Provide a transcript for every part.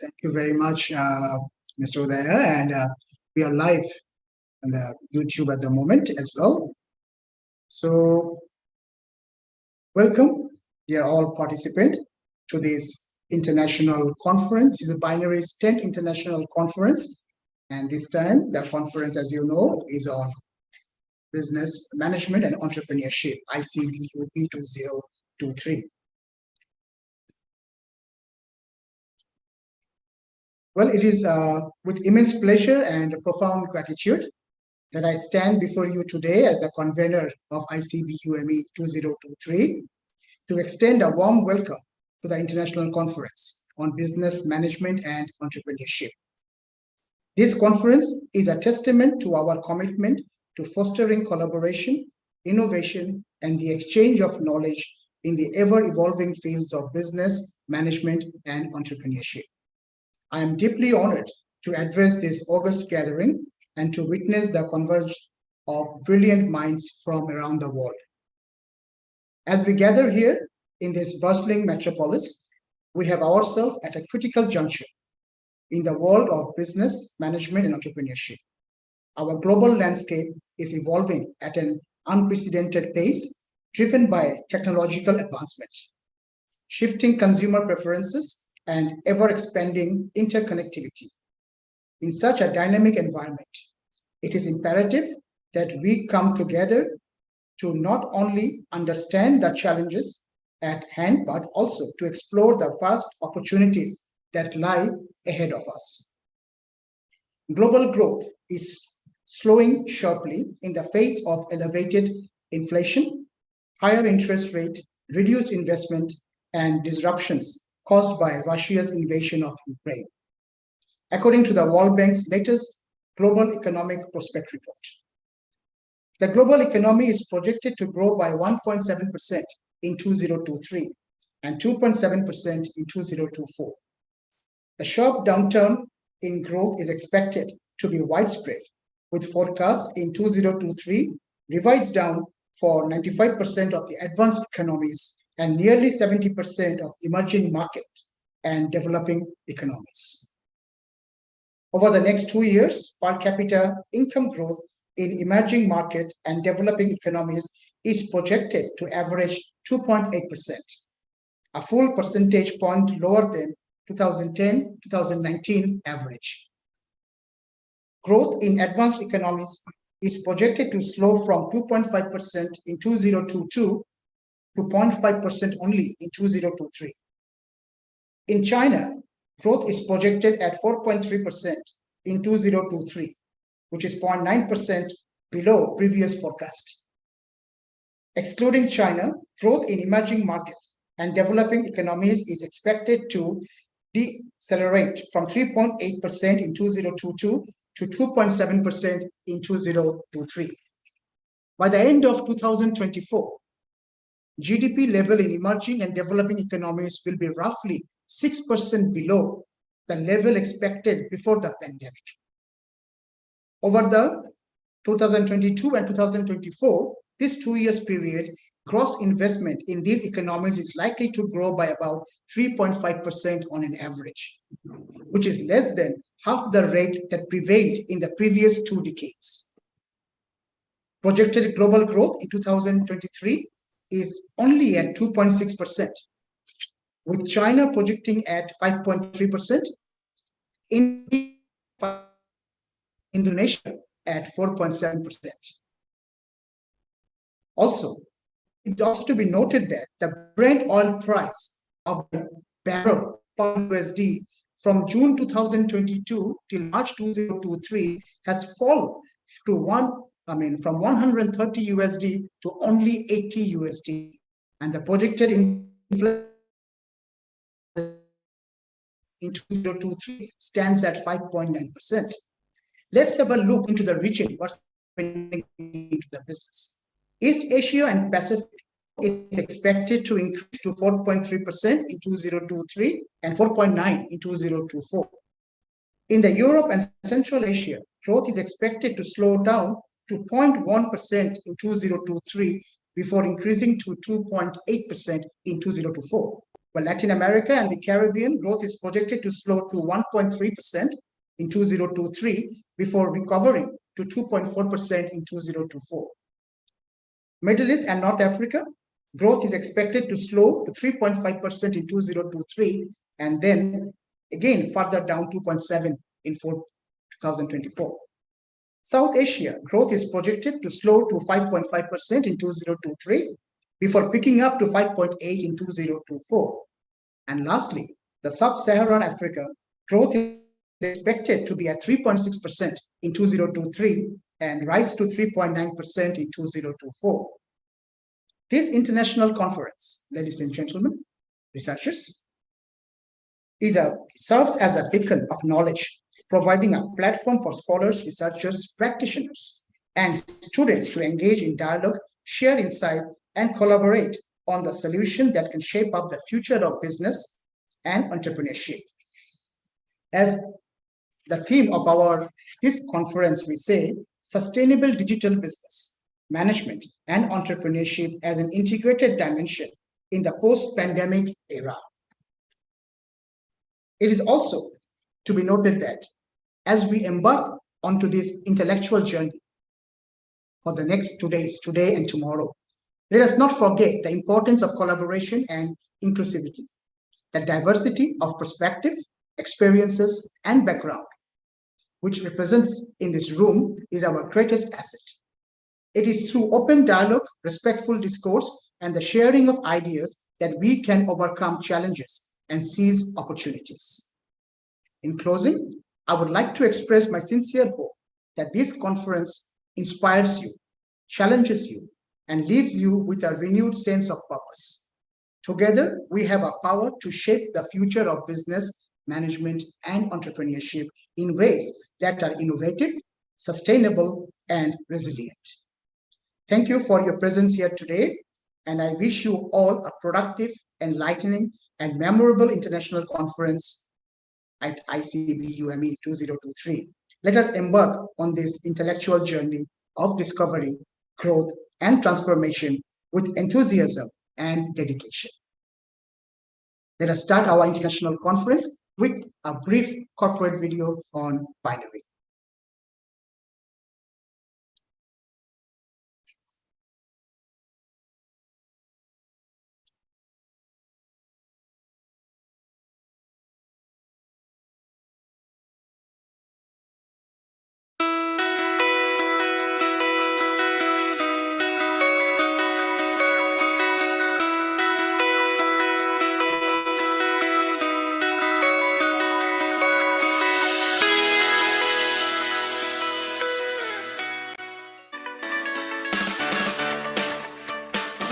Thank you very much, Mr. Udaya. And we are live on the YouTube at the moment as well. So, welcome, dear all participants, to this international conference. It's the Binaries 10th International Conference. And this time, the conference, as you know, is on business management and entrepreneurship, ICBUP 2023. Well, it is with immense pleasure and profound gratitude that I stand before you today as the convener of ICBUME 2023 to extend a warm welcome to the International Conference on Business Management and Entrepreneurship. This conference is a testament to our commitment to fostering collaboration, innovation, and the exchange of knowledge in the ever-evolving fields of business, management, and entrepreneurship. I am deeply honored to address this august gathering and to witness the convergence of brilliant minds from around the world. As we gather here in this bustling metropolis, we have ourselves at a critical juncture in the world of business, management, and entrepreneurship. Our global landscape is evolving at an unprecedented pace, driven by technological advancement, shifting consumer preferences, and ever-expanding interconnectivity. In such a dynamic environment, it is imperative that we come together to not only understand the challenges at hand, but also to explore the vast opportunities that lie ahead of us. Global growth is slowing sharply in the face of elevated inflation, higher interest rate, reduced investment, and disruptions caused by Russia's invasion of Ukraine, according to the World Bank's latest Global Economic Prospect Report. The global economy is projected to grow by 1.7% in 2023 and 2.7% in 2024. The sharp downturn in growth is expected to be widespread, with forecasts in 2023 revised down for 95% of the advanced economies and nearly 70% of emerging markets and developing economies. Over the next 2 years, per capita income growth in emerging market and developing economies is projected to average 2.8%, a full percentage point lower than 2010-2019 average. Growth in advanced economies is projected to slow from 2.5% in 2022 to 0.5% only in 2023. In China, growth is projected at 4.3% in 2023, which is 0.9% below previous forecast. Excluding China, growth in emerging markets and developing economies is expected to decelerate from 3.8% in 2022 to 2.7% in 2023. By the end of 2024, GDP level in emerging and developing economies will be roughly 6% below the level expected before the pandemic. Over the 2022 and 2024, this 2 years period, gross investment in these economies is likely to grow by about 3.5% on an average, which is less than half the rate that prevailed in the previous 2 decades. Projected global growth in 2023 is only at 2.6%, with China projecting at 5.3%, Indonesia at 4.7%. Also, it's also to be noted that the Brent oil price of the barrel per USD from June 2022 till March 2023 has fallen to from 130 USD to only 80 USD, and the projected inflation in 2023 stands at 5.9%. Let's have a look into the region, what's happening into the business. East Asia and Pacific is expected to increase to 4.3% in 2023 and 4.9% in 2024. In the Europe and Central Asia, growth is expected to slow down to 0.1% in 2023 before increasing to 2.8% in 2024. While Latin America and the Caribbean growth is projected to slow to 1.3% in 2023 before recovering to 2.4% in 2024. Middle East and North Africa growth is expected to slow to 3.5% in 2023 and then again further down 2.7% in 2024. South Asia growth is projected to slow to 5.5% in 2023 before picking up to 5.8% in 2024. And lastly, the Sub-Saharan Africa growth is expected to be at 3.6% in 2023 and rise to 3.9% in 2024. This international conference, ladies and gentlemen, researchers, serves as a beacon of knowledge, providing a platform for scholars, researchers, practitioners, and students to engage in dialogue, share insight, and collaborate on the solution that can shape up the future of business and entrepreneurship. As the theme of this conference, we say sustainable digital business management and entrepreneurship as an integrated dimension in the post-pandemic era. It is also to be noted that as we embark onto this intellectual journey for the next 2 days, today and tomorrow, let us not forget the importance of collaboration and inclusivity. The diversity of perspective, experiences, and background, which represents in this room, is our greatest asset. It is through open dialogue, respectful discourse, and the sharing of ideas that we can overcome challenges and seize opportunities. In closing, I would like to express my sincere hope that this conference inspires you, challenges you, and leaves you with a renewed sense of purpose. Together, we have a power to shape the future of business, management, and entrepreneurship in ways that are innovative, sustainable, and resilient. Thank you for your presence here today, and I wish you all a productive, enlightening, and memorable international conference at ICB UME 2023. Let us embark on this intellectual journey of discovery, growth, and transformation with enthusiasm and dedication. Let us start our international conference with a brief corporate video on Binary.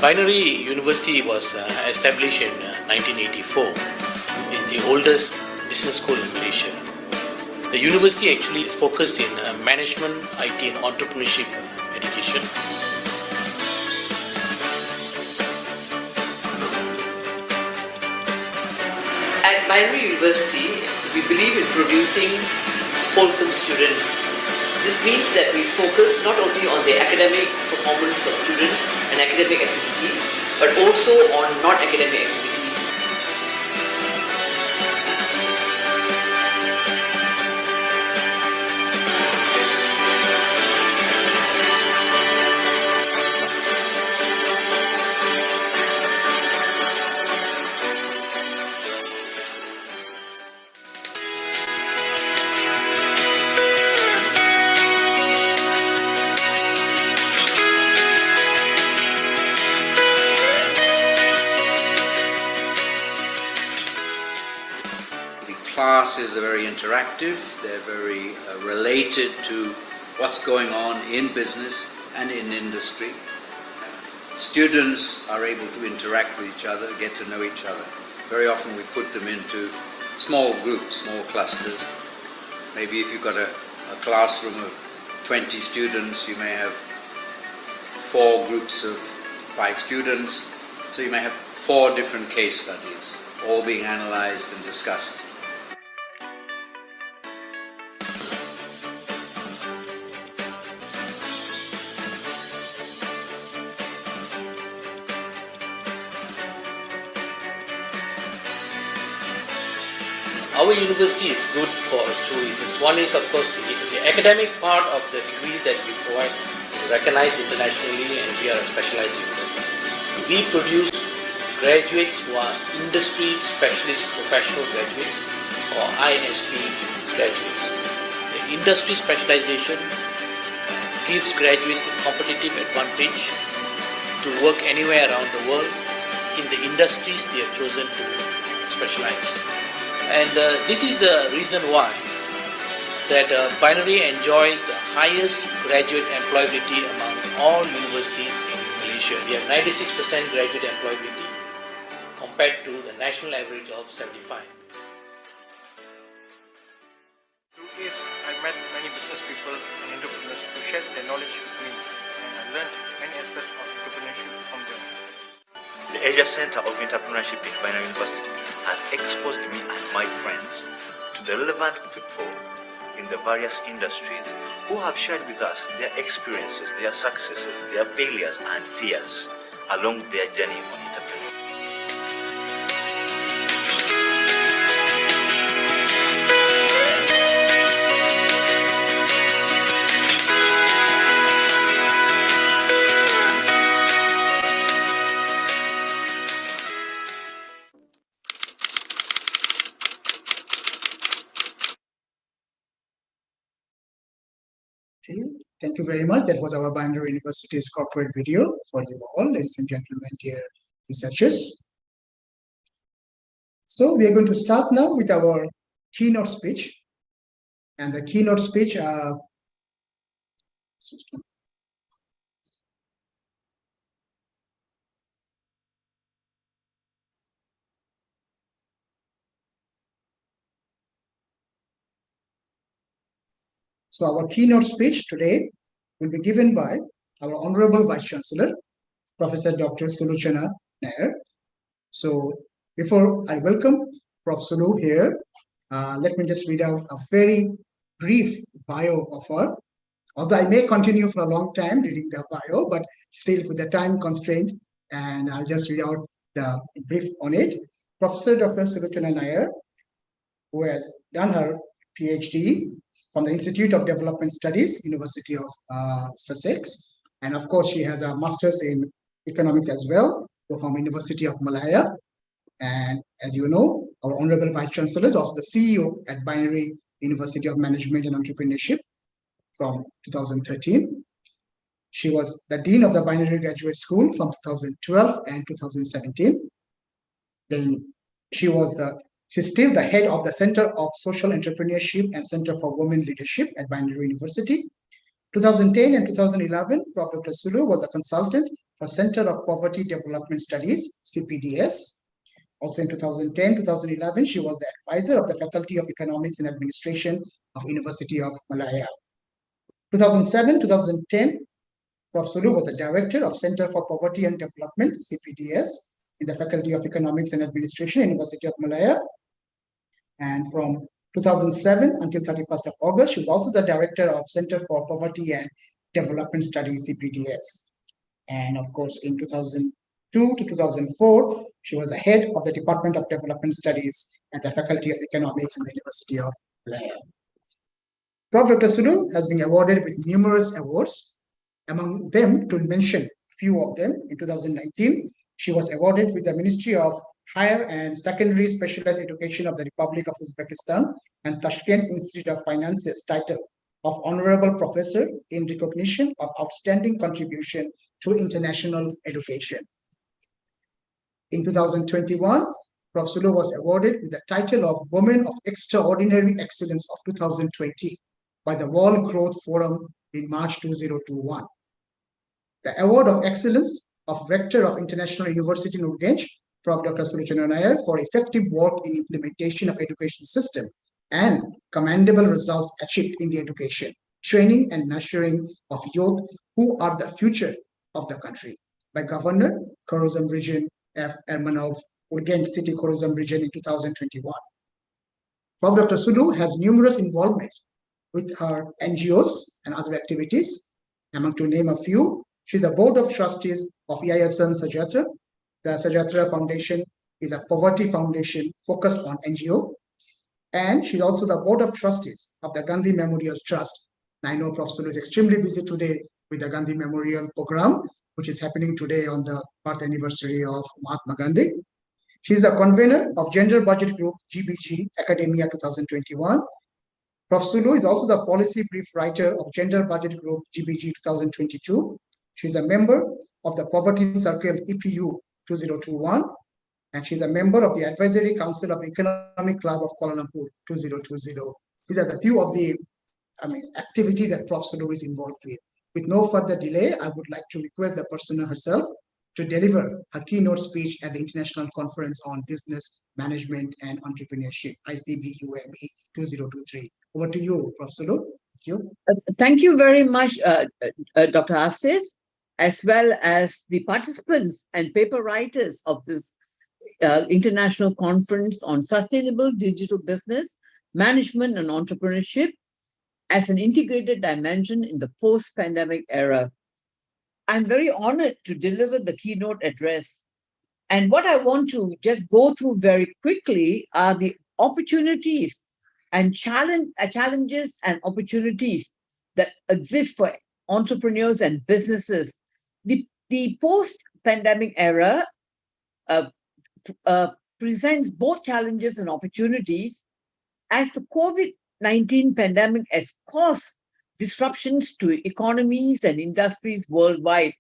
Binary University was established in 1984. It's the oldest business school in Malaysia. The university actually is focused in management, IT, and entrepreneurship education. At Binary University, we believe in producing wholesome students. This means that we focus not only on the academic performance of students and academic activities, but also on non-academic activities. Classes are very interactive, they're very related to what's going on in business and in industry. Students are able to interact with each other, get to know each other. Very often we put them into small groups, small clusters. Maybe if you've got a classroom of 20 students, you may have 4 groups of 5 students. So you may have 4 different case studies, all being analyzed and discussed. our university is good for two reasons. One is, of course, the academic part of the degrees that we provide is recognized internationally, and we are a specialized university. We produce graduates who are industry specialist professional graduates or ISP graduates. The industry specialization gives graduates a competitive advantage to work anywhere around the world in the industries they have chosen to specialize. And this is the reason why that Binary enjoys the highest graduate employability among all universities in Malaysia. We have 96% graduate employability compared to the national average of 75%. Through this, I met many business people and entrepreneurs who shared their knowledge with me, and I learned many aspects of entrepreneurship from them. The Asia Center of Entrepreneurship in Binary University has exposed me and my friends to the relevant people in the various industries who have shared with us their experiences, their successes, their failures and fears along their journey on entrepreneurship. Okay, thank you very much. That was our Binary University's corporate video for you all, ladies and gentlemen, dear researchers. So we are going to start now with our keynote speech. And the keynote speech, so our keynote speech today will be given by our Honorable Vice Chancellor, Professor Dr. Sulochana Nair. So before I welcome Prof. Sulu here, let me just read out a very brief bio of her. Although I may continue for a long time reading the bio, but still with the time constraint, and I'll just read out the brief on it. Professor Dr. Sulochana Nair, who has done her PhD from the Institute of Development Studies, University of Sussex. And of course, she has a master's in economics as well from University of Malaya. And as you know, our Honorable Vice Chancellor is also the CEO at Binary University of Management and Entrepreneurship from 2013. She was the Dean of the Binary Graduate School from 2012 and 2017. Then she's still the head of the Center of Social Entrepreneurship and Center for Women Leadership at Binary University. 2010 and 2011, Prof. Dr. Sulu was a consultant for Center of Poverty Development Studies, CPDS. Also in 2010-2011, she was the advisor of the Faculty of Economics and Administration of University of Malaya. 2007-2010, Prof. Sulu was the director of Center for Poverty and Development, CPDS, in the Faculty of Economics and Administration, University of Malaya. And from 2007 until 31st of August, she was also the director of Center for Poverty and Development Studies, CPDS. And of course, in 2002 to 2004, she was the head of the Department of Development Studies at the Faculty of Economics in the University of Malaya. Prof. Dr. Sulu has been awarded with numerous awards. Among them, to mention a few of them, in 2019, she was awarded with the Ministry of Higher and Secondary Specialized Education of the Republic of Uzbekistan and Tashkent Institute of Finance's title of Honorable Professor in recognition of outstanding contribution to international education. In 2021, Prof. Sulu was awarded with the title of Woman of Extraordinary Excellence of 2020 by the World Growth Forum in March 2021. The Award of Excellence of Rector of International University in Urgench, Prof. Dr. Sulochana Nair, for effective work in implementation of education system and commendable results achieved in the education, training and nurturing of youth who are the future of the country by Governor, Khorazm Region F. Ermanov, Urgench City, Khorazm Region in 2021. Prof. Dr. Sulu has numerous involvement with her NGOs and other activities. Among to name a few, she's a board of trustees of Yayasan Sejahtera. The Sejahtera Foundation is a poverty foundation focused on NGO. And she's also the Board of Trustees of the Gandhi Memorial Trust. And I know Prof. Sulu is extremely busy today with the Gandhi Memorial program, which is happening today on the birth anniversary of Mahatma Gandhi. She's a convener of Gender Budget Group GBG Academia 2021. Prof. Sulu is also the policy brief writer of Gender Budget Group GBG 2022. She's a member of the Poverty Circle EPU 2021, and she's a member of the Advisory Council of the Economic Club of Kuala Lumpur 2020. These are the few of the activities that Prof. Sulu is involved with. With no further delay, I would like to request the person herself to deliver her keynote speech at the International Conference on Business Management and Entrepreneurship, ICBUME 2023. Over to you, Prof. Sulu. Thank you. Thank you very much, Dr. Asif, as well as the participants and paper writers of this International Conference on Sustainable Digital Business, Management and Entrepreneurship as an integrated dimension in the post-pandemic era. I'm very honored to deliver the keynote address. And what I want to just go through very quickly are the opportunities and challenges and opportunities that exist for entrepreneurs and businesses. The post-pandemic era presents both challenges and opportunities, as the COVID-19 pandemic has caused disruptions to economies and industries worldwide.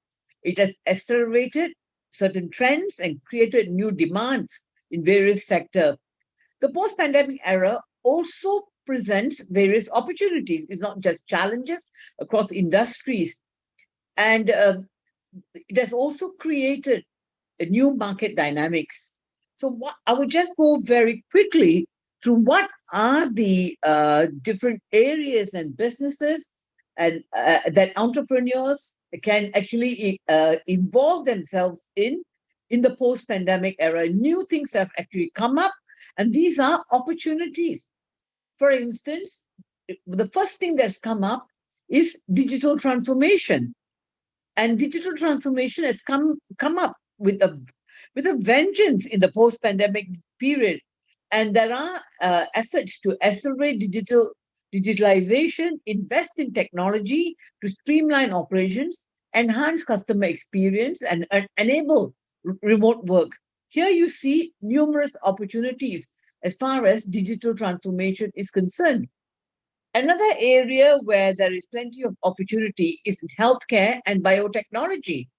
It has accelerated certain trends and created new demands in various sectors. The post-pandemic era also presents various opportunities. It's not just challenges across industries. And it has also created a new market dynamics. So I would just go very quickly through what are the different areas and businesses and that entrepreneurs can actually involve themselves in the post-pandemic era. New things have actually come up, and these are opportunities. For instance, the first thing that's come up is digital transformation. And digital transformation has come up with a vengeance in the post-pandemic period. And there are efforts to accelerate digitalization, invest in technology to streamline operations, enhance customer experience, and enable remote work. Here you see numerous opportunities as far as digital transformation is concerned. Another area where there is plenty of opportunity is in healthcare and biotechnology.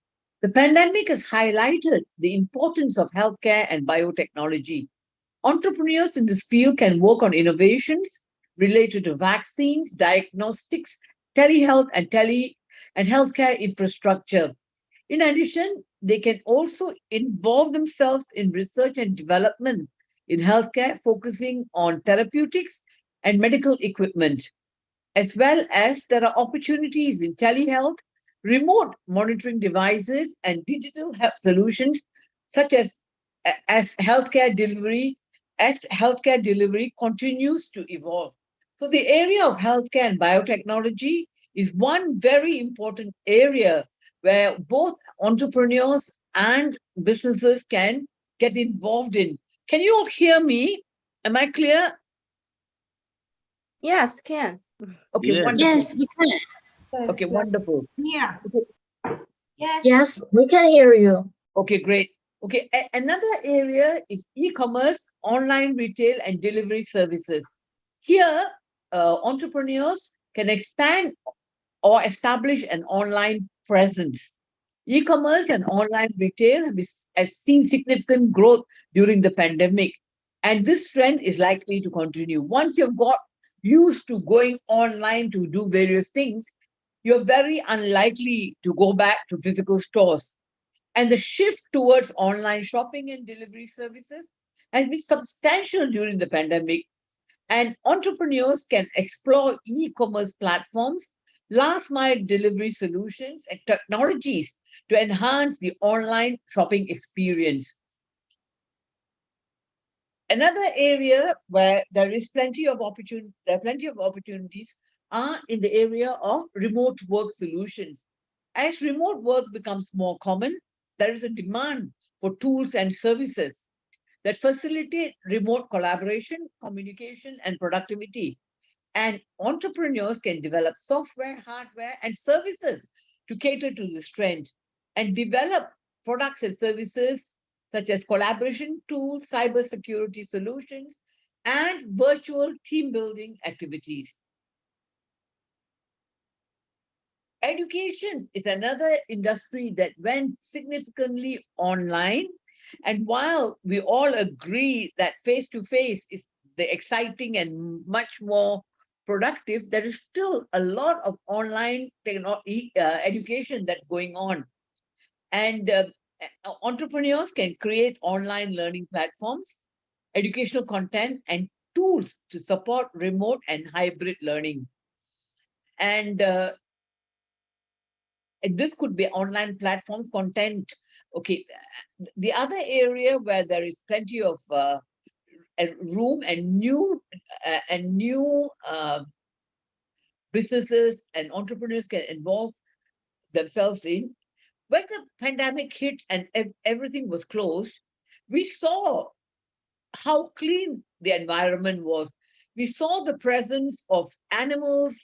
The pandemic has highlighted the importance of healthcare and biotechnology. Entrepreneurs in this field can work on innovations related to vaccines, diagnostics, telehealth, and healthcare infrastructure. In addition, they can also involve themselves in research and development in healthcare, focusing on therapeutics and medical equipment, as well as there are opportunities in telehealth, remote monitoring devices, and digital health solutions, such as healthcare delivery continues to evolve. So the area of healthcare and biotechnology is one very important area where both entrepreneurs and businesses can get involved in. Can you all hear me? Am I clear? Yes, can. Okay, Yes. wonderful. Yes, we can. Okay, wonderful. Yeah. Okay. Yes, we can hear you. Okay, great. Okay, another area is e-commerce, online retail, and delivery services. Here, entrepreneurs can expand or establish an online presence. E-commerce and online retail has seen significant growth during the pandemic, and this trend is likely to continue. Once you've got used to going online to do various things, you're very unlikely to go back to physical stores. And the shift towards online shopping and delivery services has been substantial during the pandemic. And entrepreneurs can explore e-commerce platforms, last-mile delivery solutions, and technologies to enhance the online shopping experience. Another area where there is plenty of opportunities are in the area of remote work solutions. As remote work becomes more common, there is a demand for tools and services. that facilitate remote collaboration, communication, and productivity. And entrepreneurs can develop software, hardware, and services to cater to this trend and develop products and services such as collaboration tools, cybersecurity solutions, and virtual team building activities. Education is another industry that went significantly online. And while we all agree that face-to-face is the exciting and much more productive, there is still a lot of online education that's going on. And entrepreneurs can create online learning platforms, educational content, and tools to support remote and hybrid learning. And this could be online platforms, content. Okay, the other area where there is plenty of room and new businesses and entrepreneurs can involve themselves in. When the pandemic hit and everything was closed, we saw how clean the environment was. We saw the presence of animals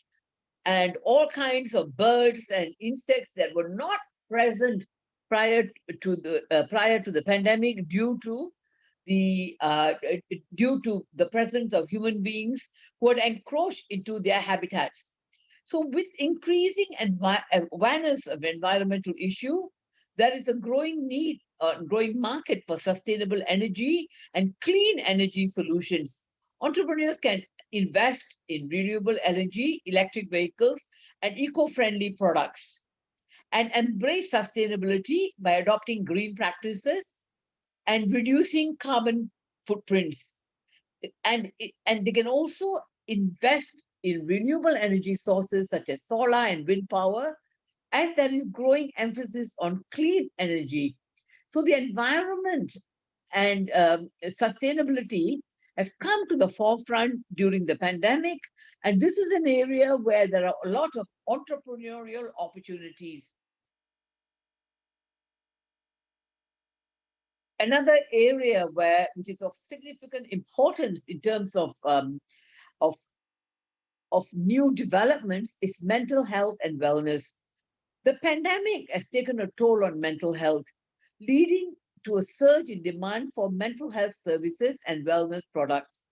and all kinds of birds and insects that were not present prior to the pandemic due to the presence of human beings who had encroached into their habitats. So with increasing awareness of environmental issue, there is a growing need, growing market for sustainable energy and clean energy solutions. Entrepreneurs can invest in renewable energy, electric vehicles, and eco-friendly products, and embrace sustainability by adopting green practices and reducing carbon footprints. And they can also invest in renewable energy sources such as solar and wind power, as there is growing emphasis on clean energy. So the environment and sustainability have come to the forefront during the pandemic, and this is an area where there are a lot of entrepreneurial opportunities. Another area which is of significant importance in terms of new developments is mental health and wellness. The pandemic has taken a toll on mental health, leading to a surge in demand for mental health services and wellness products.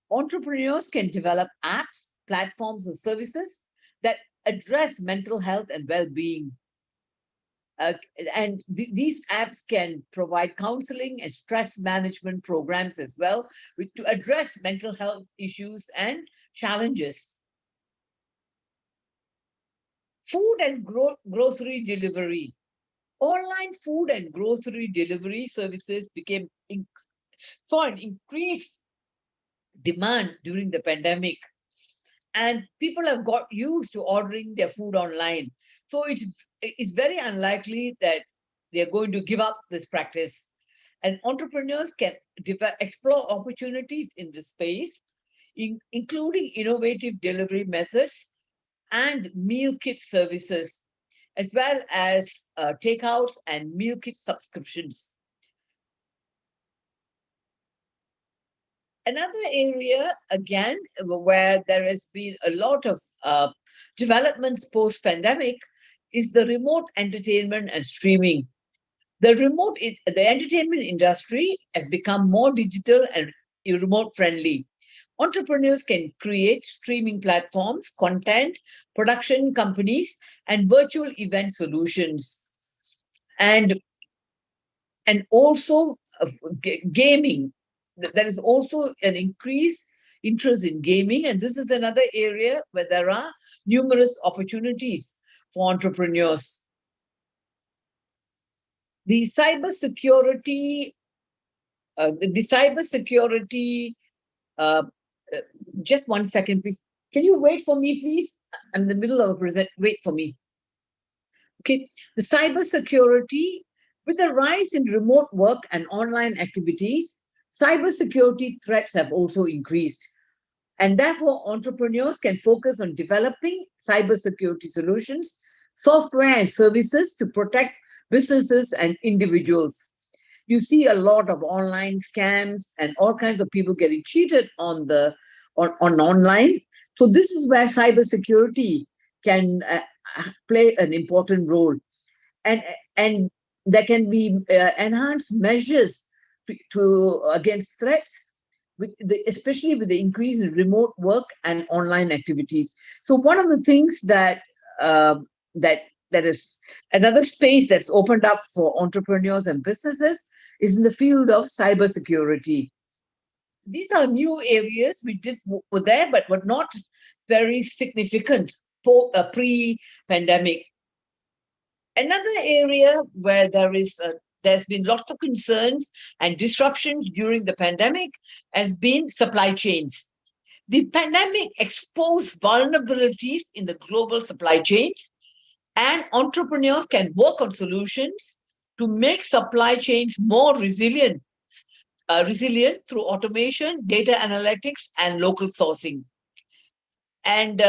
Entrepreneurs can develop apps, platforms, or services that address mental health and well-being. These apps can provide counseling and stress management programs as well, to address mental health issues and challenges. Food and grocery delivery. Online food and grocery delivery services saw an increased demand during the pandemic, and people have got used to ordering their food online. So it's very unlikely that they're going to give up this practice. And entrepreneurs can explore opportunities in this space, including innovative delivery methods and meal kit services, as well as takeouts and meal kit subscriptions. Another area, again, where there has been a lot of developments post-pandemic is the remote entertainment and streaming. The entertainment industry has become more digital and remote friendly. Entrepreneurs can create streaming platforms, content, production companies, and virtual event solutions. And also gaming. There is also an increased interest in gaming, and this is another area where there are numerous opportunities for entrepreneurs. The cybersecurity, just 1 second, please. Can you wait for me, please? I'm in the middle of a present. Wait for me. Okay, the cybersecurity, with the rise in remote work and online activities, cybersecurity threats have also increased. And therefore, entrepreneurs can focus on developing cybersecurity solutions, software and services to protect businesses and individuals. you see a lot of online scams and all kinds of people getting cheated on online. So this is where cybersecurity can play an important role, and there can be enhanced measures to against threats, especially with the increase in remote work and online activities. So one of the things that that is another space that's opened up for entrepreneurs and businesses is in the field of cybersecurity. These are new areas were there, but were not very significant pre-pandemic. Another area where there's been lots of concerns and disruptions during the pandemic has been supply chains. The pandemic exposed vulnerabilities in the global supply chains, and entrepreneurs can work on solutions to make supply chains more resilient through automation, data analytics, and local sourcing, and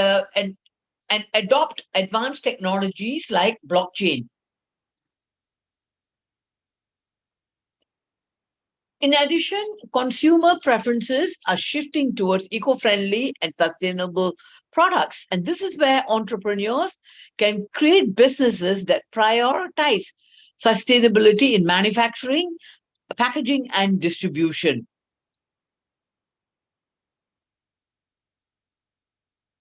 adopt advanced technologies like blockchain. In addition, consumer preferences are shifting towards eco-friendly and sustainable products. And this is where entrepreneurs can create businesses that prioritize sustainability in manufacturing, packaging, and distribution.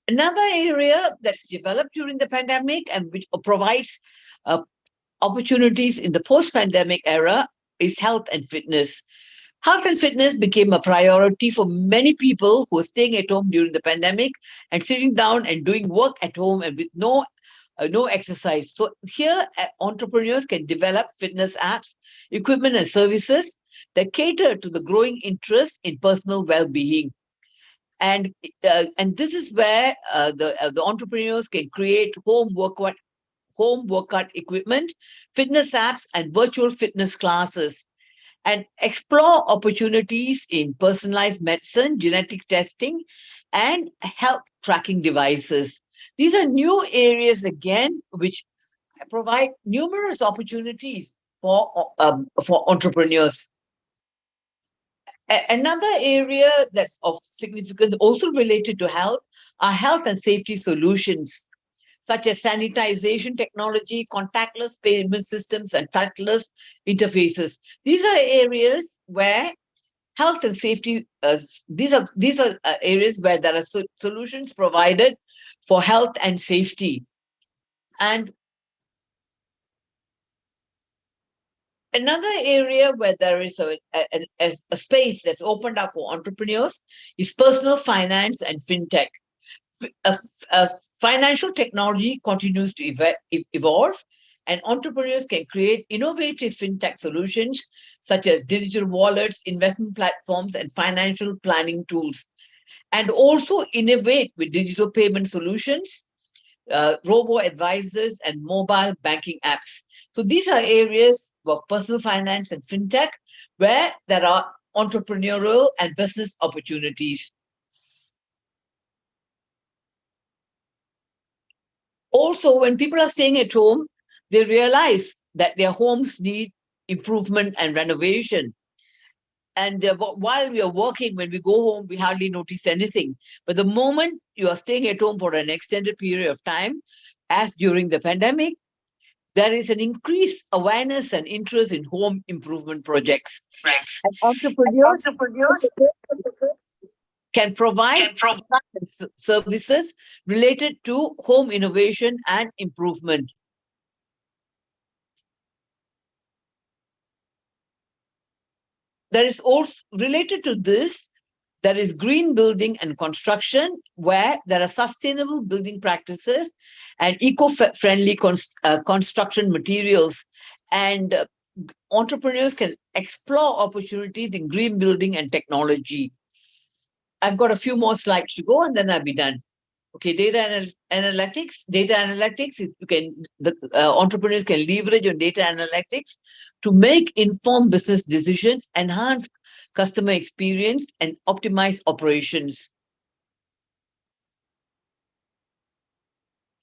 Another area that's developed during the pandemic and which provides opportunities in the post-pandemic era is health and fitness. Health and fitness became a priority for many people who were staying at home during the pandemic and sitting down and doing work at home and with no exercise. So here, entrepreneurs can develop fitness apps, equipment, and services that cater to the growing interest in personal well-being. And this is where the entrepreneurs can create home workout equipment, fitness apps, and virtual fitness classes, and explore opportunities in personalized medicine, genetic testing, and health tracking devices. These are new areas, again, which provide numerous opportunities for entrepreneurs. Another area that's of significance, also related to health, are health and safety solutions, such as sanitization technology, contactless payment systems, and touchless interfaces. These are areas where health and safety, these are areas where there are solutions provided for health and safety. And another area where there is a space that's opened up for entrepreneurs is personal finance and fintech. Financial technology continues to evolve, and entrepreneurs can create innovative fintech solutions such as digital wallets, investment platforms, and financial planning tools, and also innovate with digital payment solutions, robo-advisors, and mobile banking apps. So these are areas for personal finance and fintech where there are entrepreneurial and business opportunities. Also, when people are staying at home, they realize that their homes need improvement and renovation. And while we are working, when we go home, we hardly notice anything. But the moment you are staying at home for an extended period of time, as during the pandemic, there is an increased awareness and interest in home improvement projects. And entrepreneurs can provide services related to home innovation and improvement. There is also related to this, there is green building and construction, where there are sustainable building practices and eco-friendly construction materials. And entrepreneurs can explore opportunities in green building and technology. I've got a few more slides to go and then I'll be done. Okay, data analytics. Data analytics, entrepreneurs can leverage on data analytics to make informed business decisions, enhance customer experience, and optimize operations.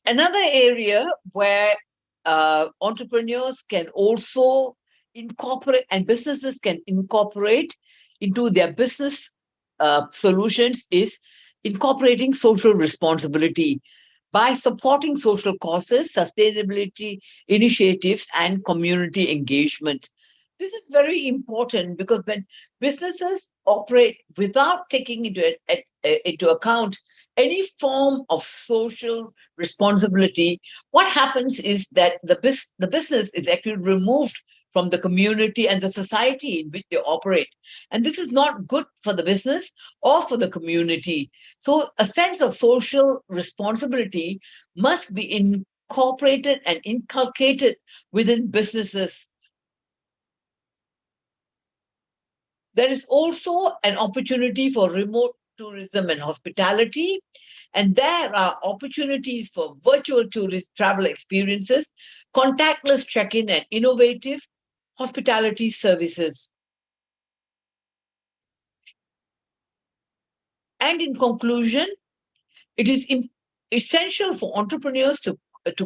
Another area where entrepreneurs can also incorporate, and businesses can incorporate into their business solutions is incorporating social responsibility by supporting social causes, sustainability initiatives, and community engagement. This is very important because when businesses operate without taking into account any form of social responsibility, what happens is that the business is actually removed from the community and the society in which they operate. And this is not good for the business or for the community. So a sense of social responsibility must be incorporated and inculcated within businesses. There is also an opportunity for remote tourism and hospitality, and there are opportunities for virtual tourist travel experiences, contactless check-in, and innovative hospitality services. And in conclusion, it is essential for entrepreneurs to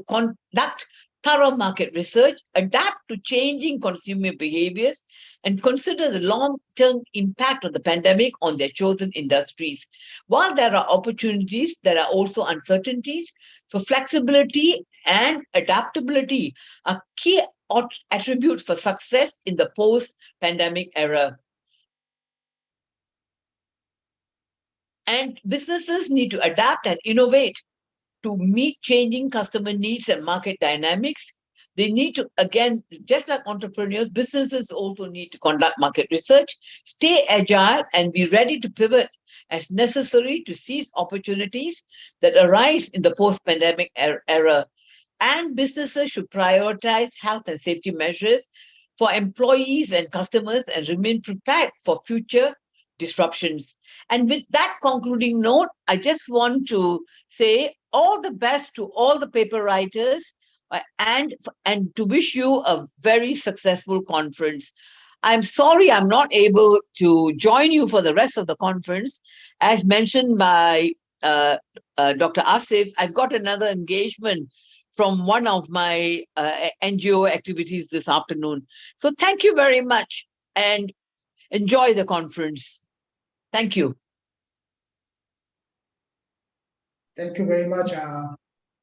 conduct thorough market research, adapt to changing consumer behaviors, and consider the long-term impact of the pandemic on their chosen industries. While there are opportunities, there are also uncertainties. So flexibility and adaptability are key attributes for success in the post-pandemic era. And businesses need to adapt and innovate to meet changing customer needs and market dynamics. They need to, again, just like entrepreneurs, businesses also need to conduct market research, stay agile, and be ready to pivot as necessary to seize opportunities that arise in the post-pandemic era. And businesses should prioritize health and safety measures for employees and customers and remain prepared for future disruptions. And with that concluding note, I just want to say all the best to all the paper writers and to wish you a very successful conference. I'm sorry I'm not able to join you for the rest of the conference. As mentioned by Dr. Asif, I've got another engagement from one of my NGO activities this afternoon. So thank you very much and enjoy the conference. Thank you. Thank you very much,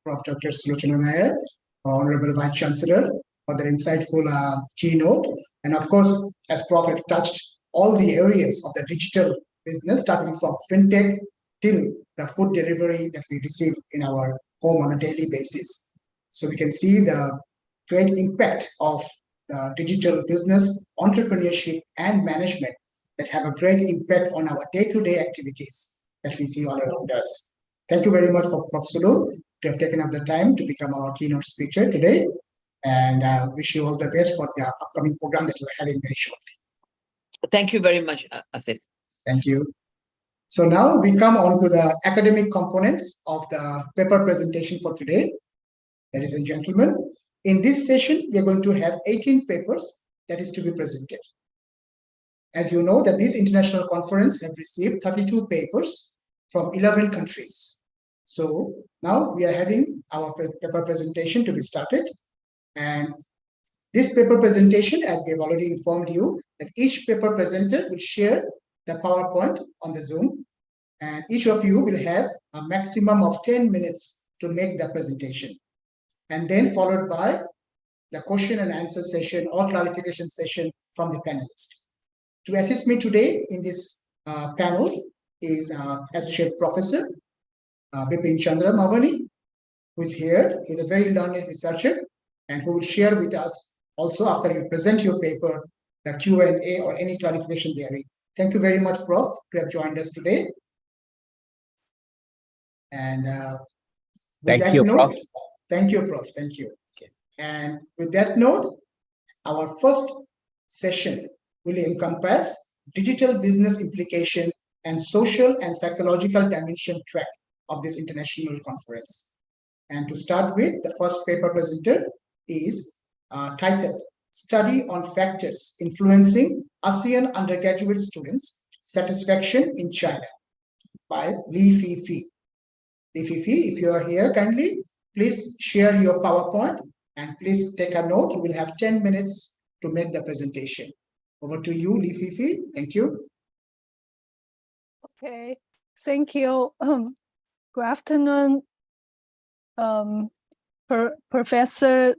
Prof. Dr. Sulochana Nair, Honorable Vice Chancellor, for the insightful keynote. And of course, as Prof have touched all the areas of the digital business, starting from fintech till the food delivery that we receive in our home on a daily basis. So we can see the great impact of the digital business, entrepreneurship, and management that have a great impact on our day-to-day activities that we see all around us. Thank you very much for Prof. Sulu to have taken up the time to become our keynote speaker today, and wish you all the best for the upcoming program that we're having very shortly. Thank you very much, Asif. Thank you. So now we come on to the academic components of the paper presentation for today. Ladies and gentlemen, in this session, we are going to have 18 papers that is to be presented. As you know that this international conference have received 32 papers from 11 countries. So now we are having our paper presentation to be started. And this paper presentation, as we have already informed you, that each paper presenter will share the PowerPoint on the Zoom, and each of you will have a maximum of 10 minutes to make the presentation. And then followed by the question and answer session or clarification session from the panelists. To assist me today in this panel is Associate Professor Bipin Chandra Mavani, who is here. He's a very learned researcher and who will share with us also after you present your paper, the Q&A or any clarification therein. Thank you very much, Prof, to have joined us today. And thank you, Prof. Thank you, Prof. Thank you. Okay. And with that note, our first session will encompass digital business implication and social and psychological dimension track of this international conference. And to start with, the first paper presenter is titled Study on Factors Influencing ASEAN Undergraduate Students' Satisfaction in China by Li Feifi. Li Feifi, if you are here, kindly, please share your PowerPoint and please take a note. You will have 10 minutes to make the presentation. Over to you, Li Fifi. Thank you. Okay, thank you. Good afternoon, Professor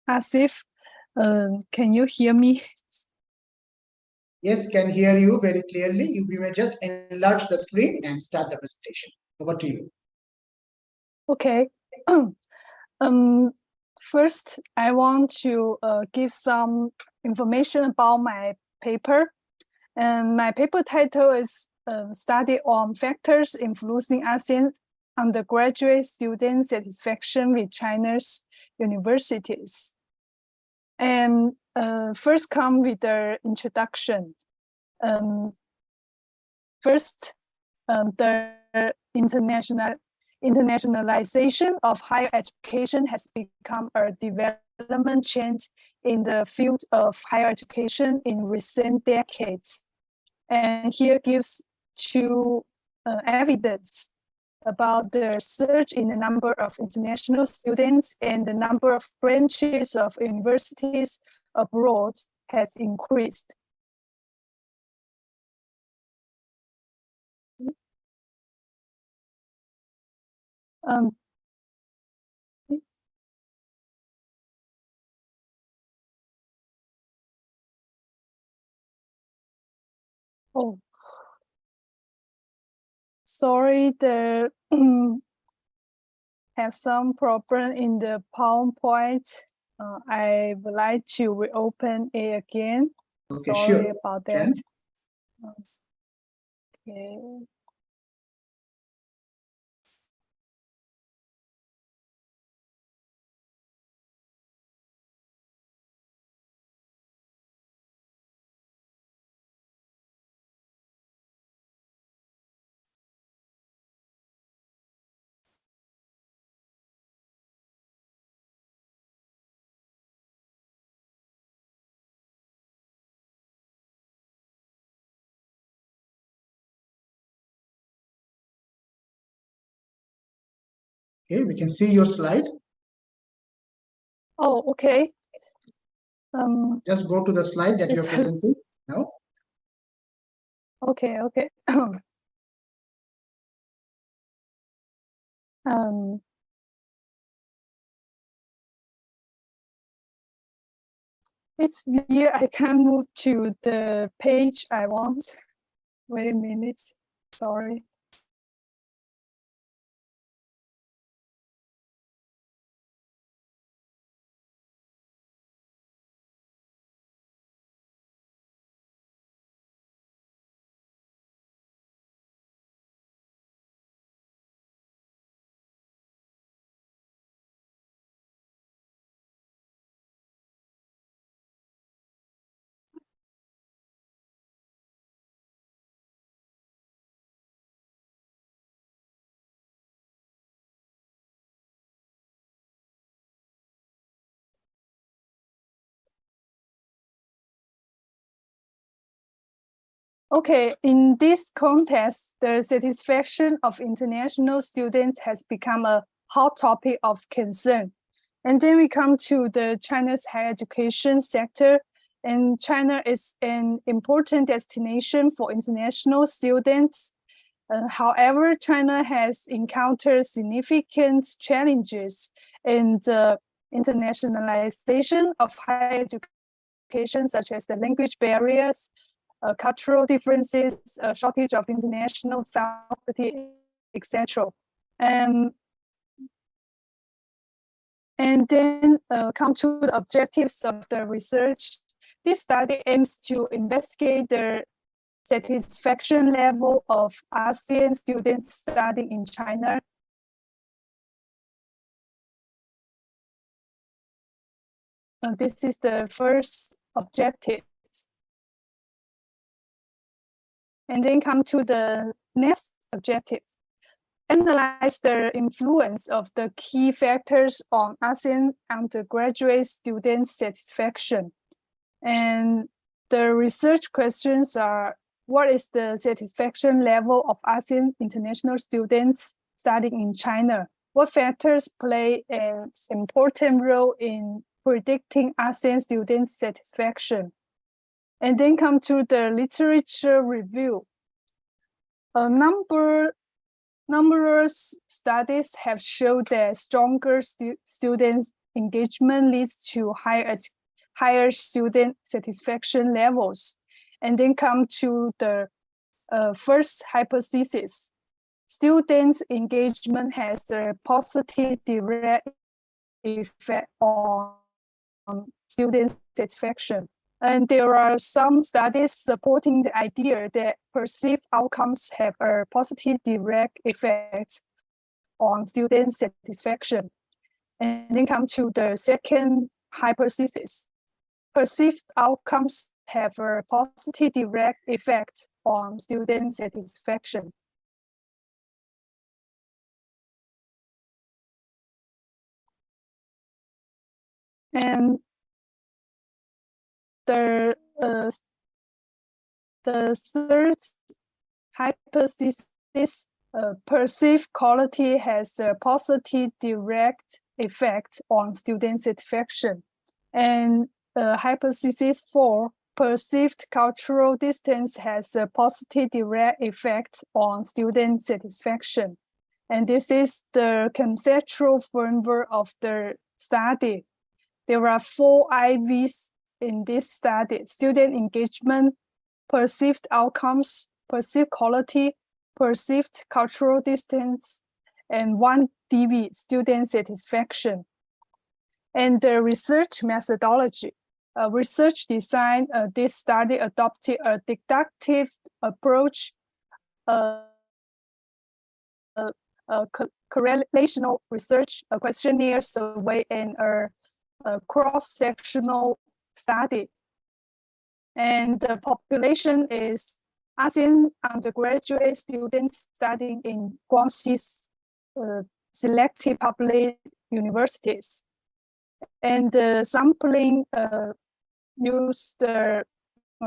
Asif. Can you hear me? Yes, can hear you very clearly. You may just enlarge the screen and start the presentation. Over to you. Okay. First, I want to give some information about my paper. And my paper title is Study on Factors Influencing ASEAN Undergraduate Student Satisfaction with China's Universities. And first come with the introduction. First, the internationalization of higher education has become a development trend in the field of higher education in recent decades. And here gives two evidence about the surge in the number of international students and the number of branches of universities abroad has increased. Oh, sorry, there have some problem in the PowerPoint. I would like to reopen it again. Okay, Sorry sure. about that. Can. Okay. Okay, we can see your slide. Oh, okay. Just go to the slide that you're presenting now. Okay, okay. It's weird. I can't move to the page I want. Wait a minute. Sorry. Okay, in this context, the satisfaction of international students has become a hot topic of concern. And then we come to the China's higher education sector, and China is an important destination for international students. However, China has encountered significant challenges in the internationalization of higher education, such as the language barriers, cultural differences, a shortage of international faculty, etc. And then come to the objectives of the research. This study aims to investigate the satisfaction level of ASEAN students studying in China. This is the first objective. And then come to the next objective. Analyze the influence of the key factors on ASEAN undergraduate student satisfaction. And the research questions are, what is the satisfaction level of ASEAN international students studying in China? What factors play an important role in predicting ASEAN student satisfaction. And then come to the literature review. Numerous studies have shown that stronger student engagement leads to higher student satisfaction levels. And then come to the first hypothesis. Students' engagement has a positive direct effect on student satisfaction. And there are some studies supporting the idea that perceived outcomes have a positive direct effect on student satisfaction. And then come to the second hypothesis. Perceived outcomes have a positive direct effect on student satisfaction. And the third hypothesis, perceived quality has a positive direct effect on student satisfaction. And hypothesis 4, perceived cultural distance has a positive direct effect on student satisfaction. And this is the conceptual framework of the study. There are 4 IVs in this study: student engagement, perceived outcomes, perceived quality, perceived cultural distance, and 1 DV, student satisfaction. And the research methodology. Research design, this study adopted a deductive approach, correlational research, a questionnaire survey, and a cross-sectional study. And the population is ASEAN undergraduate students studying in Guangxi's selected public universities. And the sampling used the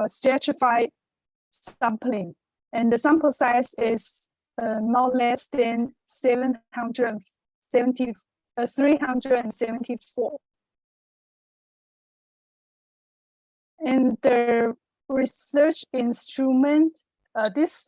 stratified sampling. And the sample size is not less than 374. And the research instrument, this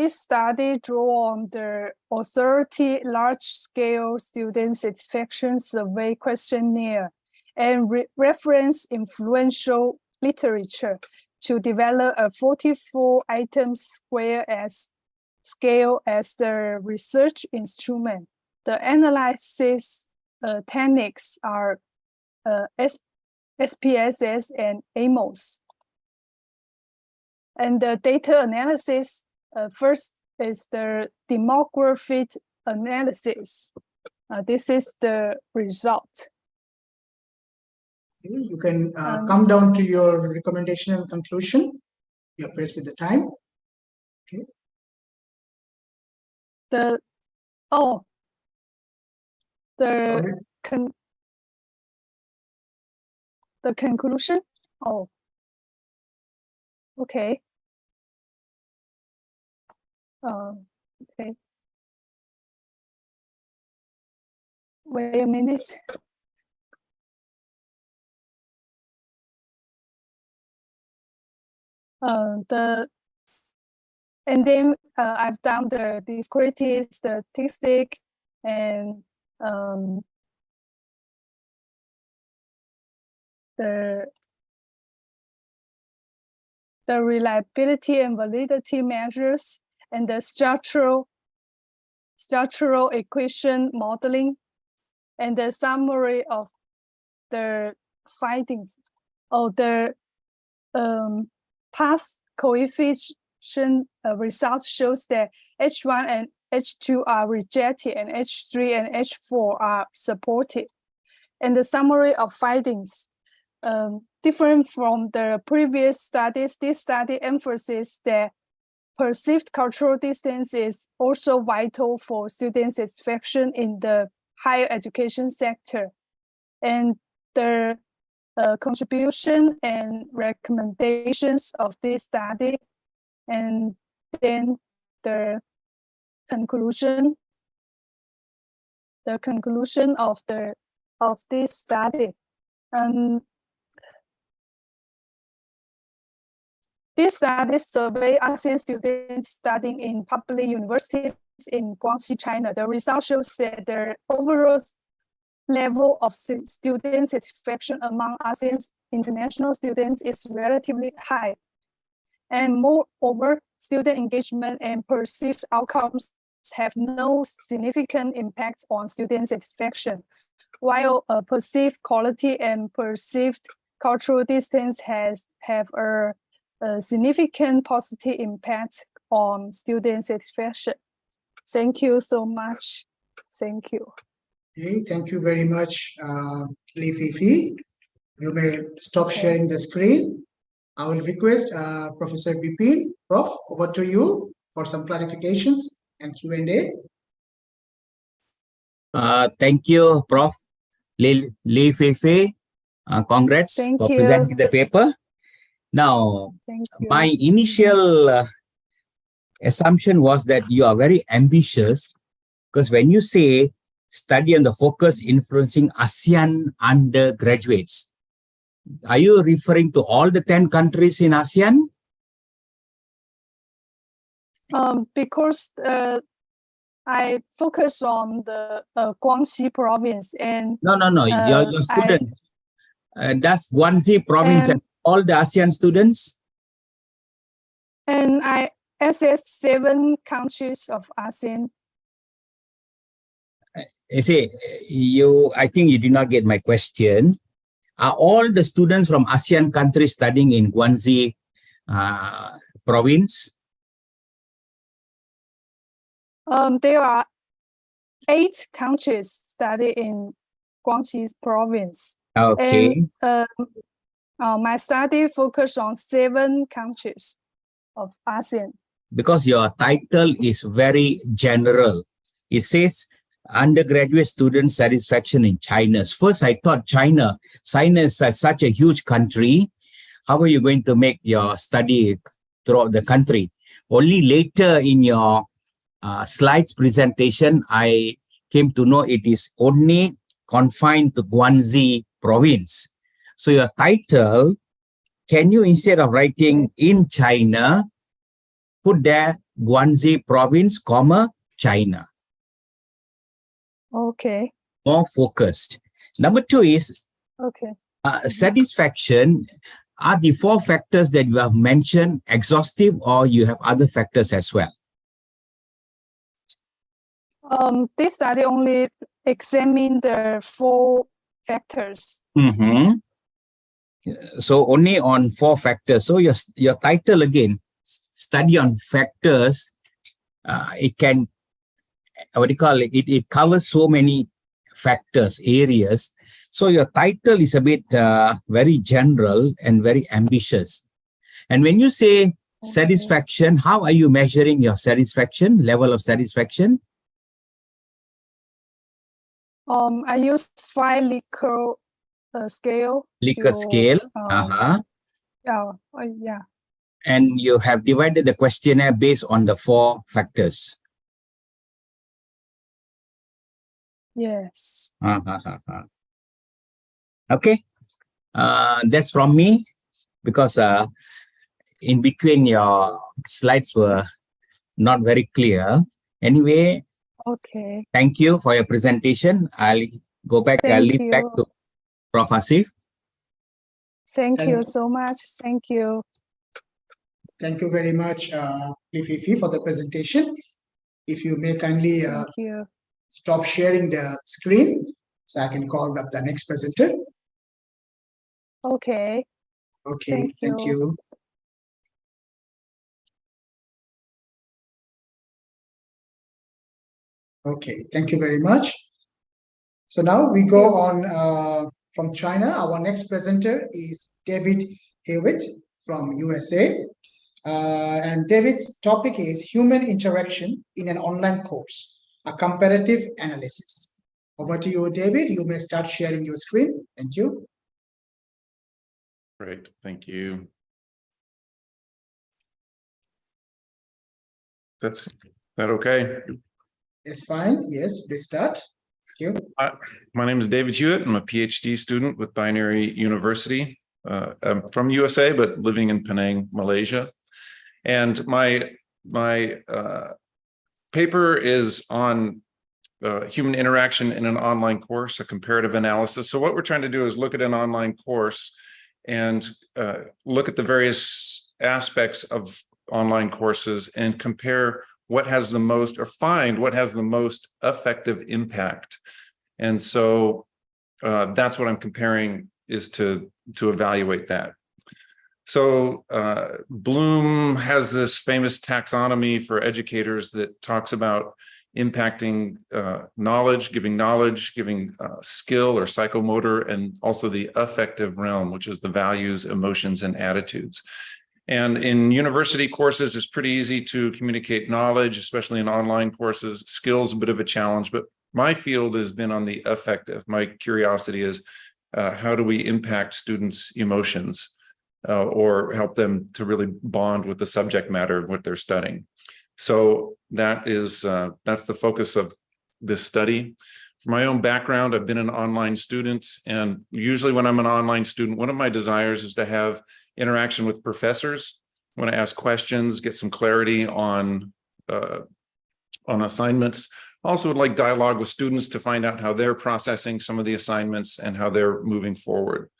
study drew on the authority large-scale student satisfaction survey questionnaire and reference influential literature to develop a 44-item scale as the research instrument. The analysis techniques are SPSS and AMOS. And the data analysis, first is the demographic analysis. This is the result. You can come down to your recommendation and conclusion. You're pressed with the time. Okay. The conclusion. Oh, okay. Okay. Wait a minute. And then I've done the discrete statistic and the reliability and validity measures and the structural equation modeling and the summary of the findings. The past coefficient results shows that H1 and H2 are rejected and H3 and H4 are supported. And the summary of findings, different from the previous studies, this study emphasizes that perceived cultural distance is also vital for student satisfaction in the higher education sector. And the contribution and recommendations of this study, and then the conclusion of this study. This study surveyed ASEAN students studying in public universities in Guangxi, China. The result shows that the overall level of student satisfaction among ASEAN international students is relatively high. And moreover, student engagement and perceived outcomes have no significant impact on student satisfaction, while perceived quality and perceived cultural distance have a significant positive impact on student satisfaction. Thank you so much. Thank you. Okay, thank you very much, Li Fifi. You may stop sharing the screen. I will request Professor Bipin. Prof, over to you for some clarifications and Q&A. Thank you, Prof. Li Fei. Congrats Thank for you. presenting the paper. Now, Thank you. my initial assumption was that you are very ambitious, because when you say study on the focus influencing ASEAN undergraduates, are you referring to all the 10 countries in ASEAN? Because I focus on the Guangxi province and No. Your students. Does Guangxi province have all the ASEAN students? And I assess 7 countries of ASEAN. You see, I think you did not get my question. Are all the students from ASEAN countries studying in Guangxi province? There are 8 countries study in Guangxi province. Okay. And my study focus on 7 countries of ASEAN. Because your title is very general. It says undergraduate student satisfaction in China. First, I thought China is such a huge country. How are you going to make your study throughout the country? Only later in your slides presentation, I came to know it is only confined to Guangxi province. So your title, can you, instead of writing in China, put there Guangxi province, comma, China? Okay. More focused. Number 2 is okay. Satisfaction. Are the 4 factors that you have mentioned exhaustive, or you have other factors as well? This study only examine the 4 factors. So only on 4 factors. So your title again, study on factors, it can, what do you call it? It covers so many factors, areas. So your title is a bit very general and very ambitious. And when you say satisfaction, how are you measuring your satisfaction, level of satisfaction? I use 5 Likert scale. Likert scale. Yeah. And you have divided the questionnaire based on the 4 factors. Yes. Okay. That's from me, because in between your slides were not very clear. Anyway, okay. Thank you for your presentation. I'll go back. I'll leave back to Prof. Asif. Thank you so much. Thank you. Thank you very much, Li Fifi, for the presentation. If you may kindly stop sharing the screen, so I can call up the next presenter. Okay. Okay, thank you. Okay, thank you very much. So now we go on from China. Our next presenter is David Hewitt from USA. And David's topic is human interaction in an online course, a comparative analysis. Over to you, David. You may start sharing your screen. Thank you. Great, thank you. Is that okay? It's fine. Yes, please start. you. My name is David Hewitt. I'm a PhD student with Binary University. I'm from USA, but living in Penang, Malaysia. And my paper is on human interaction in an online course, a comparative analysis. So what we're trying to do is look at an online course and look at the various aspects of online courses and compare what has the most, or find what has the most effective impact. And so that's what I'm comparing, is to evaluate that. So Bloom has this famous taxonomy for educators that talks about impacting knowledge, giving skill or psychomotor, and also the affective realm, which is the values, emotions, and attitudes. And in university courses, it's pretty easy to communicate knowledge, especially in online courses. Skills, a bit of a challenge, but my field has been on the affective. My curiosity is how do we impact students' emotions or help them to really bond with the subject matter of what they're studying. So that's the focus of this study. For my own background, I've been an online student, and usually when I'm an online student, one of my desires is to have interaction with professors. I want to ask questions, get some clarity on assignments. I also would like dialogue with students to find out how they're processing some of the assignments and how they're moving forward.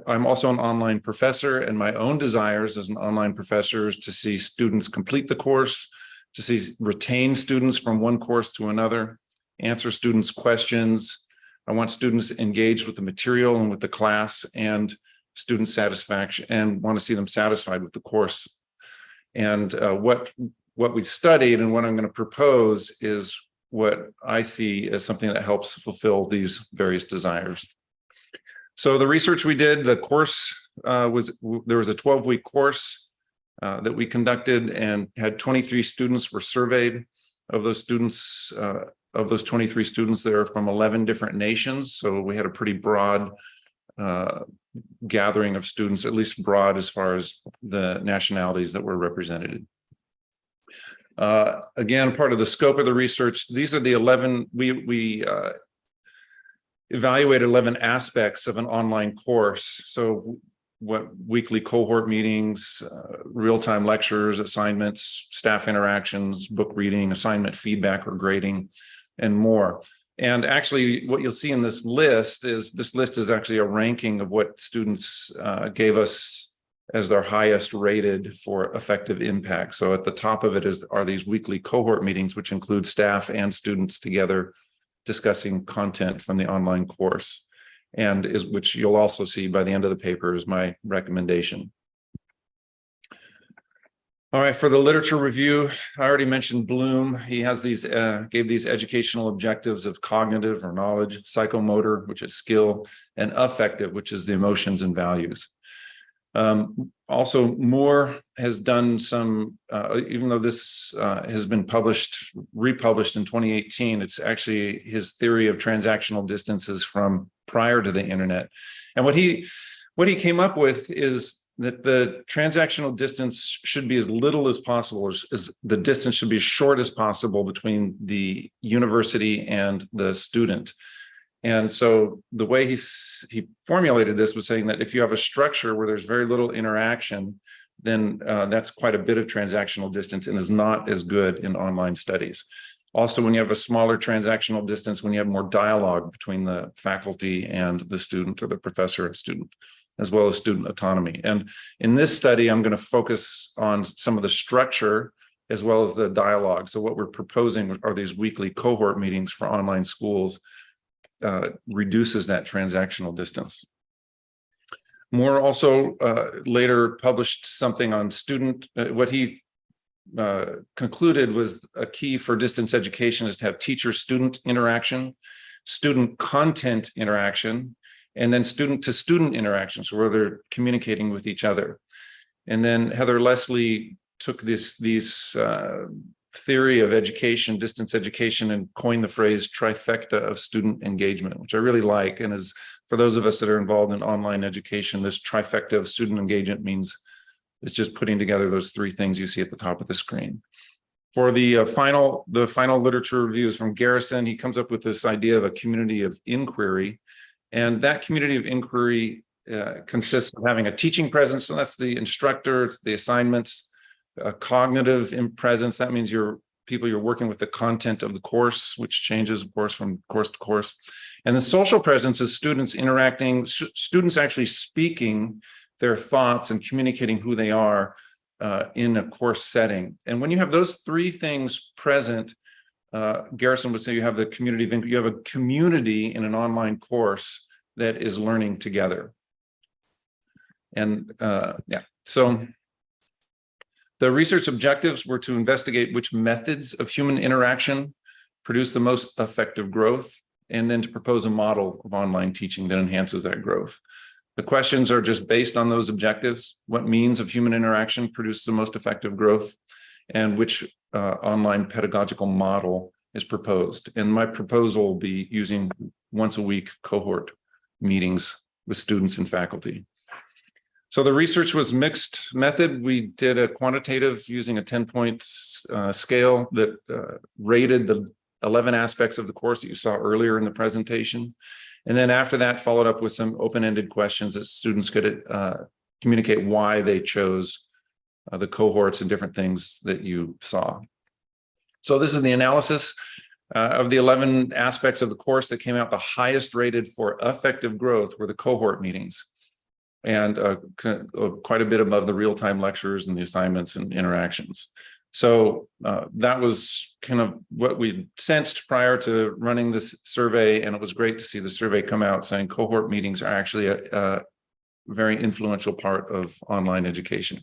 I'm also an online professor, and my own desires as an online professor is to see students complete the course, to see retain students from one course to another, answer students' questions. I want students engaged with the material and with the class and student satisfaction, and want to see them satisfied with the course. And what we studied and what I'm going to propose is what I see as something that helps fulfill these various desires. So the research we did, the course there was a 12-week course that we conducted, and had 23 students were surveyed. Of those students, of those 23 students, they are from 11 different nations. So we had a pretty broad gathering of students, at least broad as far as the nationalities that were represented. Again, part of the scope of the research, these are the 11, we evaluate 11 aspects of an online course. So what weekly cohort meetings, real-time lectures, assignments, staff interactions, book reading, assignment feedback or grading, and more. And actually what you'll see in this list is actually a ranking of what students gave us as their highest rated for effective impact. So at the top of it are these weekly cohort meetings, which include staff and students together discussing content from the online course, and which you'll also see by the end of the paper is my recommendation. All right, for the literature review, I already mentioned Bloom. He has these, gave these educational objectives of cognitive or knowledge, psychomotor, which is skill, and affective, which is the emotions and values. Also, Moore has done some, even though this has been republished in 2018, it's actually his theory of transactional distances from prior to the internet. And what he came up with is that the transactional distance should be as little as possible, as the distance should be as short as possible between the university and the student. And so the way he formulated this was saying that if you have a structure where there's very little interaction, then that's quite a bit of transactional distance and is not as good in online studies. Also, when you have a smaller transactional distance, when you have more dialogue between the faculty and the student, or the professor and student, as well as student autonomy. And in this study, I'm going to focus on some of the structure as well as the dialogue. So what we're proposing are these weekly cohort meetings for online schools. Reduces that transactional distance. Moore also later published something on student, what he concluded was a key for distance education is to have teacher-student interaction, student content interaction, and then student-to-student interaction, so where they're communicating with each other. And then Heather Leslie took these theory of education, distance education, and coined the phrase trifecta of student engagement, which I really like. And as for those of us that are involved in online education, this trifecta of student engagement means it's just putting together those three things you see at the top of the screen. For the final literature review is from Garrison. He comes up with this idea of a community of inquiry. And that community of inquiry consists of having a teaching presence. So that's the instructor, it's the assignments, cognitive presence. That means you're working with the content of the course, which changes, of course, from course to course. And the social presence is students interacting, students actually speaking their thoughts and communicating who they are in a course setting. And when you have those three things present, Garrison would say you have the community of inquiry, you have a community in an online course that is learning together. And so the research objectives were to investigate which methods of human interaction produce the most effective growth, and then to propose a model of online teaching that enhances that growth. The questions are just based on those objectives. What means of human interaction produce the most effective growth, and which online pedagogical model is proposed. And my proposal will be using once a week cohort meetings with students and faculty. So the research was mixed method. We did a quantitative using a 10-point scale that rated the 11 aspects of the course that you saw earlier in the presentation. And then after that, followed up with some open-ended questions that students could communicate why they chose the cohorts and different things that you saw. So this is the analysis of the 11 aspects of the course that came out the highest rated for effective growth were the cohort meetings, and quite a bit above the real-time lectures and the assignments and interactions. So that was kind of what we sensed prior to running this survey, and it was great to see the survey come out saying cohort meetings are actually a very influential part of online education.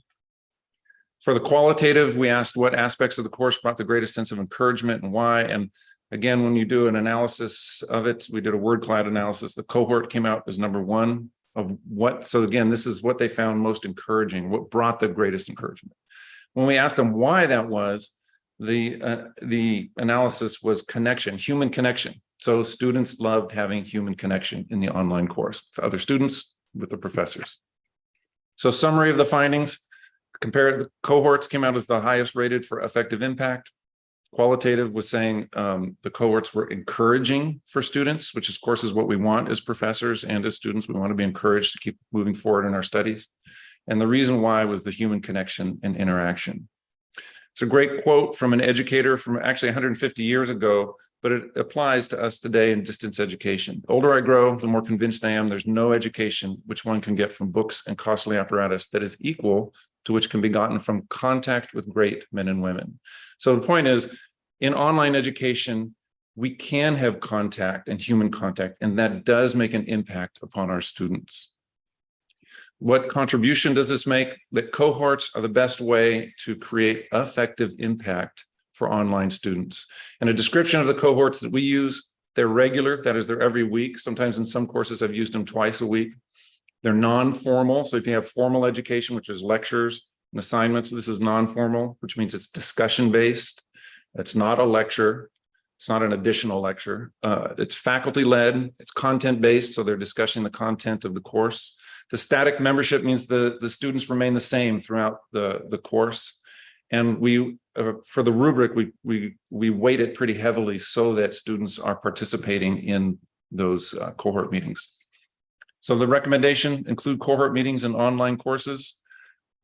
For the qualitative, we asked what aspects of the course brought the greatest sense of encouragement and why. And again, when you do an analysis of it, we did a word cloud analysis. The cohort came out as number one of what. So again, this is what they found most encouraging, what brought the greatest encouragement. When we asked them why that was, the analysis was connection, human connection. So students loved having human connection in the online course with other students, with the professors. So summary of the findings, the cohorts came out as the highest rated for effective impact. Qualitative was saying the cohorts were encouraging for students, which of course is what we want as professors and as students. We want to be encouraged to keep moving forward in our studies. And the reason why was the human connection and interaction. It's a great quote from an educator from actually 150 years ago, but it applies to us today in distance education. The older I grow, the more convinced I am there's no education which one can get from books and costly apparatus that is equal to which can be gotten from contact with great men and women. So the point is, in online education, we can have contact and human contact, and that does make an impact upon our students. What contribution does this make? That cohorts are the best way to create effective impact for online students. And a description of the cohorts that we use, they're regular, that is, they're every week. Sometimes in some courses, I've used them twice a week. They're non-formal. So if you have formal education, which is lectures and assignments, this is non-formal, which means it's discussion-based. It's not a lecture. It's not an additional lecture. It's faculty-led. It's content-based, so they're discussing the content of the course. The static membership means the students remain the same throughout the course. And we, for the rubric, we weight it pretty heavily so that students are participating in those cohort meetings. So the recommendation, include cohort meetings in online courses,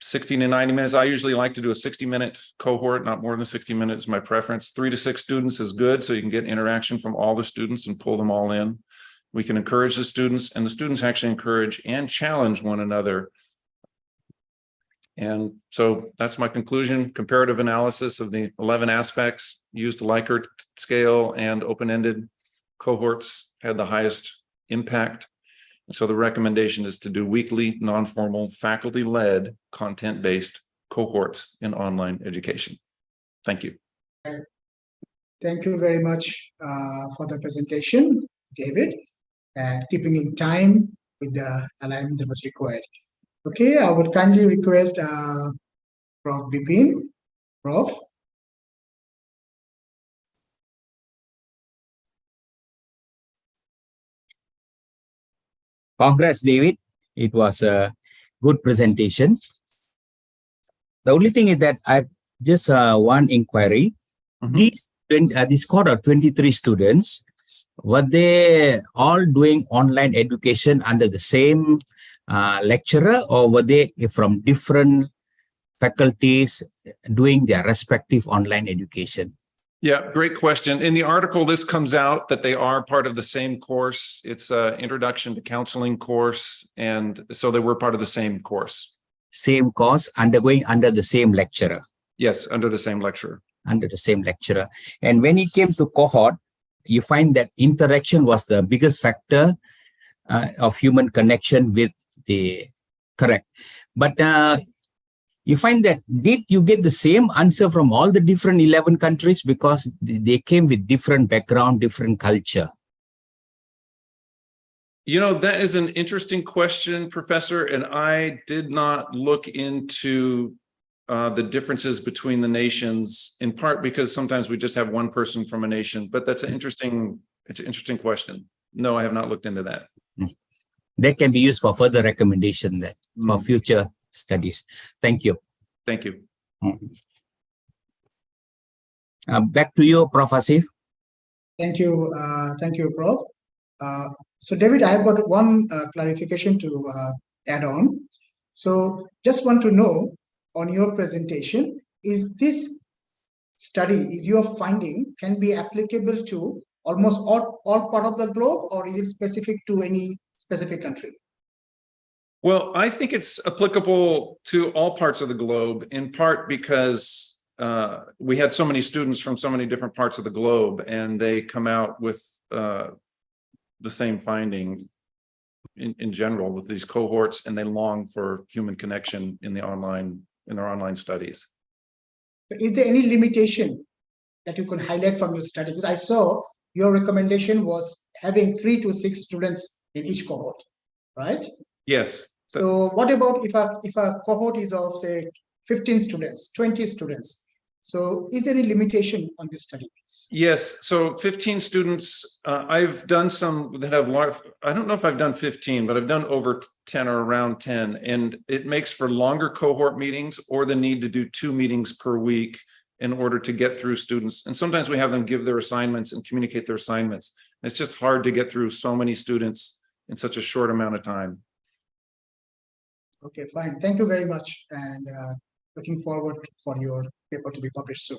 60 to 90 minutes. I usually like to do a 60-minute cohort, not more than 60 minutes is my preference. 3 to 6 students is good, so you can get interaction from all the students and pull them all in. We can encourage the students, and the students actually encourage and challenge one another. And so that's my conclusion. Comparative analysis of the 11 aspects, used Likert scale and open-ended cohorts had the highest impact. And so the recommendation is to do weekly, non-formal, faculty-led, content-based cohorts in online education. Thank you. Thank you very much for the presentation, David, and keeping in time with the alignment that was required. Okay, I would kindly request Prof. Bipin. Prof. Congrats, David. It was a good presentation. The only thing is that just one inquiry. This quarter, 23 students, were they all doing online education under the same lecturer, or were they from different faculties doing their respective online education? Yeah, great question. In the article, this comes out that they are part of the same course. It's an introduction to counseling course. And so they were part of the same course. Same course, undergoing under the same lecturer. Yes, under the same lecturer. Under the same lecturer. And when it came to cohort, you find that interaction was the biggest factor of human connection with the correct. But you find that, did you get the same answer from all the different 11 countries, because they came with different background, different culture? You know, that is an interesting question, Professor, and I did not look into the differences between the nations, in part because sometimes we just have one person from a nation, but it's an interesting question. No, I have not looked into that. That can be used for further recommendation then for future studies. Thank you. Thank you. Back to you, Prof. Asif. Thank you, Prof. So, David, I have got one clarification to add on. So, just want to know, on your presentation, is this study, is your finding, can be applicable to almost all part of the globe, or is it specific to any specific country? Well, I think it's applicable to all parts of the globe, in part because we had so many students from so many different parts of the globe, and they come out with the same finding in general with these cohorts, and they long for human connection in their online studies. Is there any limitation that you can highlight from your study? Because I saw your recommendation was having 3 to 6 students in each cohort, right? Yes. So what about if a cohort is of, say, 15 students, 20 students? So is there any limitation on this study? Yes. So 15 students, I've done some that have large, I don't know if I've done 15, but I've done over 10 or around 10. And it makes for longer cohort meetings, or the need to do 2 meetings per week in order to get through students. And sometimes we have them give their assignments and communicate their assignments. It's just hard to get through so many students in such a short amount of time. Okay, fine. Thank you very much. And looking forward for your paper to be published soon.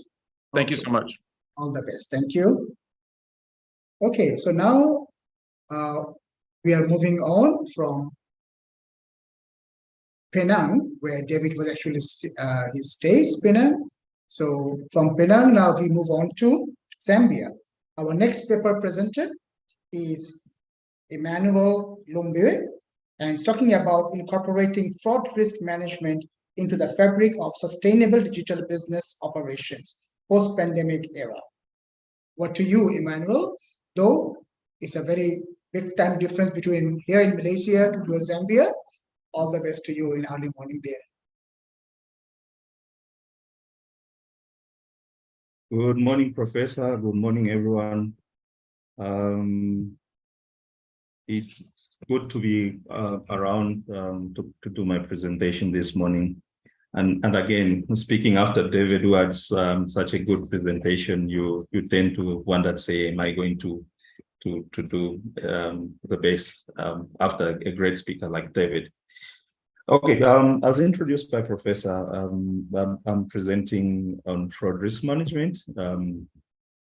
Thank you so much. All the best. Thank you. Okay, so now we are moving on from Penang, where David was actually his stays, Penang. So from Penang, now we move on to Zambia. Our next paper presenter is Emmanuel Lumbe, and it's talking about incorporating fraud risk management into the fabric of sustainable digital business operations post-pandemic era. What to you, Emmanuel? Though it's a very big time difference between here in Malaysia to Zambia, all the best to you in early morning there. Good morning, Professor. Good morning, everyone. It's good to be around to do my presentation this morning. And again, speaking after David, who had such a good presentation, you tend to wonder, say, am I going to do the best after a great speaker like David? Okay, as introduced by Professor, I'm presenting on fraud risk management.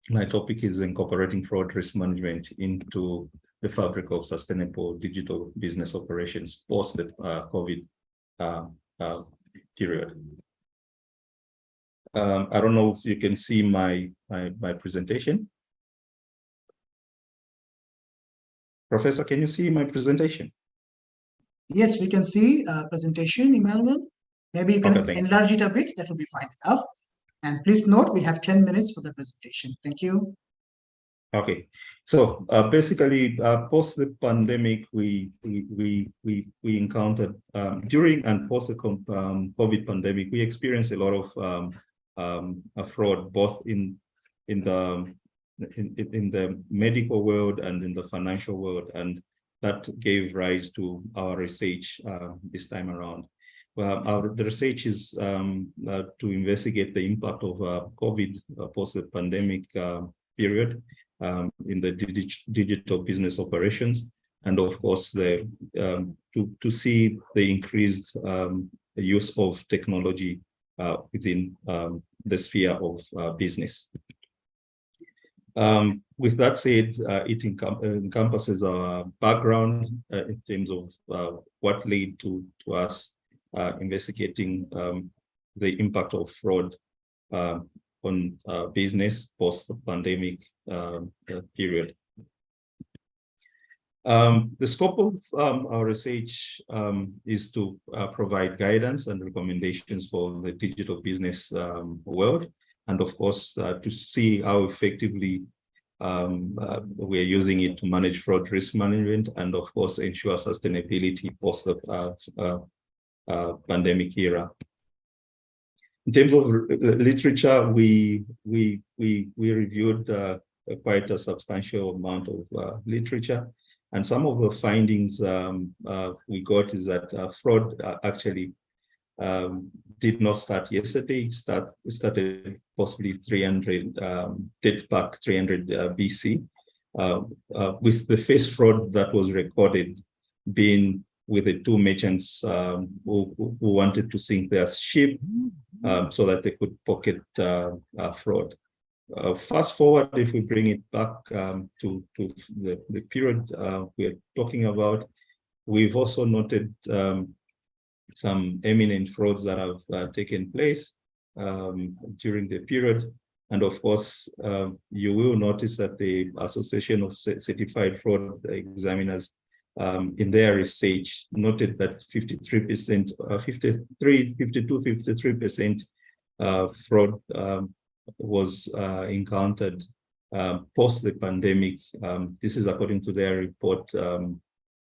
My topic is incorporating fraud risk management into the fabric of sustainable digital business operations post the COVID period. I don't know if you can see my presentation. Professor, can you see my presentation? Yes, we can see presentation, Emmanuel. Maybe you can enlarge it a bit. That will be fine enough. And please note, we have 10 minutes for the presentation. Thank you. Okay, so basically, post the pandemic, we encountered during and post the COVID pandemic, we experienced a lot of fraud, both in the medical world and in the financial world, and that gave rise to our research this time around. the research is to investigate the impact of COVID post-pandemic period in the digital business operations, and of course, to see the increased use of technology within the sphere of business. With that said, it encompasses our background in terms of what led to us investigating the impact of fraud on business post-pandemic period. The scope of our research is to provide guidance and recommendations for the digital business world, and of course, to see how effectively we're using it to manage fraud risk management, and of course, ensure sustainability post the pandemic era. In terms of literature, we reviewed quite a substantial amount of literature, and some of the findings we got is that fraud actually did not start yesterday. It started possibly 300 dates back 300 BC, with the first fraud that was recorded being with the two merchants who wanted to sink their ship so that they could pocket fraud. Fast forward, if we bring it back to the period we're talking about, we've also noted some eminent frauds that have taken place during the period. And of course, you will notice that the Association of Certified Fraud Examiners in their research noted that 53%, 53% fraud was encountered post the pandemic. This is according to their report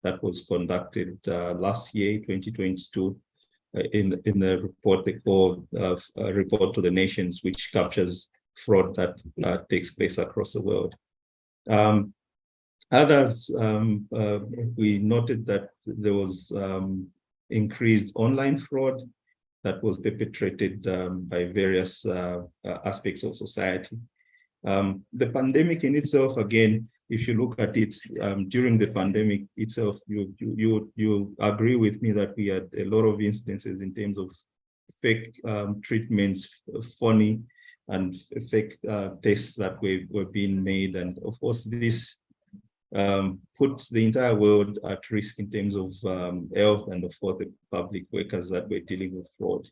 that was conducted last year, 2022, in the report they call Report to the Nations, which captures fraud that takes place across the world. Others, we noted that there was increased online fraud that was perpetrated by various aspects of society. The pandemic in itself, again, if you look at it during the pandemic itself, you agree with me that we had a lot of instances in terms of fake treatments, phony and fake tests that were being made. And of course, this puts the entire world at risk in terms of health and of course the public workers that were dealing with fraud.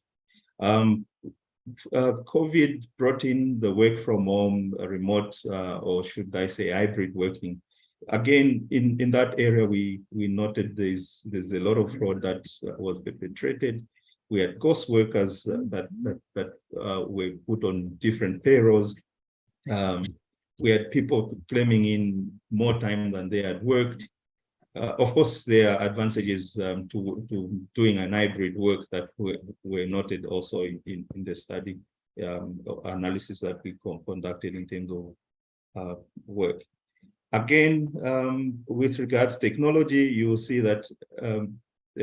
COVID brought in the work from home, remote, or should I say hybrid working. Again, in that area, we noted there's a lot of fraud that was perpetrated. We had ghost workers that were put on different payrolls. We had people claiming in more time than they had worked. Of course, there are advantages to doing an hybrid work that were noted also in the study analysis that we conducted in terms of work. Again, with regards to technology, you will see that a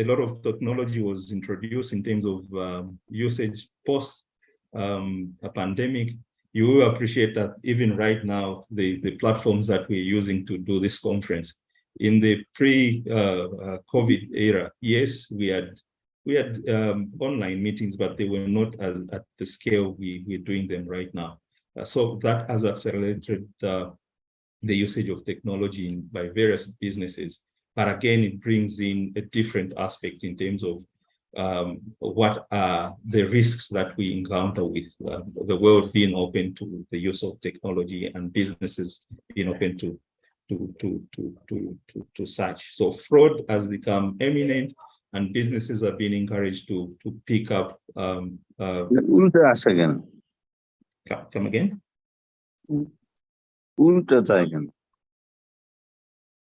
lot of technology was introduced in terms of usage post a pandemic. You will appreciate that even right now, the platforms that we're using to do this conference, in the pre-COVID era, yes, we had online meetings, but they were not at the scale we're doing them right now. So that has accelerated the usage of technology by various businesses. But again, it brings in a different aspect in terms of what are the risks that we encounter with the world being open to the use of technology and businesses being open to such. So fraud has become eminent, and businesses are being encouraged to pick up. Come again?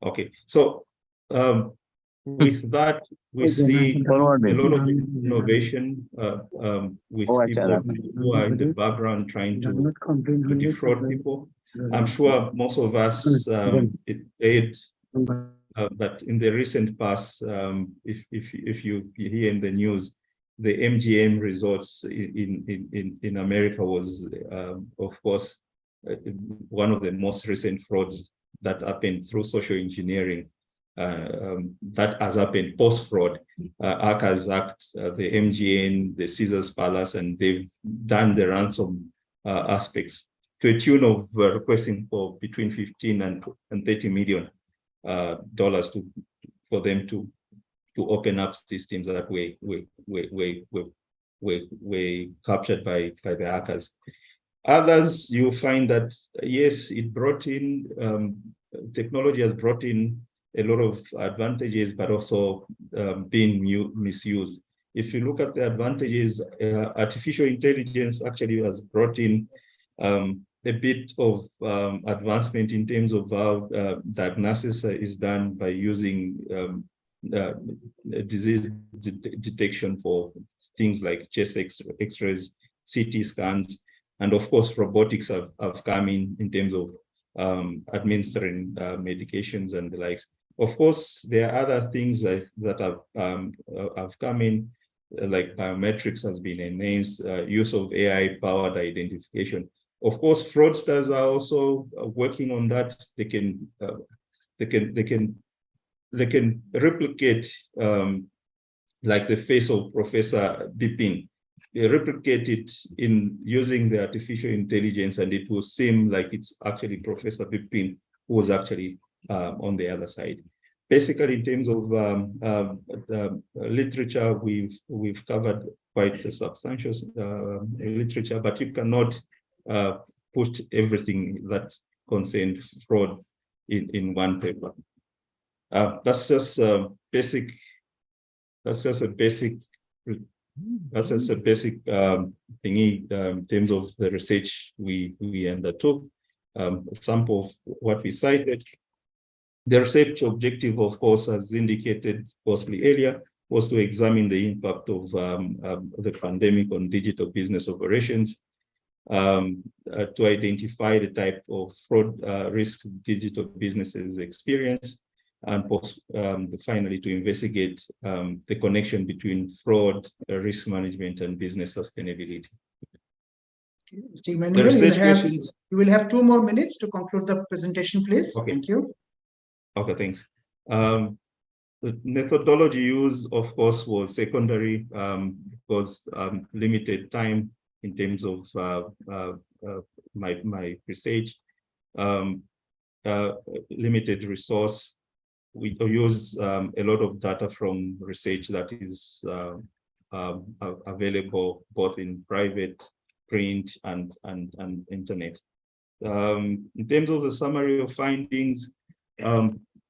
Okay, so with that, we see a lot of innovation with people who are in the background trying to defraud people. I'm sure most of us that in the recent past, if you hear in the news, the MGM resorts in America was, of course, one of the most recent frauds that happened through social engineering. That has happened post-fraud. Hackers hacked the MGM, the Caesars Palace, and they've done the ransom aspects to a tune of requesting for between 15 and 30 million dollars for them to open up systems that were captured by the hackers. Others, you find that yes, it brought in technology has brought in a lot of advantages, but also being misused. If you look at the advantages, artificial intelligence actually has brought in a bit of advancement in terms of how diagnosis is done by using disease detection for things like chest x-rays, CT scans, and of course, robotics have come in terms of administering medications and the likes. Of course, there are other things that have come in, like biometrics has been enhanced, use of AI-powered identification. Of course, fraudsters are also working on that. They can replicate like the face of Professor Bipin. They replicate it in using the artificial intelligence, and it will seem like it's actually Professor Bipin who was actually on the other side. Basically, in terms of literature, we've covered quite a substantial literature, but you cannot put everything that concerns fraud in one paper. That's just a basic thingy in terms of the research we undertook. Some of what we cited. The research objective, of course, as indicated mostly earlier, was to examine the impact of the pandemic on digital business operations, to identify the type of fraud risk digital businesses experience, and finally to investigate the connection between fraud, risk management, and business sustainability. Mr. Emmanuel, you will have 2 more minutes to conclude the presentation, please. Okay. Thank you. Okay, thanks. The methodology used, of course, was secondary because limited time in terms of my research, limited resource. We use a lot of data from research that is available both in private, print, and internet. In terms of the summary of findings,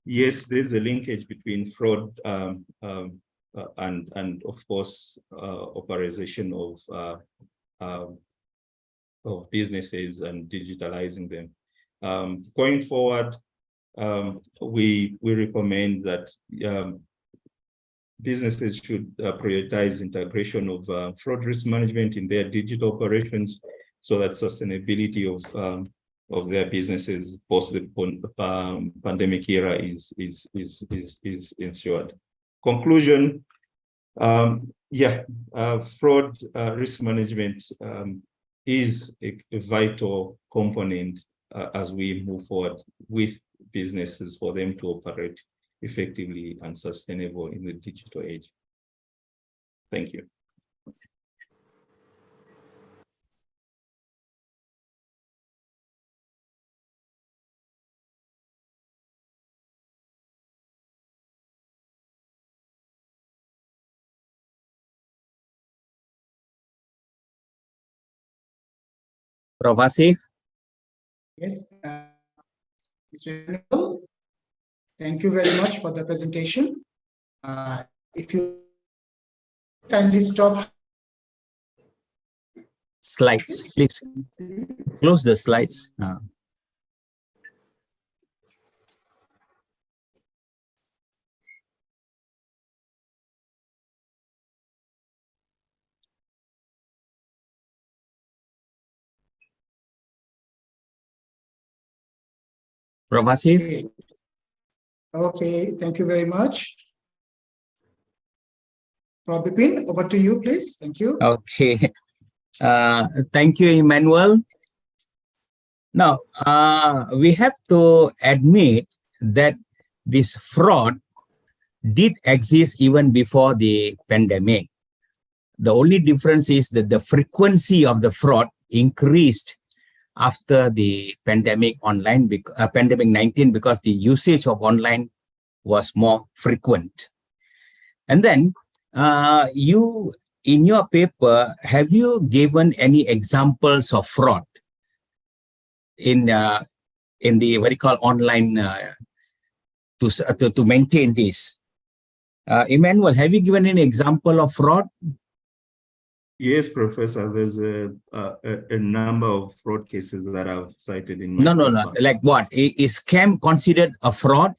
yes, there's a linkage between fraud and of course operation of businesses and digitalizing them. Going forward, we recommend that businesses should prioritize integration of fraud risk management in their digital operations, so that sustainability of their businesses post the pandemic era is ensured. Conclusion: fraud risk management is a vital component as we move forward with businesses for them to operate effectively and sustainable in the digital age. Thank you. Prof. Asif? Yes. Thank you very much for the presentation. If you kindly stop slides, please close the slides. Prof. Asif? Okay, thank you very much. Prof. Bipin, over to you, please. Thank you. Okay. Thank you, Emmanuel. Now, we have to admit that this fraud did exist even before the pandemic. The only difference is that the frequency of the fraud increased after the pandemic pandemic 19, because the usage of online was more frequent. And then you, in your paper, have you given any examples of fraud in the what you call online to maintain this? Emmanuel, have you given any example of fraud? Yes, Professor, there's a number of fraud cases that I've cited in my No. paper. Like what? Is scam considered a fraud?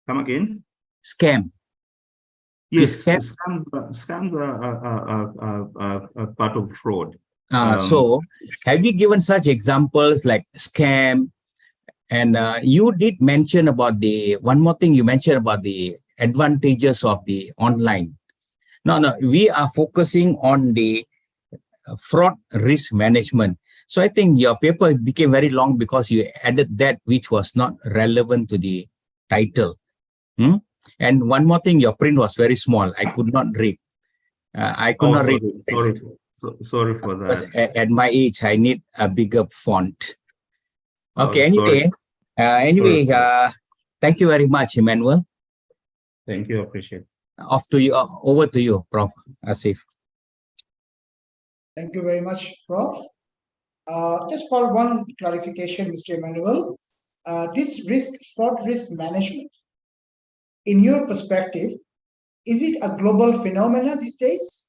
Come again? Scam. Yes, Scams are part of fraud. So have you given such examples like scam? And you did mention about one more thing you mentioned about the advantages of the online. No, we are focusing on the fraud risk management. So I think your paper became very long because you added that which was not relevant to the title. And one more thing, your print was very small. I could not read. I could not read. Sorry for that. At my age, I need a bigger font. Okay, Sorry. anyway, thank you very much, Emmanuel. Thank you, I appreciate it. Off to you, over to you, Prof. Asif. Thank you very much, Prof. Just for one clarification, Mr. Emmanuel, this fraud risk management, in your perspective, is it a global phenomenon these days,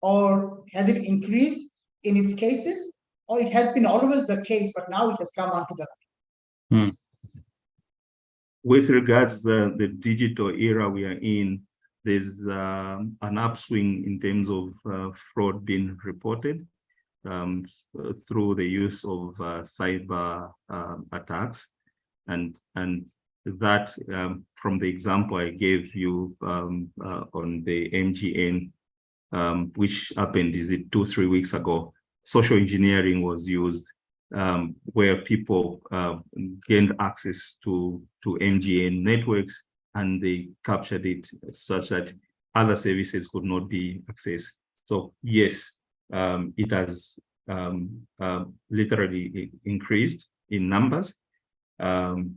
or has it increased in its cases, or it has been always the case, but now it has come onto the right? With regards to the digital era we are in, there's an upswing in terms of fraud being reported through the use of cyber attacks, and that from the example I gave you on the MGN, which happened 2-3 weeks ago. Social engineering was used where people gained access to MGN networks, and they captured it such that other services could not be accessed. So yes, it has literally increased in numbers, and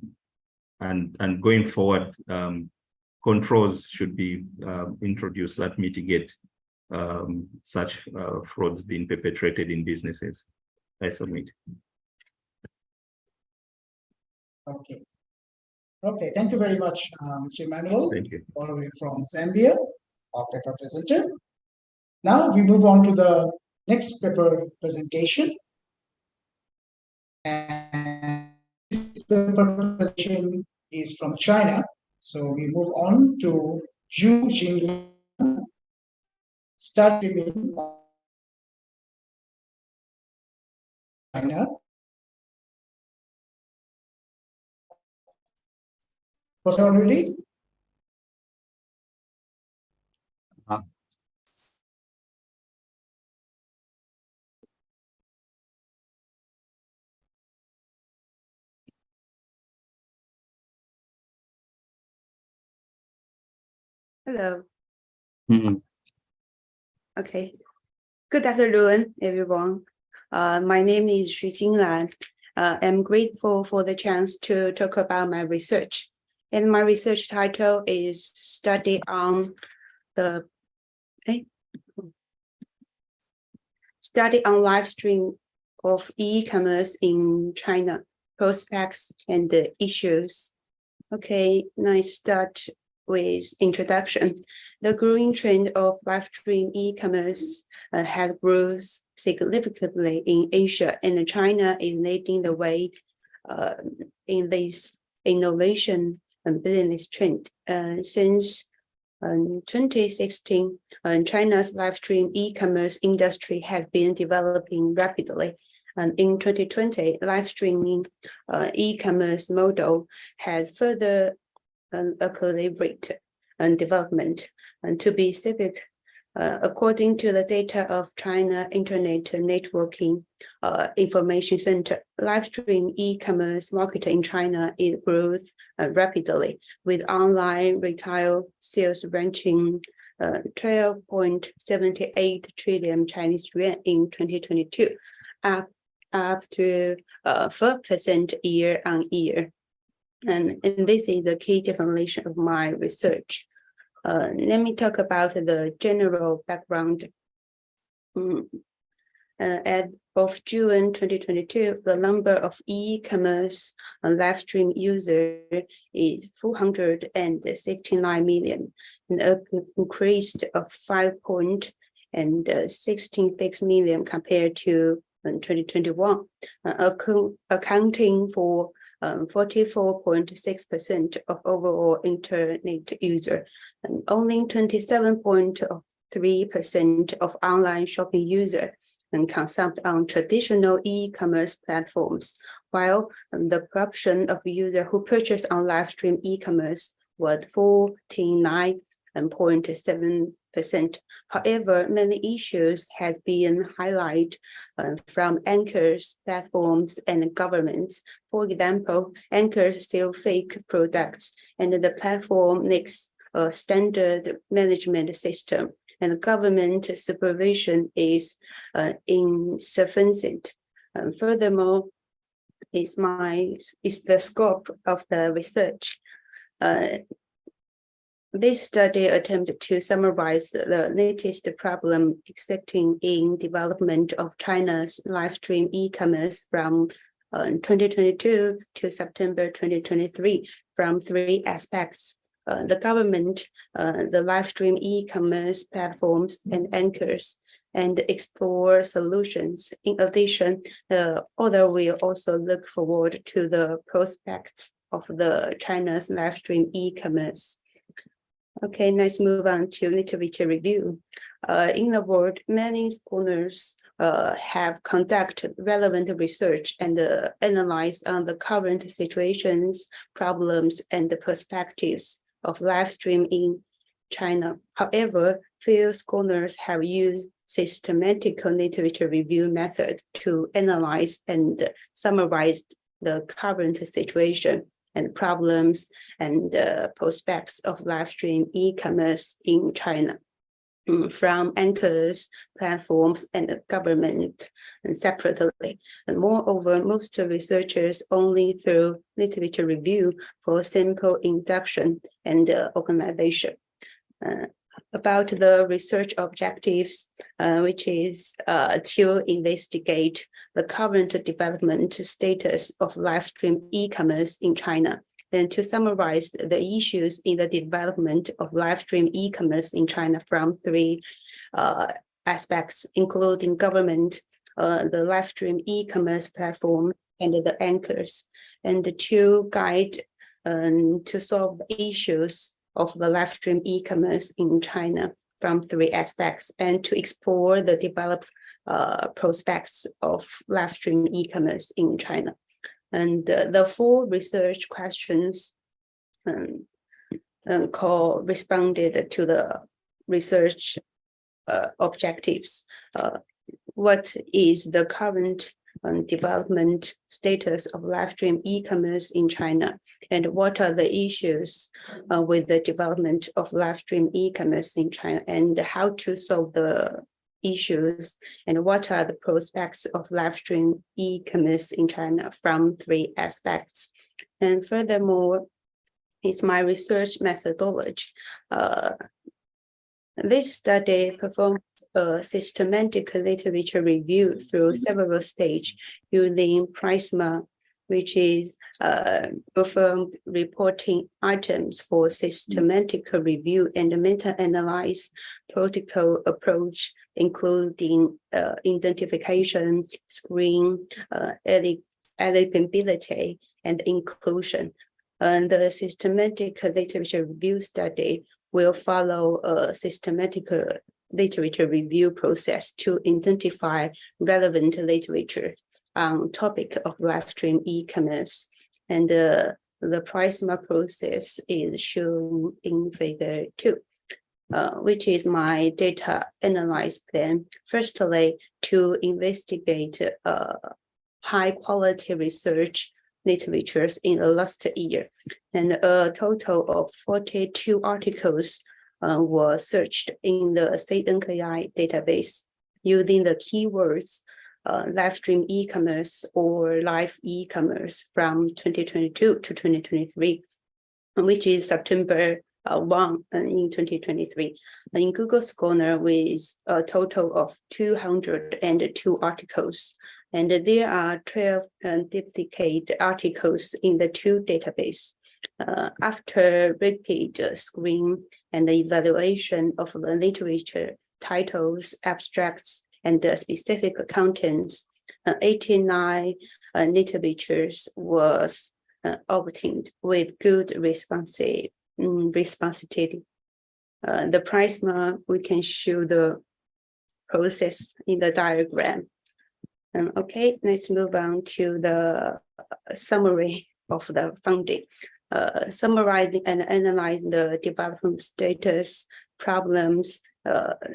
going forward, controls should be introduced that mitigate such frauds being perpetrated in businesses. I submit. Okay. Okay, thank you very much, Mr. Emmanuel. Thank you. All the way from Zambia, our paper presenter. Now we move on to the next paper presentation. And this paper presentation is from China. So we move on to Zhu Jingliang, starting China. Already? Hello. Okay. Good afternoon, everyone. My name is Zhu Jingliang. I'm grateful for the chance to talk about my research. And my research title is Study on live stream of e-commerce in China, prospects and issues. Okay, let's start with introduction. The growing trend of live stream e-commerce has grown significantly in Asia, and China is leading the way in this innovation and business trend. Since 2016, China's live stream e-commerce industry has been developing rapidly. And in 2020, live streaming e-commerce model has further accelerated development. And to be specific, according to the data of China Internet Networking Information Center, live stream e-commerce market in China is grows rapidly, with online retail sales reaching 12.78 trillion Chinese yuan in 2022, up to 4% year on year. And this is the key definition of my research. Let me talk about the general background. As of June 2022, the number of e-commerce live stream users is 469 million, an increase of 5.66 million compared to 2021, accounting for 44.6% of overall internet user, and only 27.3% of online shopping user and consumed on traditional e-commerce platforms, while the proportion of user who purchase on live stream e-commerce was 49.7%. However, many issues have been highlighted from anchors, platforms, and governments. For example, anchors sell fake products, and the platform lacks a standard management system, and government supervision is insufficient. Furthermore, is the scope of the research. This study attempted to summarize the latest problem existing in development of China's live stream e-commerce from 2022 to September 2023 from three aspects: the government, the live stream e-commerce platforms, and anchors, and explore solutions. In addition, the author will also look forward to the prospects of the China's live stream e-commerce. Okay, let's move on to literature review. In the world, many scholars have conducted relevant research and analyzed on the current situations, problems, and the perspectives of live stream in China. However, few scholars have used systematic literature review methods to analyze and summarize the current situation and problems and prospects of live stream e-commerce in China, from anchors, platforms, and government, and separately. And moreover, most researchers only through literature review for simple induction and organization. About the research objectives, which is to investigate the current development status of live stream e-commerce in China, and to summarize the issues in the development of live stream e-commerce in China from three aspects, including government, the live stream e-commerce platform, and the anchors, and to guide to solve the issues of the live stream e-commerce in China from three aspects, and to explore the developed prospects of live stream e-commerce in China. And the four research questions corresponded to the research objectives. What is the current development status of live stream e-commerce in China, and what are the issues with the development of live stream e-commerce in China, and how to solve the issues, and what are the prospects of live stream e-commerce in China from three aspects. And furthermore, it's my research methodology. This study performs a systematic literature review through several stages using Prisma, which is performed reporting items for systematic review and meta-analyze protocol approach, including identification, screen, eligibility, and inclusion. And the systematic literature review study will follow a systematic literature review process to identify relevant literature on topic of live stream e-commerce. And the Prisma process is shown in figure 2. which is my data analyze plan. Firstly, to investigate high quality research literatures in the last year, and a total of 42 articles were searched in the CNKI database using the keywords live stream e-commerce or live e-commerce from 2022 to 2023, which is September 1 in 2023. In Google Scholar with a total of 202 articles. And there are 12 duplicate articles in the two databases. After repeat screen and the evaluation of the literature, titles, abstracts, and the specific contents, 89 literatures was obtained with good responsivity. The Prisma, we can show the process in the diagram. Okay, let's move on to the summary of the funding. Summarizing and analyzing the development status, problems,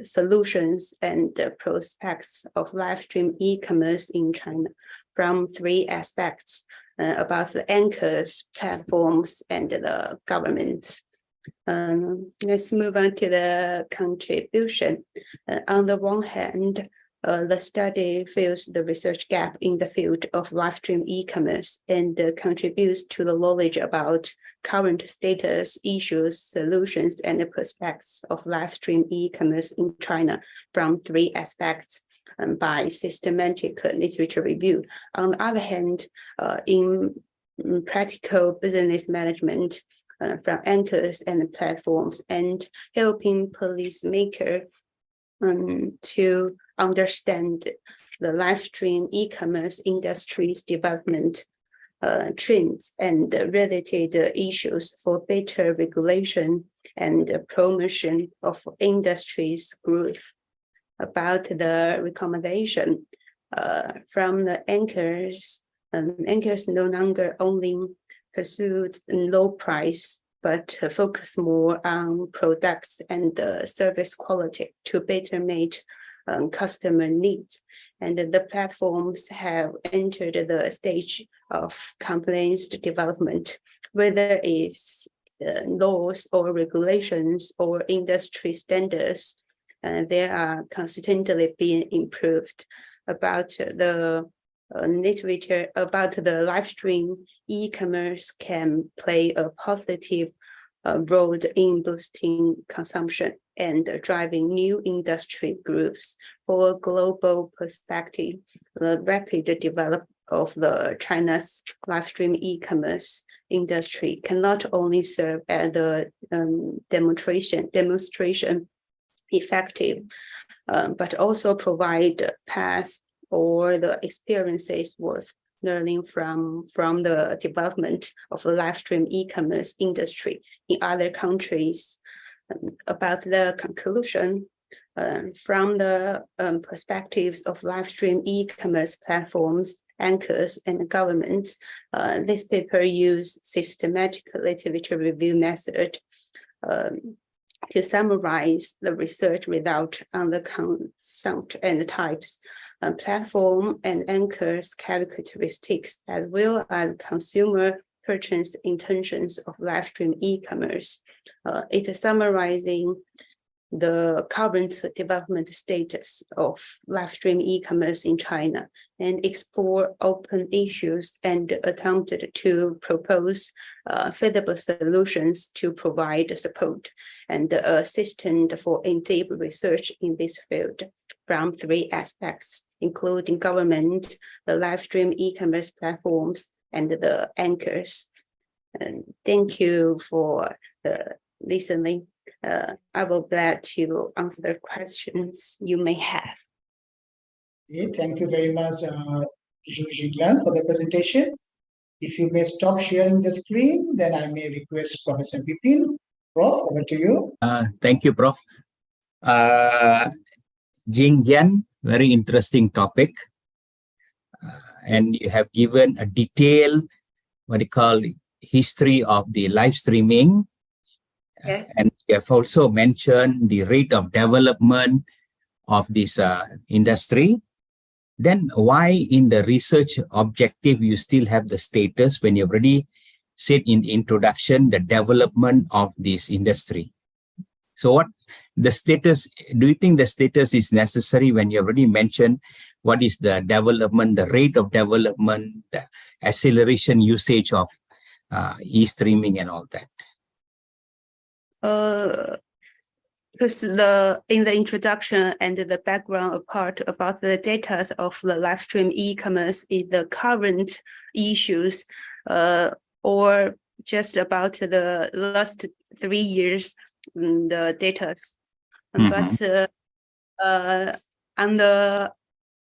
solutions, and prospects of live stream e-commerce in China from three aspects about the anchors, platforms, and the governments. Let's move on to the contribution. On the one hand, the study fills the research gap in the field of live stream e-commerce and contributes to the knowledge about current status, issues, solutions, and the prospects of live stream e-commerce in China from three aspects by systematic literature review. On the other hand, in practical business management from anchors and platforms and helping policymakers to understand the live stream e-commerce industry's development trends and related issues for better regulation and promotion of industry's growth. About the recommendation from the anchors, anchors no longer only pursued low price, but focus more on products and service quality to better meet customer needs. And the platforms have entered the stage of compliance development, whether it's laws or regulations or industry standards, they are constantly being improved. About the literature about the live stream e-commerce can play a positive role in boosting consumption and driving new industry groups. For a global perspective, the rapid development of the China's live stream e-commerce industry can not only serve as a demonstration effective, but also provide path or the experiences worth learning from the development of the live stream e-commerce industry in other countries. About the conclusion, from the perspectives of live stream e-commerce platforms, anchors, and governments, this paper used systematic literature review method to summarize the research result on the concept and types, platform and anchors characteristics, as well as consumer purchase intentions of live stream e-commerce. It is summarizing the current development status of live stream e-commerce in China and explore open issues and attempted to propose feasible solutions to provide support and assistance for in-depth research in this field from three aspects, including government, the live stream e-commerce platforms, and the anchors. And thank you for listening. I will be glad to answer questions you may have. Okay, thank you very much, Zhu Jinglan, for the presentation. If you may stop sharing the screen, then I may request Professor Bipin. Prof, over to you. Thank you, Prof. Jing Yan, very interesting topic. And you have given a detailed, what you call, history of the live streaming. Yes. And You have also mentioned the rate of development of this industry. Then why in the research objective you still have the status when you already said in the introduction the development of this industry? So what the status, do you think the status is necessary when you already mentioned what is the development, the rate of development, the acceleration usage of e-streaming and all that? Because in the introduction and the background part about the data of the live stream e-commerce is the current issues, or just about the last 3 years, the data. But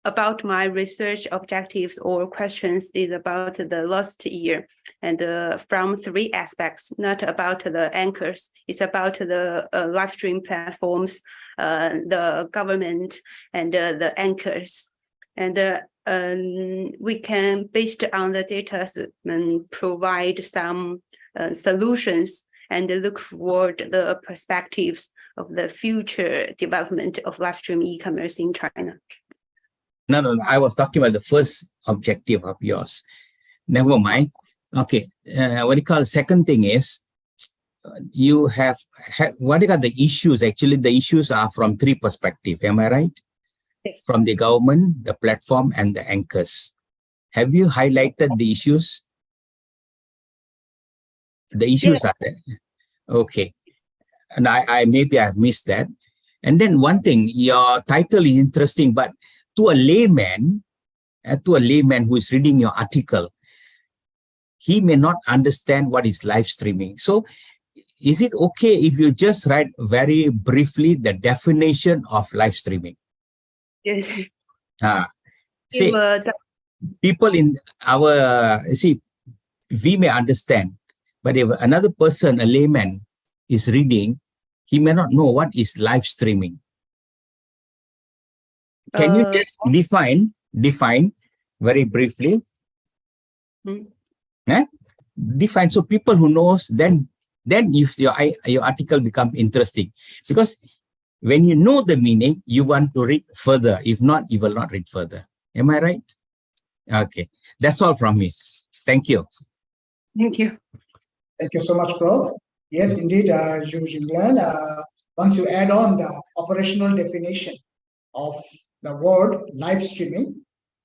about my research objectives or questions is about the last year, and from 3 aspects, not about the anchors. It's about the live stream platforms, the government, and the anchors. And we can, based on the data, provide some solutions and look forward the perspectives of the future development of live stream e-commerce in China. No, I was talking about the first objective of yours. Never mind. Okay, what do you call second thing is, you have what do you call the issues? Actually, the issues are from 3 perspectives. Am I right? Yes. From the government, the platform, and the anchors. Have you highlighted the issues? The issues are there. Okay, and I maybe I've missed that. And then one thing, your title is interesting, but to a layman who is reading your article, he may not understand what is live streaming. So is it okay if you just write very briefly the definition of live streaming? Yes. See, people in our, we may understand, but if another person, a layman, is reading, he may not know what is live streaming. Can you just define very briefly? Define so people who knows, then if your article become interesting, because when you know the meaning, you want to read further. If not, you will not read further. Am I right? Okay, that's all from me. Thank you. Thank you. Thank you so much, Prof. Yes, indeed, Zhu Jinglan, once you add on the operational definition of the word live streaming,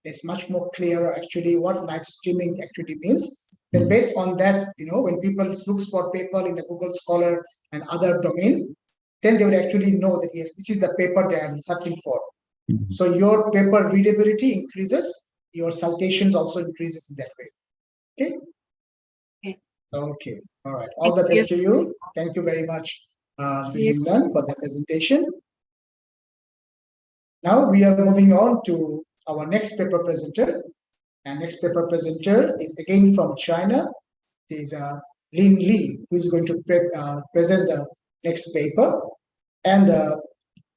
it's much more clear actually what live streaming actually means. Then based on that, when people look for paper in the Google Scholar and other domain, then they would actually know that, yes, this is the paper they are searching for. So your paper readability increases, your citations also increases in that way. Okay? Okay. All right. All the best to you. Thank you very much, Zhu Jinglan, for the presentation. Now we are moving on to our next paper presenter. And next paper presenter is again from China. It is Lin Li, who is going to present the next paper. And the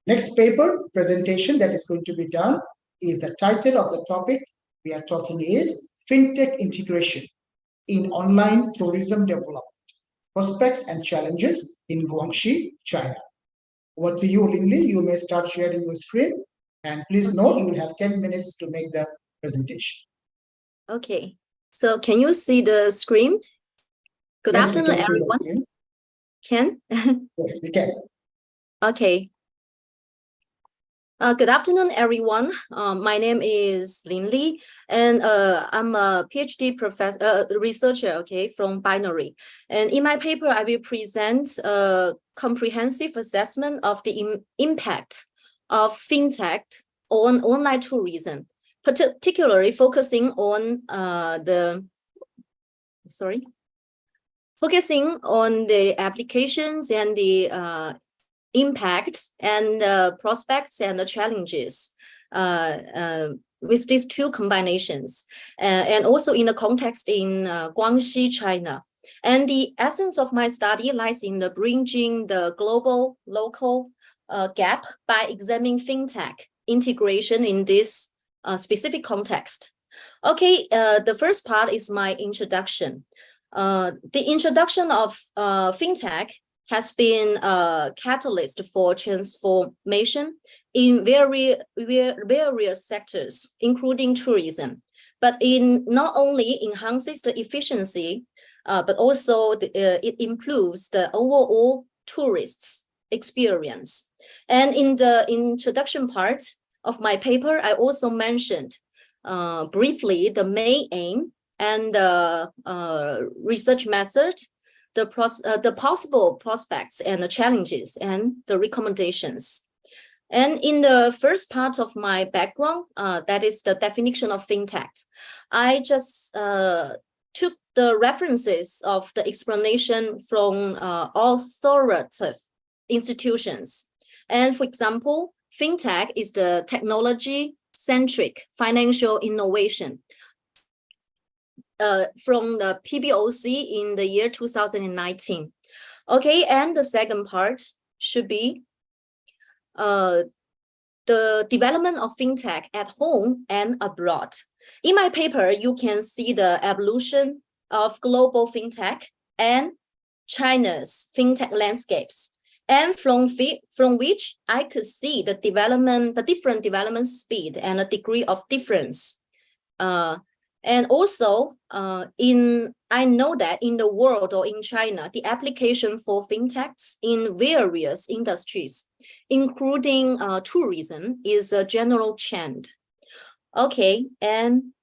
next paper presentation that is going to be done is the title of the topic we are talking is FinTech Integration in Online Tourism Development, Prospects and Challenges in Guangxi, China. Over to you, Lin Li. You may start sharing your screen. And please note, you will have 10 minutes to make the presentation. Okay, so can you see the screen? Good afternoon, everyone. Can? Yes, we can. Okay. Good afternoon, everyone. My name is Lin Li, and I'm a PhD researcher, okay, from Binary. And in my paper, I will present a comprehensive assessment of the impact of fintech on online tourism, particularly focusing on the applications and the impact and prospects and the challenges with these 2 combinations, and also in the context in Guangxi, China. And the essence of my study lies in the bridging the global-local gap by examining fintech integration in this specific context. Okay, the first part is my introduction. The introduction of fintech has been a catalyst for transformation in various sectors, including tourism. But it not only enhances the efficiency, but also it improves the overall tourists' experience. And in the introduction part of my paper, I also mentioned briefly the main aim and the research method, the possible prospects and the challenges and the recommendations. And in the first part of my background, that is the definition of fintech, I just took the references of the explanation from authoritative institutions. And for example, fintech is the technology-centric financial innovation from the PBOC in the year 2019. Okay, and the second part should be the development of fintech at home and abroad. In my paper, you can see the evolution of global fintech and China's fintech landscapes, and from which I could see the different development speed and a degree of difference. And also, I know that in the world or in China, the application for fintechs in various industries, including tourism, is a general trend. Okay, and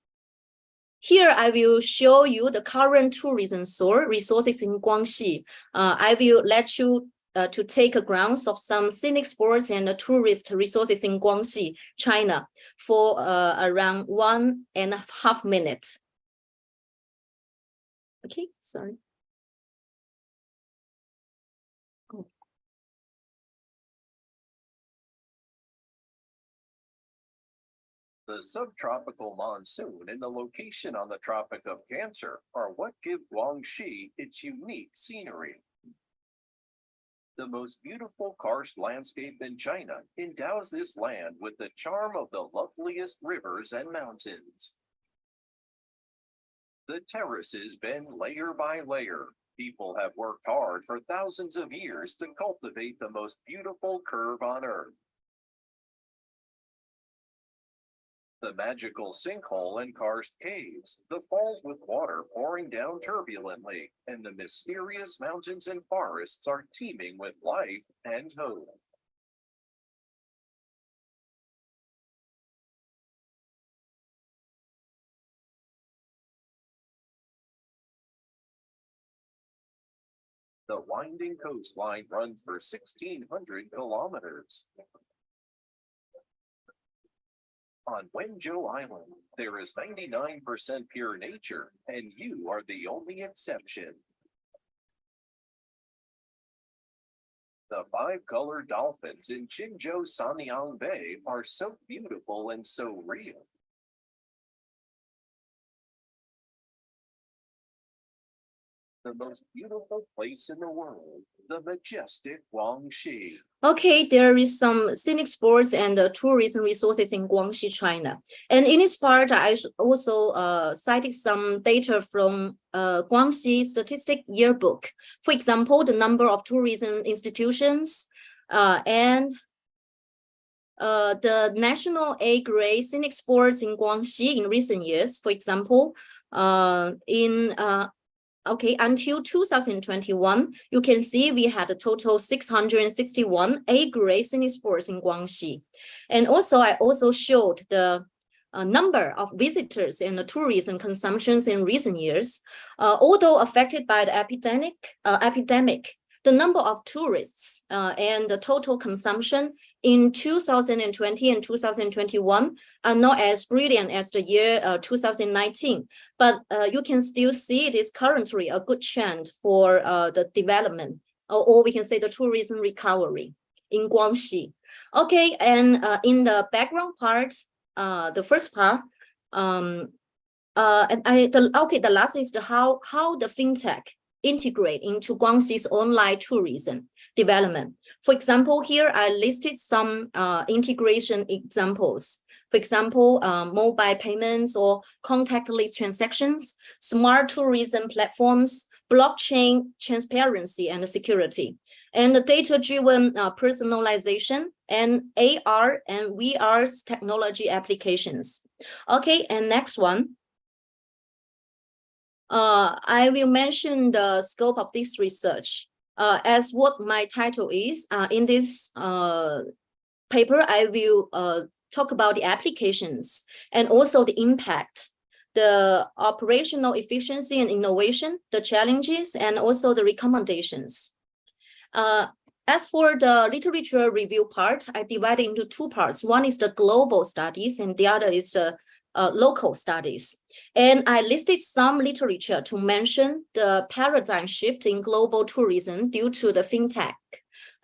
here I will show you the current tourism resources in Guangxi. I will let you to take a glance of some scenic spots and tourist resources in Guangxi, China, for around 1.5 minutes. Okay, sorry. The subtropical monsoon and the location on the Tropic of Cancer are what give Guangxi its unique scenery. The most beautiful karst landscape in China endows this land with the charm of the loveliest rivers and mountains. The terraces bend layer by layer. People have worked hard for thousands of years to cultivate the most beautiful curve on earth. The magical sinkhole and karst caves, the falls with water pouring down turbulently, and the mysterious mountains and forests are teeming with life and hope. The winding coastline runs for 1,600 kilometers. On Wenzhou Island, there is 99% pure nature, and you are the only exception. The 5-colored dolphins in Qinzhou Sanyang Bay are so beautiful and so real. The most beautiful place in the world, the majestic Guangxi. Okay, there is some scenic spots and tourism resources in Guangxi, China. And in this part, I also cited some data from Guangxi Statistic Yearbook. For example, the number of tourism institutions and the national A-grade scenic spots in Guangxi in recent years. For example, until 2021, you can see we had a total 661 A-grade scenic spots in Guangxi. And also, I also showed the number of visitors and the tourism consumptions in recent years. Although affected by the epidemic, the number of tourists and the total consumption in 2020 and 2021 are not as brilliant as the year 2019, but you can still see it is currently a good trend for the development, or we can say the tourism recovery in Guangxi. Okay, and in the background part, the first part, the last is how the fintech integrate into Guangxi's online tourism development. For example, here I listed some integration examples. For example, mobile payments or contactless transactions, smart tourism platforms, blockchain transparency and security. and the data-driven personalization, and AR and VR technology applications. Okay, and next one. I will mention the scope of this research. As what my title is, in this paper, I will talk about the applications and also the impact, the operational efficiency and innovation, the challenges, and also the recommendations. As for the literature review part, I divided into two parts. One is the global studies and the other is the local studies. And I listed some literature to mention the paradigm shift in global tourism due to the fintech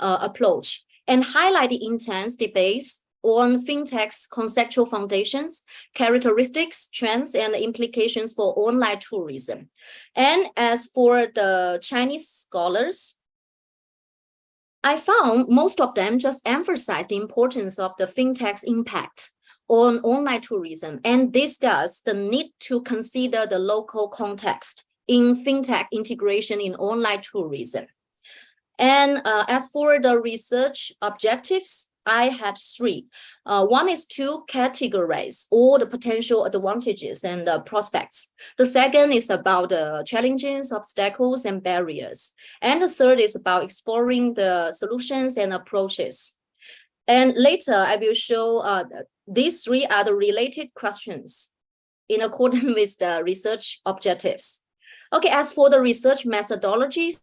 approach, and highlight the intense debates on fintech's conceptual foundations, characteristics, trends, and implications for online tourism. And as for the Chinese scholars, I found most of them just emphasize the importance of the fintech's impact on online tourism and discuss the need to consider the local context in fintech integration in online tourism. And as for the research objectives, I had three. One is to categorize all the potential advantages and prospects. The second is about the challenges, obstacles, and barriers. And the third is about exploring the solutions and approaches. And later, I will show these three are the related questions in accordance with the research objectives. Okay, as for the research methodologies,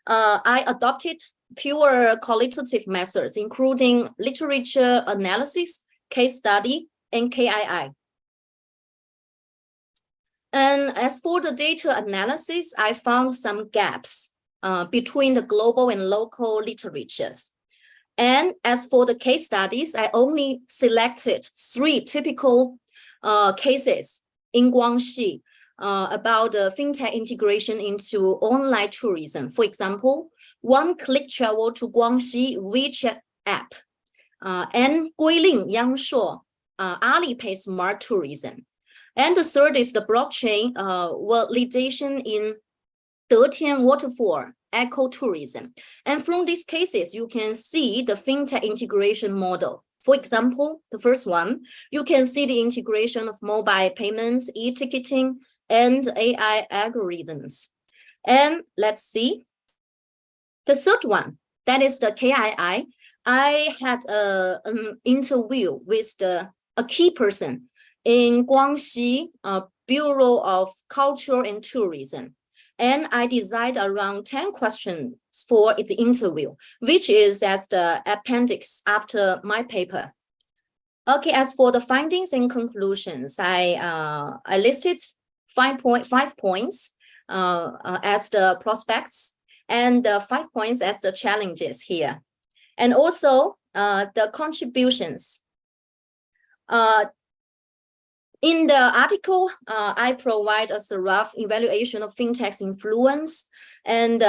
I adopted pure qualitative methods, including literature analysis, case study, and KII. And as for the data analysis, I found some gaps between the global and local literatures. And as for the case studies, I only selected three typical cases in Guangxi about the fintech integration into online tourism. For example, one-click travel to Guangxi WeChat app, and Guilin Yangshuo Alipay Smart Tourism. And the third is the blockchain validation in Detian Waterfall ecotourism. And from these cases, you can see the fintech integration model. For example, the first one, you can see the integration of mobile payments, e-ticketing, and AI algorithms. And let's see. The third one, that is the KII. I had an interview with a key person in Guangxi Bureau of Culture and Tourism. And I designed around 10 questions for the interview, which is as the appendix after my paper. Okay, as for the findings and conclusions, I listed 5 points as the prospects and 5 points as the challenges here. And also the contributions. In the article, I provide a rough evaluation of fintech's influence and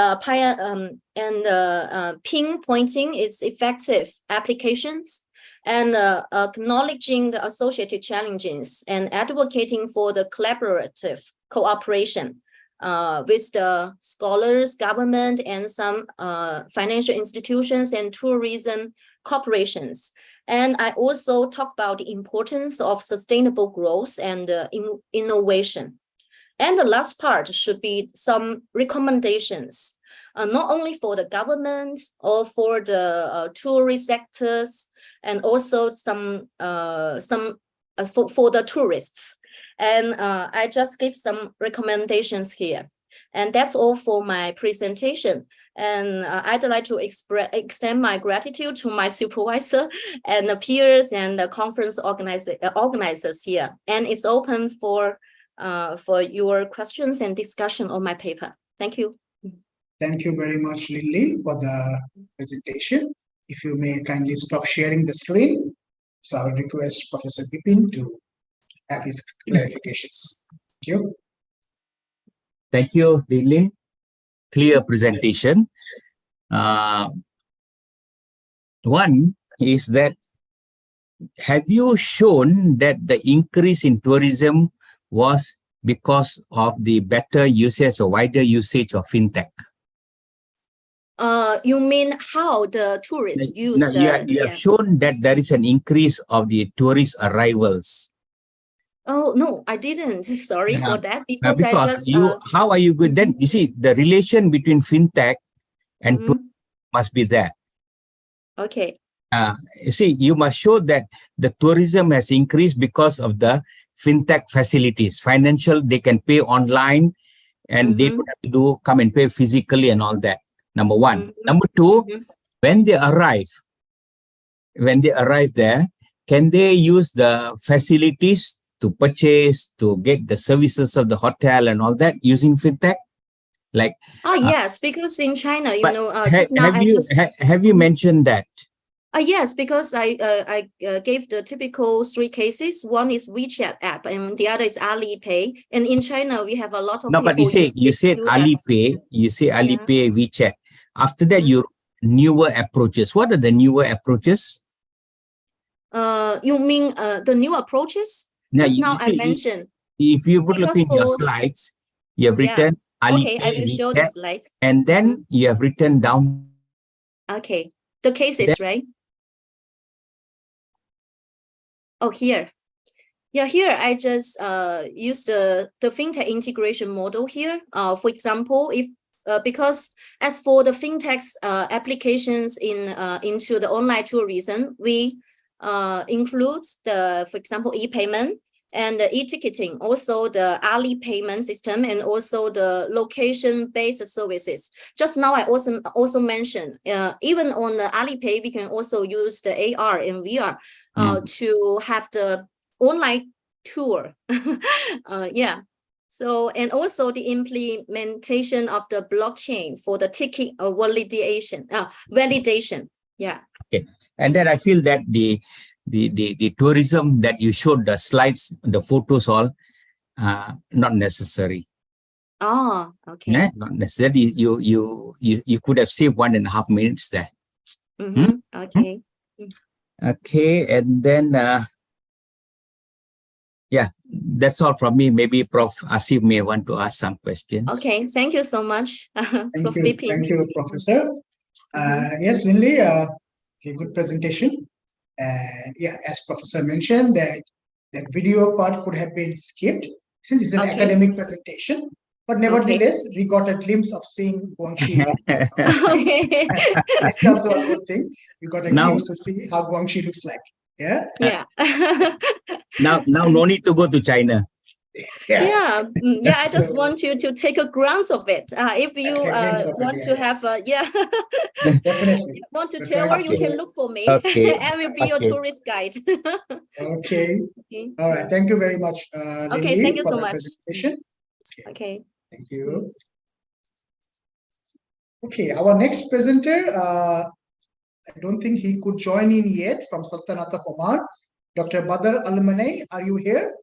pinpointing its effective applications and acknowledging the associated challenges and advocating for the collaborative cooperation with the scholars, government, and some financial institutions and tourism corporations. And I also talk about the importance of sustainable growth and innovation. And the last part should be some recommendations, not only for the government or for the tourist sectors, and also some for the tourists. And I just give some recommendations here. And that's all for my presentation. And I'd like to extend my gratitude to my supervisor and the peers and the conference organizers here. And it's open for your questions and discussion on my paper. Thank you. Thank you very much, Lily, for the presentation. If you may kindly stop sharing the screen. So I would request Professor Bipin to have his clarifications. Thank you. Thank you, Lily. Clear presentation. One is that, have you shown that the increase in tourism was because of the better usage or wider usage of fintech? You mean how the tourists use Now, you the have shown that there is an increase of the tourist arrivals. Oh no, I didn't. Sorry for that because I Because just how are you good? Then you see the relation between fintech and tourism must be there. Okay. You see, you must show that the tourism has increased because of the fintech facilities. Financial, they can pay online and they don't have to come and pay physically and all that. Number one. Number two, when they arrive there, can they use the facilities to purchase, to get the services of the hotel and all that using fintech? Like yes, because in China, you but know, have you mentioned that? Yes, because I gave the typical 3 cases. One is WeChat app, and the other is Alipay. And in China, we have a lot of No, people. but you said Alipay, Alipay, WeChat. After that, your newer approaches. What are the newer approaches? You mean the new approaches? Just now I mentioned. If you would look in your slides, you have written Alipay, okay, I will show the slides. And then you have written down. Okay, the cases, right? Oh, here. Yeah, here I just use the fintech integration model here. For example, if because as for the fintech's applications into the online tourism, we includes the, for example, e-payment and the e-ticketing, also the Ali payment system, and also the location-based services. Just now, I also mentioned, even on the Alipay, we can also use the AR and VR to have the online tour. Yeah. So, and also the implementation of the blockchain for the ticket validation. Yeah. Okay. And then I feel that the tourism that you showed, the slides, the photos, all not necessary. Oh, okay. Yeah, not necessary. You could have saved 1.5 minutes there. Okay. Okay, and then yeah, that's all from me. Maybe Prof. Asif may want to ask some questions. Okay, thank you so much, Prof. Bipin. Thank you, Professor. Yes, Linley, a good presentation. And yeah, as Professor mentioned, that video part could have been skipped since it's an academic presentation. But nevertheless, we got a glimpse of seeing Guangxi. It's also a good thing. We got a glimpse to see how Guangxi looks like. Yeah. Yeah. Now, no need to go to China. Yeah. I just want you to take a glance of it. If you want to have definitely want to tour, you can look for me. Okay. I will be your tourist guide. Okay. All right. Thank you very much. Okay. Thank you so much. Presentation. Okay. Thank you. Okay. Our next presenter, I don't think he could join in yet, from Sultanate of Oman. Dr. Badr Al-Manai, are you here?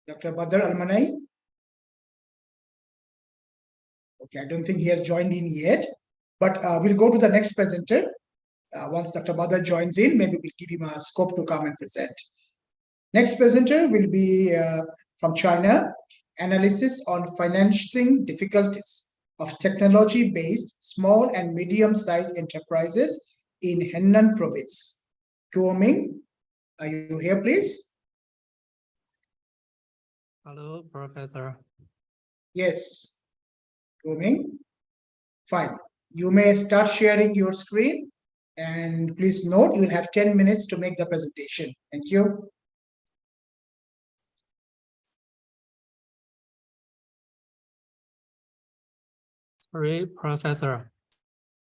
Dr. Badr Al-Manai? Okay, I don't think he has joined in yet, but we'll go to the next presenter. Once Dr. Badr joins in, maybe we'll give him a scope to come and present. Next presenter will be from China, analysis on financing difficulties of technology-based small and medium-sized enterprises in Henan province. Guo Ming, are you here, please? Hello, Professor. Yes. Guo Ming? Fine. You may start sharing your screen, and please note you will have 10 minutes to make the presentation. Thank you. Sorry, Professor.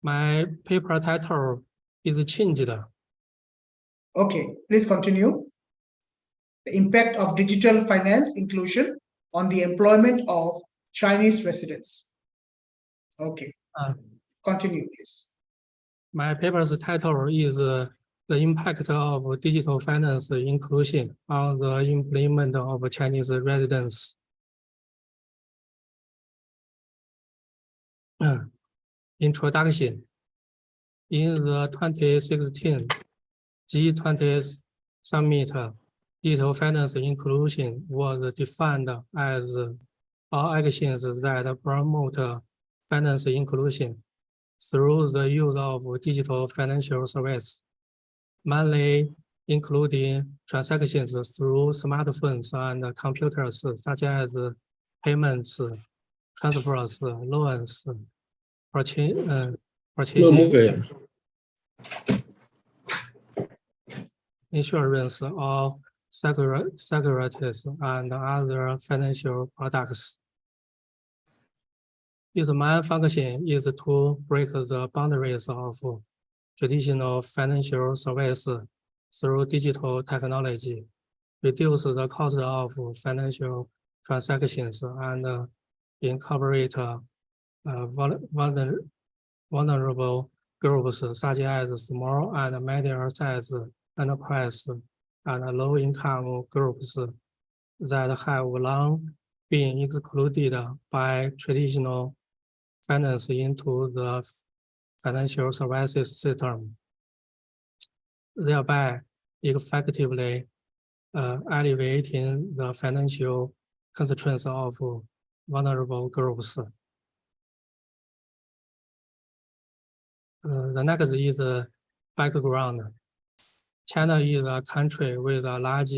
My paper title is changed. Okay, please continue. The impact of digital finance inclusion on the employment of Chinese residents. Okay, continue, please. My paper's title is the impact of digital finance inclusion on the employment of Chinese residents. Introduction. In the 2016 G20 summit, digital finance inclusion was defined as all actions that promote finance inclusion through the use of digital financial service, mainly including transactions through smartphones and computers, such as payments, transfers, loans, purchasing, insurance, or securities, and other financial products. Its main function is to break the boundaries of traditional financial service through digital technology, reduce the cost of financial transactions, and incorporate vulnerable groups such as small and medium-sized enterprise and low-income groups that have long been excluded by traditional finance into the financial services system, thereby effectively alleviating the financial constraints of vulnerable groups. The next is background. China is a country with a large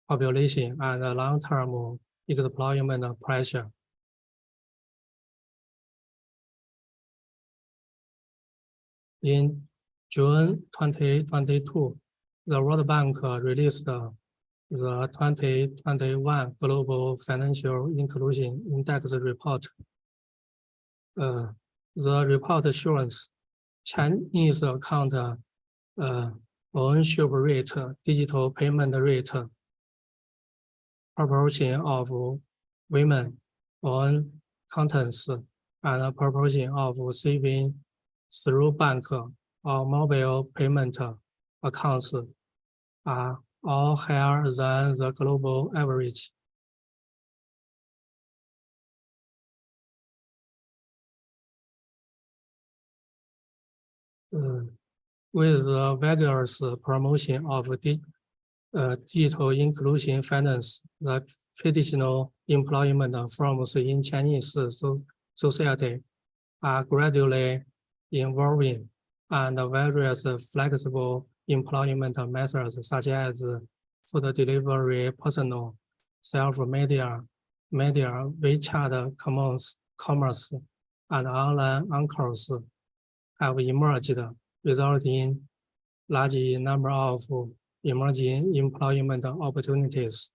population and long-term employment pressure. In June 2022, the World Bank released the 2021 Global Financial Inclusion Index report. The report shows Chinese account ownership rate, digital payment rate, proportion of women own contents, and proportion of saving through bank or mobile payment accounts are all higher than the global average. With the vigorous promotion of digital inclusion finance, the traditional employment forms in Chinese society are gradually evolving, and various flexible employment methods such as food delivery, personal, self-media, WeChat commerce, and online anchors have emerged, resulting in large number of emerging employment opportunities.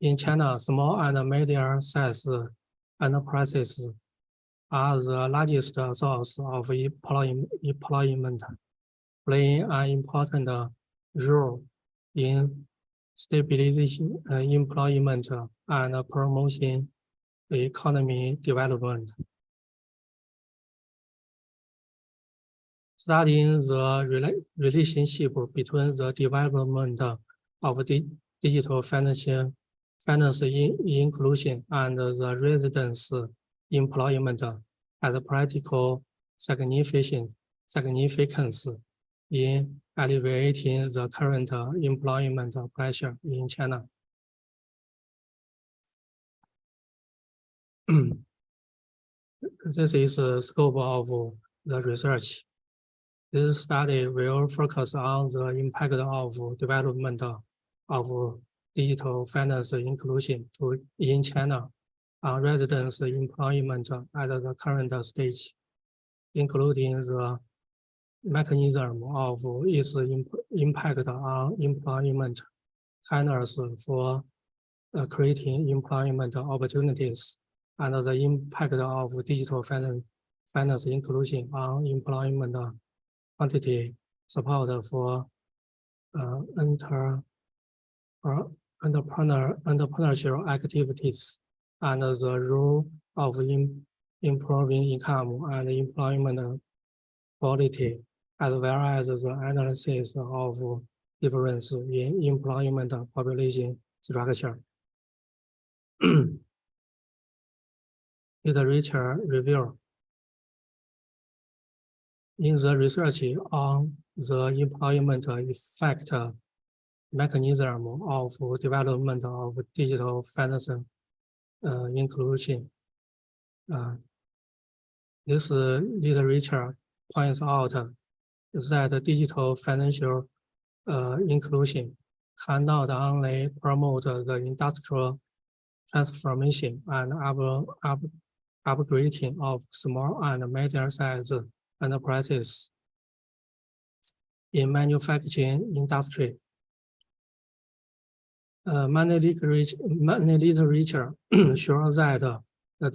In China, small and medium-sized enterprises are the largest source of employment, playing an important role in stabilizing employment and promoting economic development. Studying the relationship between the development of digital finance inclusion and the residents' employment has practical significance in alleviating the current employment pressure in China. This is the scope of the research. This study will focus on the impact of development of digital finance inclusion in China on residents' employment at the current stage, including the mechanism of its impact on employment, channels for creating employment opportunities, and the impact of digital finance inclusion on employment quantity, support for entrepreneurial activities, and the role of improving income and employment quality, as well as the analysis of difference in employment population structure. Literature review. In the research on the employment effect mechanism of development of digital inclusion. This literature points out that digital financial inclusion can not only promote the industrial transformation and upgrading of small and medium-sized enterprises in manufacturing industry. Many literature shows that the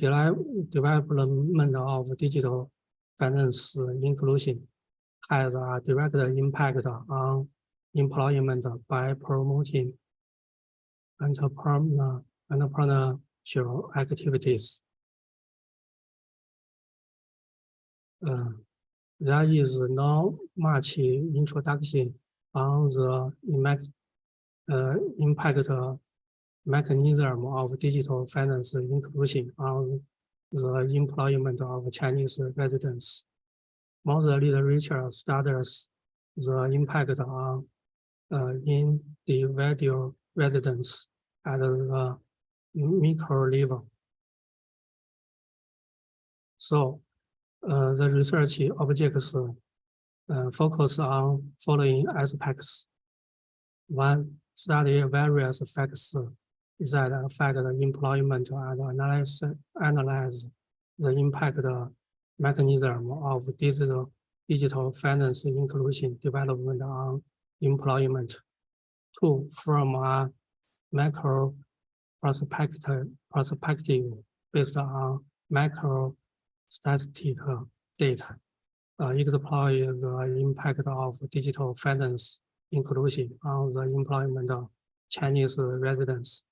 development of digital finance inclusion has a direct impact on employment by promoting entrepreneurial activities. There is not much introduction on the impact mechanism of digital finance inclusion on the employment of Chinese residents. Most literature studies the impact on individual residents at the micro level. So, the research objects focus on following aspects. One, study various factors that affect the employment and analyze the impact mechanism of digital finance inclusion development on employment. Two, from a macro perspective based on macro statistical data, explore the impact of digital finance inclusion on the employment of Chinese residents.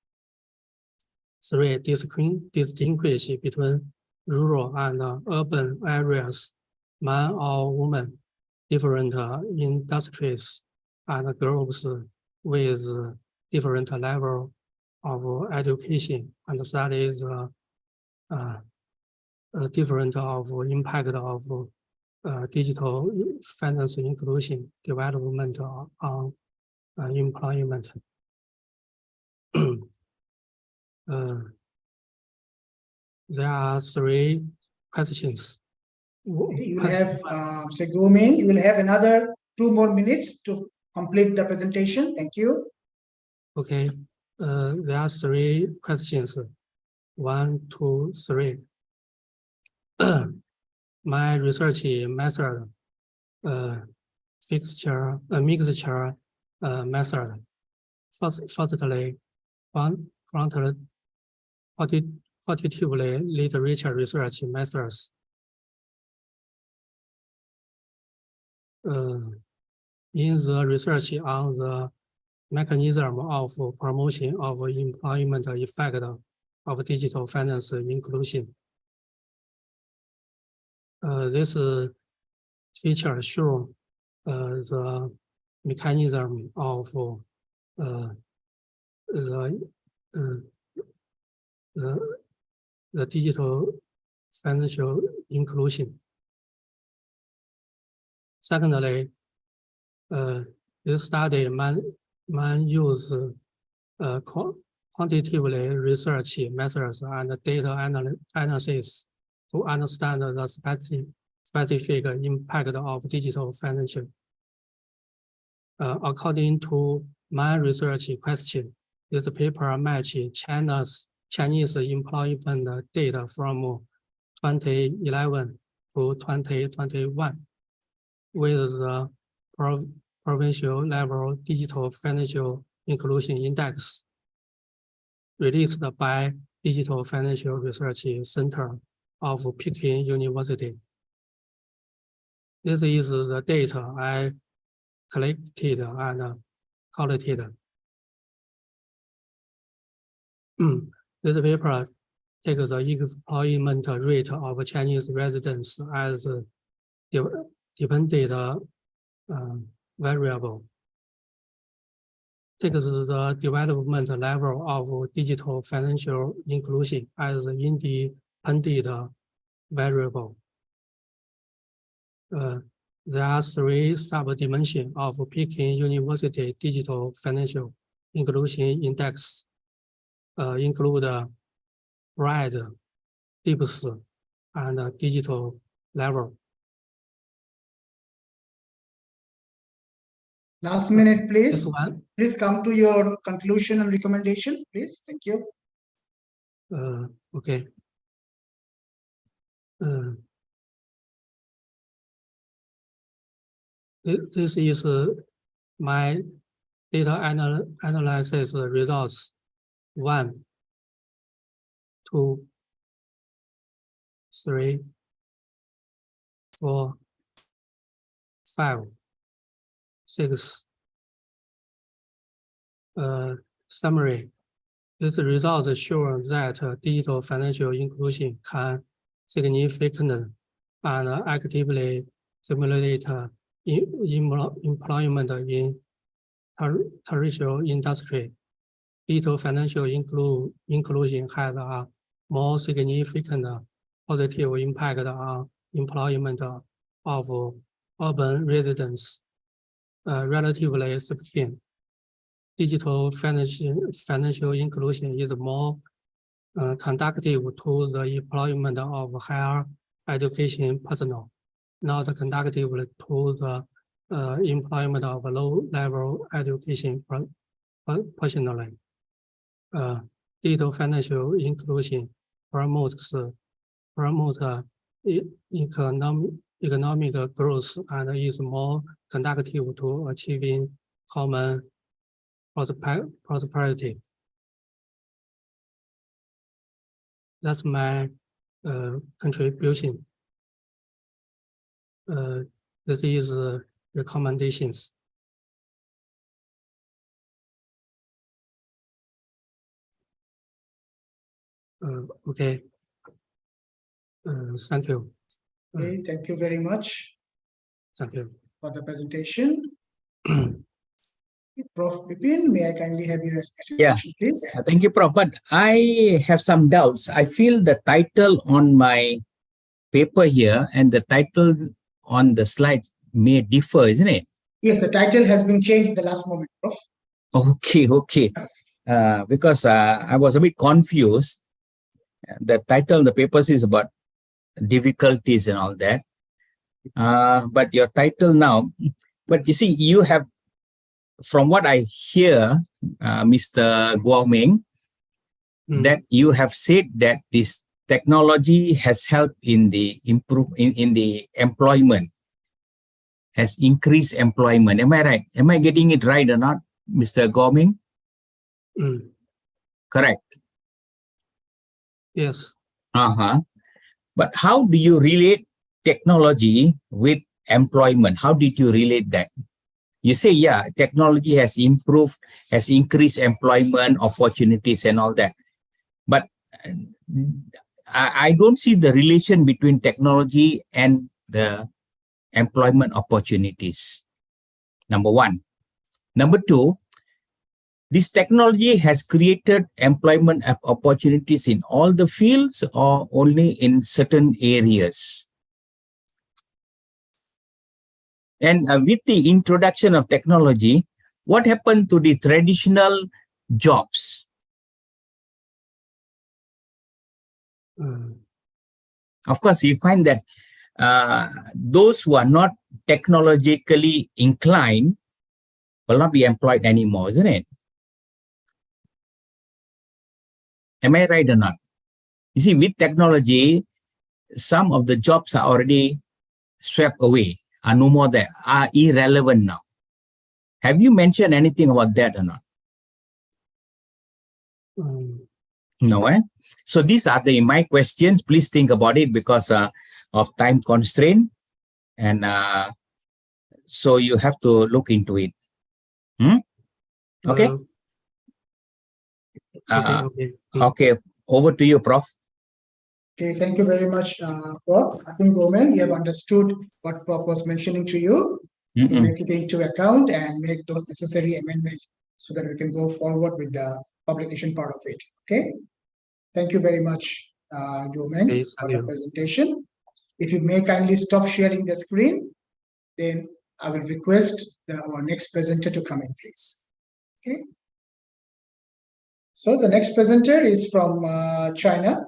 Three, distinguish between rural and urban areas, man or woman, different industries and groups with different level of education, and study the different of impact of digital finance inclusion development on employment. There are three questions. You have, Mr. Guming, you will have another 2 more minutes to complete the presentation. Thank you. Okay, there are three questions. 1, 2, 3. My research method, mixture method. Firstly, quantitatively literature research methods. In the research on the mechanism of promotion of employment effect of digital finance inclusion. This feature shows the mechanism of the digital financial inclusion. Secondly, this study man use quantitatively research methods and data analysis to understand the specific impact of digital financial. According to my research question, this paper matches Chinese employment data from 2011 to 2021 with the provincial level digital financial inclusion index released by Digital Financial Research Center of Peking University. This is the data I collected and collated. This paper takes the employment rate of Chinese residents as a dependent variable. Takes the development level of digital financial inclusion as an independent variable. There are three sub-dimensions of Peking University Digital Financial Inclusion Index, include write tips and digital level. Last minute, please. This one, Please come to your conclusion and recommendation, please. Thank you. okay. This is my data analysis results 1, 2, 3, 4, 5, 6. Summary. These results show that digital financial inclusion can significantly and actively stimulate employment in terrestrial industry. Digital financial inclusion has a more significant positive impact on employment of urban residents. Relatively speaking, digital financial inclusion is more conducive to the employment of higher education personnel, not conducive to the employment of low-level education personnel. Digital financial inclusion promotes economic growth and is more conducive to achieving common prosperity. That's my contribution. This is recommendations. Okay. Thank you. Okay, thank you very much. Thank you for the presentation. Prof. Bipin, may I kindly have your explanation, please? Thank you, Prof. But I have some doubts. I feel the title on my paper here and the title on the slides may differ, isn't it? Yes, the title has been changed in the last moment, Prof. Okay. Because I was a bit confused. The title, the papers is about difficulties and all that. But your title now, but you see, you have, from what I hear, Mr. Guoming, that you have said that this technology has helped in the in the employment, has increased employment. Am I right? Am I getting it right or not, Mr. Guoming? Correct. Yes. But how do you relate technology with employment? How did you relate that? You say, yeah, technology has improved, has increased employment opportunities and all that. But I don't see the relation between technology and the employment opportunities. Number one. Number two, this technology has created employment opportunities in all the fields or only in certain areas? And with the introduction of technology, what happened to the traditional jobs? Of course, you find that those who are not technologically inclined will not be employed anymore, isn't it? Am I right or not? You see, with technology, some of the jobs are already swept away, are no more there, are irrelevant now. Have you mentioned anything about that or not? No, eh? So these are my questions. Please think about it because of time constraint. And so you have to look into it. Okay? Okay, over to you, Prof. Okay, thank you very much, Prof. I think, Gomen, you have understood what Prof was mentioning to you. To make it into account and make those necessary amendments so that we can go forward with the publication part of it. Okay? Thank you very much, Gomen, for the presentation. If you may kindly stop sharing the screen, then I will request our next presenter to come in, please. Okay? So the next presenter is from China.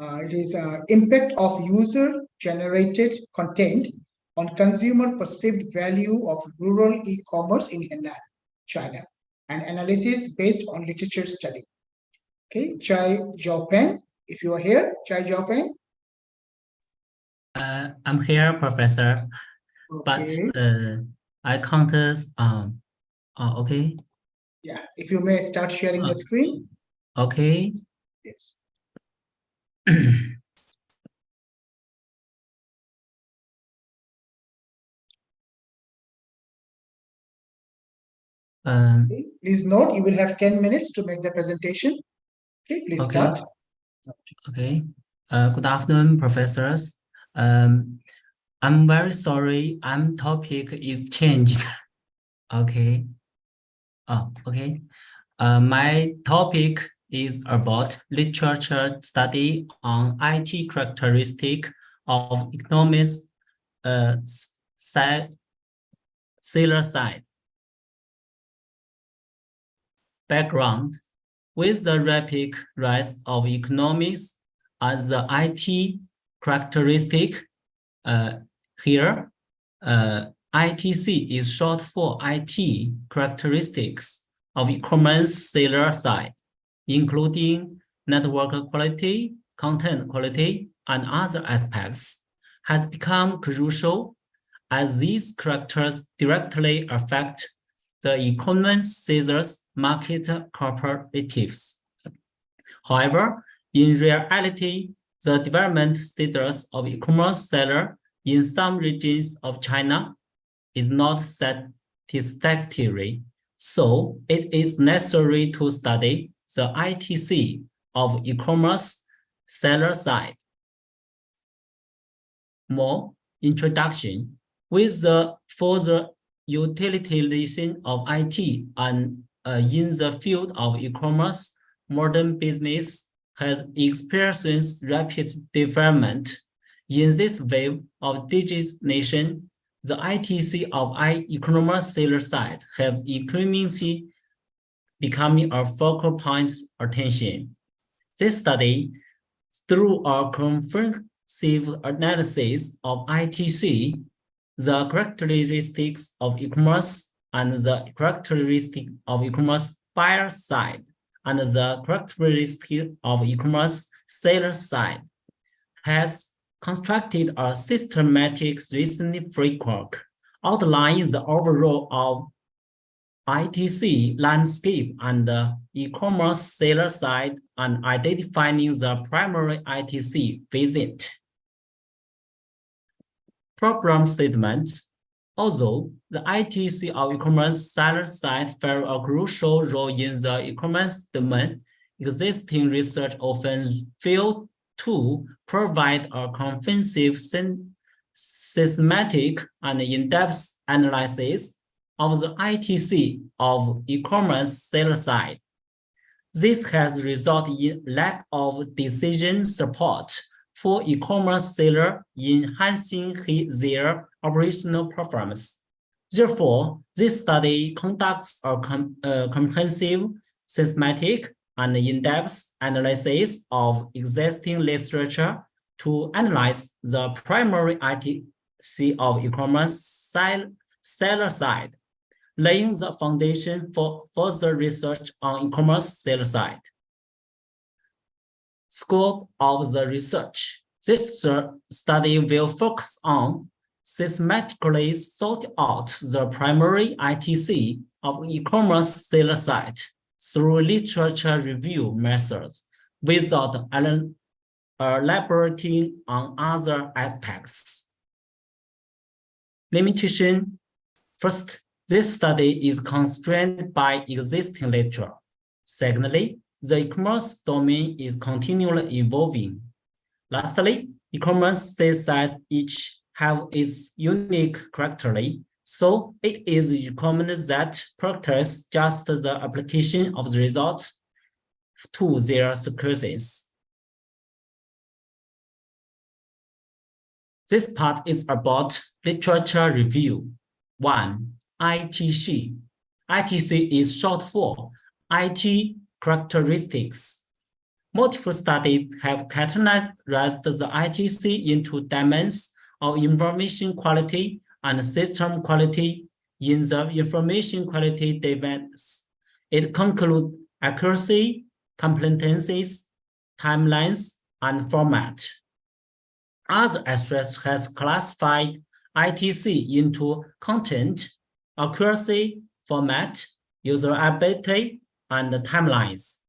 It is impact of user-generated content on consumer perceived value of rural e-commerce in Henan, China, an analysis based on literature study. Okay, Chai Jiaopeng, if you are here, Chai Jiaopeng. I'm here, Professor, Okay. but I can't. Okay. Yeah, if you may start sharing the screen. Okay. Yes. Please note, you will have 10 minutes to make the presentation. Okay, please start. Okay. Good afternoon, professors. I'm very sorry. Topic is changed. Okay. Oh, okay. My topic is about literature study on IT characteristic of economics seller side. Background: with the rapid rise of economics as the IT characteristic, here, ITC is short for IT characteristics of e-commerce seller side, including network quality, content quality, and other aspects, has become crucial as these characters directly affect the e-commerce sellers' market cooperatives. However, in reality, the development status of e-commerce seller in some regions of China is not satisfactory, so it is necessary to study the ITC of e-commerce seller side. More introduction: with the further utilization of IT and in the field of e-commerce, modern business has experienced rapid development. In this wave of digitization, the ITC of e-commerce seller side has increasingly becoming a focal point attention. This study, through a comprehensive analysis of ITC, the characteristics of e-commerce and the characteristic of e-commerce buyer side and the characteristic of e-commerce seller side, has constructed a systematic reasoning framework outlining the overall of ITC landscape and the e-commerce seller side and identifying the primary ITC visit. Problem statement: although the ITC of e-commerce seller side play a crucial role in the e-commerce domain, existing research often fails to provide a comprehensive, systematic, and in-depth analysis of the ITC of e-commerce seller side. This has resulted in lack of decision support for e-commerce seller in enhancing their operational performance. Therefore, this study conducts a comprehensive, systematic, and in-depth analysis of existing literature to analyze the primary ITC of e-commerce seller side, laying the foundation for further research on e-commerce seller side. Scope of the research: this study will focus on systematically sort out the primary ITC of e-commerce seller side through literature review methods without elaborating on other aspects. Limitation: first, this study is constrained by existing literature. Secondly, the e-commerce domain is continually evolving. Lastly, e-commerce seller side each have its unique characteristic, so it is recommended that practice just the application of the results to their successes. This part is about literature review. 1. ITC. ITC is short for IT characteristics. multiple studies have categorized the ITC into dimensions of information quality and system quality. In the information quality dimensions, it concludes accuracy, competencies, timelines, and format. Other aspects has classified ITC into content, accuracy, format, usability, and timelines.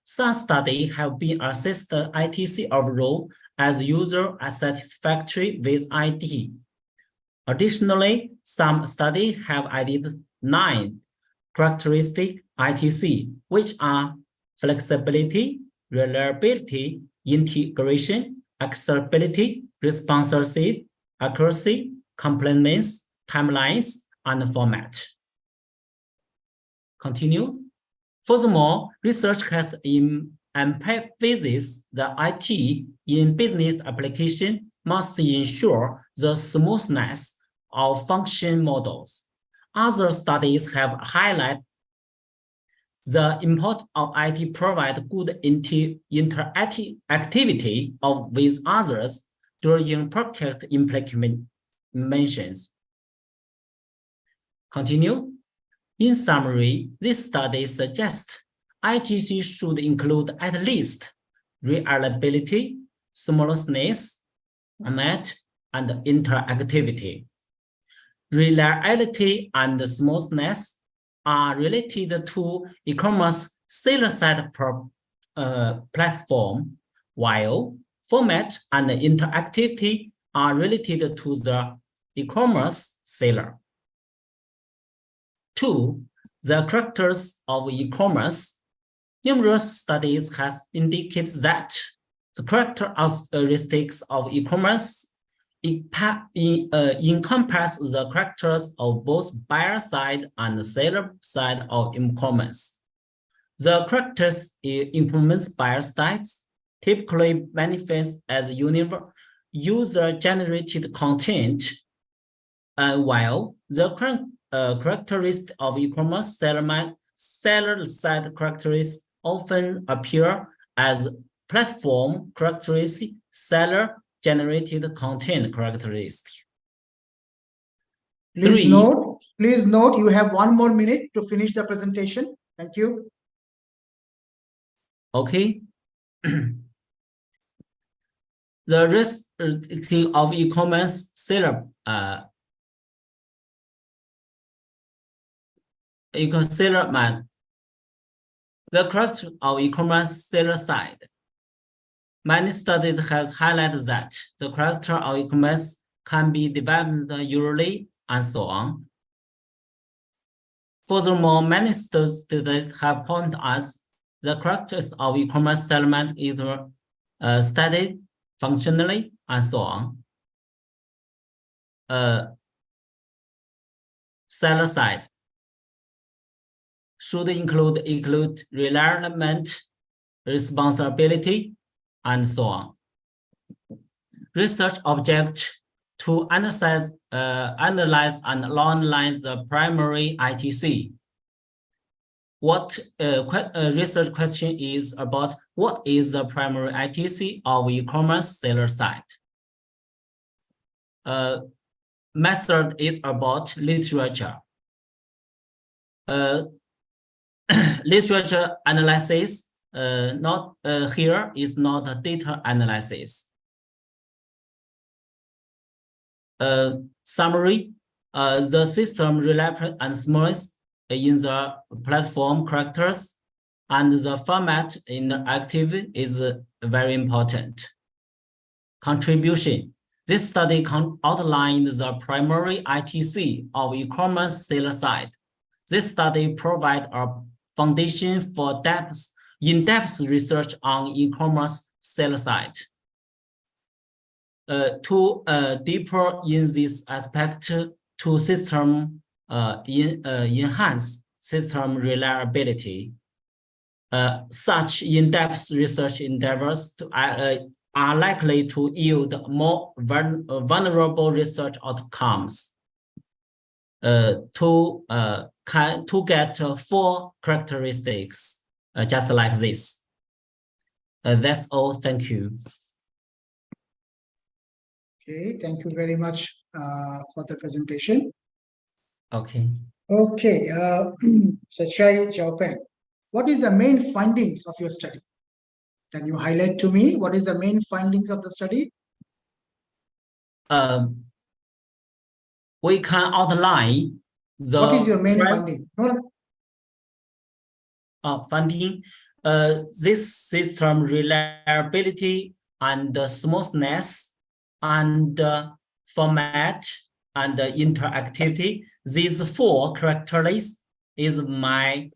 Some studies have been assessed the ITC overall as user satisfactory with IT. Additionally, some studies have added 9 characteristics ITC, which are flexibility, reliability, integration, accessibility, responsiveness, accuracy, completeness, timelines, and format. Continue. Furthermore, research has emphasized that IT in business application must ensure the smoothness of function models. Other studies have highlighted the importance of IT provide good interactivity with others during project implementations. Continue. In summary, this study suggests ITC should include at least reliability, smoothness, format, and interactivity. Reliability and smoothness are related to e-commerce seller-side platform, while format and interactivity are related to the e-commerce seller. 2. The characters of e-commerce. Numerous studies have indicated that the characteristics of e-commerce encompass the characters of both buyer side and seller side of e-commerce. The characters e-commerce buyer sides typically manifest as user-generated content, while the characteristics of e-commerce seller side characteristics often appear as platform characteristics, seller-generated content characteristics. Please note, you have 1 more minute to finish the presentation. Thank you. Okay. The risk of e-commerce seller the character of e-commerce seller side. Many studies have highlighted that the character of e-commerce can be developed yearly and so on. Furthermore, many studies have pointed out the characters of e-commerce settlement either studied functionally and so on. Seller side should include reliability, responsibility, and so on. Research object to analyze and analyze the primary ITC. What research question is about what is the primary ITC of e-commerce seller site? Method is about literature. Literature analysis, not here is not a data analysis. Summary, the system reliable and smooth in the platform characters, and the format in the active is very important. Contribution. This study outlined the primary ITC of e-commerce seller site. This study provides a foundation for in-depth research on e-commerce seller site. To deeper in this aspect, to system enhance system reliability. Such in-depth research endeavors are likely to yield more vulnerable research outcomes. To get 4 characteristics, just like this. That's all. Thank you. Okay, thank you very much for the presentation. Okay. Okay, Sachai Xiaopeng, what is the main findings of your study? Can you highlight to me what is the main findings of the study? We can outline the what is your main finding? Finding this system reliability and smoothness and format and interactivity. These four characteristics is my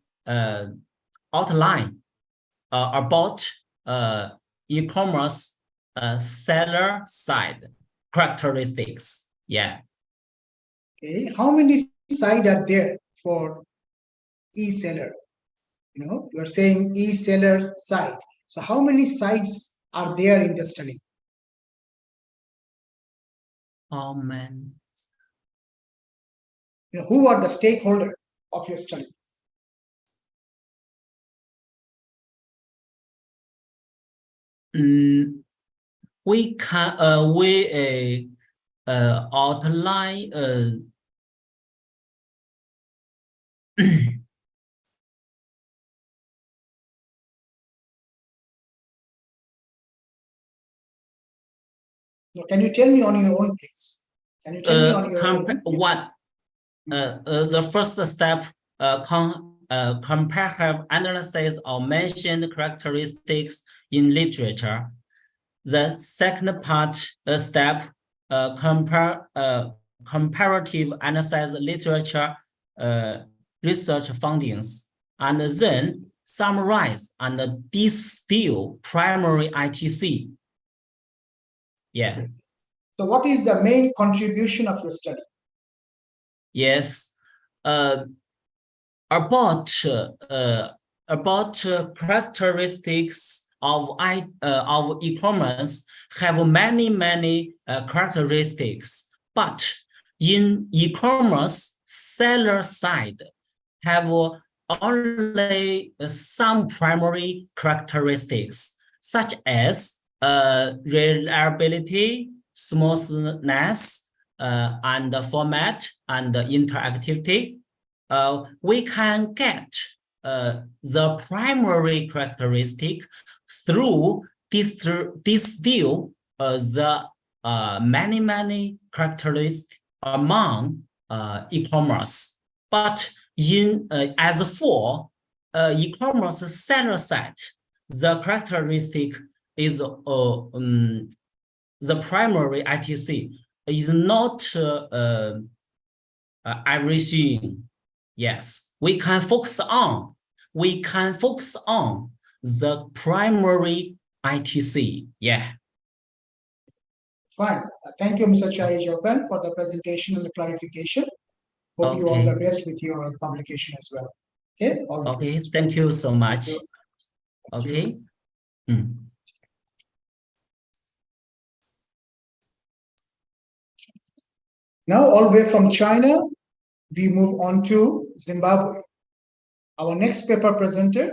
outline about e-commerce seller side characteristics. Yeah. Okay, how many sites are there for e-seller? You know, you're saying e-seller site. So how many sites are there in the study? Oh man. You know, who are the stakeholders of your study? We can outline Can you tell me on your own, please? Can you tell me on your own? The first step, comparative analysis of mentioned characteristics in literature. The second part step, comparative analysis literature research findings, and then summarize and distill primary ITC. Yeah. So what is the main contribution of your study? Yes, about characteristics of e-commerce have many characteristics, but in e-commerce seller side have only some primary characteristics such as reliability, smoothness, and format and interactivity. We can get the primary characteristic through distill the many characteristics among e-commerce. But in as for e-commerce seller side, the characteristic is the primary ITC is not everything. Yes, we can focus on the primary ITC. Yeah. Fine. Thank you, Mr. Chai Xiaopeng, for the presentation and the clarification. Hope you all the best with your publication as well. Okay. All the best. Thank you so much. Thank you. Okay. Now, all the way from China, we move on to Zimbabwe. Our next paper presenter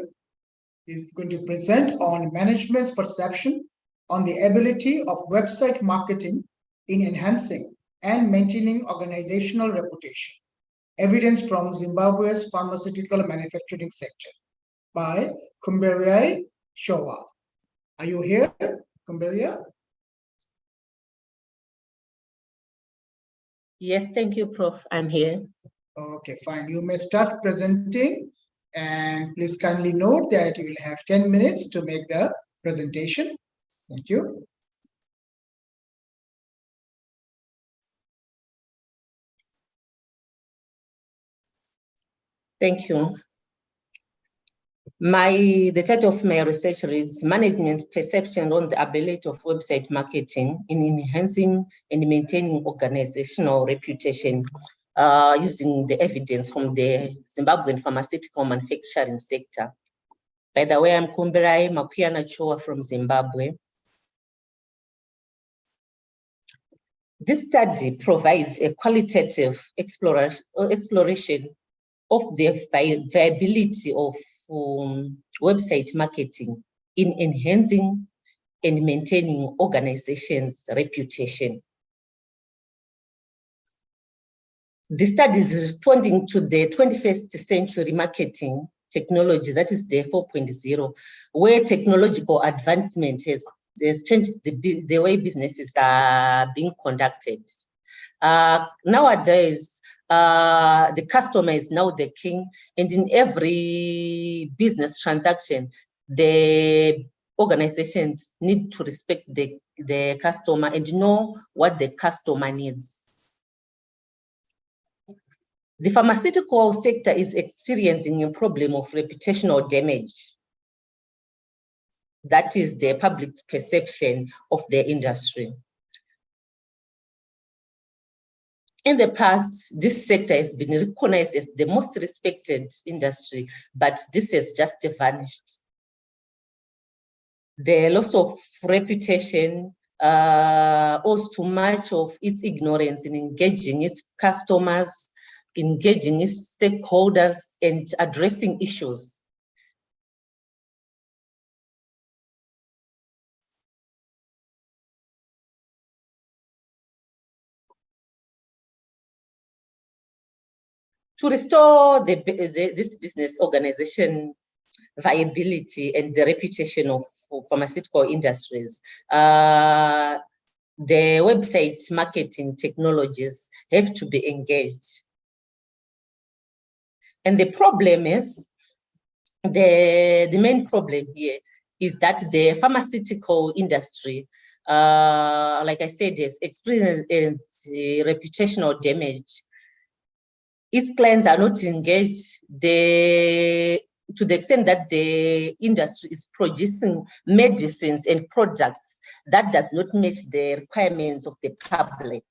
is going to present on management's perception on the ability of website marketing in enhancing and maintaining organizational reputation. Evidence from Zimbabwe's pharmaceutical manufacturing sector by Kumberiai Showa. Are you here, Kumberia? Yes, thank you, Prof. I'm here. Okay, fine. You may start presenting, and please kindly note that you will have 10 minutes to make the presentation. Thank you. Thank you. The title of my research reads Management Perception on the Ability of Website Marketing in Enhancing and Maintaining Organizational Reputation, using the evidence from the Zimbabwean pharmaceutical manufacturing sector. By the way, I'm Kumberai Makuyana Choa from Zimbabwe. This study provides a qualitative exploration of the viability of website marketing in enhancing and maintaining organizations' reputation. The study is responding to the 21st century marketing technology, that is the 4.0, where technological advancement has changed the way businesses are being conducted. Nowadays, the customer is now the king, and in every business transaction, the organizations need to respect the customer and know what the customer needs. The pharmaceutical sector is experiencing a problem of reputational damage. That is the public's perception of the industry. In the past, this sector has been recognized as the most respected industry, but this has just vanished. The loss of reputation owes to much of its ignorance in engaging its customers, engaging its stakeholders, and addressing issues. To restore this business organization viability and the reputation of pharmaceutical industries, the website marketing technologies have to be engaged. And the problem is, the main problem here is that the pharmaceutical industry, like I said, has experienced reputational damage. Its clients are not engaged to the extent that the industry is producing medicines and products that does not meet the requirements of the public.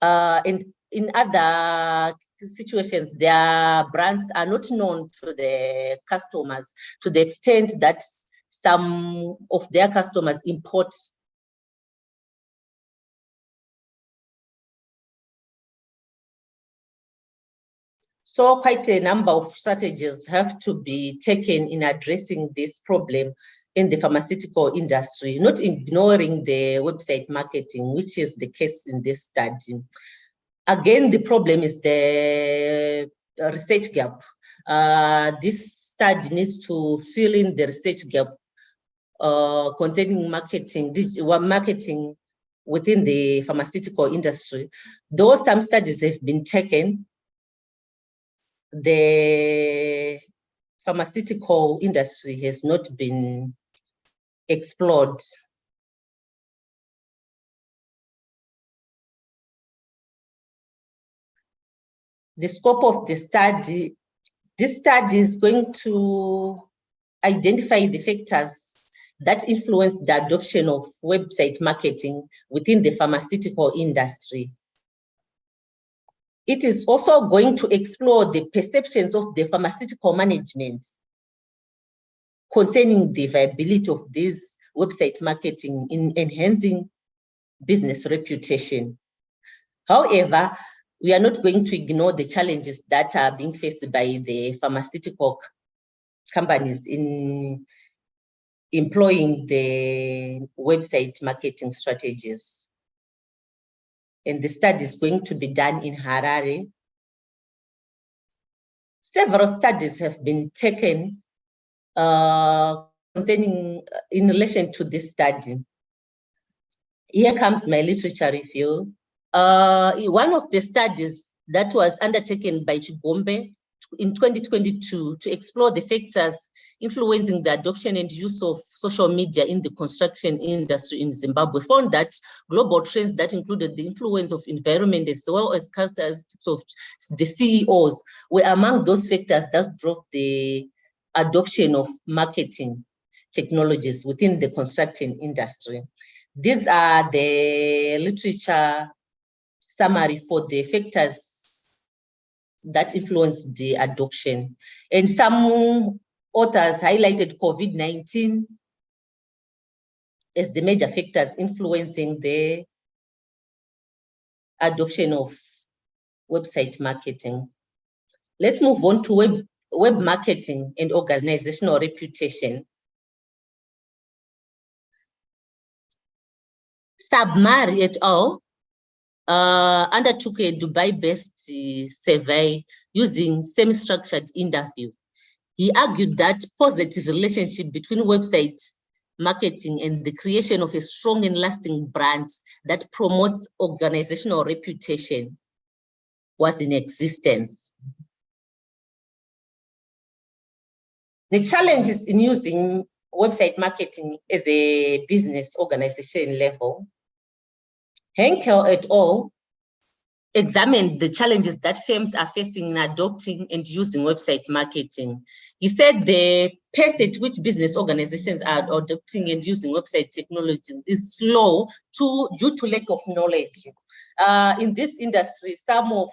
And in other situations, their brands are not known to the customers to the extent that some of their customers import. So quite a number of strategies have to be taken in addressing this problem in the pharmaceutical industry, not ignoring the website marketing, which is the case in this study. Again, the problem is the research gap. This study needs to fill in the research gap concerning marketing within the pharmaceutical industry. Though some studies have been taken, the pharmaceutical industry has not been explored. The scope of the study, this study is going to identify the factors that influence the adoption of website marketing within the pharmaceutical industry. It is also going to explore the perceptions of the pharmaceutical management concerning the viability of this website marketing in enhancing business reputation. However, we are not going to ignore the challenges that are being faced by the pharmaceutical companies in employing the website marketing strategies. And the study is going to be done in Harare. Several studies have been taken concerning in relation to this study. Here comes my literature review. One of the studies that was undertaken by Chigombe in 2022 to explore the factors influencing the adoption and use of social media in the construction industry in Zimbabwe found that global trends that included the influence of environment as well as characteristics of the CEOs were among those factors that drove the adoption of marketing technologies within the construction industry. These are the literature summary for the factors that influence the adoption. And some authors highlighted COVID-19 as the major factors influencing the adoption of website marketing. Let's move on to web marketing and organizational reputation. Sabmari et al. Undertook a Dubai-based survey using semi-structured interview. He argued that positive relationship between website marketing and the creation of a strong and lasting brand that promotes organizational reputation was in existence. The challenges in using website marketing as a business organization level. Henkel et al. Examined the challenges that firms are facing in adopting and using website marketing. He said the pace at which business organizations are adopting and using website technology is slow due to lack of knowledge. In this industry, some of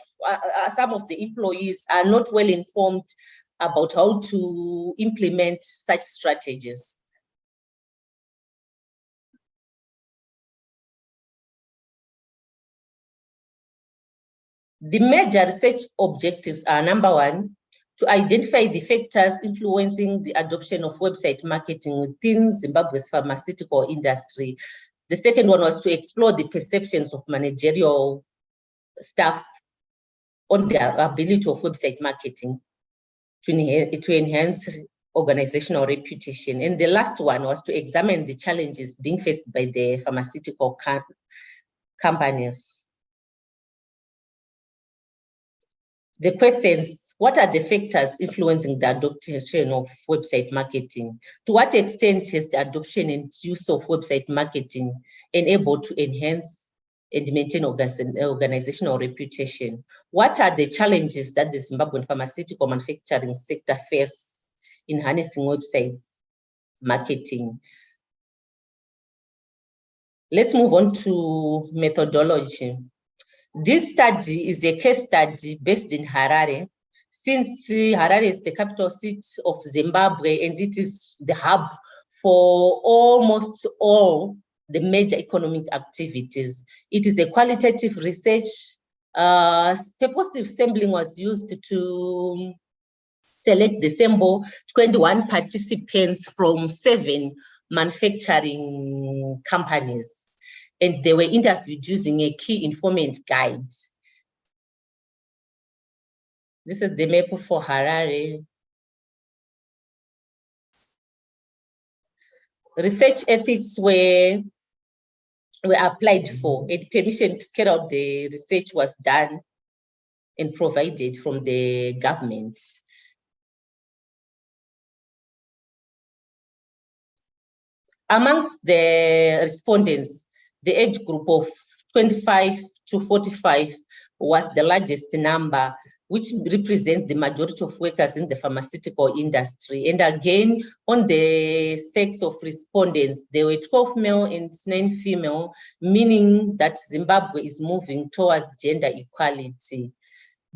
the employees are not well informed about how to implement such strategies. The major research objectives are: number one, to identify the factors influencing the adoption of website marketing within Zimbabwe's pharmaceutical industry. The second one was to explore the perceptions of managerial staff on the ability of website marketing to enhance organizational reputation. And the last one was to examine the challenges being faced by the pharmaceutical companies. The questions: what are the factors influencing the adoption of website marketing? To what extent has the adoption and use of website marketing enabled to enhance and maintain organizational reputation? What are the challenges that the Zimbabwean pharmaceutical manufacturing sector face in harnessing website marketing? Let's move on to methodology. This study is a case study based in Harare. Since Harare is the capital city of Zimbabwe and it is the hub for almost all the major economic activities, it is a qualitative research. Purposive sampling was used to select the sample 21 participants from 7 manufacturing companies, and they were interviewed using a key informant guide. This is the map for Harare. Research ethics were applied for, and permission to carry out the research was done and provided from the government. Amongst the respondents, the age group of 25 to 45 was the largest number, which represents the majority of workers in the pharmaceutical industry. And again, on the sex of respondents, there were 12 male and 9 female, meaning that Zimbabwe is moving towards gender equality.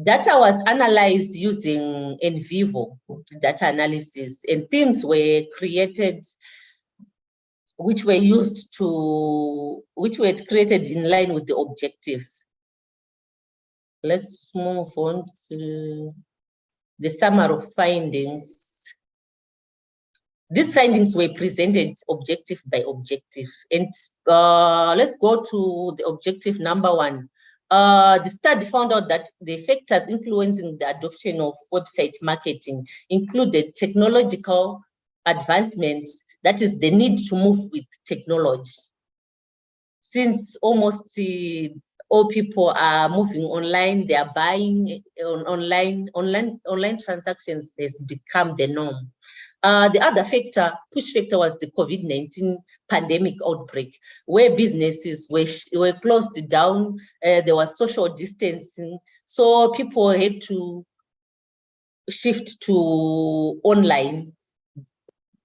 Data was analyzed using in vivo data analysis, and themes were created which were created in line with the objectives. Let's move on to the summary of findings. These findings were presented objective by objective. And let's go to the objective number 1. The study found out that the factors influencing the adoption of website marketing included technological advancement, that is the need to move with technology. Since almost all people are moving online, they are buying online transactions has become the norm. The other factor, push factor, was the COVID-19 pandemic outbreak, where businesses were closed down, there was social distancing, so people had to shift to online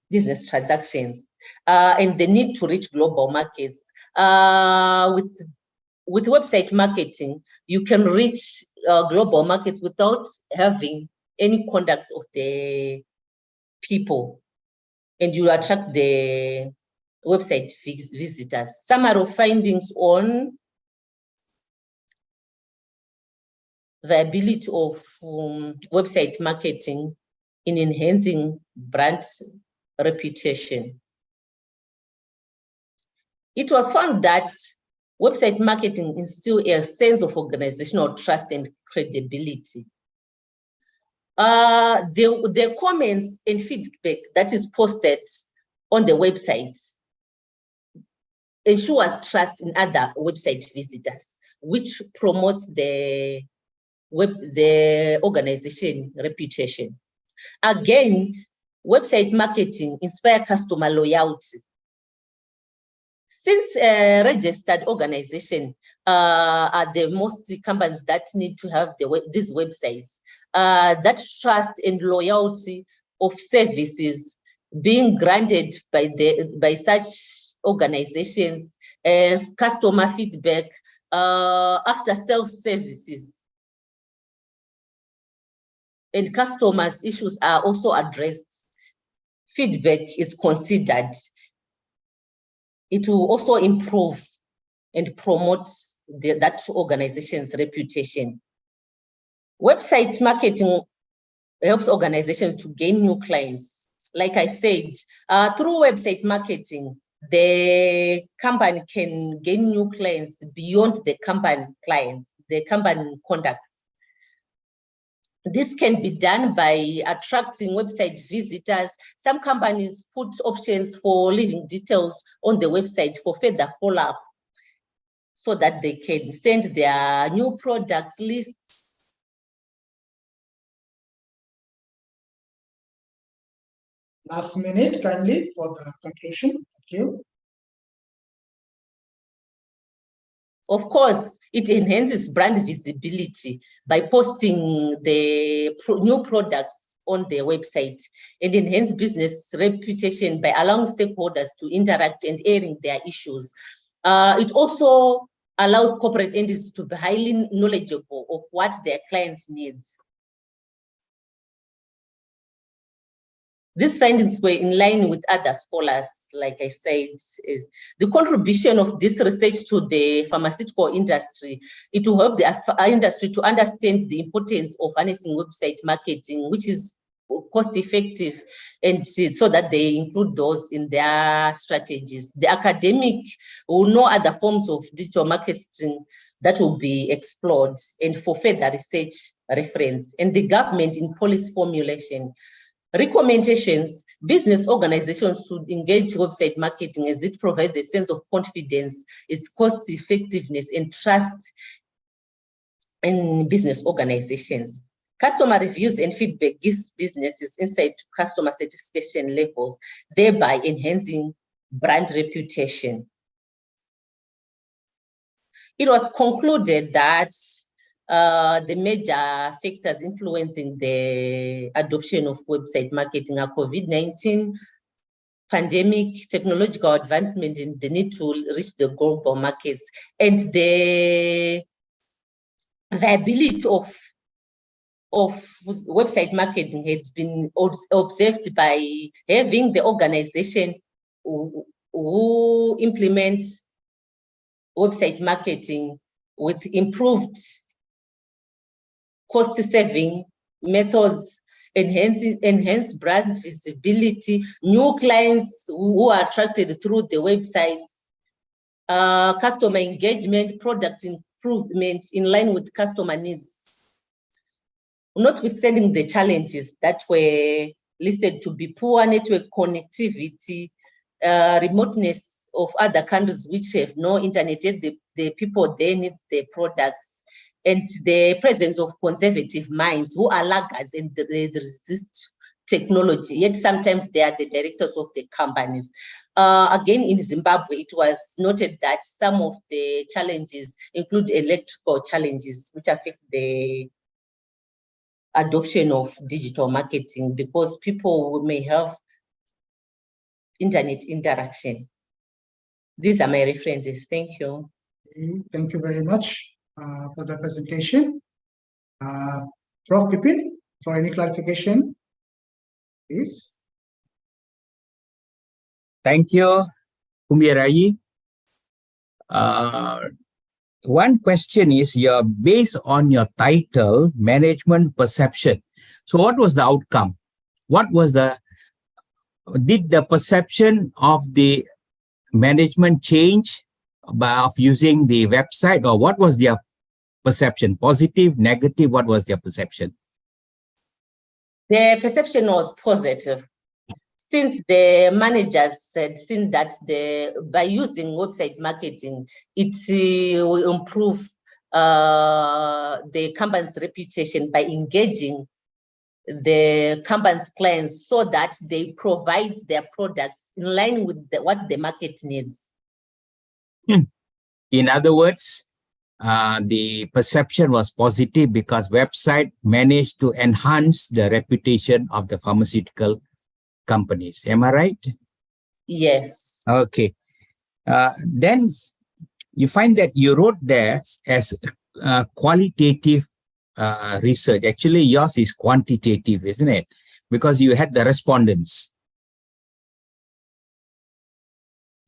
business transactions, and the need to reach global markets. With website marketing, you can reach global markets without having any contact of the people, and you attract the website visitors. Summary of findings on the ability of website marketing in enhancing brand reputation. It was found that Website marketing instills a sense of organizational trust and credibility. The comments and feedback that is posted on the website ensures trust in other website visitors, which promotes the organization reputation. Again, website marketing inspires customer loyalty. Since registered organizations are the most companies that need to have these websites, that trust and loyalty of services being granted by such organizations, customer feedback, after self-services, and customers' issues are also addressed. Feedback is considered. It will also improve and promote that organization's reputation. Website marketing helps organizations to gain new clients. Like I said, through website marketing, the company can gain new clients beyond the company clients, the company contacts. This can be done by attracting website visitors. Some companies put options for leaving details on the website for further follow-up so that they can send their new products lists. Last minute, kindly, for the conclusion. Thank you. Of course, it enhances brand visibility by posting the new products on their website, and enhance business reputation by allowing stakeholders to interact and airing their issues. It also allows corporate entities to be highly knowledgeable of what their clients needs. These findings were in line with other scholars, like I said, is the contribution of this research to the pharmaceutical industry. It will help the industry to understand the importance of harnessing website marketing, which is cost effective, and so that they include those in their strategies. The academic will know other forms of digital marketing that will be explored and for further research reference, and the government in policy formulation. Recommendations: business organizations should engage website marketing as it provides a sense of confidence, its cost effectiveness, and trust in business organizations. Customer reviews and feedback gives businesses insight to customer satisfaction levels, thereby enhancing brand reputation. It was concluded that the major factors influencing the adoption of website marketing are COVID-19, pandemic, technological advancement, and the need to reach the global markets, and the viability of website marketing had been observed by having the organization who implement website marketing with improved cost-saving methods, enhanced brand visibility, new clients who are attracted through the websites, customer engagement, product improvement in line with customer needs. Notwithstanding the challenges that were listed to be poor network connectivity, remoteness of other countries which have no internet, yet the people there need the products, and the presence of conservative minds who are laggards and they resist technology, yet sometimes they are the directors of the companies. Again, in Zimbabwe, it was noted that some of the challenges include electrical challenges, which affect the adoption of digital marketing because people may have internet interaction. These are my references. Thank you. Thank you very much for the presentation. Prof. Bipin, for any clarification, please. Thank you, Kumirai. One question is, based on your title, management perception. So what was the outcome? What was did the perception of the management change of using the website, or what was their perception? Positive, negative? What was their perception? The perception was positive, since the managers had seen that by using website marketing, it will improve the company's reputation by engaging the company's clients so that they provide their products in line with what the market needs. In other words, the perception was positive because website managed to enhance the reputation of the pharmaceutical companies. Am I right? Yes. Okay. Then you find that you wrote there as qualitative research. Actually, yours is quantitative, isn't it? Because you had the respondents.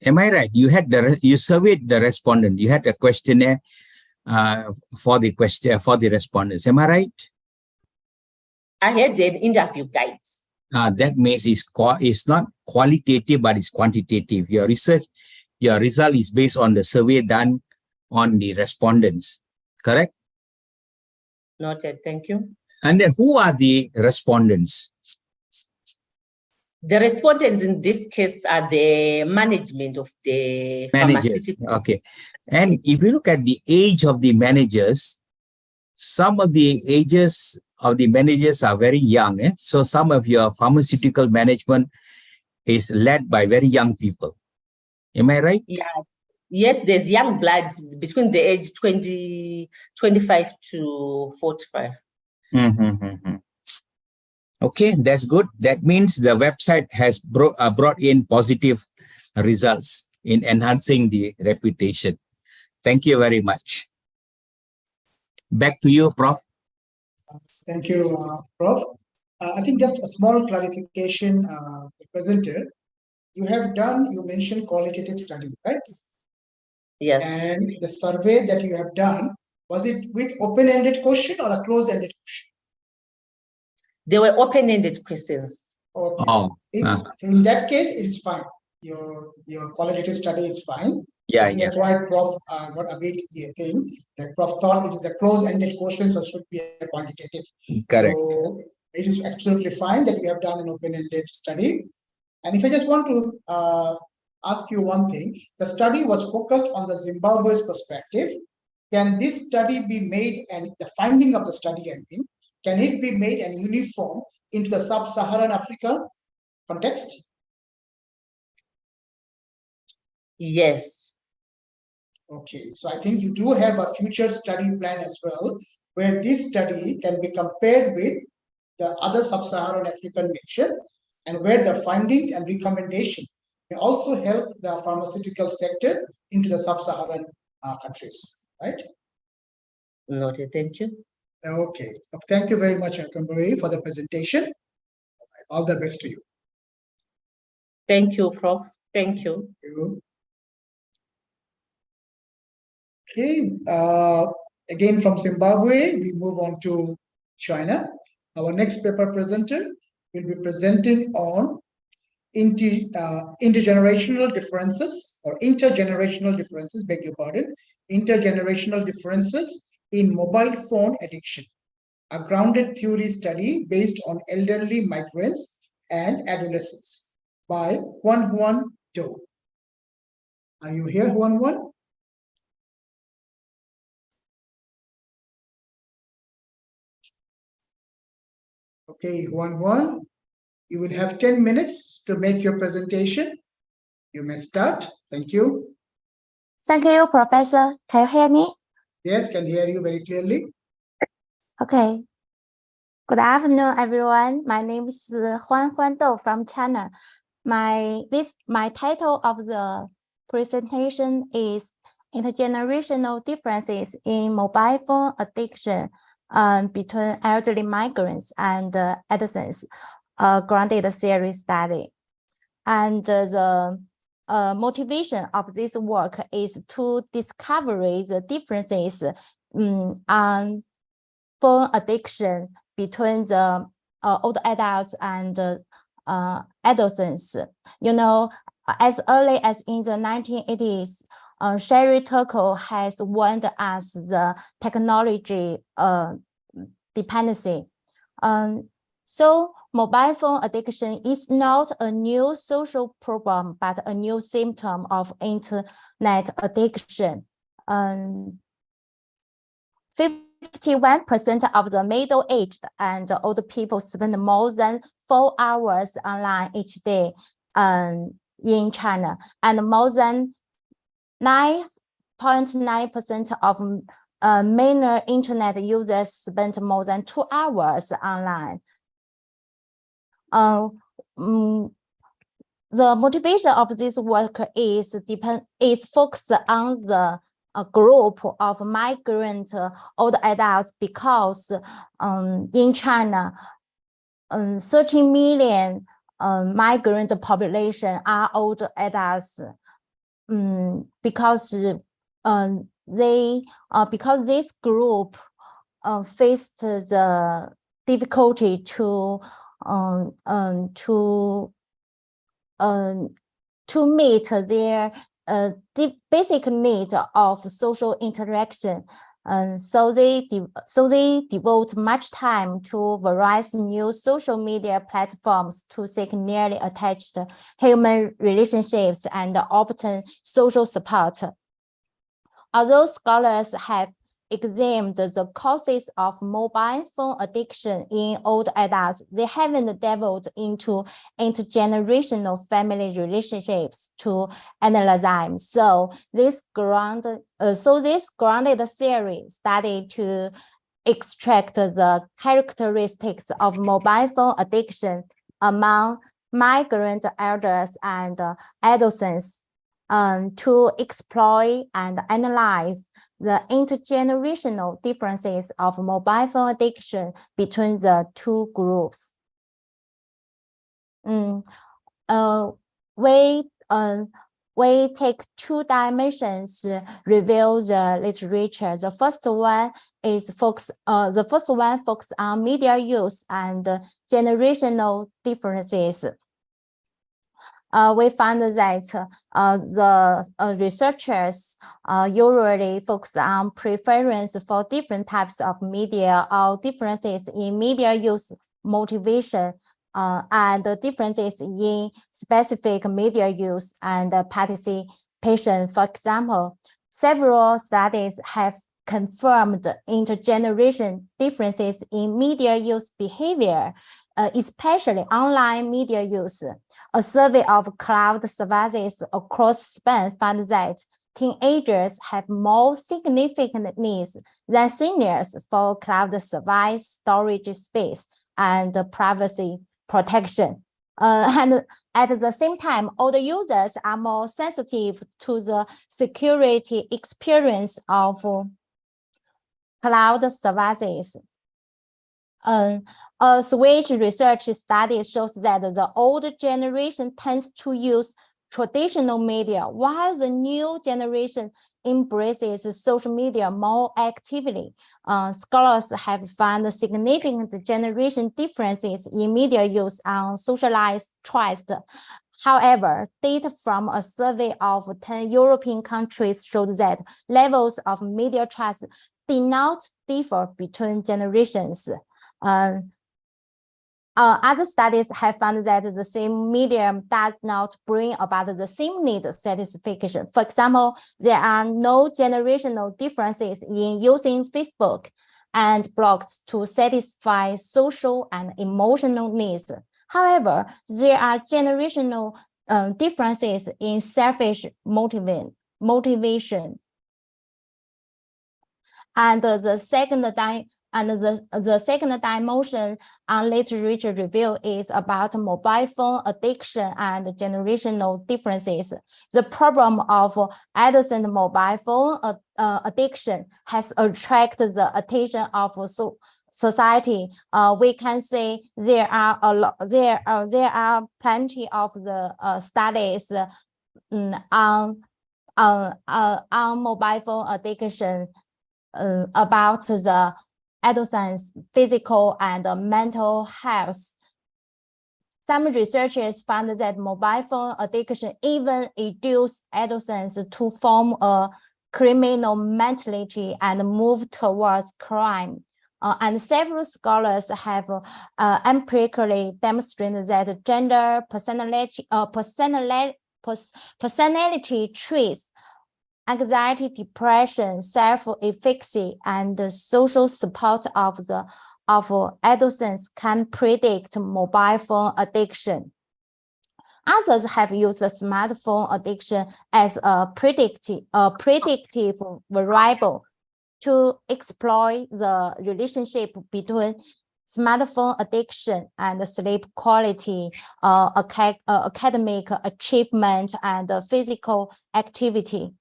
Am I right? You had you surveyed the respondent. You had a questionnaire for the respondents. Am I right? I had an interview guide. That means it's not qualitative, but it's quantitative. Your research, your result is based on the survey done on the respondents. Correct? Noted. Thank you. And then who are the respondents? The respondents in this case are the management of the Managers. pharmaceutical. Okay. And if you look at the age of the managers, some of the ages of the managers are very young. So some of your pharmaceutical management is led by very young people. Am I right? Yeah. Yes, there's young blood between the age 25 to 45. Okay, that's good. That means the website has brought in positive results in enhancing the reputation. Thank you very much. Back to you, Prof. Thank you, Prof. I think just a small clarification, the presenter. You mentioned qualitative study, right? Yes. And the survey that you have done, was it with open-ended question or a closed-ended question? They were open-ended questions. Okay. Oh, in that case, it is fine. Your qualitative study is fine. Yeah, I think that's why Prof got a bit thing that Prof thought it is a closed-ended question, so it should be a quantitative. Correct. So it is absolutely fine that you have done an open-ended study. And if I just want to ask you one thing, the study was focused on the Zimbabwe's perspective. Can this study be made, and the finding of the study, I mean, can it be made and uniform into the sub-Saharan Africa context? Yes. Okay, so I think you do have a future study plan as well, where this study can be compared with the other sub-Saharan African nation, and where the findings and recommendation may also help the pharmaceutical sector into the sub-Saharan countries, right? Noted. Thank you. Okay, thank you very much, Akambari, for the presentation. All the best to you. Thank you, Prof. Thank you. Okay, again from Zimbabwe, we move on to China. Our next paper presenter will be presenting on intergenerational differences, beg your pardon, intergenerational differences in mobile phone addiction, a grounded theory study based on elderly migrants and adolescents by Huan Do. Are you here, Huan? Okay, Huan, you will have 10 minutes to make your presentation. You may start. Thank you. Thank you, Professor. Can you hear me? Yes, can hear you very clearly. Okay. Good afternoon, everyone. My name is Huan Do from China. My title of the presentation is Intergenerational Differences in Mobile Phone Addiction between elderly migrants and adolescents, a grounded series study. And the motivation of this work is to discover the differences on phone addiction between the older adults and adolescents. You know, as early as in the 1980s, Sherry Turkle has warned us the technology dependency. So mobile phone addiction is not a new social problem, but a new symptom of internet addiction. 51% of the middle-aged and older people spend more than 4 hours online each day in China, and more than 9.9% of minor internet users spend more than 2 hours online. The motivation of this work is focused on the group of migrant old adults, because in China, 13 million migrant population are old adults, because this group faced the difficulty to meet their basic need of social interaction. So they devote much time to various new social media platforms to seek nearly attached human relationships and obtain social support. Although scholars have examined the causes of mobile phone addiction in old adults, they haven't delved into intergenerational family relationships to analyze them. So this grounded theory studied to extract the characteristics of mobile phone addiction among migrant elders and adolescents, to explore and analyze the intergenerational differences of mobile phone addiction between the two groups. We take two dimensions to review the literature. The first one focuses on media use and generational differences. We found that the researchers usually focus on preference for different types of media, or differences in media use motivation, and differences in specific media use and participation. For example, several studies have confirmed intergeneration differences in media use behavior, especially online media use. A survey of cloud services across Spain found that teenagers have more significant needs than seniors for cloud service, storage space, and privacy protection. And at the same time, older users are more sensitive to the security experience of cloud services. A Swedish research study shows that the older generation tends to use traditional media, while the new generation embraces social media more actively. Scholars have found significant generation differences in media use on socialized trust. However, data from a survey of 10 European countries showed that levels of media trust did not differ between generations. Other studies have found that the same medium does not bring about the same need satisfaction. For example, there are no generational differences in using Facebook and blogs to satisfy social and emotional needs. However, there are generational differences in selfish motivation. And the second dimension on literature review is about mobile phone addiction and generational differences. The problem of adolescent mobile phone addiction has attracted the attention of society. We can say there are plenty of the studies on mobile phone addiction about the adolescents' physical and mental health. some researchers found that mobile phone addiction even induced adolescents to form a criminal mentality and move towards crime. And several scholars have empirically demonstrated that gender, personality traits, anxiety, depression, self-efficacy, and the social support of adolescents can predict mobile phone addiction. Others have used the smartphone addiction as a predictive variable to exploit the relationship between smartphone addiction and sleep quality, academic achievement, and physical activity.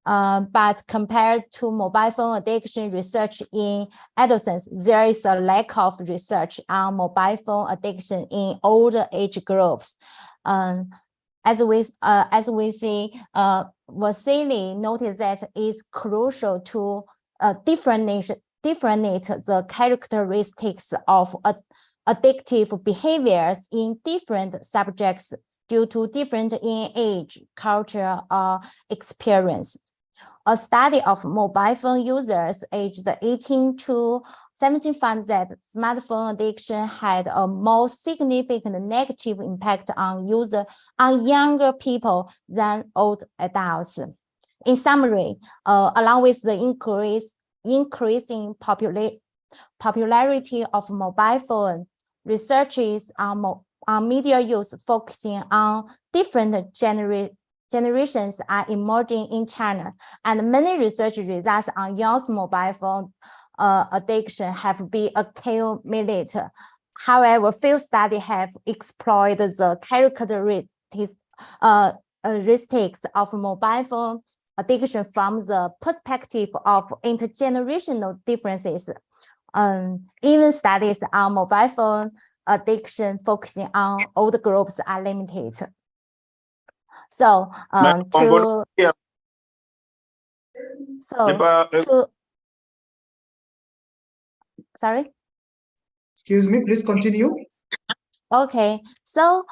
But compared to mobile phone addiction research in adolescents, there is a lack of research on mobile phone addiction in older age groups. As we see, Vasily noted that it's crucial to differentiate the characteristics of addictive behaviors in different subjects due to different in age, culture, or experience. A study of mobile phone users aged 18 to 17 found that smartphone addiction had a more significant negative impact on younger people than old adults. In summary, along with the increasing popularity of mobile phone, researches on media use focusing on different generations are emerging in China, and many research results on young mobile phone addiction have been accumulated. However, few studies have explored the characteristics of mobile phone addiction from the perspective of intergenerational differences. Even studies on mobile phone addiction focusing on older groups are limited. So, sorry. Excuse me, please continue. Okay, so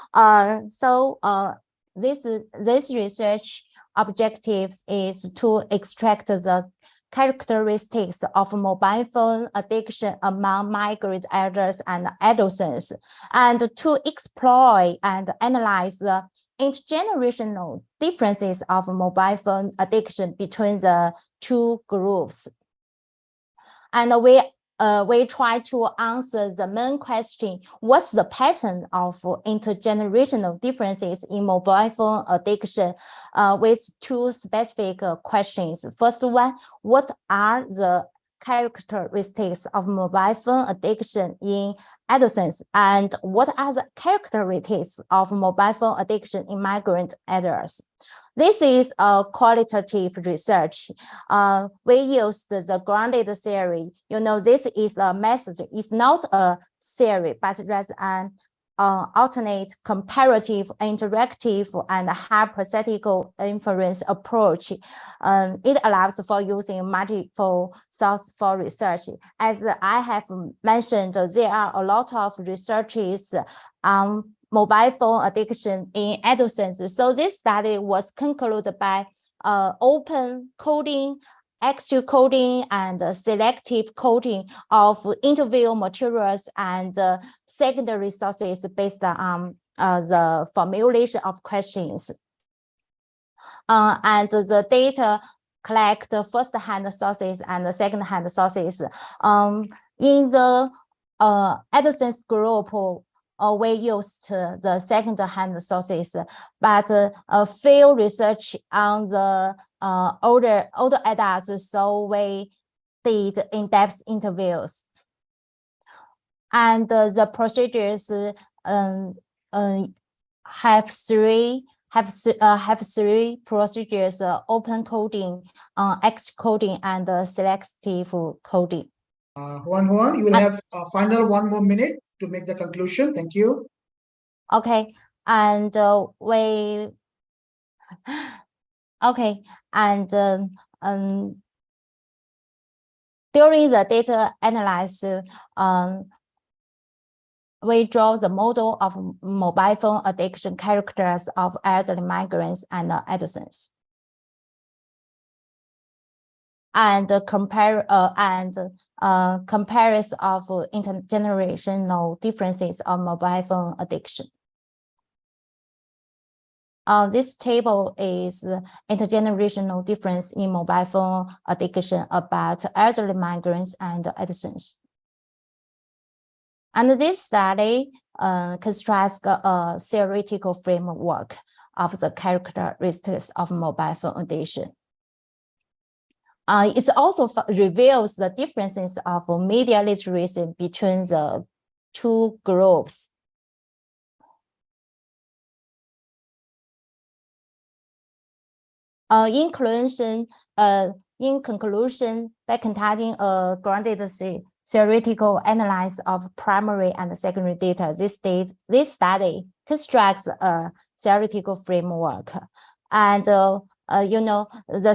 this research objectives is to extract the characteristics of mobile phone addiction among migrant elders and adolescents, and to explore and analyze the intergenerational differences of mobile phone addiction between the two groups. And we try to answer the main question: what's the pattern of intergenerational differences in mobile phone addiction, with two specific questions. First one, what are the characteristics of mobile phone addiction in adolescents, and what are the characteristics of mobile phone addiction in migrant adults? This is a qualitative research. We use the grounded theory. You know, this is a method. It's not a theory, but rather an alternate, comparative, interactive, and hypothetical inference approach. It allows for using multiple sources for research. As I have mentioned, there are a lot of researches on mobile phone addiction in adolescents. So this study was concluded by open coding, extra coding, and selective coding of interview materials and secondary sources based on the formulation of questions. And the data collect first-hand sources and second-hand sources. In the adolescents group, we used the second-hand sources, but a few research on the older adults, so we did in-depth interviews. And the procedures have three procedures: open coding, X coding, and selective coding. Juan, you will have a final 1 more minute to make the conclusion. Thank you. Okay, and during the data analysis, we draw the model of mobile phone addiction characters of elderly migrants and adolescents. And comparison of intergenerational differences of mobile phone addiction. This table is intergenerational difference in mobile phone addiction about elderly migrants and adolescents. And this study constructs a theoretical framework of the characteristics of mobile phone addiction. It also reveals the differences of media literacy between the two groups. In conclusion, by conducting a grounded theoretical analysis of primary and secondary data, this study constructs a theoretical framework. And the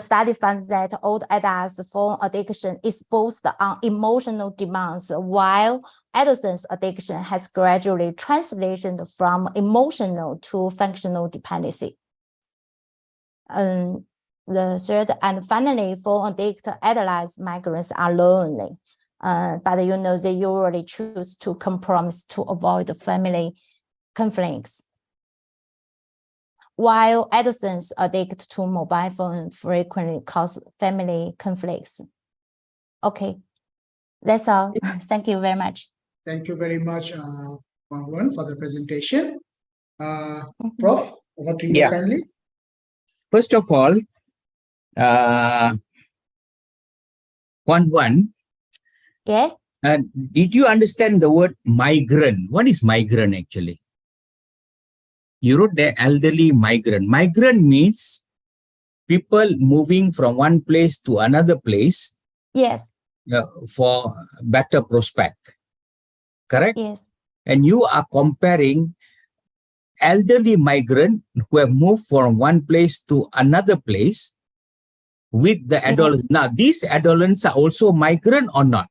study found that old adults' phone addiction is based on emotional demands, while adolescents' addiction has gradually transitioned from emotional to functional dependency. The third and finally, phone addicted adolescent migrants are lonely, but they usually choose to compromise to avoid family conflicts, while adolescents addicted to mobile phone frequently cause family conflicts. Okay, that's all. Thank you very much. Thank you very much, Wang, for the presentation. Prof, over to you kindly. First of all, Wan. Yes. Did you understand the word migrant? What is migrant actually? You wrote the elderly migrant. Migrant means people moving from one place to another place. Yes. For better prospect. Correct? Yes. And you are comparing elderly migrant who have moved from one place to another place with the adolescents. Now, these adolescents are also migrant or not?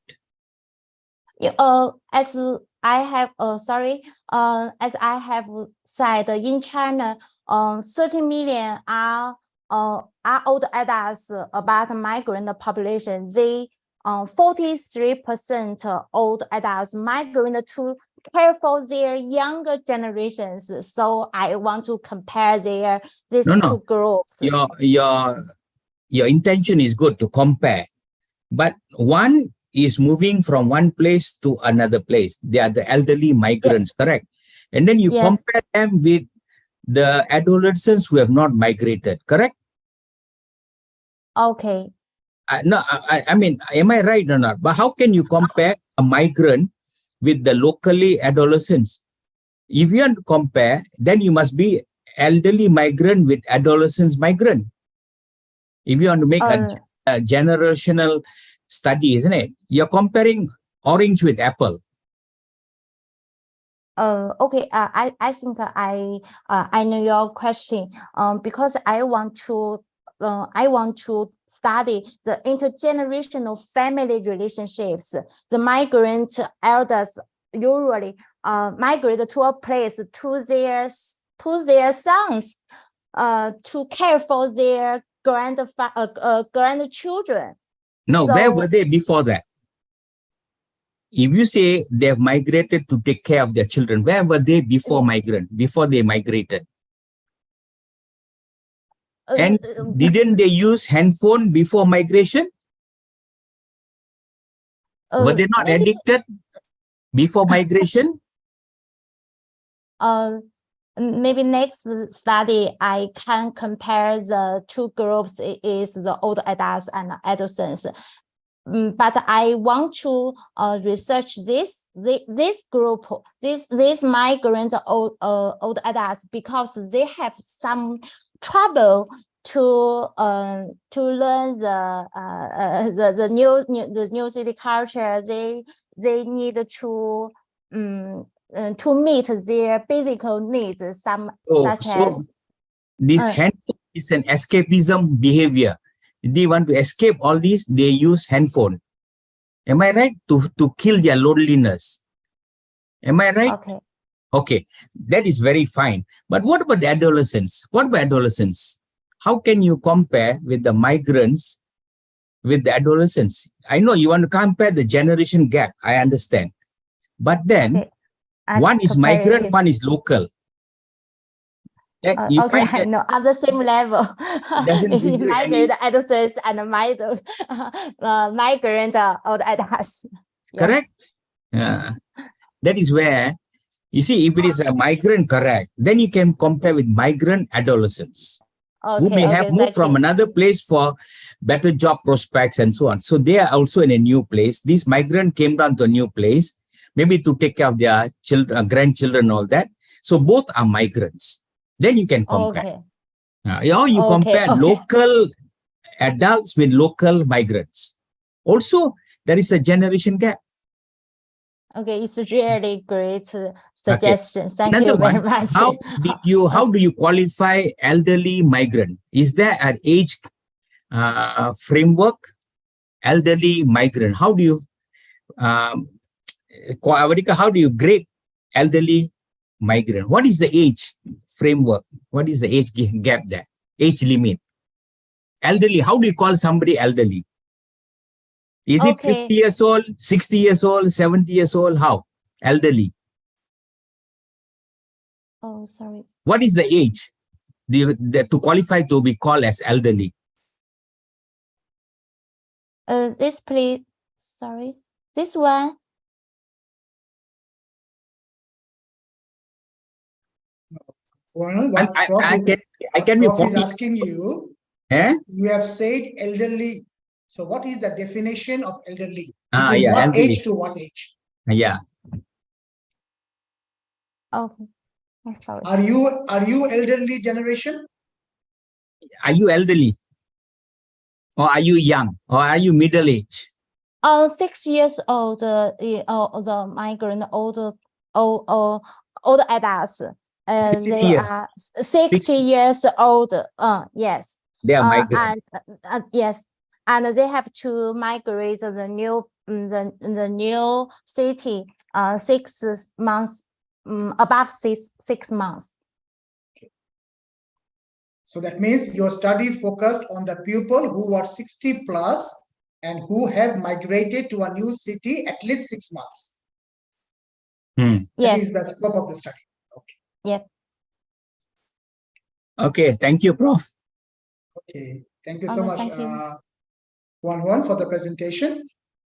As I have said, in China, 30 million are old adults about migrant population. They 43% old adults migrant to care for their younger generations. So I want to compare these two groups. Your intention is good to compare, but one is moving from one place to another place. They are the elderly migrants, correct? And then you compare them with the adolescents who have not migrated, correct? Okay. I mean, am I right or not? But how can you compare a migrant with the locally adolescents? If you want to compare, then you must be elderly migrant with adolescents migrant. If you want to make a generational study, isn't it? You're comparing orange with apple. Okay. I think I know your question. Because I want to study the intergenerational family relationships. The migrant elders usually migrate to a place to their sons to care for their grandchildren. No, where were they before that? If you say they have migrated to take care of their children, where were they before they migrated? And didn't they use handphone before migration? Were they not addicted before migration? Maybe next study I can compare the two groups, is the old adults and adolescents. But I want to research this group, these migrant old adults, because they have some trouble to learn the new city culture. They need to meet their basic needs, such as this handphone is an escapism behavior. They want to escape all this, they use handphone. Am I right? To kill their loneliness. Am I right? Okay. Okay, that is very fine. But what about adolescents? What about adolescents? How can you compare with the migrants with the adolescents? I know you want to compare the generation gap. I understand. But then Okay. one is migrant, one is local. You Okay, find that no, at the same level. doesn't give you Migrant any adolescents and migrant old adults. Yes. correct? Yeah. That is where you see if it is a migrant, correct, then you can compare with migrant adolescents who Okay, may okay, have moved thank from you. another place for better job prospects and so on. So they are also in a new place. These migrant came down to a new place, maybe to take care of their children, grandchildren, all that. So both are migrants. Then you can compare. Okay. You Okay, compare okay. local adults with local migrants. Also, there is a generation gap. Okay, it's really great Okay. suggestion. Thank Another you very one, much. how do you qualify elderly migrant? Is there an age framework? Elderly migrant, how do you how do you grade elderly migrant? What is the age framework? What is the age gap there? Age limit? Elderly, how do you call somebody elderly? Is it 50 Okay. years old, 60 years old, 70 years old? How? Elderly. Oh, sorry. What is the age to qualify to be called as elderly? This please, sorry. This one. Well, what I can be Prof is 40. asking you. Eh? You have said elderly. So what is the definition of elderly? Ah, Between yeah, what elderly. age to what age? Yeah. Okay. I'm sorry. Are you elderly generation? Are you elderly? Or are you young? Or are you middle age? Oh, 6 years old, the migrant, older adults. 60 They years. are 60 years old. Yes. They are migrant. And yes, and they have to migrate the new city. 6 months, above 6 months. So that means your study focused on the people who were 60 plus and who have migrated to a new city at least 6 months. That Yes. is the scope of the study. Okay. Yep. Okay, thank you, Prof. Okay, thank you so Okay, much, thank you. Juan, for the presentation.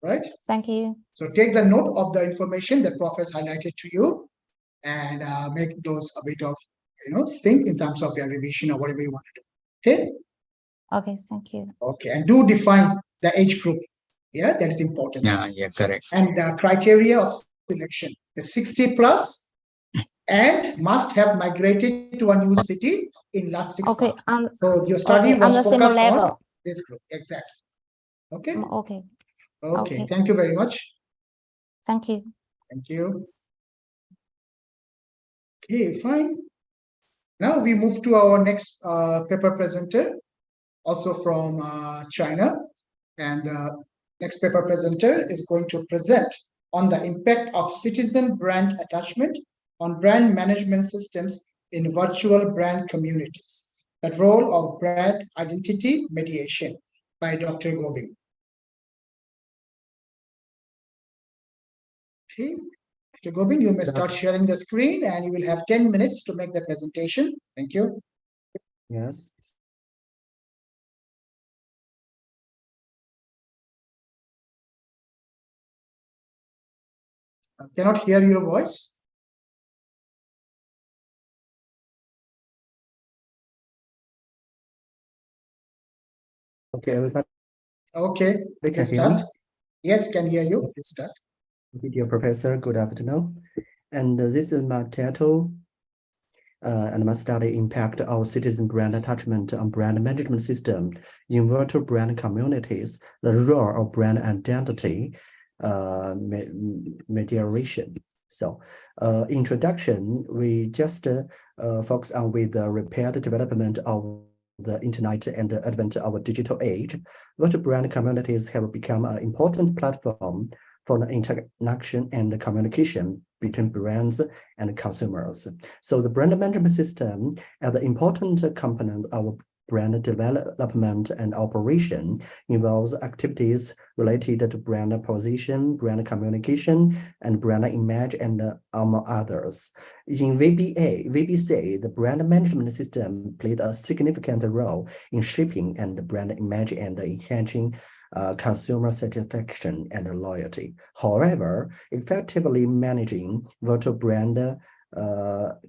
Right. Thank you. So take the note of the information that Prof has highlighted to you, and make those a bit of sync in terms of your revision or whatever you want to do. Okay. Okay, thank you. Okay, and do define the age group. Yeah, that is important. Yeah, correct. And the criteria of selection: the 60 plus and must have migrated to a new city in last 6 months. So your study was on the same focused on level. this group. Exactly. Okay. Okay. Okay. Thank you very much. Thank you. Thank you. Okay, fine. Now we move to our next paper presenter, also from China. And the next paper presenter is going to present on the impact of citizen brand attachment on brand management systems in virtual brand communities, the role of brand identity mediation by Dr. Gobing. Okay. Dr. Gobing, you may start sharing the screen and you will have 10 minutes to make the presentation. Thank you. Yes. I cannot hear your voice. Okay, everybody. Okay, we can start. Yes, can hear you. Please start. Dear Professor, good afternoon. And this is my title. And my study impact of citizen brand attachment on brand management system in virtual brand communities, the role of brand identity mediation. So introduction, we just focus on with the rapid development of the internet and the advent of a digital age. Virtual brand communities have become an important platform for the interaction and the communication between brands and consumers. So the brand management system as an important component of brand development and operation involves activities related to brand position, brand communication, and brand image, and among others. In VBC, the brand management system played a significant role in shaping and brand image and enhancing consumer satisfaction and loyalty. However, effectively managing virtual brand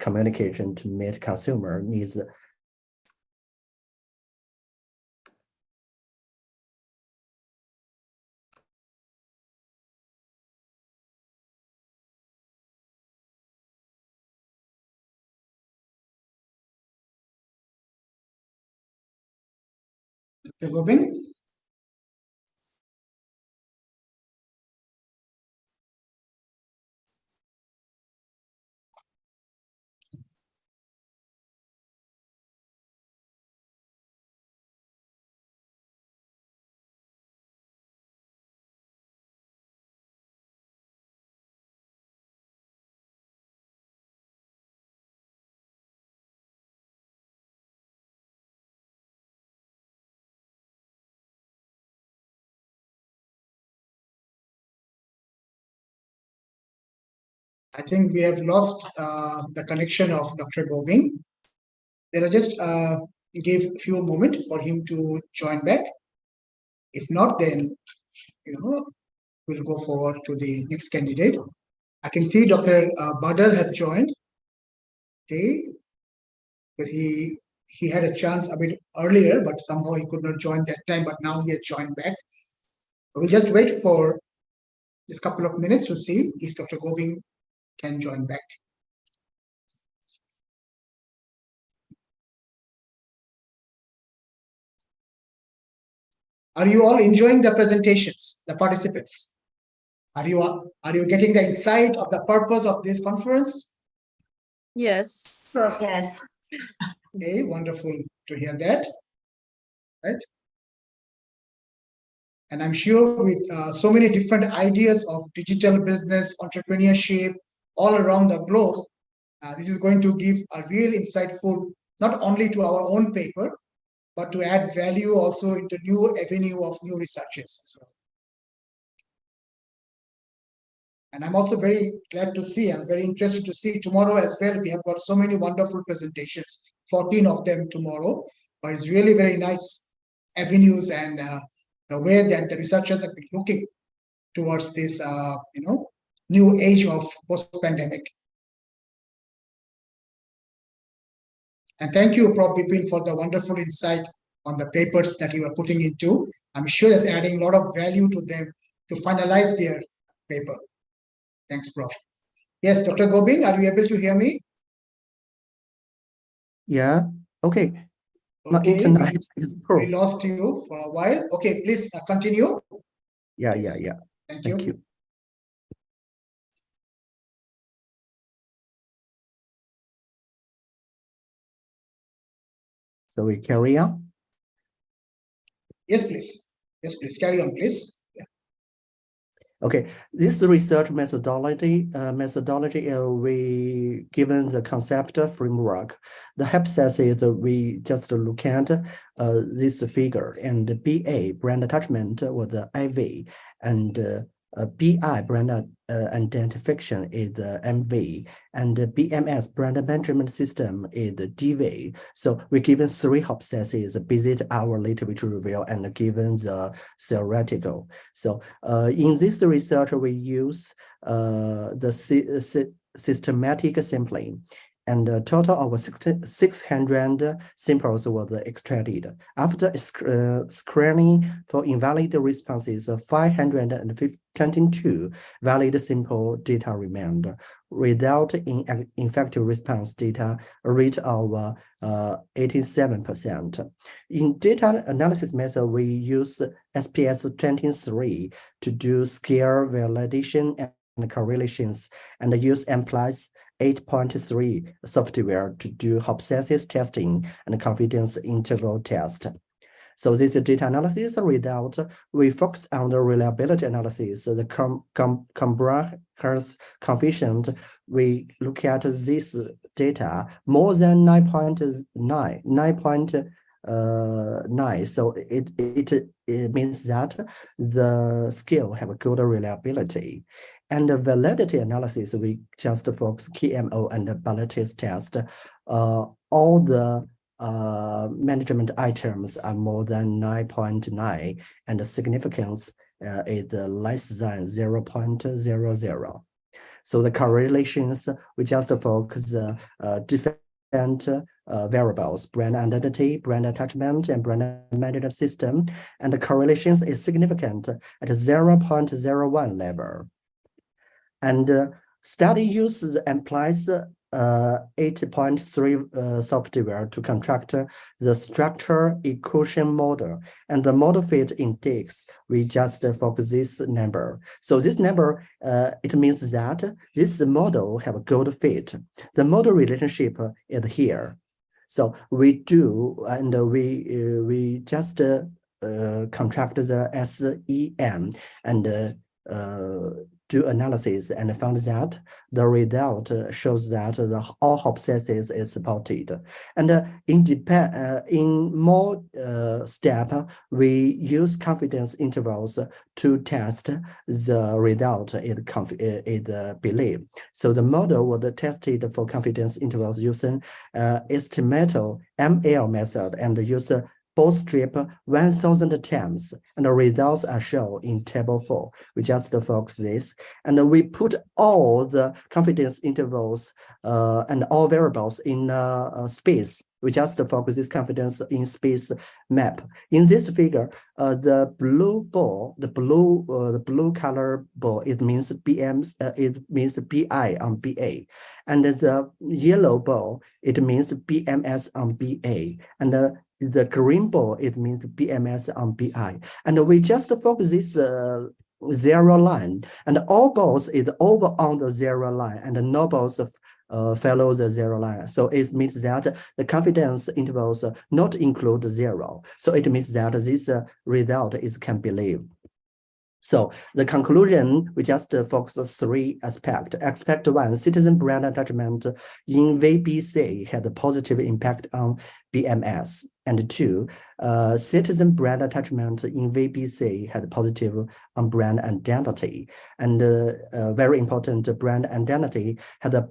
communication to meet consumer needs Dr. Gobind? I think we have lost the connection of Dr. Gobind. Then I just give a few moments for him to join back. If not, then we'll go forward to the next candidate. I can see Dr. Badar have joined. Okay, but he had a chance a bit earlier, but somehow he could not join that time. But now he has joined back. So we'll just wait for just a couple of minutes to see if Dr. Gobind can join back. Are you all enjoying the presentations, the participants? Are you getting the insight of the purpose of this conference? Yes. Yes. Okay, wonderful to hear that. Right? And I'm sure with so many different ideas of digital business, entrepreneurship all around the globe, this is going to give a real insightful, not only to our own paper, but to add value also into new avenue of new researches as well. And I'm also very glad to see, I'm very interested to see tomorrow as well. We have got so many wonderful presentations, 14 of them tomorrow, but it's really very nice avenues and the way that the researchers have been looking towards this, new age of post-pandemic. And thank you, Prof. Bipin, for the wonderful insight on the papers that you are putting into. I'm sure that's adding a lot of value to them to finalize their paper. Thanks, Prof. Yes, Dr. Gobind, are you able to hear me? Yeah, okay. My Okay, internet is poor. we lost you for a while. Okay, please continue. Yeah. Thank Thank you. you. So we carry on. Yes, please. Yes, please. Carry on, please. Yeah. Okay, this research methodology, we given the concept framework. The hypothesis that we just look at this figure, and the BA brand attachment or the IV, and BI brand identification is the MV, and the BMS brand management system is the DV. So we given three hypotheses, visit our literature review and given the theoretical. So in this research, we use the systematic sampling, and a total of 600 samples were extracted. After screening for invalid responses, 522 valid sample data remained, result in effective response data rate of 87%. In data analysis method, we use SPS 23 to do scale validation and correlations, and use MPLUS 8.3 software to do hypothesis testing and confidence interval test. So this data analysis result, we focus on the reliability analysis, so the Cambracher's coefficient. We look at this data more than 9.9. So it means that the scale have a good reliability. And the validity analysis, we just focus KMO and the Ballettis test. All the management items are more than 9.9, and the significance is less than 0.00. So the correlations, we just focus different variables: brand identity, brand attachment, and brand management system, and the correlations is significant at 0.01 level. And study uses implies 8.3 software to construct the structure equation model, and the model fit index, we just focus this number. So this number, it means that this model have a good fit. The model relationship is here. So we do, and we just contract the SEM and do analysis, and found that the result shows that all hypotheses is supported. And in more step, we use confidence intervals to test the result it belief. So the model was tested for confidence intervals using estimator ML method and use bootstrap 1,000 times, and the results are shown in table 4. We just focus this, and we put all the confidence intervals and all variables in space. We just focus this confidence in space map. In this figure, the blue ball, the blue color ball, it means BMs, it means BI on BA, and the yellow ball, it means BMS on BA, and the green ball, it means BMS on BI. And we just focus this zero line, and all balls is over on the zero line, and no balls follow the zero line. So it means that the confidence intervals not include zero. So it means that this result is can believe. So the conclusion, we just focus 3 aspects. Aspect 1, citizen brand attachment in VBC had a positive impact on BMS. And 2, citizen brand attachment in VBC had a positive on brand identity. And very important, brand identity had a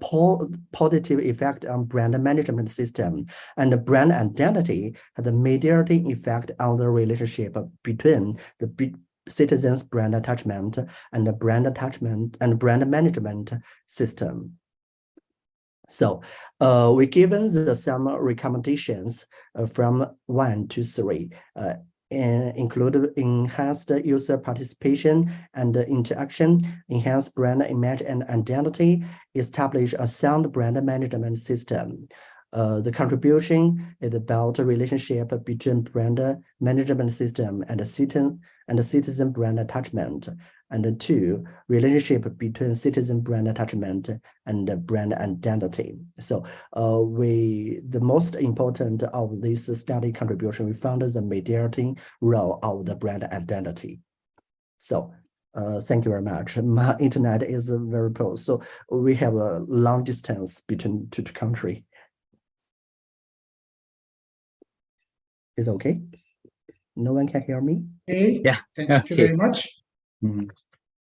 positive effect on brand management system. And the brand identity had a mediating effect on the relationship between the citizens brand attachment and the brand attachment and brand management system. So we given some recommendations from 1 to 3, include enhanced user participation and interaction, enhanced brand image and identity, establish a sound brand management system. The contribution is about a relationship between brand management system and the citizen brand attachment. And 2, relationship between citizen brand attachment and brand identity. So the most important of this study contribution, we found the mediating role of the brand identity. So thank you very much. My internet is very poor, so we have a long distance between two countries. Is okay? No one can hear me? Okay. Yeah. Thank you very much. Mhm.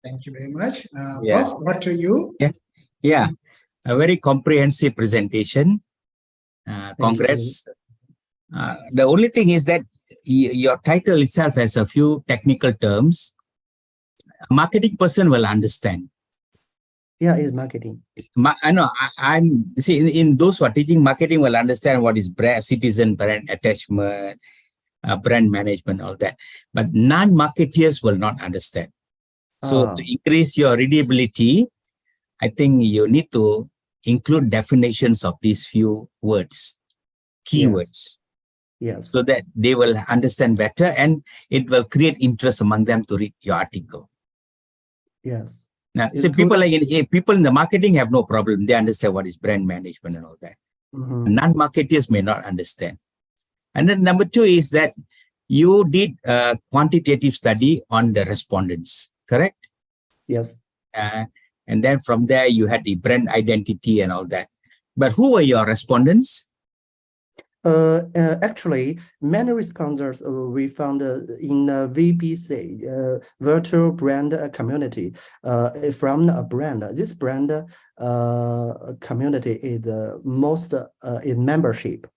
Thank you very much. Yeah. Bob, what to you? Yeah, a very comprehensive presentation. Congrats. The only thing is that your title itself has a few technical terms. A marketing person will understand. Yeah, it's marketing. I know. I'm see in those who are teaching marketing will understand what is citizen brand attachment, brand management, all that. But non-marketeers will not understand. So to increase your readability, I think you need to include definitions of these few words, keywords. Yes. So that they will understand better, and it will create interest among them to read your article. Yes. Now, see, people in the marketing have no problem. They understand what is brand management and all that. Mhm. Non-marketeers may not understand. And then number 2 is that you did a quantitative study on the respondents, correct? Yes. And then from there, you had the brand identity and all that. But who were your respondents? Actually, many responders we found in the VBC, virtual brand community, from a brand. This brand community is the most in membership,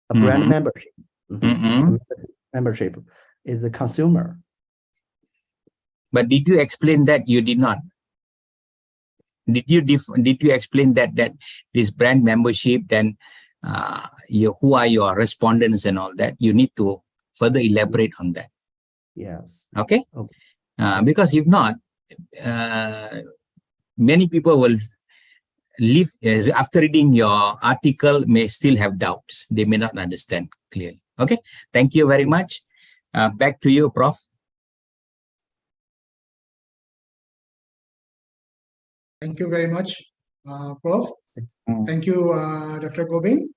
a brand membership. Membership is the consumer. But did you explain that you did not? Did you explain that this brand membership, then who are your respondents and all that? You need to further elaborate on that. Yes. Okay. Because if not, many people will leave after reading your article, may still have doubts. They may not understand clearly. Okay. Thank you very much. Back to you, Prof. Thank you very much, Prof. Thank you, Dr. Gobind,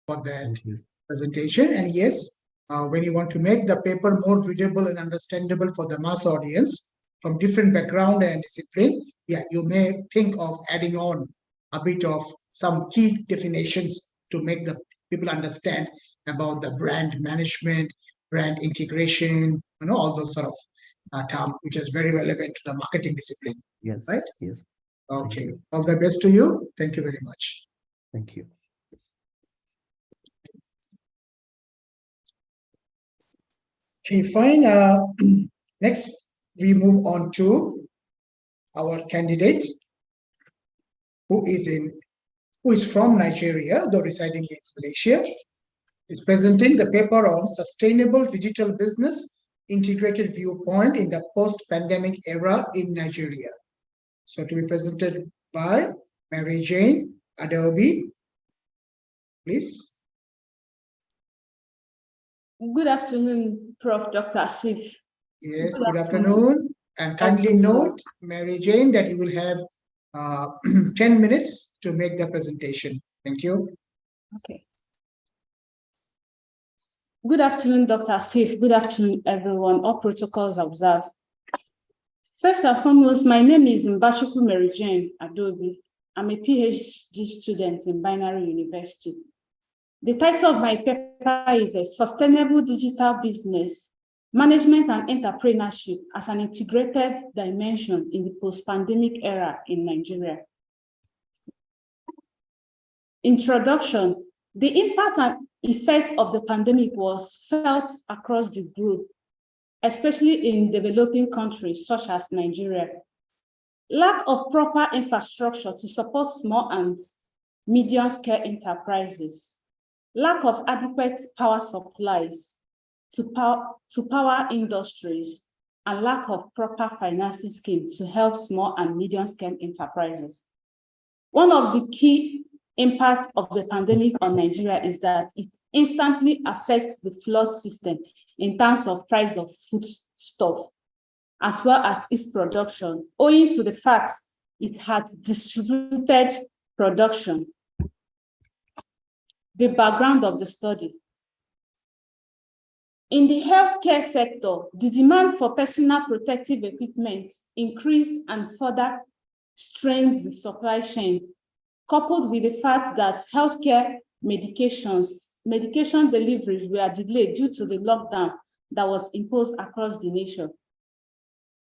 for that presentation. And yes, when you want to make the paper more readable and understandable for the mass audience from different background and discipline, yeah, you may think of adding on a bit of some key definitions to make the people understand about the brand management, brand integration, all those sort of terms, which is very relevant to the marketing discipline. Yes. Right? Yes. Okay. All the best to you. Thank you very much. Thank you. Okay, fine. Next, we move on to our candidate who is from Nigeria, though residing in Malaysia. Is presenting the paper on Sustainable Digital Business Integrated Viewpoint in the Post-Pandemic Era in Nigeria. So to be presented by Mary Jane Adeobi, please. Good afternoon, Prof. Dr. Asif. Yes, good afternoon. And kindly note, Mary Jane, that you will have 10 minutes to make the presentation. Thank you. Okay. Good afternoon, Dr. Asif. Good afternoon, everyone. All protocols observed. First and foremost, my name is Mbashuku Mary Jane Adeobi. I'm a PhD student in Binary University. The title of my paper is a Sustainable Digital Business Management and Entrepreneurship as an Integrated Dimension in the Post-Pandemic Era in Nigeria. Introduction. The impact and effect of the pandemic was felt across the globe, especially in developing countries such as Nigeria. Lack of proper infrastructure to support small and medium-scale enterprises. Lack of adequate power supplies to power industries, and lack of proper financing schemes to help small and medium-scale enterprises. One of the key impacts of the pandemic on Nigeria is that it instantly affects the flood system in terms of price of foodstuff, as well as its production, owing to the fact it had distributed production. The background of the study. In the healthcare sector, the demand for personal protective equipment increased and further strained the supply chain, coupled with the fact that healthcare medication deliveries were delayed due to the lockdown that was imposed across the nation.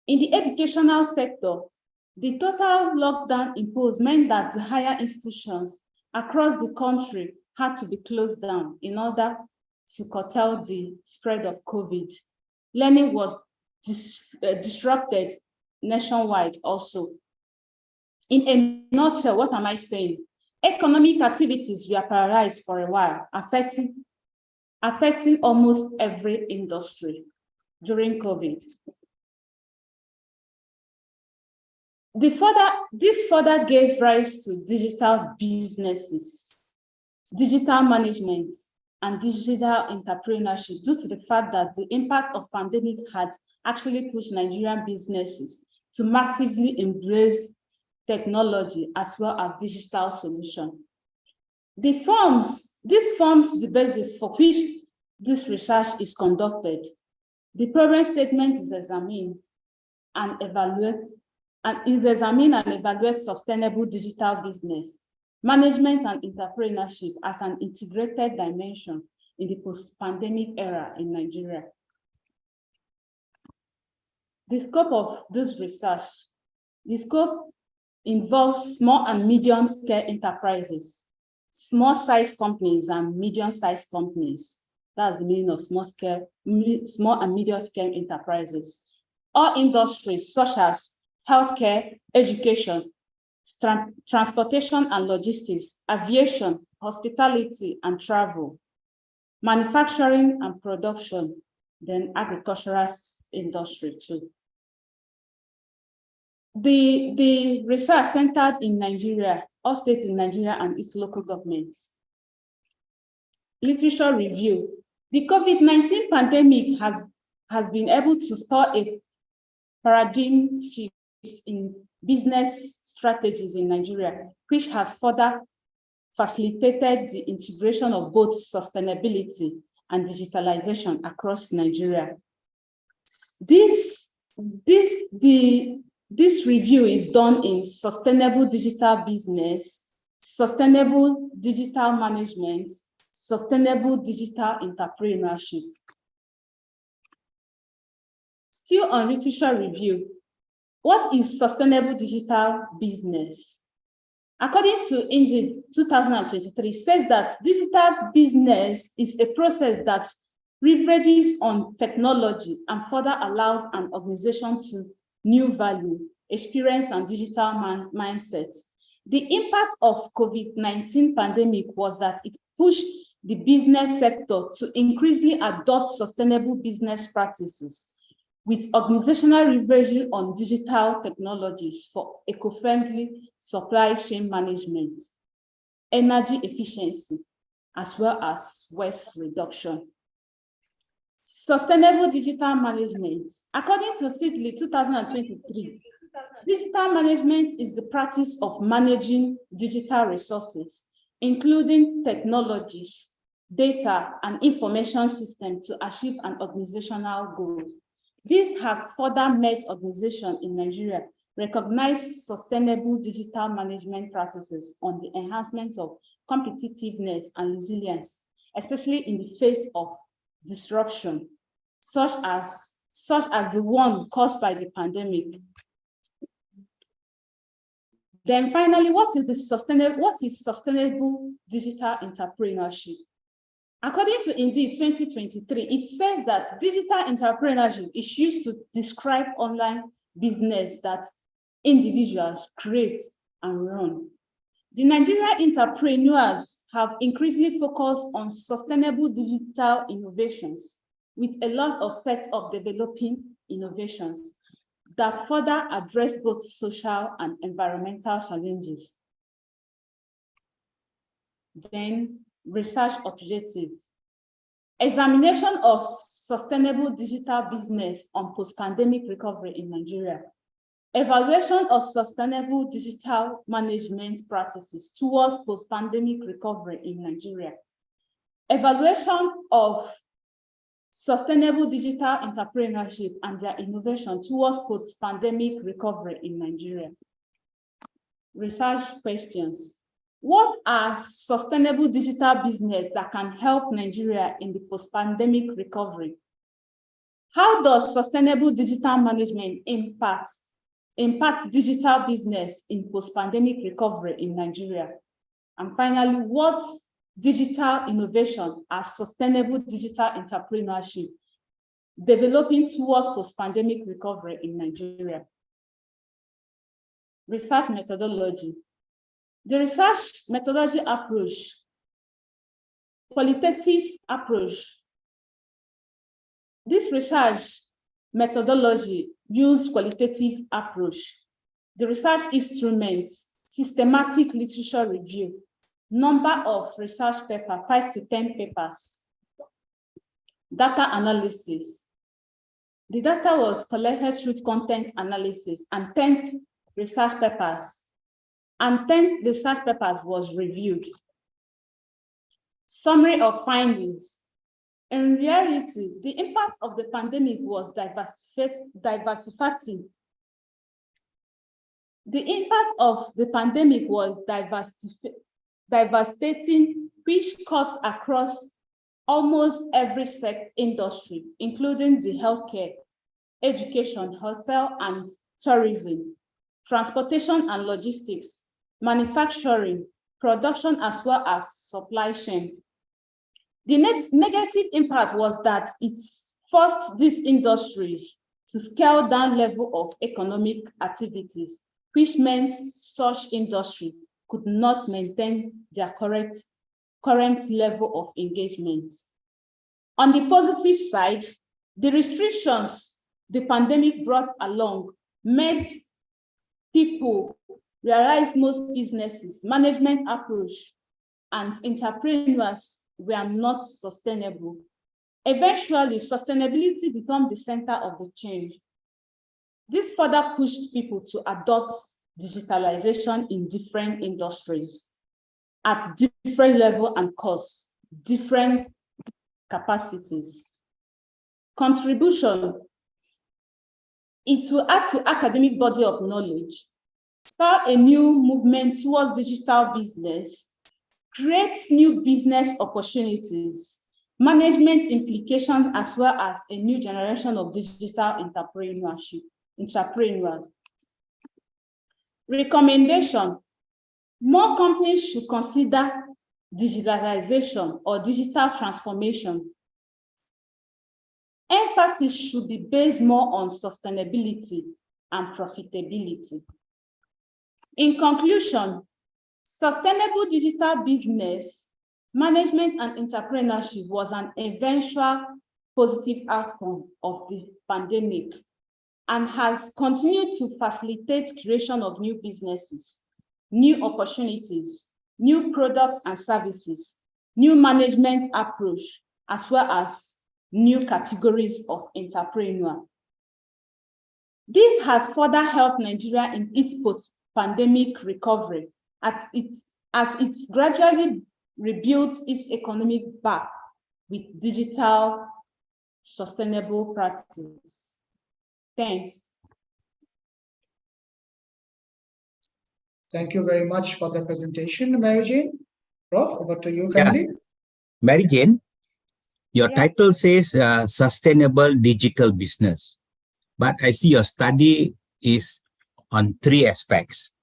In the educational sector, the total lockdown imposed meant that the higher institutions across the country had to be closed down in order to curtail the spread of COVID. Learning was disrupted nationwide also. In a nutshell, what am I saying? Economic activities were paralyzed for a while, affecting almost every industry during COVID. This further gave rise to digital businesses, digital management, and digital entrepreneurship due to the fact that the impact of pandemic had actually pushed Nigerian businesses to massively embrace technology as well as digital solutions. This forms the basis for which this research is conducted. The problem statement is examine and evaluate sustainable digital business, management and entrepreneurship as an integrated dimension in the post-pandemic era in Nigeria. The scope of this research, the scope involves small and medium-scale enterprises, small-sized companies and medium-sized companies. That's the meaning of small and medium-scale enterprises. All industries such as healthcare, education, transportation and logistics, aviation, hospitality and travel, manufacturing and production, then agricultural industry too. The research centered in Nigeria, all states in Nigeria and its local governments. Literature review. The COVID-19 pandemic has been able to spur a paradigm shift in business strategies in Nigeria, which has further facilitated the integration of both sustainability and digitalization across Nigeria. This review is done in sustainable digital business, sustainable digital management, sustainable digital entrepreneurship. Still on literature review, what is sustainable digital business? According to Indeed 2023, says that digital business is a process that leverages on technology and further allows an organization to new value, experience, and digital mindsets. The impact of COVID-19 pandemic was that it pushed the business sector to increasingly adopt sustainable business practices with organizational leveraging on digital technologies for eco-friendly supply chain management, energy efficiency, as well as waste reduction. Sustainable digital management. According to Sidley 2023, digital management is the practice of managing digital resources, including technologies, data, and information systems to achieve an organizational goal. This has further made organizations in Nigeria recognize sustainable digital management practices on the enhancement of competitiveness and resilience, especially in the face of disruption, such as the one caused by the pandemic. Then finally, what is sustainable digital entrepreneurship? According to Indeed 2023, it says that digital entrepreneurship is used to describe online business that individuals create and run. The Nigerian entrepreneurs have increasingly focused on sustainable digital innovations with a lot of set of developing innovations that further address both social and environmental challenges. Then, research objective. Examination of sustainable digital business on post-pandemic recovery in Nigeria. Evaluation of sustainable digital management practices towards post-pandemic recovery in Nigeria. Evaluation of sustainable digital entrepreneurship and their innovation towards post-pandemic recovery in Nigeria. Research questions. What are sustainable digital business that can help Nigeria in the post-pandemic recovery? How does sustainable digital management impact digital business in post-pandemic recovery in Nigeria? And finally, what digital innovation are sustainable digital entrepreneurship developing towards post-pandemic recovery in Nigeria? Research methodology. The research methodology approach, qualitative approach. This research methodology use qualitative approach. The research instruments, systematic literature review, number of research papers, 5 to 10 papers, data analysis. The data was collected through content analysis and 10 research papers. And 10 research papers was reviewed. Summary of findings. In reality, the impact of the pandemic was diversifying. The impact of the pandemic was devastating, which cuts across almost every industry, including the healthcare, education, hotel and tourism, transportation and logistics, manufacturing, production, as well as supply chain. The negative impact was that it forced these industries to scale down level of economic activities, which meant such industry could not maintain their current level of engagement. On the positive side, the restrictions the pandemic brought along made people realize most businesses, management approach, and entrepreneurs were not sustainable. Eventually, sustainability became the center of the change. This further pushed people to adopt digitalization in different industries at different level and costs, different capacities. Contribution, it will add to academic body of knowledge, start a new movement towards digital business, create new business opportunities, management implications, as well as a new generation of digital entrepreneurs. Recommendation: more companies should consider digitalization or digital transformation. Emphasis should be based more on sustainability and profitability. In conclusion, sustainable digital business management and entrepreneurship was an eventual positive outcome of the pandemic and has continued to facilitate creation of new businesses, new opportunities, new products and services, new management approach, as well as new categories of entrepreneur. This has further helped Nigeria in its post-pandemic recovery as it gradually rebuilds its economic back with digital sustainable practice. Thanks. Thank you very much for the presentation, Mary Jane. Prof, over to you kindly. Yeah. Mary Jane, your title says sustainable digital business, but I see your study is on 3 aspects: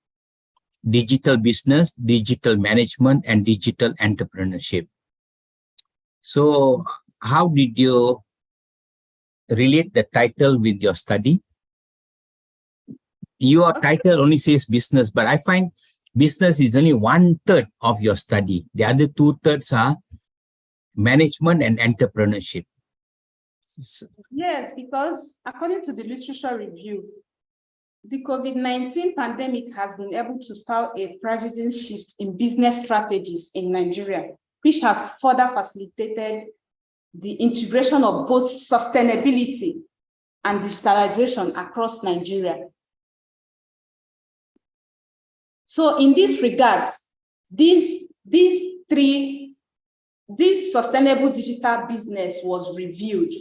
digital business, digital management, and digital entrepreneurship. So how did you relate the title with your study? Your title only says business, but I find business is only 1/3 of your study. The other 2/3 are management and entrepreneurship. Yes, because according to the literature review, the COVID-19 pandemic has been able to spur a paradigm shift in business strategies in Nigeria, which has further facilitated the integration of both sustainability and digitalization across Nigeria. So in this regard, this sustainable digital business was reviewed: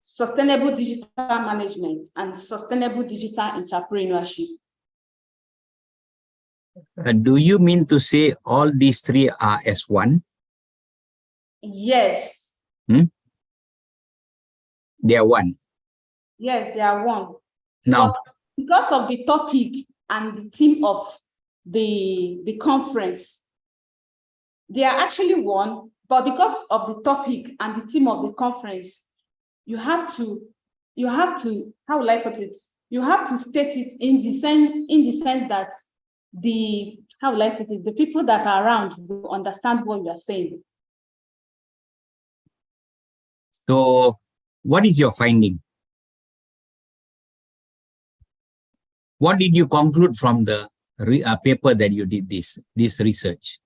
sustainable digital management and sustainable digital entrepreneurship. Do you mean to say all these 3 are as one? Yes. They are one. Yes, they are one. Now, because of the topic and the theme of the conference, they are actually one, but because of the topic and the theme of the conference, you have to, how will I put it? You have to state it in the sense that how will I put it? The people that are around will understand what you are saying. so what is your finding? What did you conclude from the paper that you did this research?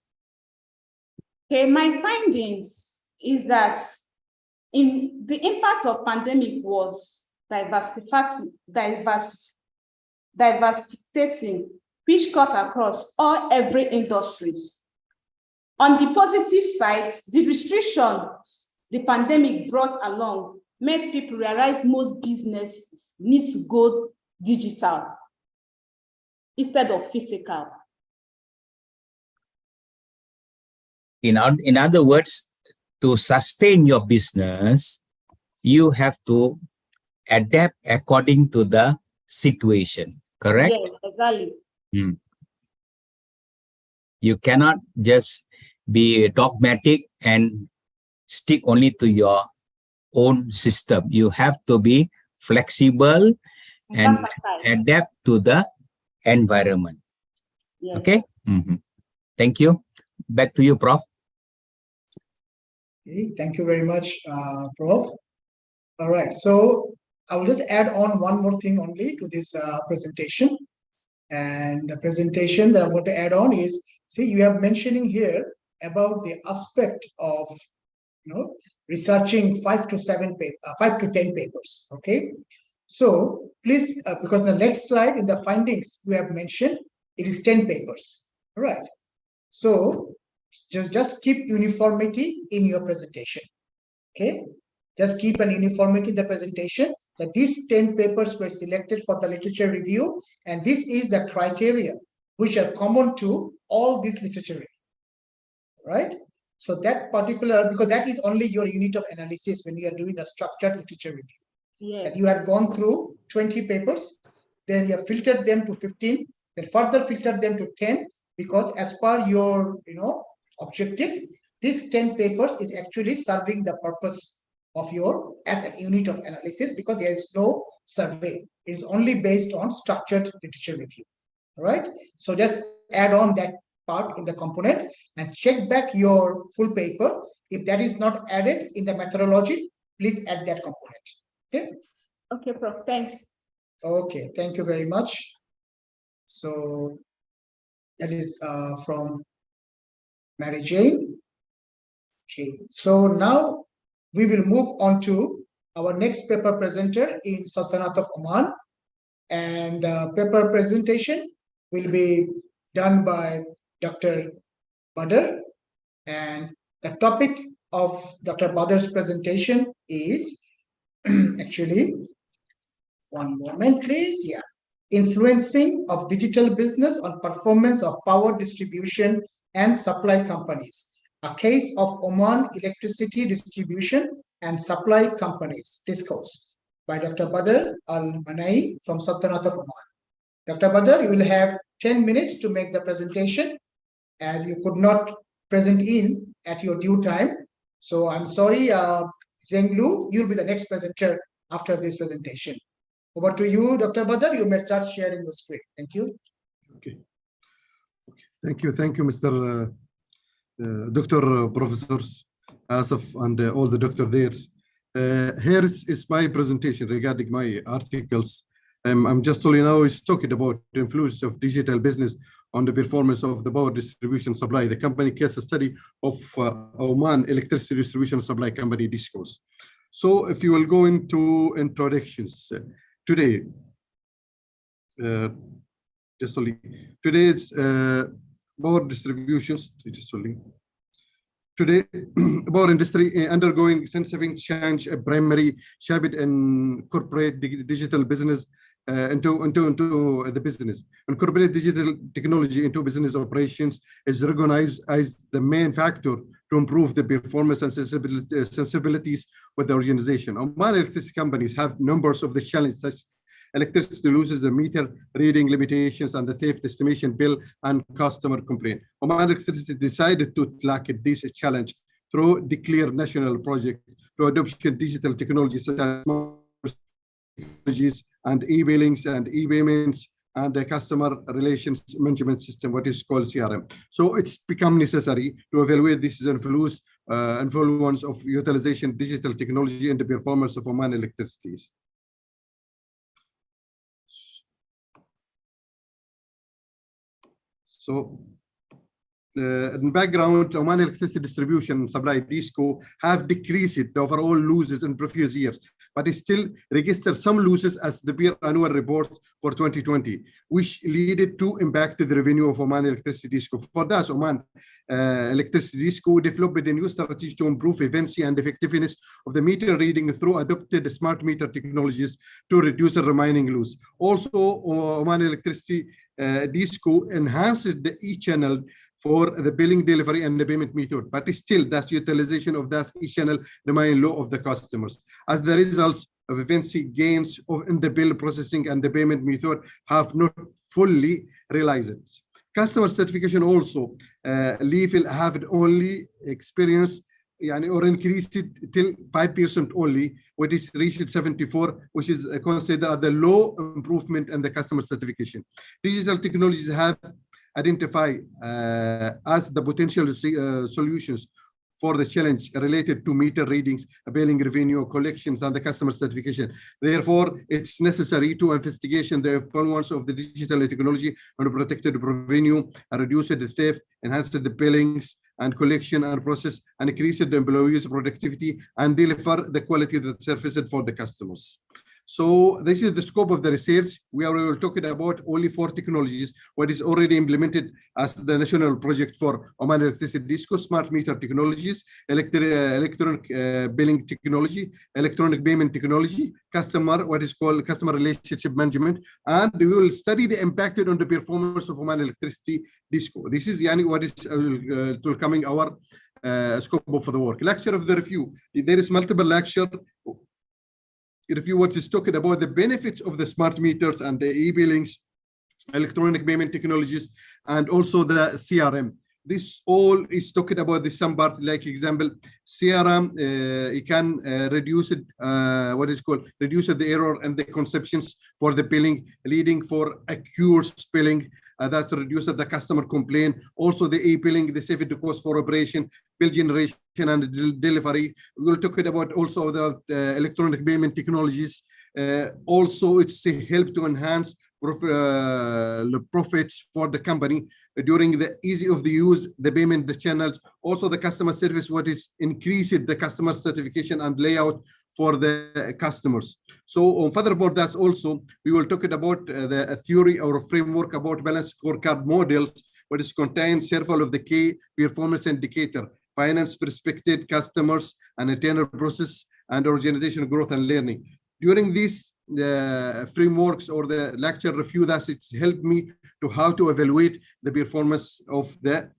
Okay, my findings is that in the impact of pandemic was devastating, which cut across every industries. On the positive side, the restrictions the pandemic brought along made people realize most businesses need to go digital instead of physical. In other words, to sustain your business, you have to adapt according to the situation, correct? Yes, exactly. You cannot just be dogmatic and stick only to your own system. You have to be flexible and adapt to the environment. Yes. Okay. Thank you. Back to you, Prof. Okay, thank you very much, Prof. All right, so I will just add on one more thing only to this presentation. And the presentation that I'm going to add on is, see, you have mentioning here about the aspect of, researching 5 to 10 papers. Okay, so please, because the next slide in the findings we have mentioned, it is 10 papers. All right, so just keep uniformity in your presentation. Okay, just keep an uniformity in the presentation that these 10 papers were selected for the literature review, and this is the criteria which are common to all this literature review. Right? So that particular, because that is only your unit of analysis when you are doing a structured literature review. Yes. That you have gone through 20 papers, then you have filtered them to 15, then further filtered them to 10, because as per your objective, this 10 papers is actually serving the purpose of your as a unit of analysis, because there is no survey. It is only based on structured literature review. All right. So just add on that part in the component and check back your full paper. If that is not added in the methodology, please add that component. Okay. Okay, Prof. Thanks. Okay. Thank you very much. So that is from Mary Jane. Okay. So now we will move on to our next paper presenter in Sultanate of Oman, and the paper presentation will be done by Dr. Badr, and the topic of Dr. Badr's presentation is actually, one moment please, yeah, influencing of digital business on performance of power distribution and supply companies, a case of Oman electricity distribution and supply companies, discourse by Dr. Badr Al-Manai from Sultanate of Oman. Dr. Badr, you will have 10 minutes to make the presentation, as you could not present in at your due time. So I'm sorry, Zhenglu, you'll be the next presenter after this presentation. Over to you, Dr. Badr. You may start sharing your screen. Thank you. Okay. Thank you, Mr. Dr. Professors Asif and all the doctor there. Here is my presentation regarding my articles. I'm just only now is talking about the influence of digital business on the performance of the power distribution supply, the company case study of Oman Electricity Distribution Supply Company, DISCOs. So if you will go into introductions, today, just only, today's power distributions, just only, today, power industry undergoing significant change, primary shaped in corporate digital business into the business. Incorporate digital technology into business operations is recognized as the main factor to improve the performance and sensibilities with the organization. Oman electricity companies have numbers of the challenges, such electricity losses, the meter reading limitations, and the theft estimation bill and customer complaint. Oman Electricity decided to tackle this challenge through declared national project to adoption digital technologies such as technologies and e-billings and e-payments and a customer relations management system, what is called CRM. So it's become necessary to evaluate this influence of utilization digital technology in the performance of Oman electricities. So in background, Oman Electricity Distribution and Supply, DISCO, have decreased the overall losses in previous years but it still registered some losses as the peer annual report for 2020, which led to impact the revenue of Oman Electricity Disco. For that, Oman Electricity Disco developed a new strategy to improve efficiency and effectiveness of the meter reading through adopted smart meter technologies to reduce the remaining loss. Also, Oman Electricity Disco enhanced the e-channel for the billing delivery and the payment method, but still that utilization of that e-channel remain low of the customers. As the results of efficiency gains in the bill processing and the payment method have not fully realized. Customer certification also level have only experienced or increased it till 5% only, which is reached 74, which is considered the low improvement in the customer certification. Digital technologies have identified as the potential solutions for the challenge related to meter readings, billing revenue, collections, and the customer certification. Therefore, it's necessary to investigate the influence of the digital technology on protected revenue, reduce the theft, enhance the billings and collection and process, and increase the employees' productivity and deliver the quality of the services for the customers. So this is the scope of the research. We will talk about only 4 technologies, what is already implemented as the national project for Oman Electricity Disco: smart meter technologies, electronic billing technology, electronic payment technology, what is called customer relationship management, and we will study the impact on the performance of Oman Electricity Disco. This is what is to coming our scope of the work. Lecture of the review. There is multiple lecture. Review what is talking about the benefits of the smart meters and the e-billings, electronic payment technologies, and also the CRM. This all is talking about the some part, like example, CRM, it can reduce it, reduce the error and the conceptions for the billing, leading for accurate spelling. That reduces the customer complaint. Also the e-billing, the save the cost for operation, bill generation and delivery. We will talk about also the electronic payment technologies. Also, it's a help to enhance the profits for the company during the easy of the use, the payment, the channels. Also the customer service, what is increased the customer certification and layout for the customers. So furthermore, that's also, we will talk about the theory or framework about balanced scorecard models, what is contained several of the key performance indicator, finance perspective, customers, and internal process, and organization growth and learning. During this frameworks or the lecture review, that it's helped me to how to evaluate the performance of the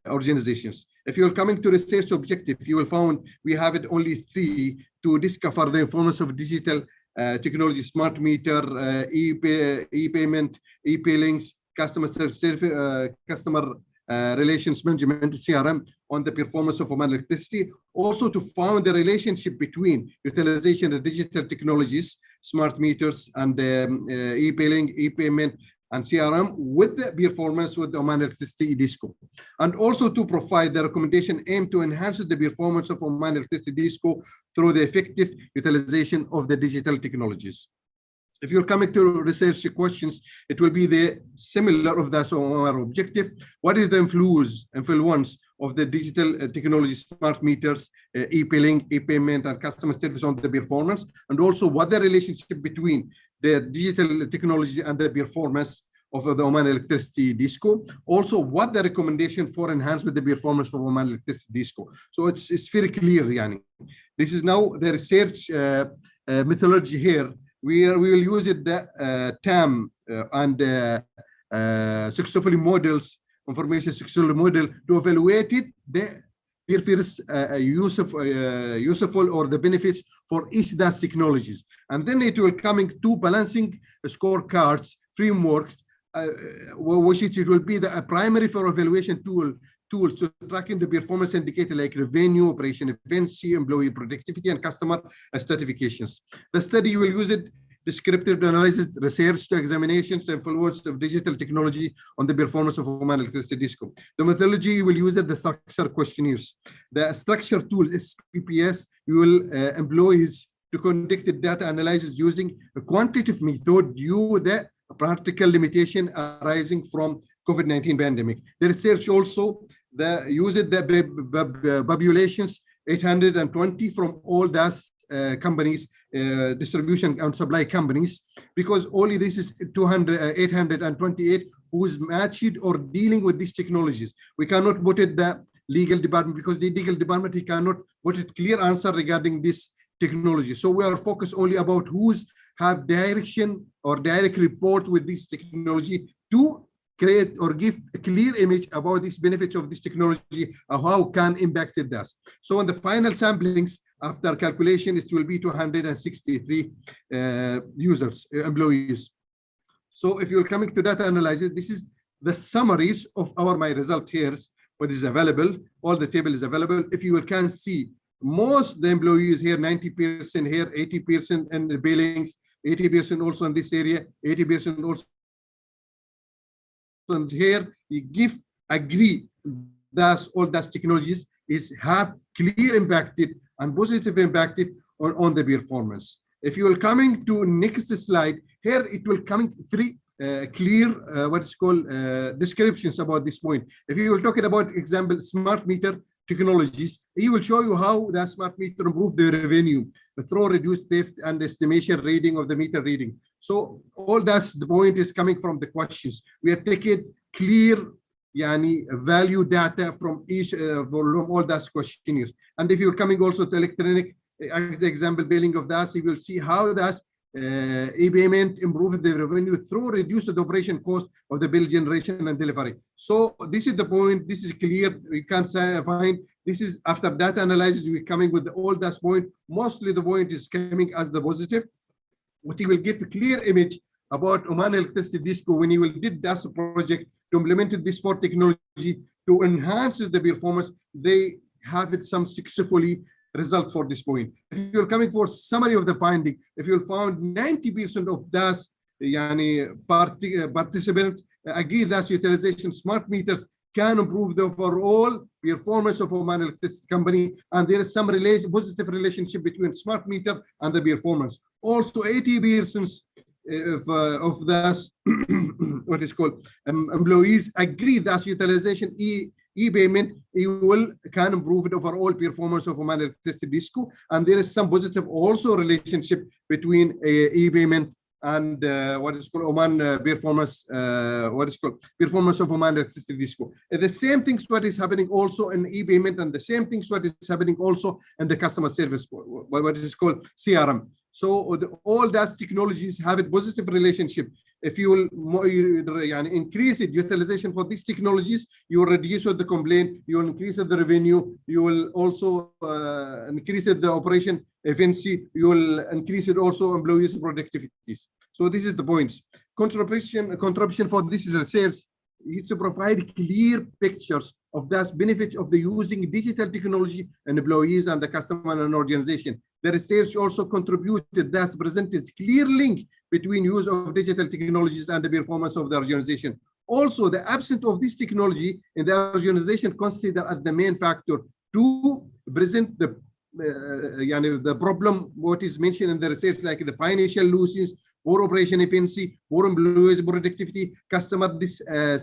organizations. If you're coming to research objective, you will find we have it only 3 to discover the performance of digital technology, smart meter, e-payment, e-billings, customer relations management, CRM, on the performance of Oman Electricity. Also to find the relationship between utilization of digital technologies, smart meters, and e-billing, e-payment, and CRM with the performance with the Oman Electricity Disco. And also to provide the recommendation aimed to enhance the performance of Oman Electricity Disco through the effective utilization of the digital technologies. If you're coming to research questions, it will be the similar of that our objective. What is the influence of the digital technology, smart meters, e-billing, e-payment, and customer service on the performance? And also what the relationship between the digital technology and the performance of the Oman Electricity Disco? Also, what the recommendation for enhancement the performance of Oman Electricity Disco? So it's very clear, Yani. This is now the research methodology here. We will use it the TAM and successful models, information successful model, to evaluate it the first useful or the benefits for each of those technologies. And then it will coming to balancing scorecards, frameworks, which it will be the primary for evaluation tools to tracking the performance indicator like revenue, operation efficiency, employee productivity, and customer certifications. The study will use it descriptive analysis, research to examinations, and influence of digital technology on the performance of Oman Electricity Disco. The methodology will use the structure questionnaires. The structure tool SPPS, you will employ to conduct the data analysis using a quantitative method due to the practical limitation arising from COVID-19 pandemic. The research also uses the populations 820 from all DAS companies distribution and supply companies, because only this is 828 who is matched or dealing with these technologies. We cannot put it the legal department, because the legal department, he cannot put it clear answer regarding this technology. So we are focused only about who's have direction or direct report with this technology to create or give a clear image about these benefits of this technology, how can impact it does. So in the final samplings, after calculation, it will be 263 users, employees. So if you're coming to data analysis, this is the summaries of my result here, what is available, all the table is available. If you can see, most the employees here, 90% here, 80% in the billings, 80% also in this area, 80% also and here. You agree that all those technologies have clear impacted and positive impacted on the performance. If you are coming to next slide, here it will come three clear what's called descriptions about this point. If you will talking about example smart meter technologies, he will show you how the smart meter improve the revenue through reduced theft and estimation reading of the meter reading. So all that's the point is coming from the questions. We are taking clear value data from each from all those questionnaires. And if you're coming also to electronic as the example billing of that, you will see how that's e-payment improved the revenue through reduced the operation cost of the bill generation and delivery. So this is the point. This is clear. We can find this is after data analysis. We're coming with all that point. Mostly the point is coming as the positive. What he will give a clear image about Oman Electricity Disco when he will did that project to implement this for technology to enhance the performance. They have it some successfully result for this point. If you're coming for summary of the finding, if you'll found 90% of those participants agree that utilization smart meters can improve the overall performance of Oman Electricity Company, and there is some positive relationship between smart meter and the performance. Also 80% of those what is called employees agree that utilization e-payment can improve the overall performance of Oman Electricity Disco, and there is some positive also relationship between e-payment and what is called Oman performance performance of Oman Electricity Disco. The same things what is happening also in e-payment, and the same things what is happening also in the customer service, what is called CRM. So all those technologies have a positive relationship. If you will increase the utilization for these technologies, you will reduce the complaint, you will increase the revenue, you will also increase the operation efficiency, you will increase it also employees' productivities. So this is the points. Contribution for this research is to provide clear pictures of the benefit of the using digital technology and employees and the customer and organization. The research also contributed that presented clear link between use of digital technologies and the performance of the organization. Also, the absence of this technology in the organization considered as the main factor to present the problem what is mentioned in the research, like the financial losses, poor operation efficiency, poor employees productivity, customer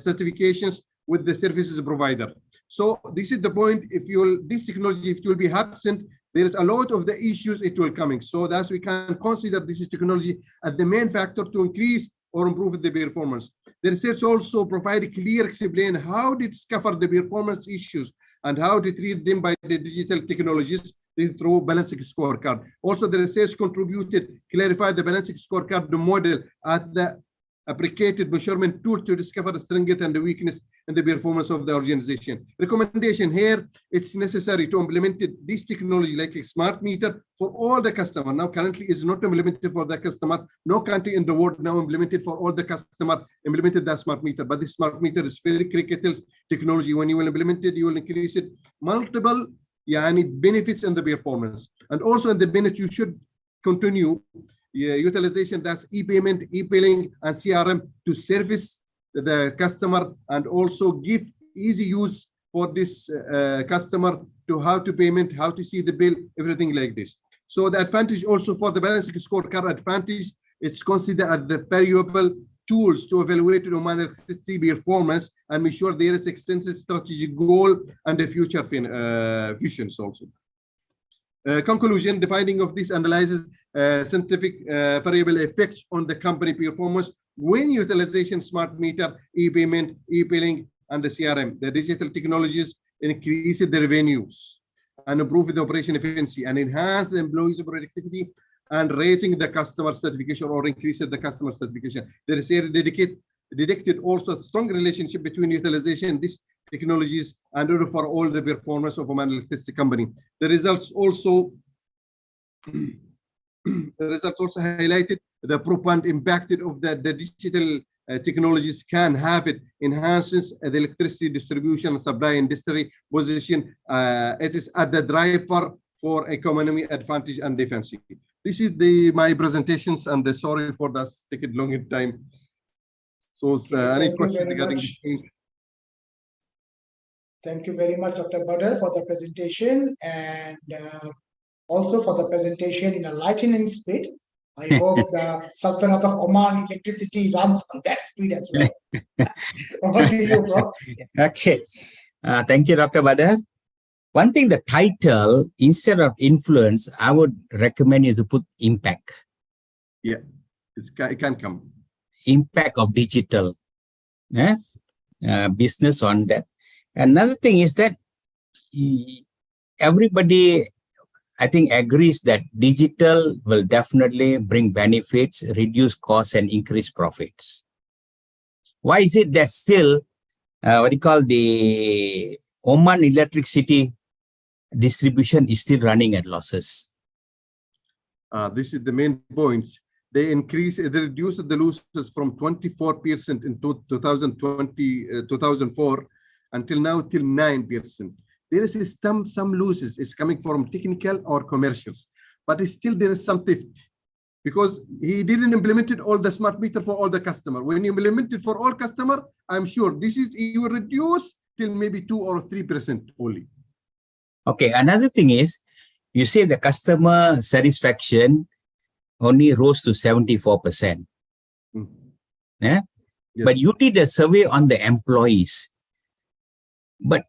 certifications with the services provider. So this is the point. If this technology, if it will be absent, there is a lot of the issues it will coming. So that's we can consider this is technology as the main factor to increase or improve the performance. The research also provide clear explain how to discover the performance issues and how to treat them by the digital technologies through balancing scorecard. Also, the research contributed clarify the balancing scorecard the model at the applicated measurement tool to discover the strength and the weakness in the performance of the organization. Recommendation here, it's necessary to implement this technology like a smart meter for all the customer. Now currently is not implemented for the customer. No country in the world now implemented for all the customer implemented that smart meter, but this smart meter is very critical technology. When you will implement it, you will increase it multiple benefits in the performance. And also in the benefit, you should continue utilization, that's e-payment, e-billing, and CRM to service the customer, and also give easy use for this customer to how to payment, how to see the bill, everything like this. So the advantage also for the balancing scorecard advantage, it's considered as the variable tools to evaluate the Oman Electricity performance and make sure there is extensive strategic goal and the future visions also. Conclusion, the finding of this analysis scientific variable effects on the company performance when utilization smart meter, e-payment, e-billing, and the CRM. The digital technologies increase the revenues and improve the operation efficiency and enhance the employees' productivity and raising the customer certification or increase the customer certification. There is a detected also a strong relationship between utilization these technologies and order for all the performance of Oman Electricity Company. The results also highlighted the profound impact of the digital technologies can have. It enhances the electricity distribution and supply industry position. It is at the driver for economy advantage and defense. This is my presentations, and sorry for that taking long time. So any questions regarding this? Thank you very much, Dr. Badr, for the presentation, and also for the presentation in a lightning speed. I hope the Sultanate of Oman electricity runs on that speed as well. Over to you, bro. Okay. Thank you, Dr. Badr. One thing, the title, instead of influence, I would recommend you to put impact. Yeah, it can come. Impact of digital business on that. Another thing is that everybody, I think, agrees that digital will definitely bring benefits, reduce costs, and increase profits. Why is it that still, the Oman electricity distribution is still running at losses? This is the main points. They reduced the losses from 24% in 2004 until now till 9%. There is some losses. It's coming from technical or commercials, but still there is some theft because he didn't implement it all the smart meter for all the customer. When you implement it for all customer, I'm sure you will reduce till maybe 2 or 3% only. Okay, another thing is, you say the customer satisfaction only rose to 74%. Yes. But you did a survey on the employees. But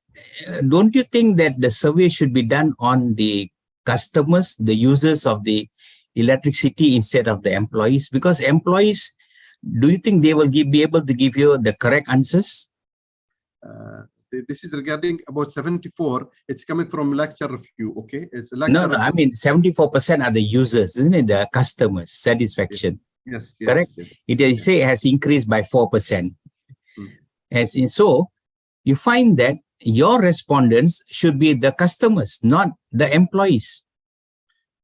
don't you think that the survey should be done on the customers, the users of the electricity instead of the employees? Because employees, do you think they will be able to give you the correct answers? This is regarding about 74. It's coming from lecture review. Okay, it's No, I mean 74% are the users, isn't it? The customers satisfaction. Yes, correct. Yes. It say has increased by 4%. As in, so you find that your respondents should be the customers, not the employees.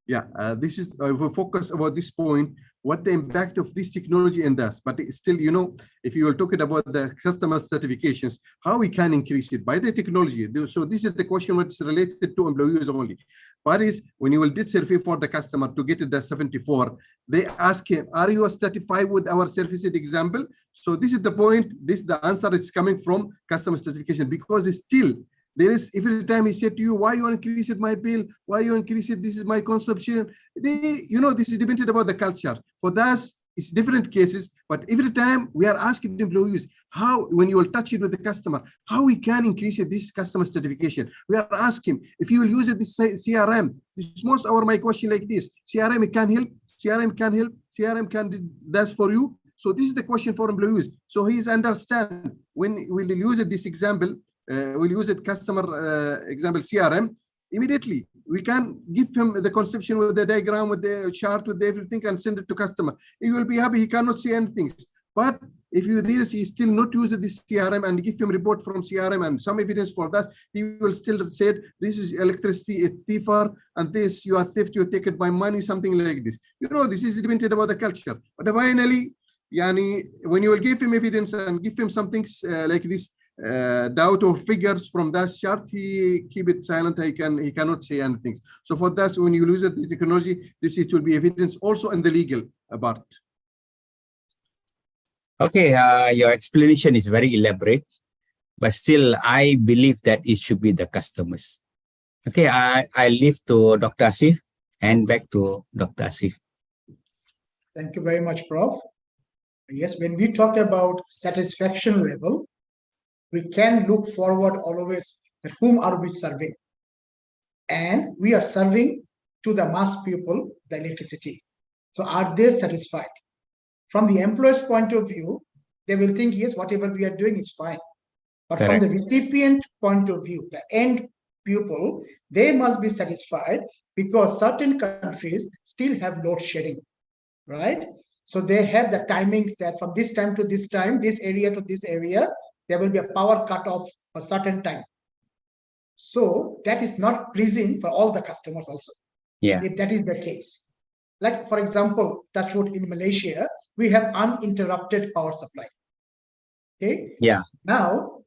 Yeah, this is we focus about this point, what the impact of this technology in this. But still, if you are talking about the customer certifications, how we can increase it by the technology. So this is the question which is related to employees only. But is when you will did survey for the customer to get it the 74, they ask him, are you satisfied with our services example? So this is the point. The answer is coming from customer certification, because it's still there is every time he said to you, why you increase it my bill? Why you increase it? This is my consumption. This is dependent about the culture. For us, it's different cases, but every time we are asking employees how, when you will touch it with the customer, how we can increase it, this customer certification. We are asking if you will use it, this CRM. This is most of my question like this. CRM can help. CRM can help. CRM can do this for you. So this is the question for employees. So he's understand when we'll use it, this example. We'll use it customer example CRM. Immediately we can give him the conception with the diagram, with the chart, with everything, and send it to customer. He will be happy. He cannot see anything. But if he still not use this CRM and give him report from CRM and some evidence for that, he will still say this is electricity, it's thiefer, and this you are theft, you take it by money, something like this. This is dependent about the culture. But finally, when you will give him evidence and give him some things like this, doubt or figures from that chart, he keep it silent. He cannot say anything. So for that, when you use the technology, it will be evidence also in the legal part. Okay, your explanation is very elaborate, but still I believe that it should be the customers. Okay, I leave to Dr. Asif and back to Dr. Asif. Thank you very much, Prof. Yes, when we talk about satisfaction level, we can look forward always at whom are we serving. And we are serving to the mass pupil the electricity. So are they satisfied? From the employer's point of view, they will think, yes, whatever we are doing is fine. But from the recipient point of view, the end pupil, they must be satisfied because certain countries still have load shedding, right? So they have the timings that from this time to this time, this area to this area, there will be a power cut off for certain time. So that is not pleasing for all the customers also. Yeah. If that is the case. Like, for example, touchwood in Malaysia, we have uninterrupted power supply. Okay. Yeah. Now,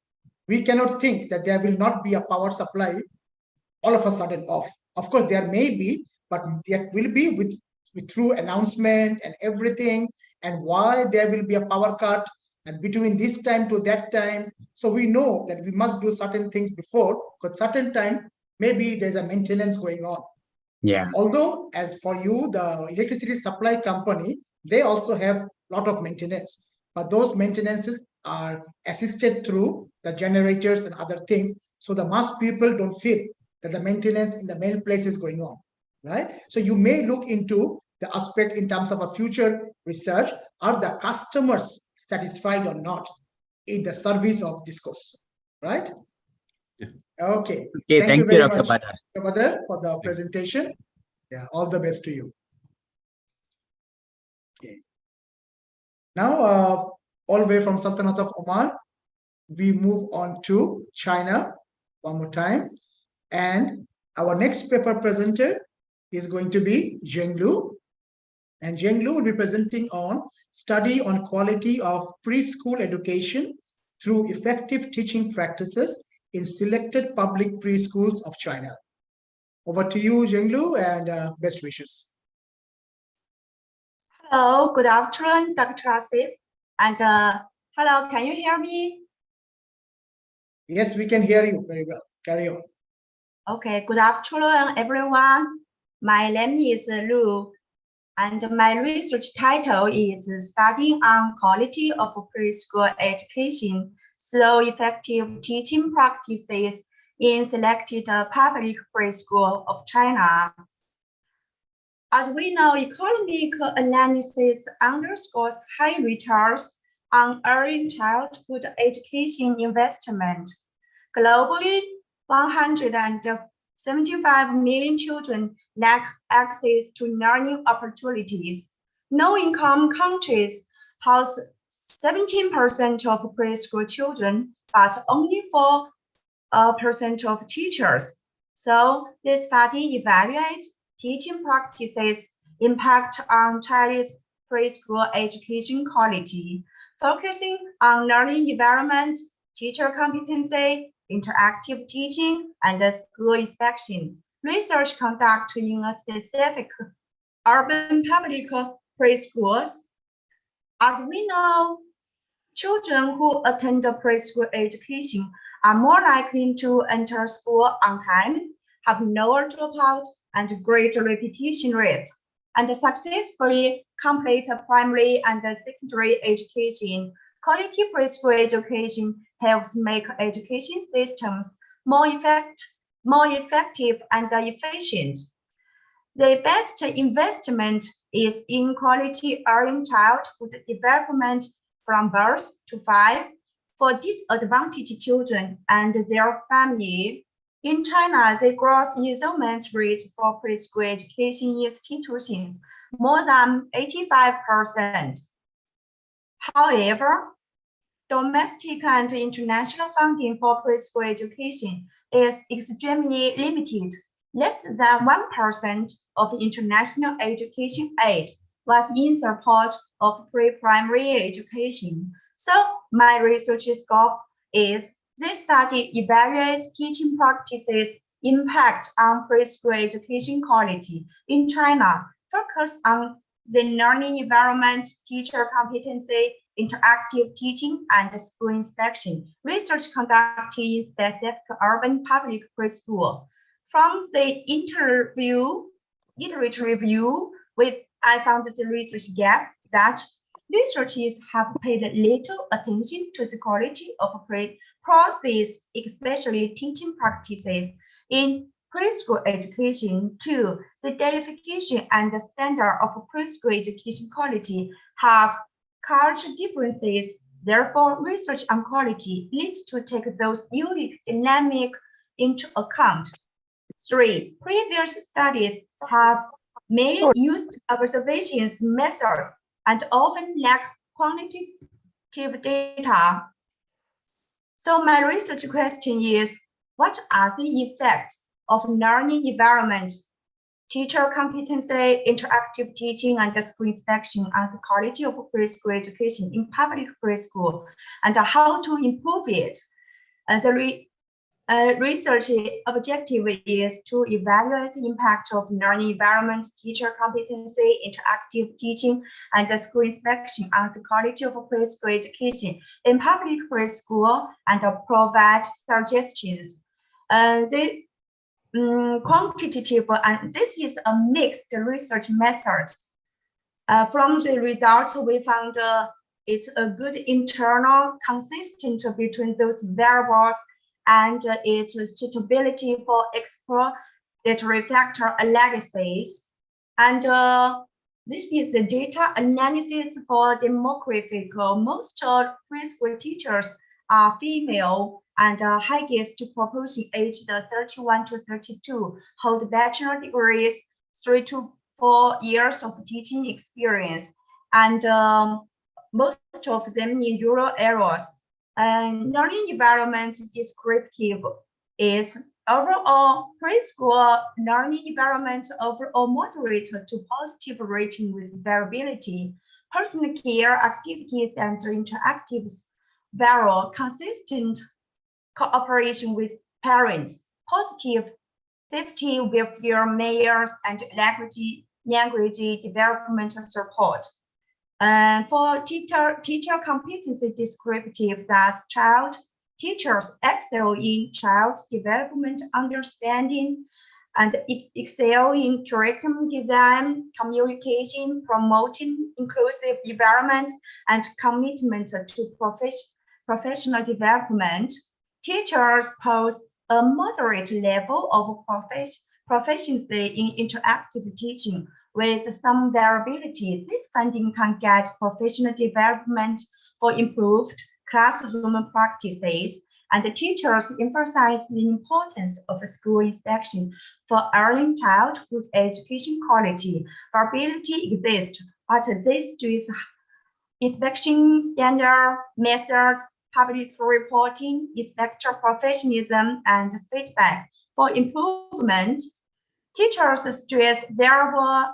we cannot think that there will not be a power supply all of a sudden off. Of course, there may be, but there will be with through announcement and everything, and why there will be a power cut and between this time to that time. So we know that we must do certain things before, because certain time, maybe there's a maintenance going on. Yeah. Although, as for you, the electricity supply company, they also have a lot of maintenance, but those maintenances are assisted through the generators and other things. So the mass people don't feel that the maintenance in the main place is going on, right? So you may look into the aspect in terms of a future research. Are the customers satisfied or not in the service of DISCOs, right? Yeah. Okay. Okay, thank you, very Dr. much, Badar. Dr. Badar, for the presentation. Yeah, all the best to you. Okay. Now, all the way from Sultanate of Oman, we move on to China one more time. And our next paper presenter is going to be Zheng Lu. And Zheng Lu will be presenting on study on quality of preschool education through effective teaching practices in selected public preschools of China. Over to you, Zheng Lu, and best wishes. Hello, good afternoon, Dr. Asif. And hello, can you hear me? Yes, we can hear you very well. Carry on. Okay, good afternoon, everyone. My name is Lu, and my research title is Studying on Quality of Preschool Education through Effective Teaching Practices in Selected Public Preschool of China. As we know, economic analysis underscores high returns on early childhood education investment. Globally, 175 million children lack access to learning opportunities. Low-income countries house 17% of preschool children, but only 4% of teachers. So this study evaluates teaching practices' impact on Chinese preschool education quality, focusing on learning environment, teacher competency, interactive teaching, and school inspection. Research conducted in a specific urban public preschools. As we know, children who attend preschool education are more likely to enter school on time, have lower dropout and greater repetition rate, and successfully complete primary and secondary education. Quality preschool education helps make education systems more effective and efficient. The best investment is in quality early childhood development from birth to 5 for disadvantaged children and their family. In China, the gross enrollment rate for preschool education institutions more than 85%. However, domestic and international funding for preschool education is extremely limited. Less than 1% of international education aid was in support of pre-primary education. So my research scope is this study evaluates teaching practices' impact on preschool education quality in China, focused on the learning environment, teacher competency, interactive teaching, and school inspection. Research conducted in specific urban public preschool. From the iterative review, I found the research gap that researchers have paid little attention to the quality of process, especially teaching practices in preschool education. 2. The identification and the standard of preschool education quality have cultural differences. Therefore, research on quality needs to take those unique dynamic into account. 3. Previous studies have mainly used observations methods and often lack quantitative data. So my research question is, what are the effects of learning environment, teacher competency, interactive teaching, and the school inspection on the quality of preschool education in public preschool, and how to improve it? The research objective is to evaluate the impact of learning environment, teacher competency, interactive teaching, and the school inspection on the quality of preschool education in public preschool, and provide suggestions. The quantitative, and this is a mixed research method. From the results, we found it's a good internal consistent between those variables and its suitability for exploratory factor analysis. And this is the data analysis for demographic. Most preschool teachers are female, and highest proportion aged 31 to 32 hold bachelor degrees, 3 to 4 years of teaching experience, and most of them in rural areas. Learning environment descriptive is overall preschool learning environment overall moderate to positive rating with variability. Personal care activities and interactives vary, consistent cooperation with parents, positive safety welfare measures, and language developmental support. And for teacher competency descriptive, that teachers excel in child development understanding and excel in curriculum design, communication, promoting inclusive environment, and commitment to professional development. Teachers pose a moderate level of proficiency in interactive teaching with some variability. This finding can guide professional development for improved classroom practices, and the teachers emphasize the importance of school inspection for early childhood education quality. Variability exists, but this is inspection standard methods, public reporting, inspector professionalism, and feedback for improvement. Teachers stress variable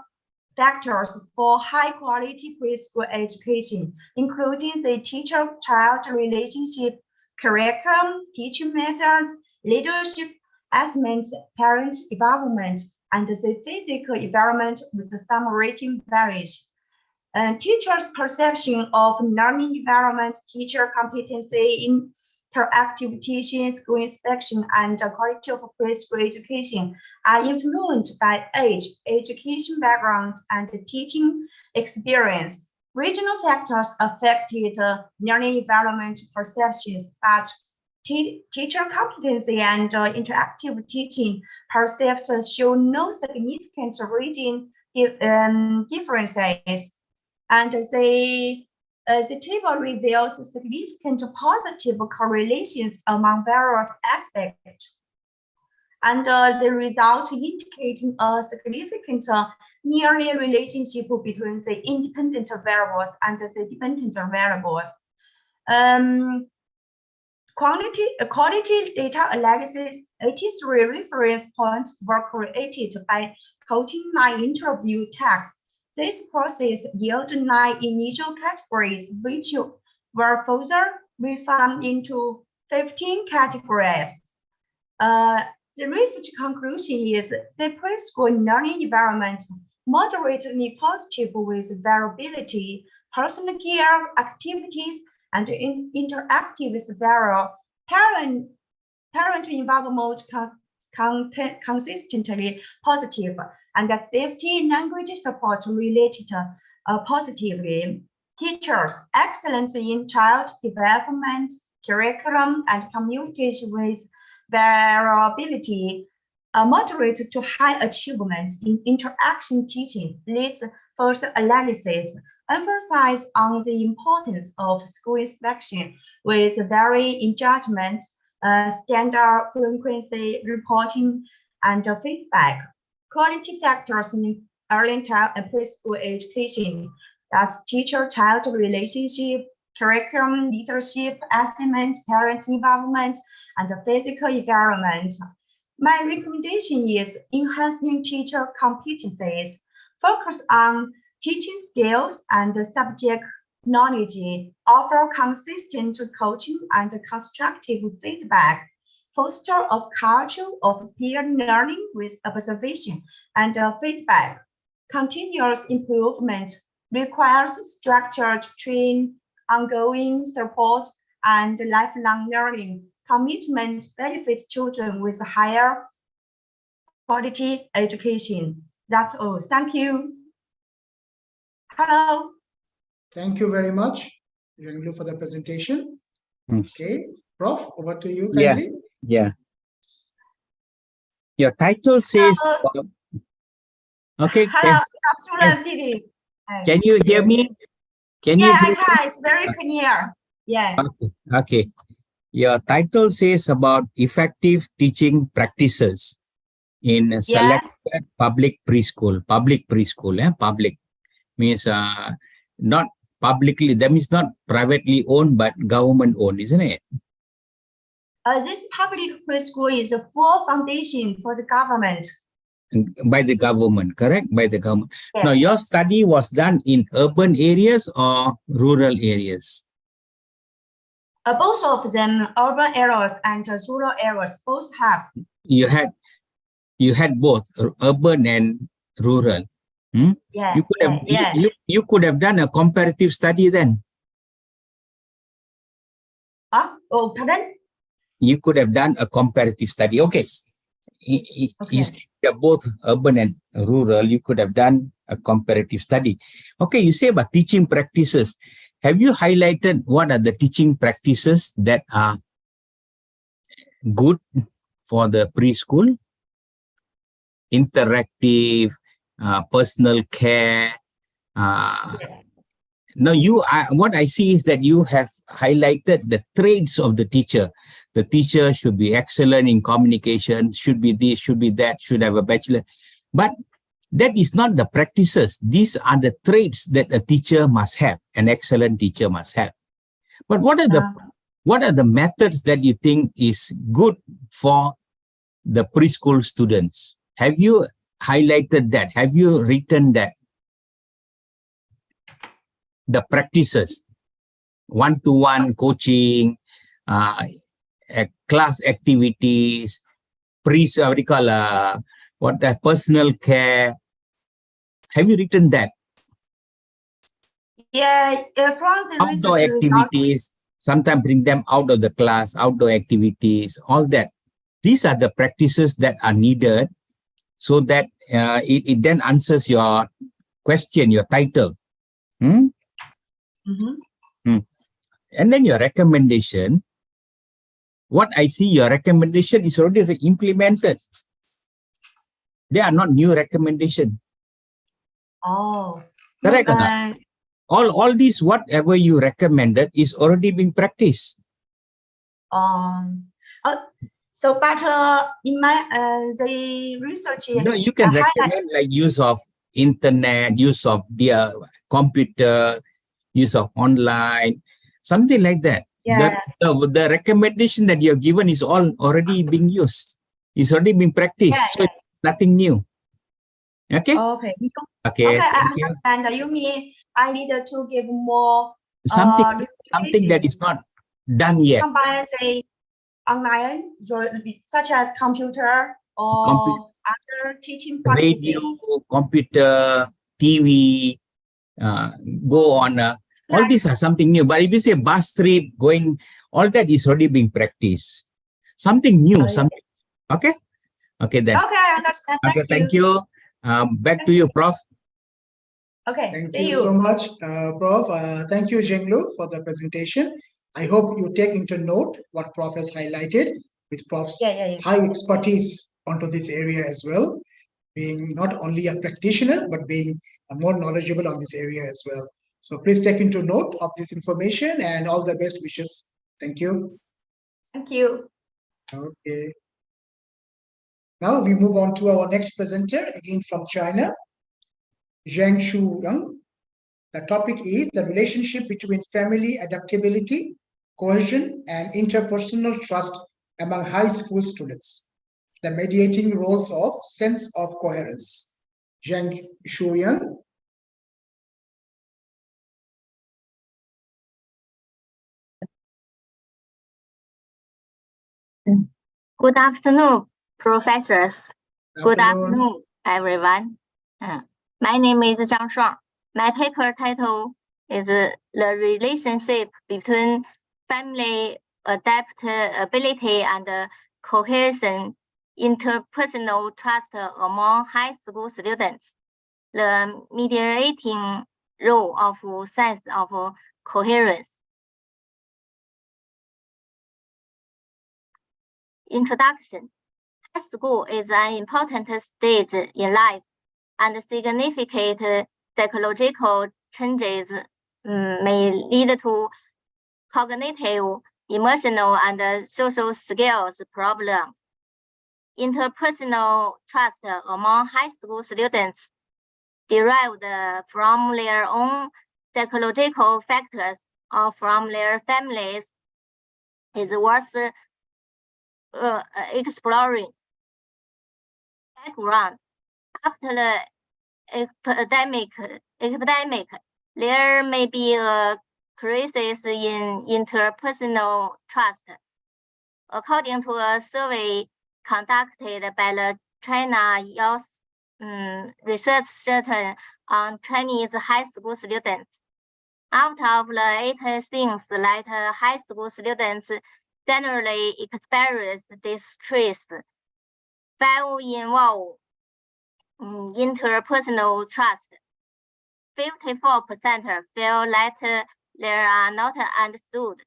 factors for high-quality preschool education, including the teacher-child relationship, curriculum, teaching methods, leadership, assessment, parent involvement, and the physical environment with some rating varies. Teachers' perception of learning environment, teacher competency, interactive teaching, school inspection, and the quality of preschool education are influenced by age, education background, and teaching experience. Regional factors affected learning environment perceptions, but teacher competency and interactive teaching perceptions show no significant region differences. And the table reveals significant positive correlations among various aspects. And the results indicating a significant nearly relationship between the independent variables and the dependent variables. Quality data analysis, 83 reference points were created by coding 9 interview tags. This process yielded 9 initial categories, which were further refined into 15 categories. The research conclusion is the preschool learning environment moderately positive with variability, personal care activities, and interactive vary. Parent involvement consistently positive, and the safety language support related positively. Teachers excellent in child development, curriculum, and communication with variability. moderate to high achievements in interaction teaching leads first analysis, emphasize on the importance of school inspection with vary in judgment, standard frequency reporting, and feedback. Quality factors in early child and preschool education, that's teacher-child relationship, curriculum, leadership, assessment, parent involvement, and the physical environment. My recommendation is enhancing teacher competencies, focus on teaching skills and subject knowledge, offer consistent coaching and constructive feedback, foster a culture of peer learning with observation and feedback. Continuous improvement requires structured training, ongoing support, and lifelong learning. Commitment benefits children with higher quality education. That's all. Thank you. Hello. Thank you very much, Yanglu, for the presentation. Okay, Prof, over to you Yeah, kindly. yeah. Your title says, okay, Hello, good afternoon, Didi. can you hear me? Can you Yeah, I hear can. It's very clear. Yeah. Okay. Your title says about effective teaching practices in selected public preschool. Public means not publicly, that means not privately owned, but government owned, isn't it? This public preschool is a full foundation for the government. By the government, correct? By the government. Yes. Now, your study was done in urban areas or rural areas? Both of them, urban areas and rural areas, both have. You had both urban and rural. Yeah, you could have done a comparative study then. Oh, pardon? You could have done a comparative study. Okay. They're both urban and rural. You could have done a comparative study. Okay, you say about teaching practices. Have you highlighted what are the teaching practices that are good for the preschool? Interactive, personal care. Now, what I see is that you have highlighted the traits of the teacher. The teacher should be excellent in communication, should be this, should be that, should have a bachelor. But that is not the practices. These are the traits that a teacher must have, an excellent teacher must have. But what are the methods that you think is good for the preschool students? Have you highlighted that? Have you written that? The practices, one-to-one coaching, class activities, personal care. Have you written that? Yeah, from the outdoor research activities, sometimes bring them out of the class, outdoor activities, all that. These are the practices that are needed so that it then answers your question, your title. And then your recommendation. What I see, your recommendation is already implemented. They are not new recommendation. Oh. Correct. All these, whatever you recommended is already being practiced. So, but in my the research, you can recommend like use of internet, use of their computer, use of online, something like that. Yeah. The recommendation that you're given is all already being used. It's already been practiced. So it's nothing new. Okay. Okay. Okay. I understand. You mean I need to give more something that is not done yet. Combine the online, such as computer or other teaching practices. Radio, computer, TV, go on. All these are something new. But if you say bus trip, going, all that is already being practiced. Something new, something. Okay? Okay, then. Okay, I understand. Okay, thank you. Back to you, Prof. Okay, thank you so much, Prof. Thank you, Zhenglu, for the presentation. I hope you take into note what Prof has highlighted with Prof's high expertise onto this area as well, being not only a practitioner, but being more knowledgeable on this area as well. So please take into note of this information and all the best wishes. Thank you. Thank you. Okay. Now we move on to our next presenter, again from China, Zhang Shuyang. The topic is the relationship between family adaptability, cohesion, and interpersonal trust among high school students. The mediating roles of sense of coherence. Zhang Shuyang. Good afternoon, professors. Good afternoon, everyone. My name is Zhang Shuang. My paper title is The Relationship Between Family Adaptability and Cohesion, Interpersonal Trust Among High School Students. The mediating role of sense of coherence. Introduction. High school is an important stage in life, and significant psychological changes may lead to cognitive, emotional, and social skills problems. Interpersonal trust among high school students, derived from their own psychological factors or from their families, is worth exploring. Background. After the epidemic, there may be a crisis in interpersonal trust. According to a survey conducted by the China Youth Research Center on Chinese high school students, out of the 8 things that high school students generally experience distress, 5 involve interpersonal trust. 54% feel that they are not understood.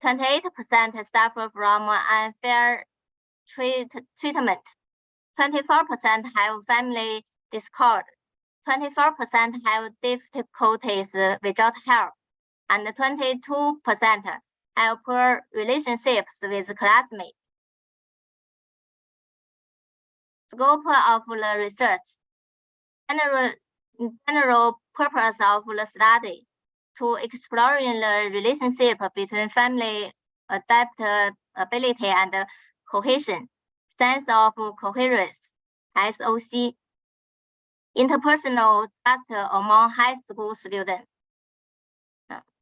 28% suffer from unfair treatment. 24% have family discord. 24% have difficulties without help, and 22% have poor relationships with classmates. Scope of the research. General purpose of the study to exploring the relationship between family adaptability and cohesion, sense of coherence, SOC, interpersonal trust among high school students.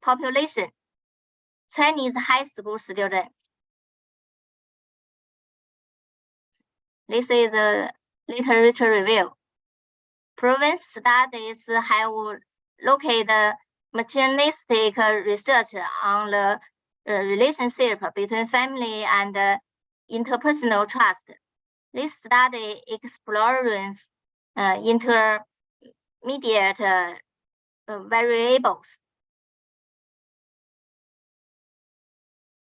Population, Chinese high school students. This is a literature review. Previous studies have located materialistic research on the relationship between family and interpersonal trust. This study explores intermediate variables.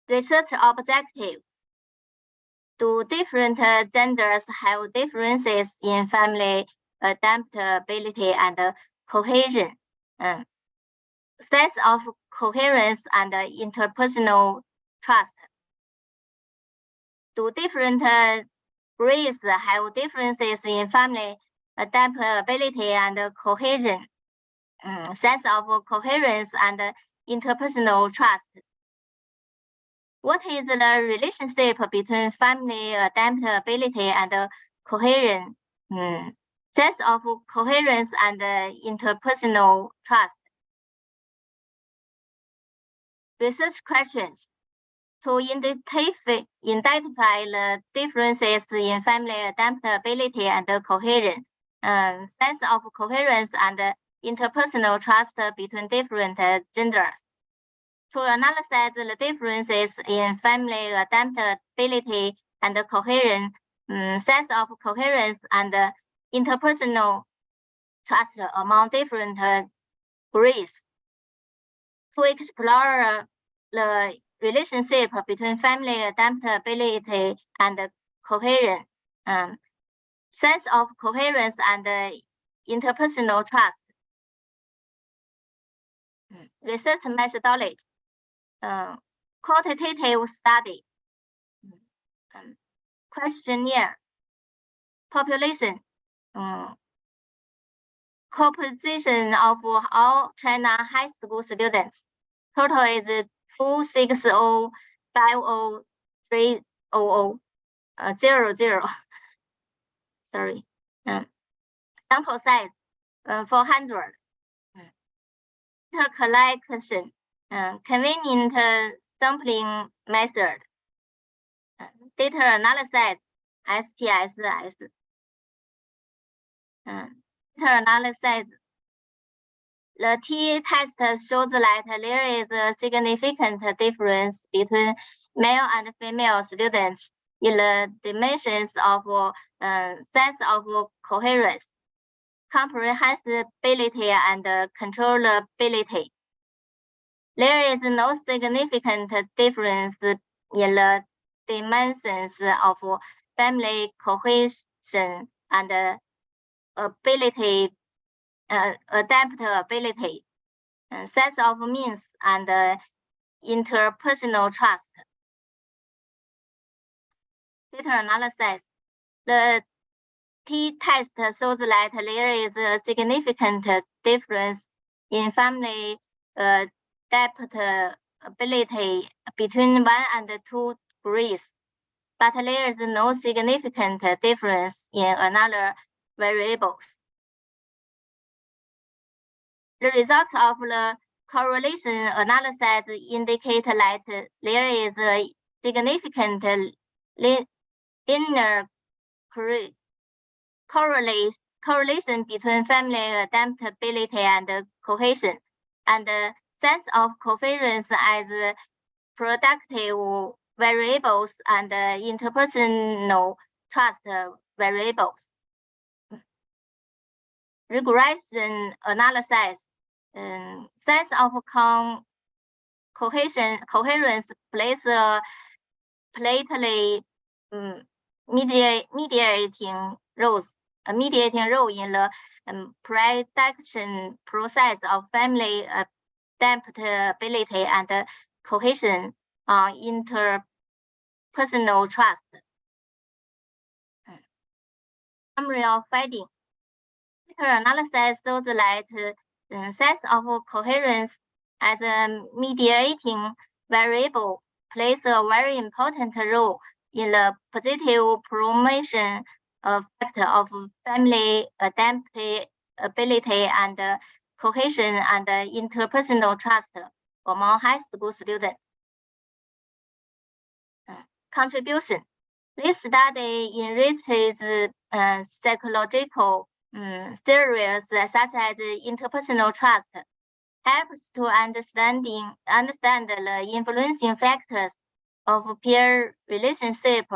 Research objective. Do different genders have differences in family adaptability and cohesion? Sense of coherence and interpersonal trust. Do different races have differences in family adaptability and cohesion? Sense of coherence and interpersonal trust. What is the relationship between family adaptability and cohesion? Sense of coherence and interpersonal trust. Research questions. To identify the differences in family adaptability and cohesion, sense of coherence and interpersonal trust between different genders. To analyze the differences in family adaptability and cohesion, sense of coherence and interpersonal trust among different groups. To explore the relationship between family adaptability and cohesion, sense of coherence and interpersonal trust. Research methodology, quantitative study, questionnaire, population, composition of all China high school students. Total is 260503000. Sorry. Sample size 400. Collection, convenient sampling method, data analysis, SPSS. Data analysis. The t-test shows that there is a significant difference between male and female students in the dimensions of sense of coherence, comprehensibility, and controllability. There is no significant difference in the dimensions of family cohesion and ability, adaptability, sense of means, and interpersonal trust. Data analysis. The t-test shows that there is a significant difference in family adaptability between 1 and 2 degrees, but there is no significant difference in another variables. The results of the correlation analysis indicate that there is a significant linear correlation between family adaptability and cohesion, and sense of coherence as productive variables and interpersonal trust variables. Regression analysis, sense of coherence plays a mediating role in the prediction process of family adaptability and cohesion on interpersonal trust. Summary of finding. Data analysis shows that sense of coherence as a mediating variable plays a very important role in the positive promotion effect of family adaptability and cohesion and interpersonal trust among high school students. Contribution. This study enriches psychological theories such as interpersonal trust, helps to understand the influencing factors of peer relationship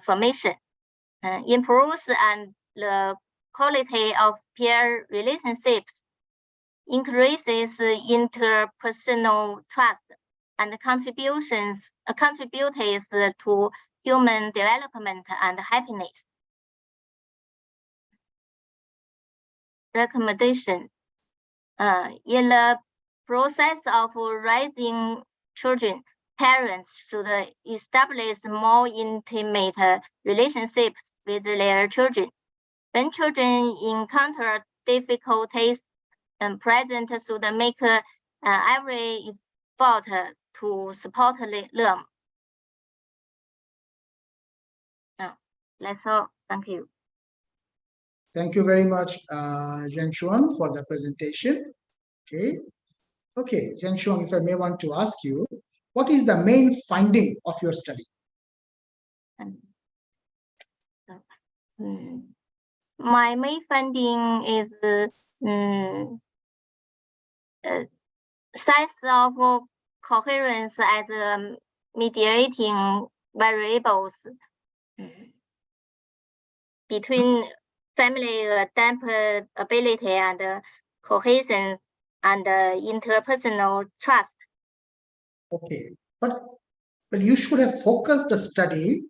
formation, improves and the quality of peer relationships, increases interpersonal trust, and contributes to human development and happiness. Recommendation. In the process of raising children, parents should establish more intimate relationships with their children. When children encounter difficulties, parents should make every effort to support them. That's all. Thank you. Thank you very much, Zhang Xuan, for the presentation. Okay, Zhang Xuan, if I may want to ask you, what is the main finding of your study? My main finding is sense of coherence as mediating variables between family adaptability and cohesion and interpersonal trust. Okay, but you should have focused the study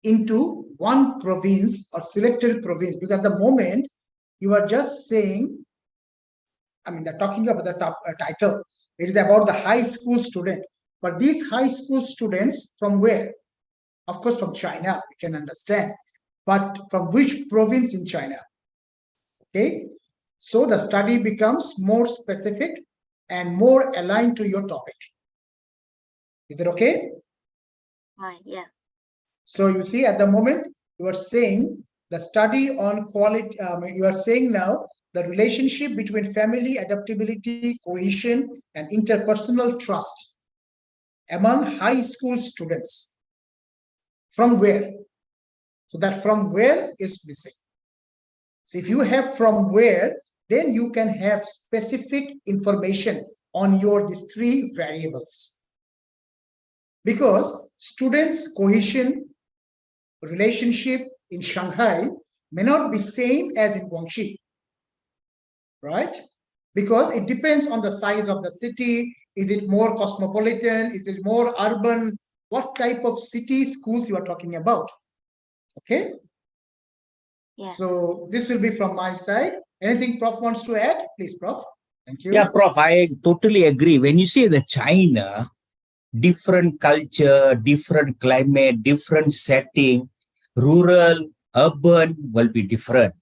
into one province or selected province, because at the moment you are just saying, I mean, they're talking about the top title. It is about the high school student. But these high school students from where? Of course, from China, we can understand. But from which province in China? Okay. So the study becomes more specific and more aligned to your topic. Is that okay? Yeah. So you see, at the moment, you are saying the study on quality, you are saying now the relationship between family adaptability, cohesion, and interpersonal trust among high school students. From where? So that from where is missing. So if you have from where, then you can have specific information on your these three variables. Because students' cohesion relationship in Shanghai may not be same as in Guangxi, right? Because it depends on the size of the city. Is it more cosmopolitan? Is it more urban? What type of city schools you are talking about? Okay. Yeah. So this will be from my side. Anything Prof wants to add? Please, Prof. Thank you. Yeah, Prof, I totally agree. When you say the China, different culture, different climate, different setting, rural, urban will be different.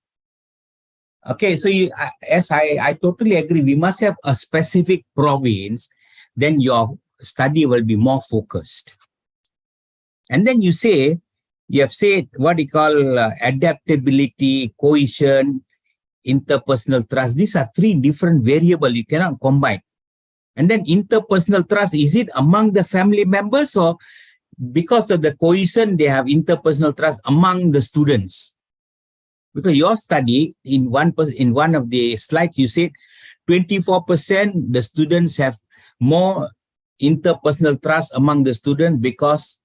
Okay, so I totally agree. We must have a specific province, then your study will be more focused. And then you have said what you call adaptability, cohesion, interpersonal trust. These are three different variables you cannot combine. And then interpersonal trust, is it among the family members, or because of the cohesion, they have interpersonal trust among the students? Because your study, in one of the slides, you said 24% the students have more interpersonal trust among the students because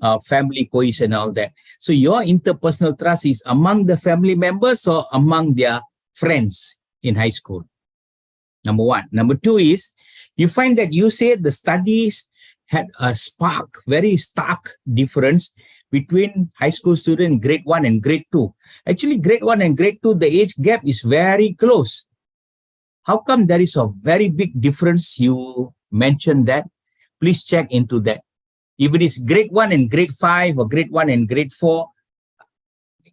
of family cohesion and all that. So your interpersonal trust is among the family members or among their friends in high school? Number one. Number two is, you find that you said the studies had a very stark difference between high school student grade 1 and grade 2. Actually, grade 1 and grade 2, the age gap is very close. How come there is a very big difference? You mentioned that. Please check into that. If it is grade 1 and grade 5 or grade 1 and grade 4,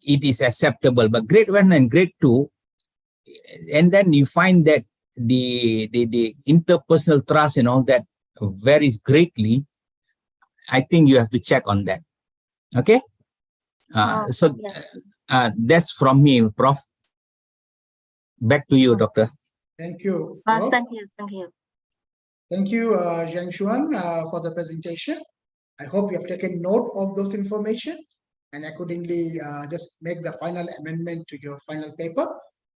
it is acceptable. But grade 1 and grade 2, and then you find that the interpersonal trust and all that varies greatly, I think you have to check on that. Okay. That's from me, Prof. Back to you, Doctor. Thank you. Thank you. Thank you, Zhang Xuan, for the presentation. I hope you have taken note of those information and accordingly just make the final amendment to your final paper,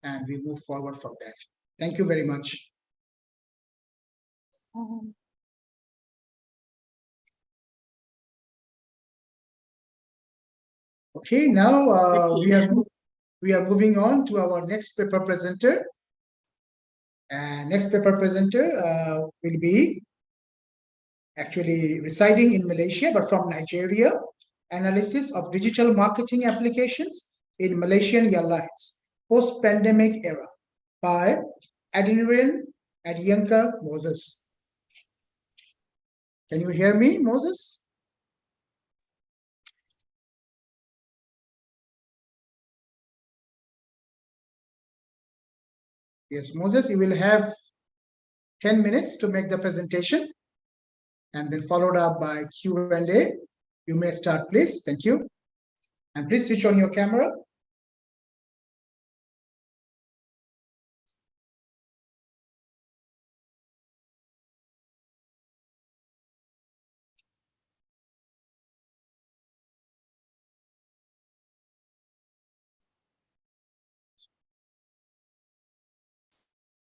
and we move forward from that. Thank you very much. Okay, now we are moving on to our next paper presenter. And next paper presenter will be actually residing in Malaysia, but from Nigeria. Analysis of digital marketing applications in Malaysian Airlines post-pandemic era by Adrian Adyanka Moses. Can you hear me, Moses? Yes, Moses, you will have 10 minutes to make the presentation and then followed up by Q&A. You may start, please. Thank you. And please switch on your camera.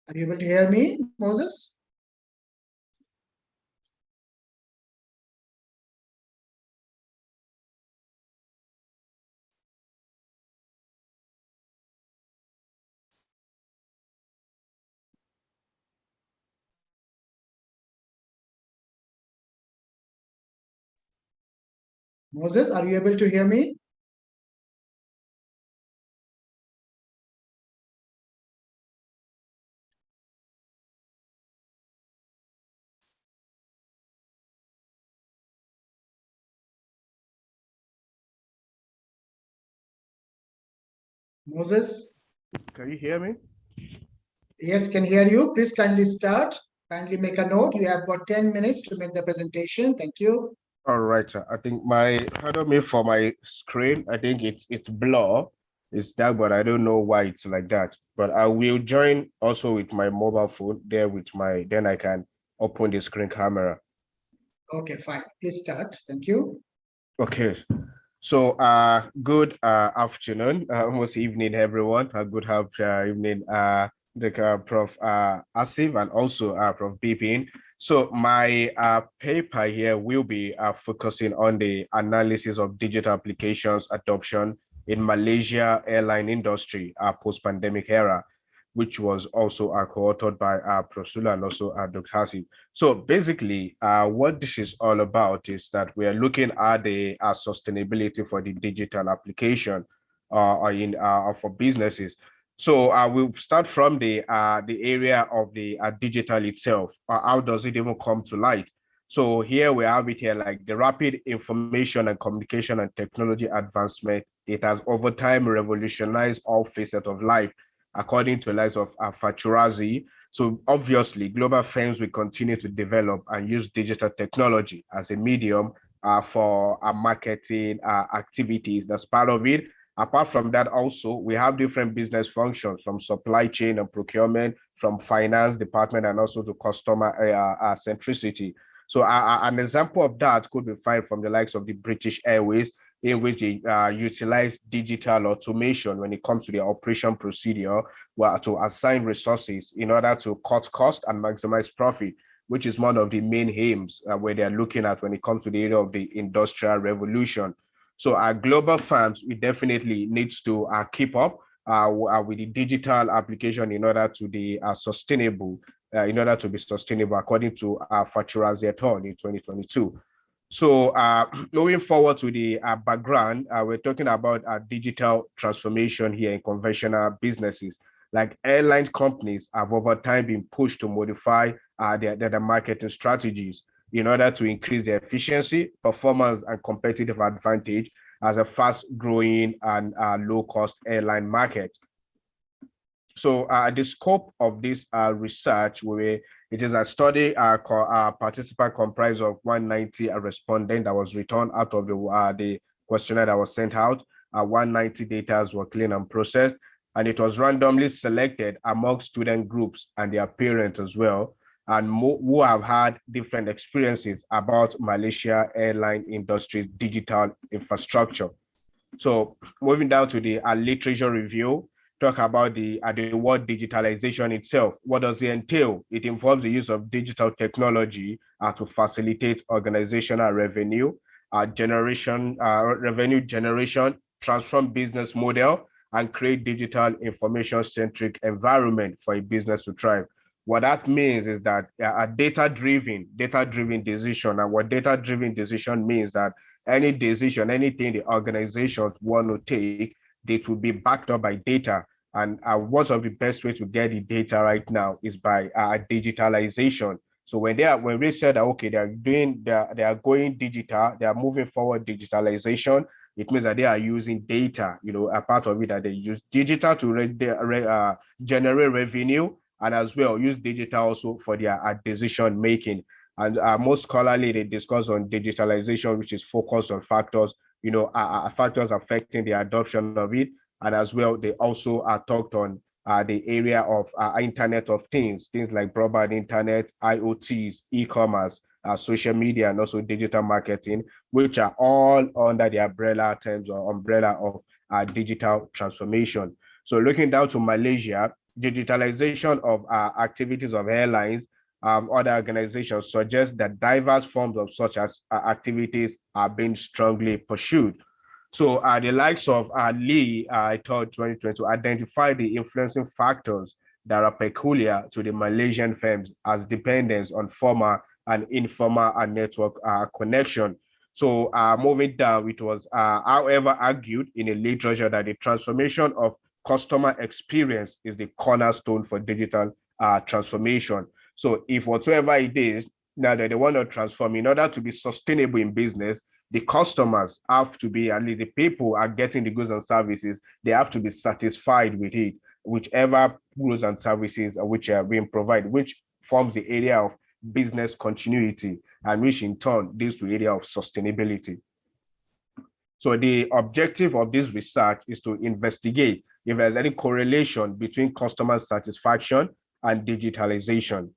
Are you able to hear me, Moses? Moses, are you able to hear me? Moses? Can you hear me? Yes, can hear you. Please kindly start. Kindly make a note. You have got 10 minutes to make the presentation. Thank you. All right, sir. I think pardon me for my screen. I think it's blur. It's dark, but I don't know why it's like that. But I will join also with my mobile phone there with then I can open the screen camera. Okay, fine. Please start. Thank you. Okay. So good afternoon, almost evening, everyone. Good evening, Prof. Asif and also Prof. Bipin. So my paper here will be focusing on the analysis of digital applications adoption in Malaysia airline industry post-pandemic era, which was also co-authored by Prof. Sula and also Dr. Hasib. So basically, what this is all about is that we are looking at the sustainability for the digital application for businesses. So we'll start from the area of the digital itself. How does it even come to light? So here we have it here, like the rapid information and communication and technology advancement. It has over time revolutionized all facets of life, according to the likes of Faturazi. So obviously, global firms will continue to develop and use digital technology as a medium for marketing activities. That's part of it. Apart from that, also, we have different business functions from supply chain and procurement, from finance department, and also to customer centricity. So an example of that could be found from the likes of the British Airways, in which they utilize digital automation when it comes to the operation procedure, to assign resources in order to cut cost and maximize profit, which is one of the main aims where they're looking at when it comes to the area of the industrial revolution. So our global firms, we definitely needs to keep up with the digital application in order to be sustainable, according to Faturazi et al. In 2022. So moving forward to the background, we're talking about digital transformation here in conventional businesses. Like airline companies have over time been pushed to modify their marketing strategies in order to increase their efficiency, performance, and competitive advantage as a fast-growing and low-cost airline market. So the scope of this research, it is a study participant comprised of 190 respondents that was returned out of the questionnaire that was sent out. 190 data were cleaned and processed, and it was randomly selected among student groups and their parents as well, and who have had different experiences about Malaysia airline industry's digital infrastructure. So moving down to the literature review, talk about the word digitalization itself. What does it entail? It involves the use of digital technology to facilitate organizational revenue generation, transform business model, and create digital information-centric environment for a business to thrive. What that means is that a data-driven decision, and what data-driven decision means that any decision, anything the organizations want to take, it will be backed up by data. And one of the best ways to get the data right now is by digitalization. So when we said that, okay, they are going digital, they are moving forward digitalization, it means that they are using data, a part of it that they use digital to generate revenue, and as well use digital also for their decision making. And most scholarly, they discuss on digitalization, which is focused on factors, factors affecting the adoption of it. And as well, they also talked on the area of Internet of Things like broadband internet, IoTs, e-commerce, social media, and also digital marketing, which are all under the umbrella of digital transformation. So looking down to Malaysia, digitalization of activities of airlines, other organizations suggest that diverse forms of such as activities are being strongly pursued. So the likes of Lee, I thought 2020, to identify the influencing factors that are peculiar to the Malaysian firms as dependence on formal and informal network connection. So moving down, it was, however, argued in a literature that the transformation of customer experience is the cornerstone for digital transformation. So if whatsoever it is now that they want to transform, in order to be sustainable in business, the customers have to be, at least the people are getting the goods and services, they have to be satisfied with it, whichever goods and services which are being provided, which forms the area of business continuity, and which in turn leads to the area of sustainability. So the objective of this research is to investigate if there's any correlation between customer satisfaction and digitalization.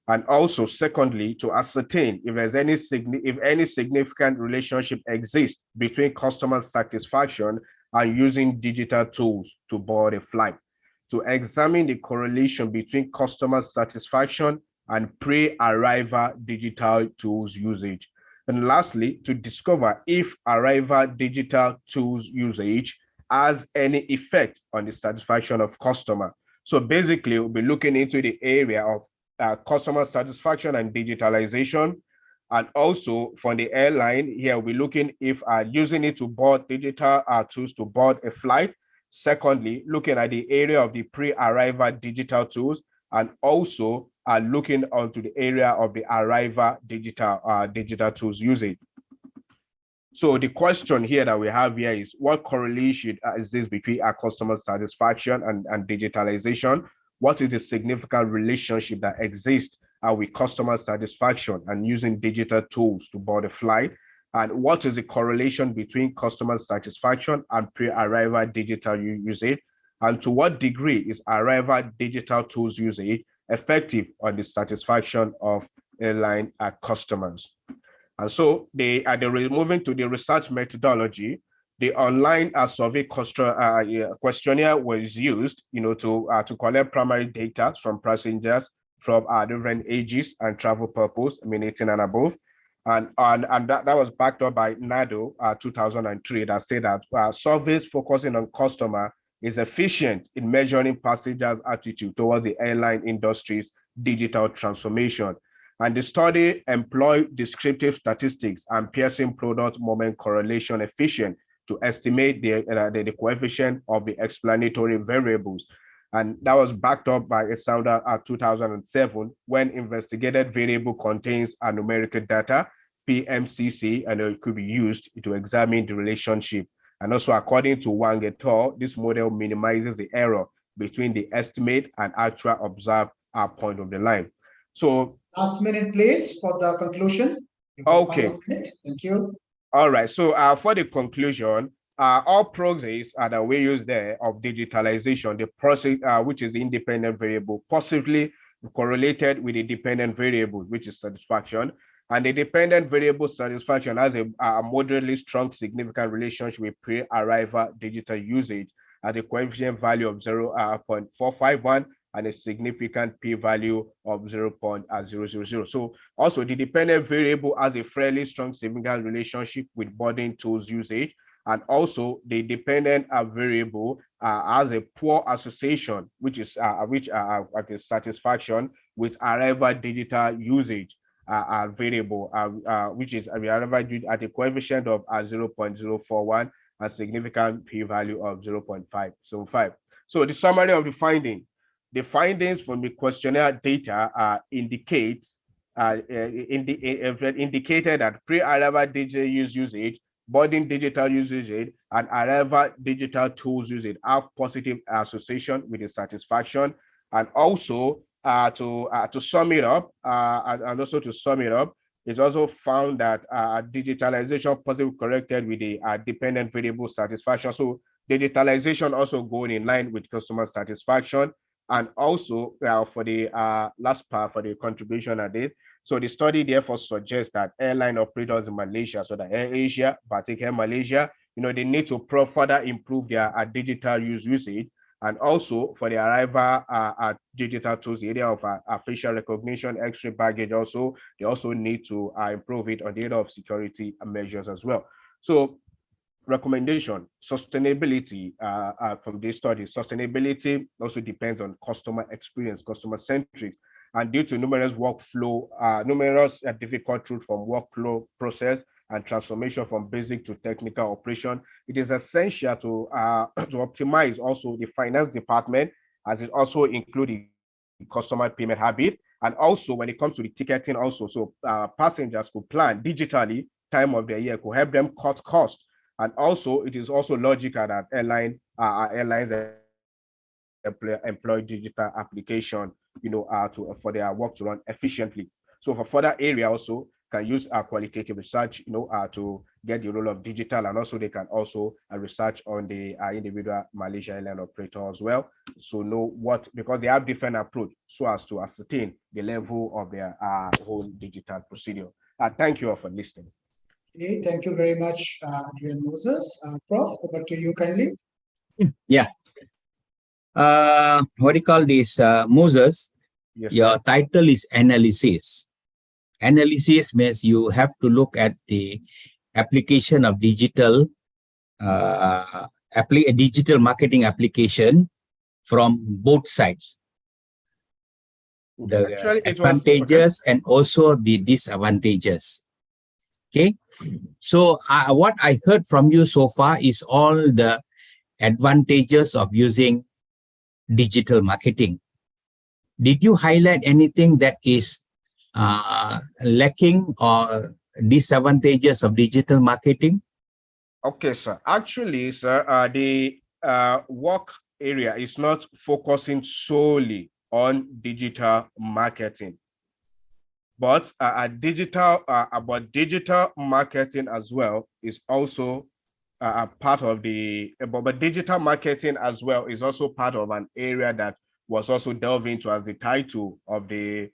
And also, secondly, to ascertain if there's any significant relationship exists between customer satisfaction and using digital tools to board a flight. To examine the correlation between customer satisfaction and pre-arrival digital tools usage. And lastly, to discover if arrival digital tools usage has any effect on the satisfaction of customer. So basically, we'll be looking into the area of customer satisfaction and digitalization. And also for the airline here, we're looking if using it to board digital tools to board a flight. Secondly, looking at the area of the pre-arrival digital tools, and also looking onto the area of the arrival digital tools usage. So the question here that we have here is, what correlation is this between our customer satisfaction and digitalization? What is the significant relationship that exists with customer satisfaction and using digital tools to board a flight? And what is the correlation between customer satisfaction and pre-arrival digital usage? And to what degree is arrival digital tools usage effective on the satisfaction of airline customers? And so moving to the research methodology, the online survey questionnaire was used, to collect primary data from passengers from different ages and travel purpose, 18 and above. And that was backed up by NADO 2003 that said that surveys focusing on customer is efficient in measuring passengers' attitude towards the airline industry's digital transformation. And the study employed descriptive statistics and Pearson product moment correlation efficient to estimate the coefficient of the explanatory variables. And that was backed up by ESAUDA 2007 when investigated variable contains a numerical data, PMCC, and it could be used to examine the relationship. And also, according to Wang et al., this model minimizes the error between the estimate and actual observed point of the line. So last minute, please, for the conclusion. Okay. Thank you. All right. So for the conclusion, all processes that we use there of digitalization, the process which is the independent variable, possibly correlated with the dependent variable, which is satisfaction. And the dependent variable satisfaction has a moderately strong significant relationship with pre-arrival digital usage at a coefficient value of 0.451 and a significant p-value of 0.000. So also the dependent variable has a fairly strong significant relationship with boarding tools usage, and also the dependent variable has a poor association, which is satisfaction with arrival digital usage variable, which is arrival at a coefficient of 0.041 and significant p-value of 0.575. So the summary of the finding. The findings from the questionnaire data indicated that pre-arrival digital usage, boarding digital usage, and arrival digital tools usage have positive association with the satisfaction. And also to sum it up, it's also found that digitalization positively corrected with the dependent variable satisfaction. So digitalization also going in line with customer satisfaction. And also for the last part for the contribution I did. So the study therefore suggests that airline operators in Malaysia, so the AirAsia, particularly Malaysia, they need to further improve their digital usage. And also for the arrival digital tools, the area of facial recognition, X-ray baggage also, they also need to improve it on the area of security measures as well. So recommendation, sustainability from this study. Sustainability also depends on customer experience, customer centric, and due to numerous difficult truths from workflow process and transformation from basic to technical operation. It is essential to to optimize also the finance department, as it also includes the customer payment habit. And also when it comes to the ticketing also, so passengers could plan digitally time of the year, could help them cut costs. And also it is also logical that airlines employ digital application, for their work to run efficiently. So for further area also can use qualitative research, to get the role of digital, and also they can also research on the individual Malaysia airline operator as well. So know what, because they have different approach so as to ascertain the level of their whole digital procedure. Thank you all for listening. Okay, thank you very much, Adrian Moses. Prof, over to you kindly. Yeah. What do you call this, Moses? Yes, your sir. title is analysis. Analysis means you have to look at the application of digital digital marketing application from both sides. The Actually, it was- advantages and also the disadvantages. Okay. So what I heard from you so far is all the advantages of using digital marketing. Did you highlight anything that is lacking or disadvantages of digital marketing? Okay, sir. Actually, sir, the work area is not focusing solely on digital marketing, but digital marketing as well is also part of the. But digital marketing as well is also part of an area that was also delved into as the title of the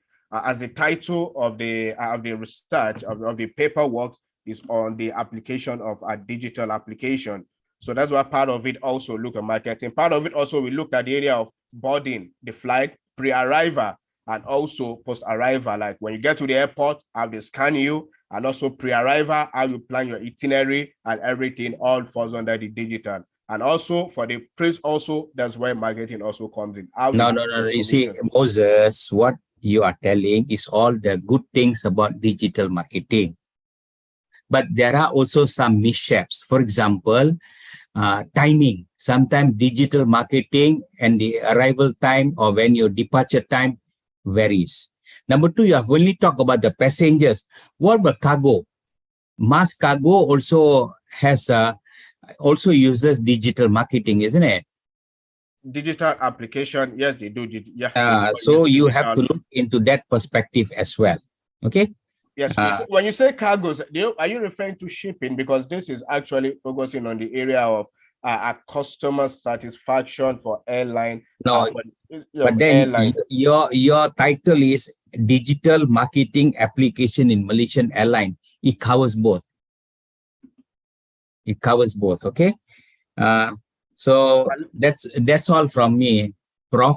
research of the paperwork is on the application of a digital application. So that's why part of it also look at marketing. Part of it also we looked at the area of boarding the flight, pre-arrival, and also post-arrival. Like when you get to the airport, how they scan you, and also pre-arrival, how you plan your itinerary, and everything all falls under the digital. And also for the price, also that's where marketing also comes in. No. You see, Moses, what you are telling is all the good things about digital marketing. But there are also some mishaps. For example, timing. Sometimes digital marketing and the arrival time or when your departure time varies. Number two, you have only talked about the passengers. What about cargo? Mass cargo also has also uses digital marketing, isn't it? Digital application, yes, they do. Yes, so you have to look into that perspective as well. Okay. Yes. When you say cargoes, are you referring to shipping? Because this is actually focusing on the area of customer satisfaction for airline. No, but then your title is digital marketing application in Malaysian airline. It covers both. It covers both. Okay. So that's all from me, Prof.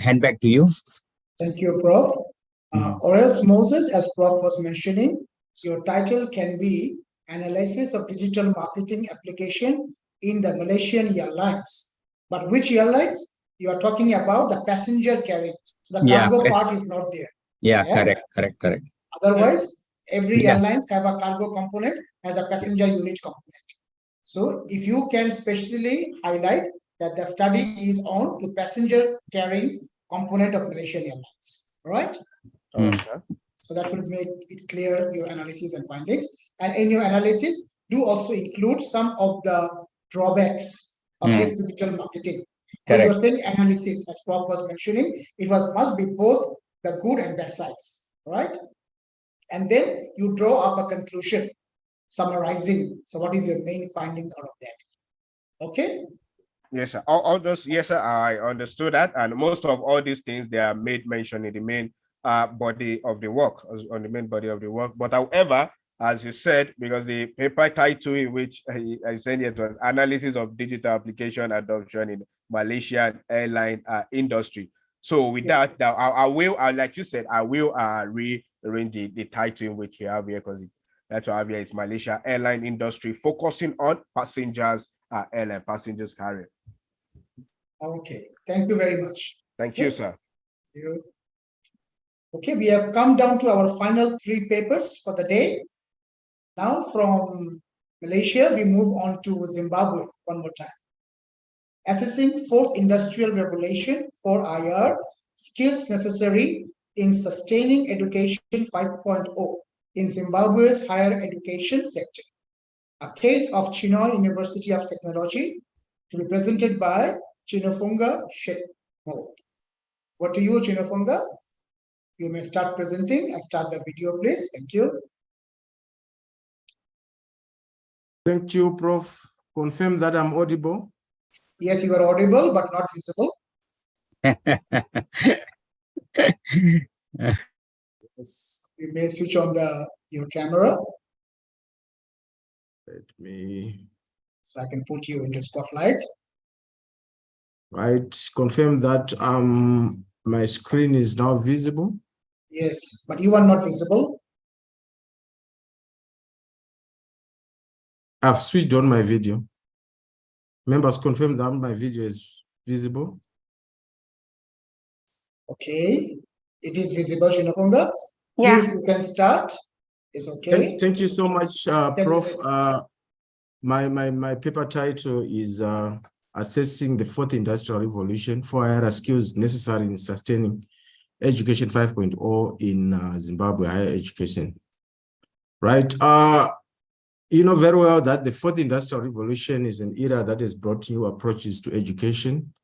Hand back to you. Thank you, Prof. Or else, Moses, as Prof was mentioning, your title can be Analysis of Digital Marketing Application in the Malaysian Airlines. But which airlines? You are talking about the passenger carrying. So the cargo part is not there. Yeah, correct. Otherwise, every airlines have a cargo component as a passenger unit component. So if you can specially highlight that the study is on to passenger carrying component of Malaysian Airlines, right? So that will make it clear your analysis and findings. And in your analysis, do also include some of the drawbacks of this digital marketing. As you were saying, analysis, as Prof was mentioning, it must be both the good and bad sides, right? And then you draw up a conclusion, summarizing. So what is your main finding out of that? Okay. Yes, sir. All those, yes, sir, I understood that. And most of all these things, they are made mention in the main body of the work, on the main body of the work. But however, as you said, because the paper title in which I said it was Analysis of Digital Application Adoption in Malaysian Airline Industry. So with that, I will, like you said, I will rearrange the title in which you have here, because that's what I have here is Malaysia Airline Industry, focusing on passengers, airline passengers carrier. Okay, thank you very much. Thank you, sir. Thank you. Okay, we have come down to our final 3 papers for the day. Now from Malaysia, we move on to Zimbabwe one more time. Assessing Fourth Industrial Revolution, 4IR, skills necessary in sustaining education 5.0 in Zimbabwe's higher education sector. A case of Chinoy University of Technology to be presented by Chinofunga Shekmo. Over to you, Chinofunga. You may start presenting and start the video, please. Thank you. Thank you, Prof. Confirm that I'm audible. Yes, you are audible, but not visible. Yes. You may switch on your camera. Let me. So I can put you in the spotlight. Right. Confirm that my screen is now visible. Yes, but you are not visible. I've switched on my video. Members confirm that my video is visible. Okay, it is visible, Chinofunga. Yeah. Please, you can start. It's okay. Thank you so much, Prof. My paper title is Assessing the Fourth Industrial Revolution, 4IR skills necessary in sustaining education 5.0 in Zimbabwe higher education. Right. You know very well that the Fourth Industrial Revolution is an era that has brought new approaches to education,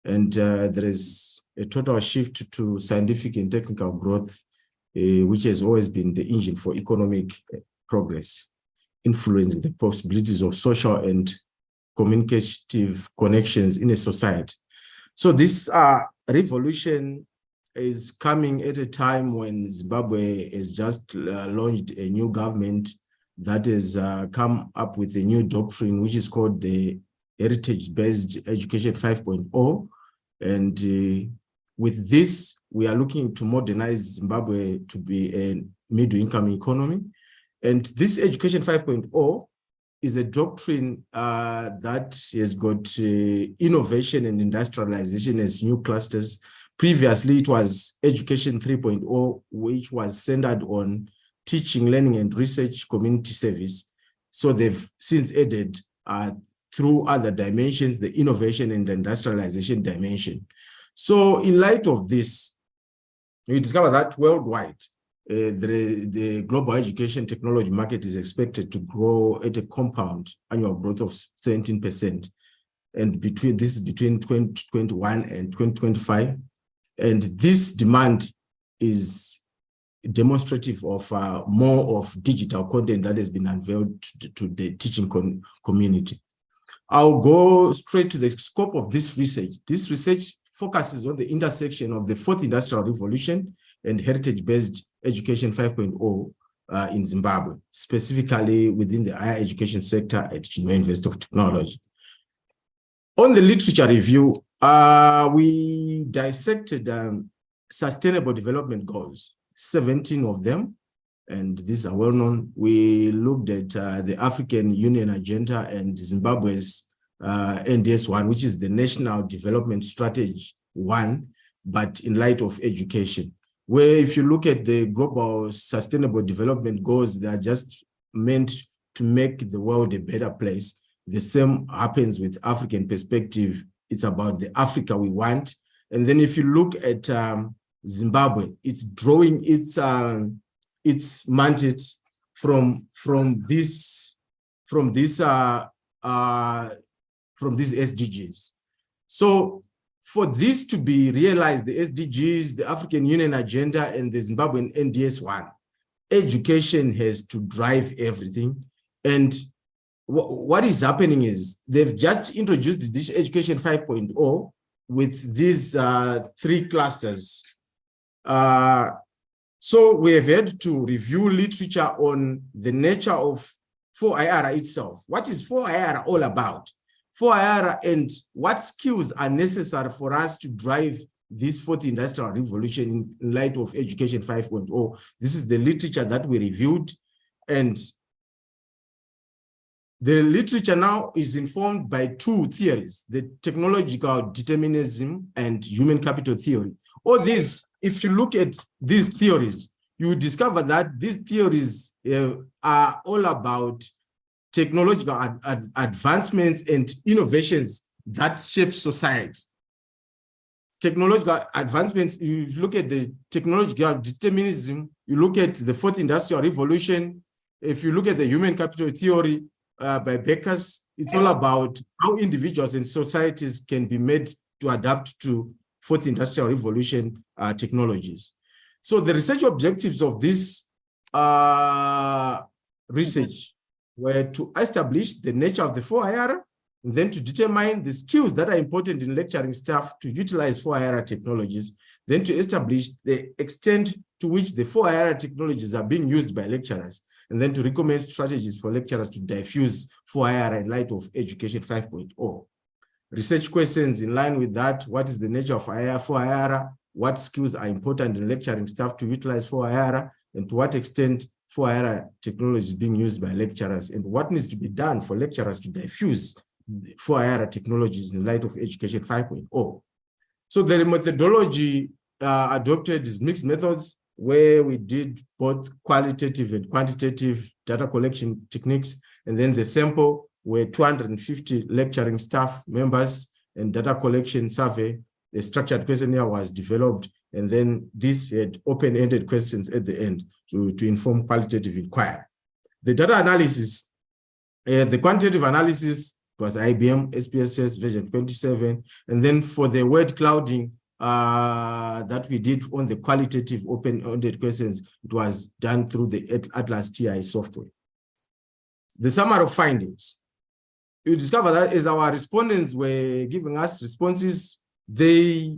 and there is a total shift to scientific and technical growth, which has always been the engine for economic progress, influencing the possibilities of social and communicative connections in a society. So this revolution is coming at a time when Zimbabwe has just launched a new government that has come up with a new doctrine, which is called the Heritage-Based Education 5.0. And with this, we are looking to modernize Zimbabwe to be a middle-income economy. And this Education 5.0 is a doctrine that has got innovation and industrialization as new clusters. Previously, it was Education 3.0, which was centered on teaching, learning, and research community service. So they've since added through other dimensions, the innovation and the industrialization dimension. So in light of this, we discover that worldwide, the global education technology market is expected to grow at a compound annual growth of 17%. And between 2021 and 2025. And this demand is demonstrative of more of digital content that has been unveiled to the teaching community. I'll go straight to the scope of this research. This research focuses on the intersection of the Fourth Industrial Revolution and heritage-based education 5.0 in Zimbabwe, specifically within the higher education sector at Chinhoyi University of Technology. On the literature review, we dissected sustainable development goals, 17 of them, and these are well known. We looked at the African Union Agenda and Zimbabwe's NDS1, which is the National Development Strategy 1, but in light of education, where if you look at the global sustainable development goals, they are just meant to make the world a better place. The same happens with African perspective. It's about the Africa we want. And then if you look at Zimbabwe, it's drawing its mandate from these SDGs. So for this to be realized, the SDGs, the African Union Agenda, and the Zimbabwean NDS1, education has to drive everything. And what is happening is they've just introduced this Education 5.0 with these 3 clusters. So we have had to review literature on the nature of 4IR itself. What is 4IR all about? 4IR and what skills are necessary for us to drive this fourth industrial revolution in light of Education 5.0. This is the literature that we reviewed, and the literature now is informed by 2 theories, the technological determinism and human capital theory. All these, if you look at these theories, you discover that these theories are all about technological advancements and innovations that shape society. Technological advancements, you look at the technological determinism, you look at the fourth industrial revolution, if you look at the human capital theory by Beckers, it's all about how individuals and societies can be made to adapt to fourth industrial revolution technologies. So the research objectives of this research were to establish the nature of the 4IR, and then to determine the skills that are important in lecturing staff to utilize 4IR technologies, then to establish the extent to which the 4IR technologies are being used by lecturers, and then to recommend strategies for lecturers to diffuse 4IR in light of Education 5.0. Research questions in line with that: what is the nature of 4IR? What skills are important in lecturing staff to utilize 4IR? And to what extent 4IR technology is being used by lecturers? And what needs to be done for lecturers to diffuse 4IR technologies in light of Education 5.0? So the methodology adopted is mixed methods, where we did both qualitative and quantitative data collection techniques. And then the sample were 250 lecturing staff members and data collection survey. A structured questionnaire was developed, and then this had open-ended questions at the end to inform qualitative inquiry. The data analysis, the quantitative analysis was IBM SPSS version 27. And then for the word clouding that we did on the qualitative open-ended questions, it was done through the Atlas TI software. The summary of findings. You discover that as our respondents were giving us responses, they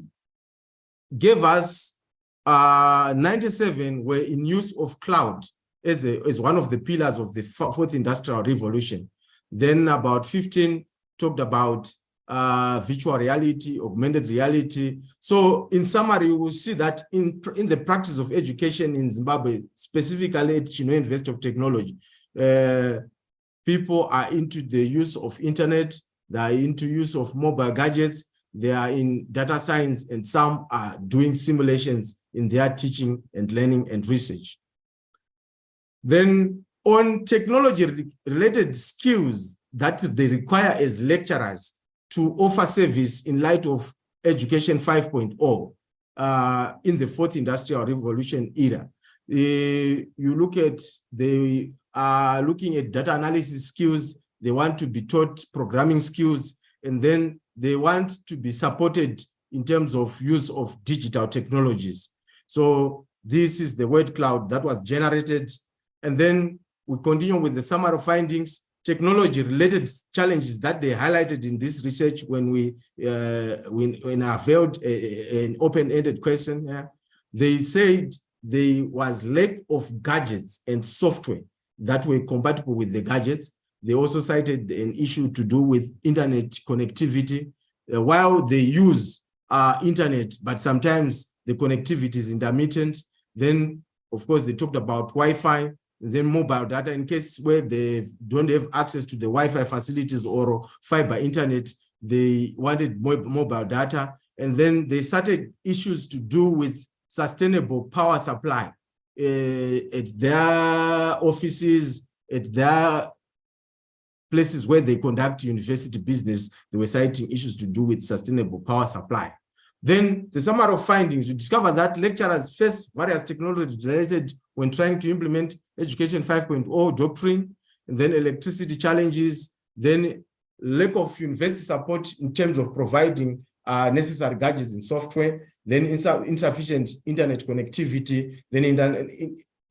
gave us 97 were in use of cloud as one of the pillars of the fourth industrial revolution. Then about 15 talked about virtual reality, augmented reality. So in summary, we will see that in the practice of education in Zimbabwe, specifically at Chinhoyi University of Technology, people are into the use of internet, they are into use of mobile gadgets, they are in data science, and some are doing simulations in their teaching and learning and research. Then on technology-related skills that they require as lecturers to offer service in light of Education 5.0 in the fourth industrial revolution era. You look at, they are looking at data analysis skills, they want to be taught programming skills, and then they want to be supported in terms of use of digital technologies. So this is the word cloud that was generated. And then we continue with the summary of findings, technology-related challenges that they highlighted in this research when we unveiled an open-ended question. They said there was lack of gadgets and software that were compatible with the gadgets. They also cited an issue to do with internet connectivity. While they use internet, but sometimes the connectivity is intermittent. Then, of course, they talked about Wi-Fi, then mobile data in case where they don't have access to the Wi-Fi facilities or fiber internet, they wanted mobile data. And then they started issues to do with sustainable power supply at their offices, at their places where they conduct university business. They were citing issues to do with sustainable power supply. Then the summary of findings, you discover that lecturers face various technology related when trying to implement Education 5.0 doctrine, and then electricity challenges, then lack of university support in terms of providing necessary gadgets and software, then insufficient internet connectivity, then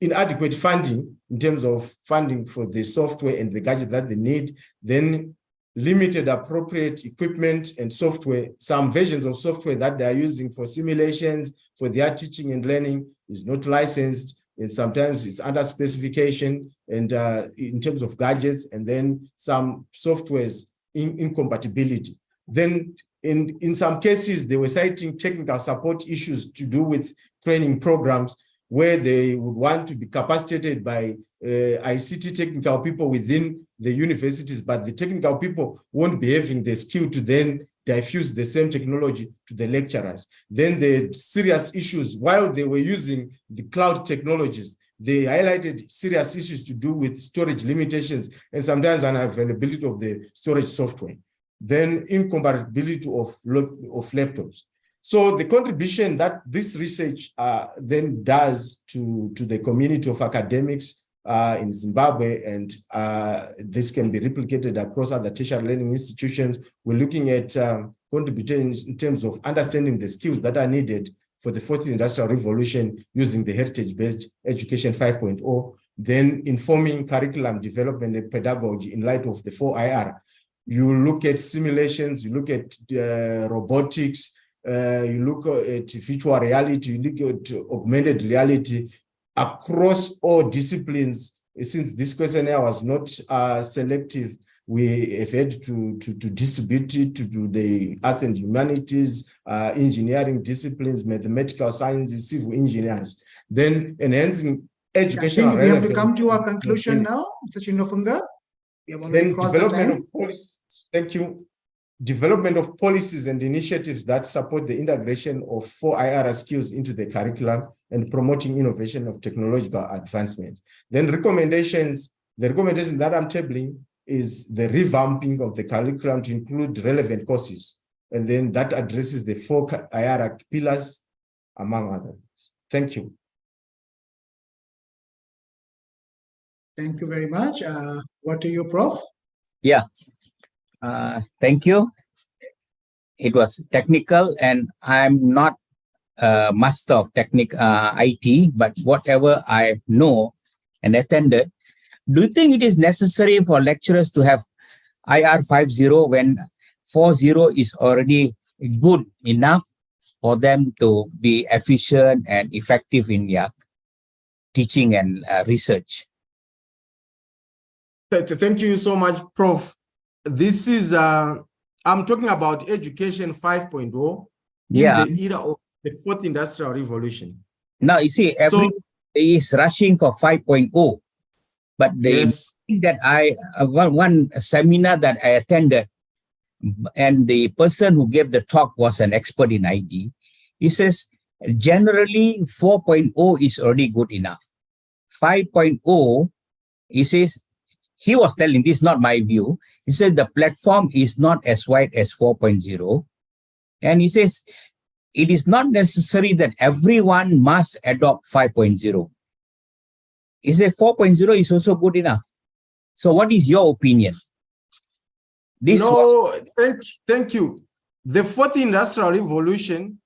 inadequate funding in terms of funding for the software and the gadget that they need, then limited appropriate equipment and software. Some versions of software that they are using for simulations, for their teaching and learning is not licensed, and sometimes it's under specification and in terms of gadgets, and then some software's incompatibility. Then in some cases, they were citing technical support issues to do with training programs where they would want to be capacitated by ICT technical people within the universities, but the technical people won't be having the skill to then diffuse the same technology to the lecturers. Then the serious issues, while they were using the cloud technologies, they highlighted serious issues to do with storage limitations and sometimes unavailability of the storage software. Then incompatibility of laptops. So the contribution that this research then does to the community of academics in Zimbabwe, and this can be replicated across other tertiary learning institutions. We're looking at contributing in terms of understanding the skills that are needed for the fourth industrial revolution using the heritage-based education 5.0, then informing curriculum development and pedagogy in light of the 4IR. You look at simulations, you look at robotics, you look at virtual reality, you look at augmented reality across all disciplines. Since this questionnaire was not selective, we have had to distribute it to the arts and humanities, engineering disciplines, mathematical sciences, civil engineers. Then enhancing educational we have to relevance. come to our conclusion now, Mr. Chindofunga. We have already Then crossed the development time. of policies. Thank you. Development of policies and initiatives that support the integration of 4IR skills into the curriculum and promoting innovation of technological advancement. Then recommendations, the recommendation that I'm tabling is the revamping of the curriculum to include relevant courses. And then that addresses the 4IR pillars, among others. Thank you. Thank you very much. What do you, Prof? Yeah. Thank you. It was technical, and I'm not a master of IT, but whatever I know and attended, do you think it is necessary for lecturers to have IR 5.0 when 4.0 is already good enough for them to be efficient and effective in their teaching and research? Thank you so much, Prof. This is, I'm talking about education 5.0 in the era of the fourth industrial revolution. Now, you see, everyone is rushing for 5.0. But the thing that one seminar that I attended, and the person who gave the talk was an expert in IT. He says, generally 4.0 is already good enough. 5.0, he says, he was telling, this is not my view, he said the platform is not as wide as 4.0. And he says, it is not necessary that everyone must adopt 5.0. He said 4.0 is also good enough. So what is your opinion? Thank you. The fourth industrial revolution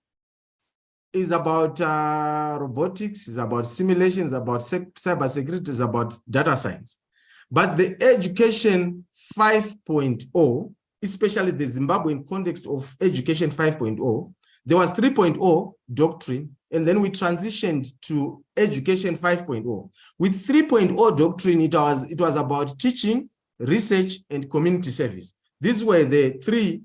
is about robotics, is about simulations, about cybersecurity, is about data science. But the education 5.0, especially the Zimbabwean context of education 5.0, there was 3.0 doctrine, and then we transitioned to education 5.0. With 3.0 doctrine, it was about teaching, research, and community service. These were the three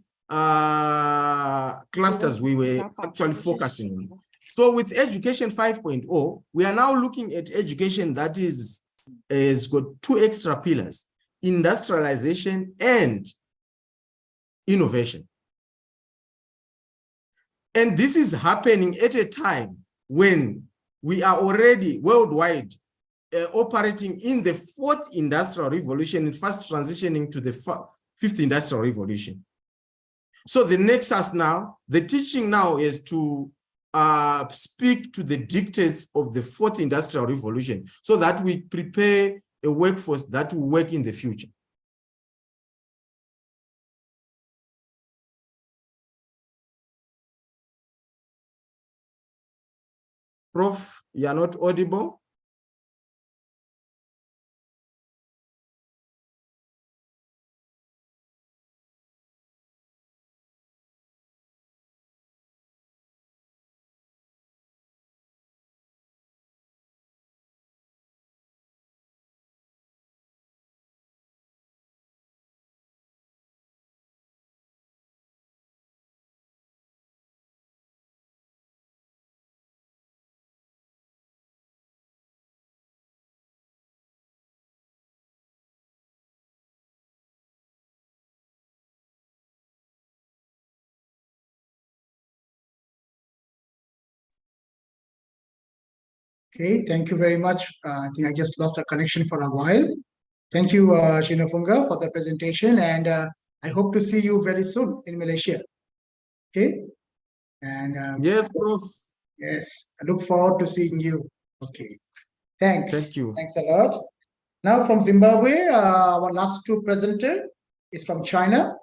clusters we were actually focusing on. So with education 5.0, we are now looking at education that has got two extra pillars: industrialization and innovation. And this is happening at a time when we are already worldwide operating in the fourth industrial revolution and fast transitioning to the fifth industrial revolution. So the nexus now, the teaching now is to speak to the dictates of the fourth industrial revolution so that we prepare a workforce that will work in the future. Prof, you are not audible. Okay, thank you very much. I think I just lost a connection for a while. Thank you, Shinofunga, for the presentation, and I hope to see you very soon in Malaysia. Okay, and Yes, Prof. yes, I look forward to seeing you. Okay, thanks. Thank you. Thanks a lot. Now from Zimbabwe, our last two presenter is from China.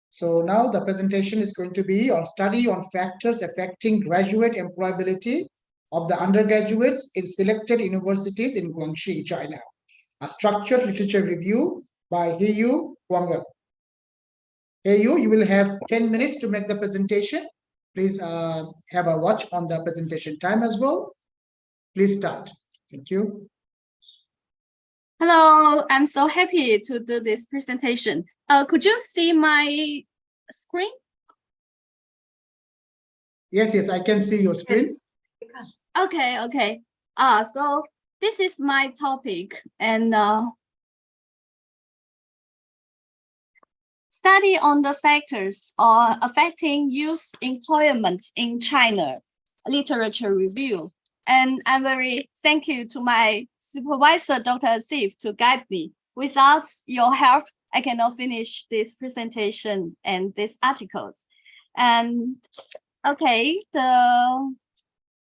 So now the presentation is going to be on study on factors affecting graduate employability of the undergraduates in selected universities in Guangxi, China. A structured literature review by Heyu Huang. Heyu, you will have 10 minutes to make the presentation. Please have a watch on the presentation time as well. Please start. Thank you. Hello, I'm so happy to do this presentation. Could you see my screen? Yes, yes, I can see your screen. Yes. Okay. So this is my topic, and study on the factors affecting youth employment in China, literature review. And I'm very thank you to my supervisor, Dr. Asif, to guide me. Without your help, I cannot finish this presentation and these articles. And okay, the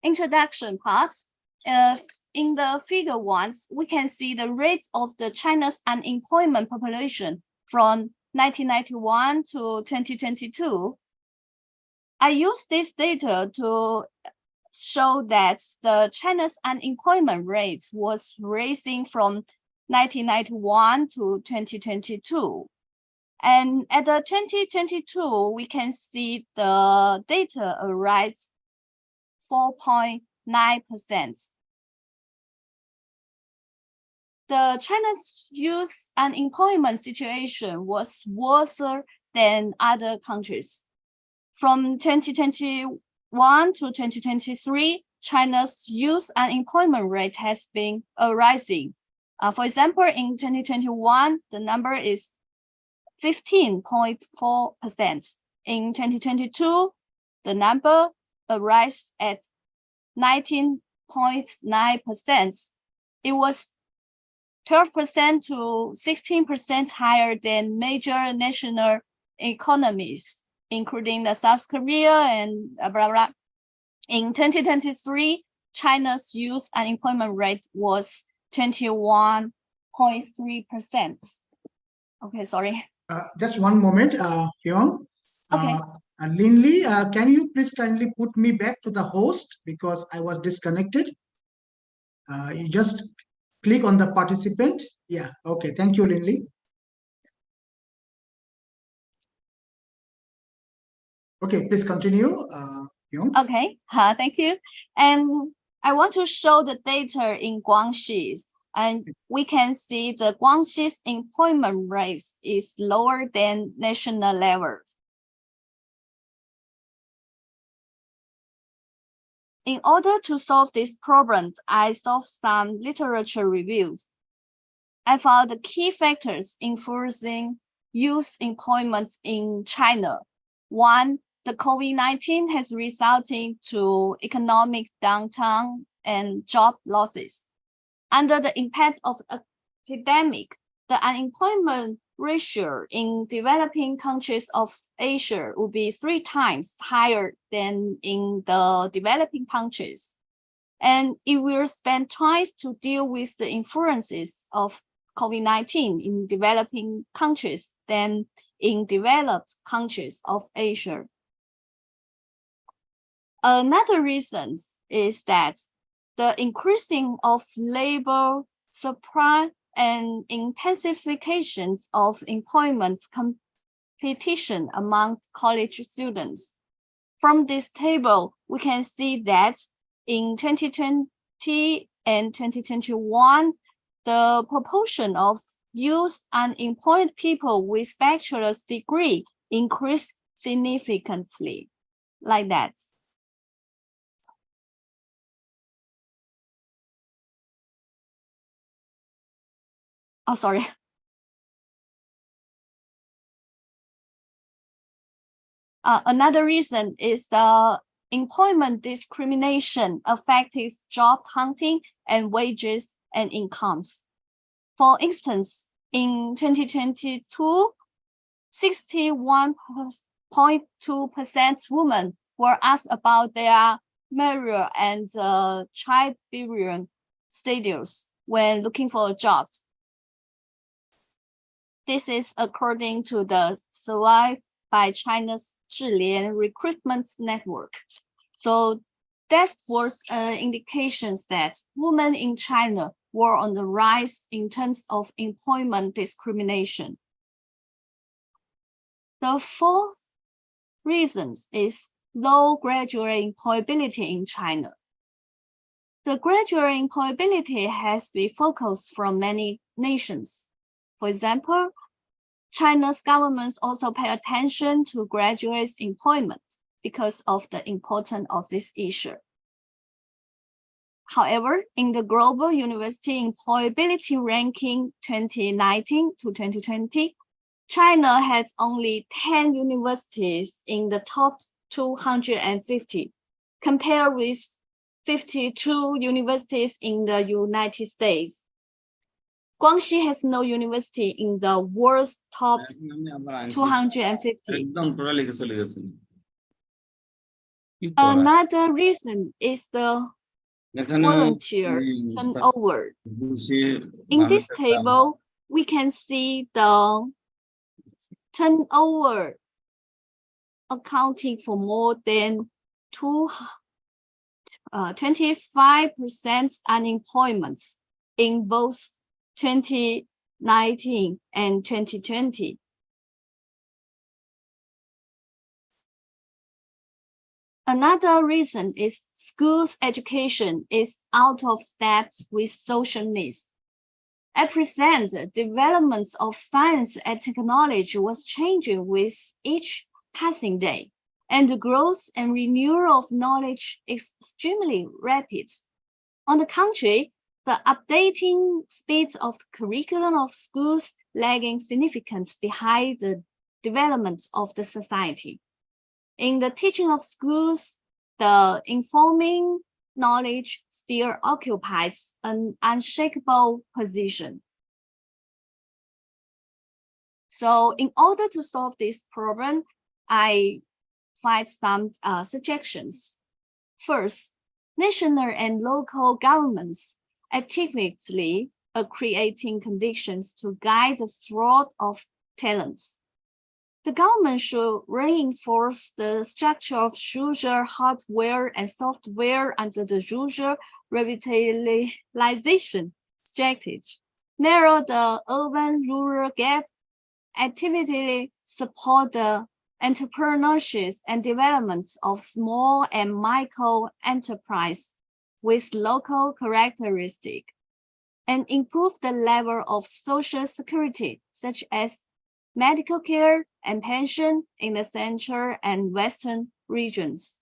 introduction part. In the figure 1, we can see the rate of the China's unemployment population from 1991 to 2022. I use this data to show that the China's unemployment rate was rising from 1991 to 2022. And at the 2022, we can see the data arrives 4.9%. The China's youth unemployment situation was worse than other countries. From 2021 to 2023, China's youth unemployment rate has been rising. For example, in 2021, the number is 15.4%. In 2022, the number arrives at 19.9%. It was 12% to 16% higher than major national economies, including the South Korea and blah, blah. In 2023, China's youth unemployment rate was 21.3%. Okay, sorry. Just one moment, Hyung. Okay. Lin Li, can you please kindly put me back to the host because I was disconnected? You just click on the participant. Yeah, okay. Thank you, Lin Li. Okay, please continue, Hyung. Okay, thank you. And I want to show the data in Guangxi. And we can see the Guangxi's employment rate is lower than national levels. In order to solve this problem, I solved some literature reviews. I found the key factors influencing youth employment in China. 1, the COVID-19 has resulted to economic downturn and job losses. Under the impact of the epidemic, the unemployment ratio in developing countries of Asia will be 3 times higher than in the developing countries. And it will spend twice to deal with the influences of COVID-19 in developing countries than in developed countries of Asia. Another reason is that the increasing of labor supply and intensification of employment competition among college students. From this table, we can see that in 2020 and 2021, the proportion of youth unemployed people with bachelor's degree increased significantly, like that. Oh, sorry. Another reason is the employment discrimination affected job hunting and wages and incomes. For instance, in 2022, 61.2% women were asked about their marital and childbearing status when looking for jobs. This is according to the survey by China's Zhilian Recruitment Network. So that was indications that women in China were on the rise in terms of employment discrimination. The fourth reason is low graduate employability in China. The graduate employability has been focused from many nations. For example, China's governments also pay attention to graduates' employment because of the importance of this issue. However, in the Global University Employability Ranking 2019 to 2020, China has only 10 universities in the top 250, compared with 52 universities in the United States. Guangxi has no university in the world's top 250. Another reason is the volunteer turnover. In this table, we can see the turnover accounting for more than 25% unemployment in both 2019 and 2020. Another reason is schools' education is out of step with social needs. At present, the development of science and technology was changing with each passing day, and the growth and renewal of knowledge is extremely rapid. On the contrary, the updating speed of the curriculum of schools lagging significantly behind the development of the society. In the teaching of schools, the informing knowledge still occupies an unshakable position. So in order to solve this problem, I find some suggestions. First, national and local governments actively are creating conditions to guide the flow of talents. The government should reinforce the structure of user hardware and software under the user revitalization strategy, narrow the urban-rural gap, actively support the entrepreneurship and development of small and micro enterprise with local characteristics, and improve the level of social security, such as medical care and pension in the central and western regions.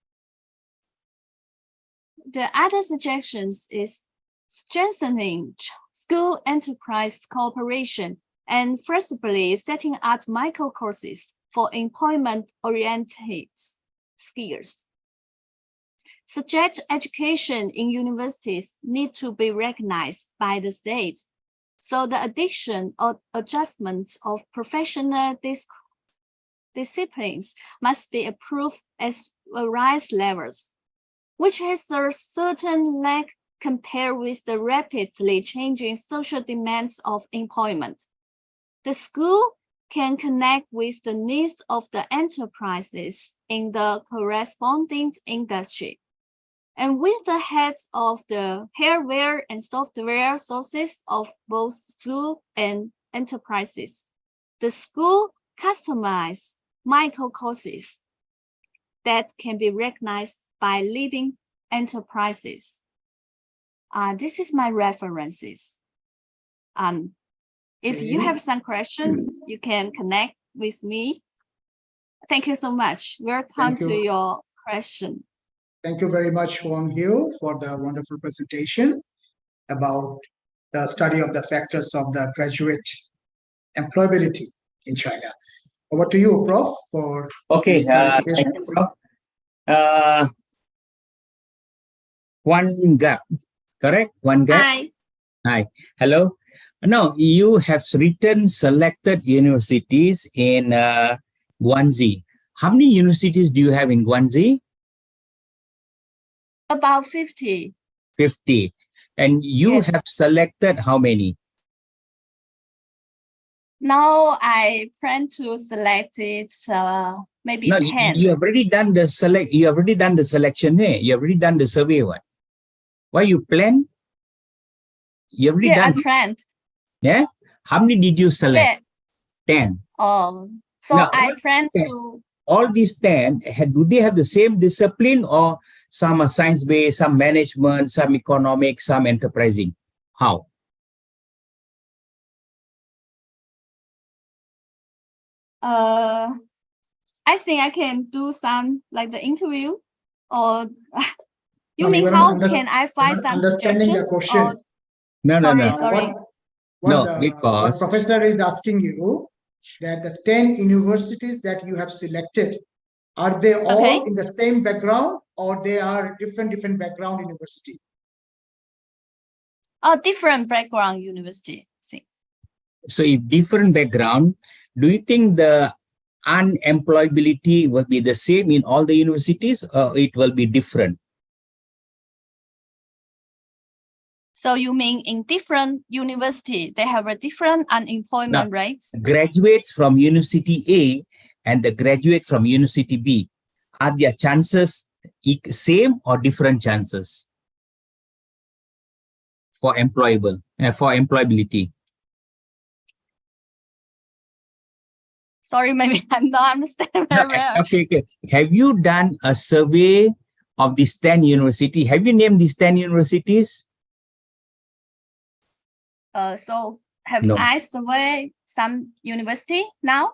The other suggestions is strengthening school enterprise cooperation and flexibly setting up micro courses for employment-oriented skills. Subject education in universities need to be recognized by the state, so the addition or adjustments of professional disciplines must be approved at various levels, which has a certain lag compared with the rapidly changing social demands of employment. The school can connect with the needs of the enterprises in the corresponding industry. And with the heads of the hardware and software sources of both school and enterprises, the school customizes micro courses that can be recognized by leading enterprises. This is my references. If you have some questions, you can connect with me. Thank you so much. Welcome to your question. Thank you very much, Wang Hiu, for the wonderful presentation about the study of the factors of the graduate employability in China. Over to you, Prof, for okay. Thank you, Prof. Juan Gap, correct? Juan Gap. Hi. Hi. Hello. Now you have written selected universities in Guangxi. How many universities do you have in Guangxi? About 50. 50. And you Yes. have selected how many? Now I plan to select it maybe No, 10. you have already done the you have already done the selection here. You have already done the survey one. Why you plan? You have already Yeah, I done. planned. Yeah. How many did you select? Yeah. 10. So Now, I plan 10 to. all these 10, do they have the same discipline, or some are science-based, some management, some economic, some enterprising? How? I think I can do some like the interview, or you No, mean you are how not can I find some understanding the suggestions? question. Or No, no, sorry, no. sorry. No, What because professor is asking you that the 10 universities that you have selected, are they all in the same background, or they are different background university? Different background university. See. so if different background, do you think the unemployability will be the same in all the universities, or it will be different? So you mean in different university, they have a different unemployment rates? Graduates from University A and the graduate from University B, are their chances same or different chances for employability? Sorry, maybe I'm not understanding very well. Okay. Have you done a survey of these 10 universities? Have you named these 10 universities? So have No. I surveyed some university now?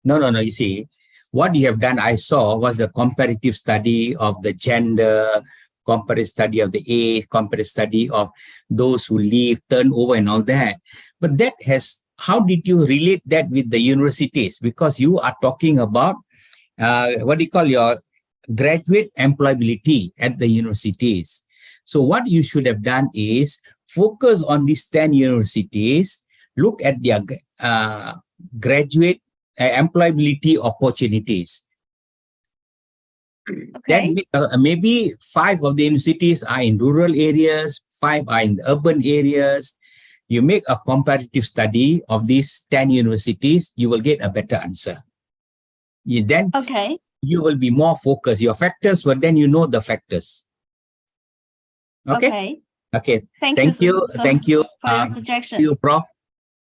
No. You see, what you have done, I saw, was the comparative study of the gender, comparative study of the age, comparative study of those who leave, turnover, and all that. But that has, how did you relate that with the universities? Because you are talking about what do you call your graduate employability at the universities. So what you should have done is focus on these 10 universities, look at their graduate employability opportunities. Okay. Then maybe 5 of the universities are in rural areas, 5 are in the urban areas. You make a comparative study of these 10 universities, you will get a better answer. Then you will be more focused. Your factors, but then you know the factors. Okay. Thank you. Thank you for your Thank suggestions. you, Prof.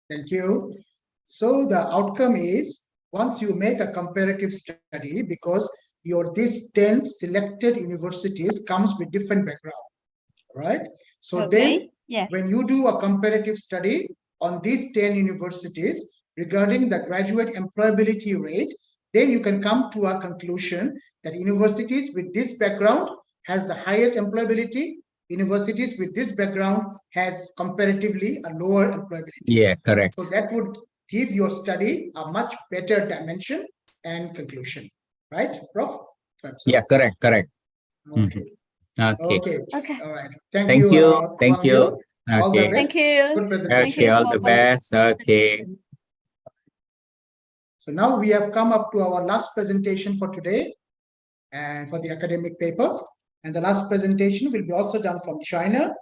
Thank you. So the outcome is, once you make a comparative study, because these 10 selected universities comes with different background, right? So then when you do a comparative study on these 10 universities regarding the graduate employability rate, then you can come to a conclusion that universities with this background has the highest employability, universities with this background has comparatively a lower employability. Yeah, correct. So that would give your study a much better dimension and conclusion, right, Prof? Yeah, correct. Okay. Okay. All right. Thank you. All the Okay. best. Thank you. Good presentation. Okay, all the best. Okay. So now we have come up to our last presentation for today and for the academic paper. And the last presentation will be also done from China,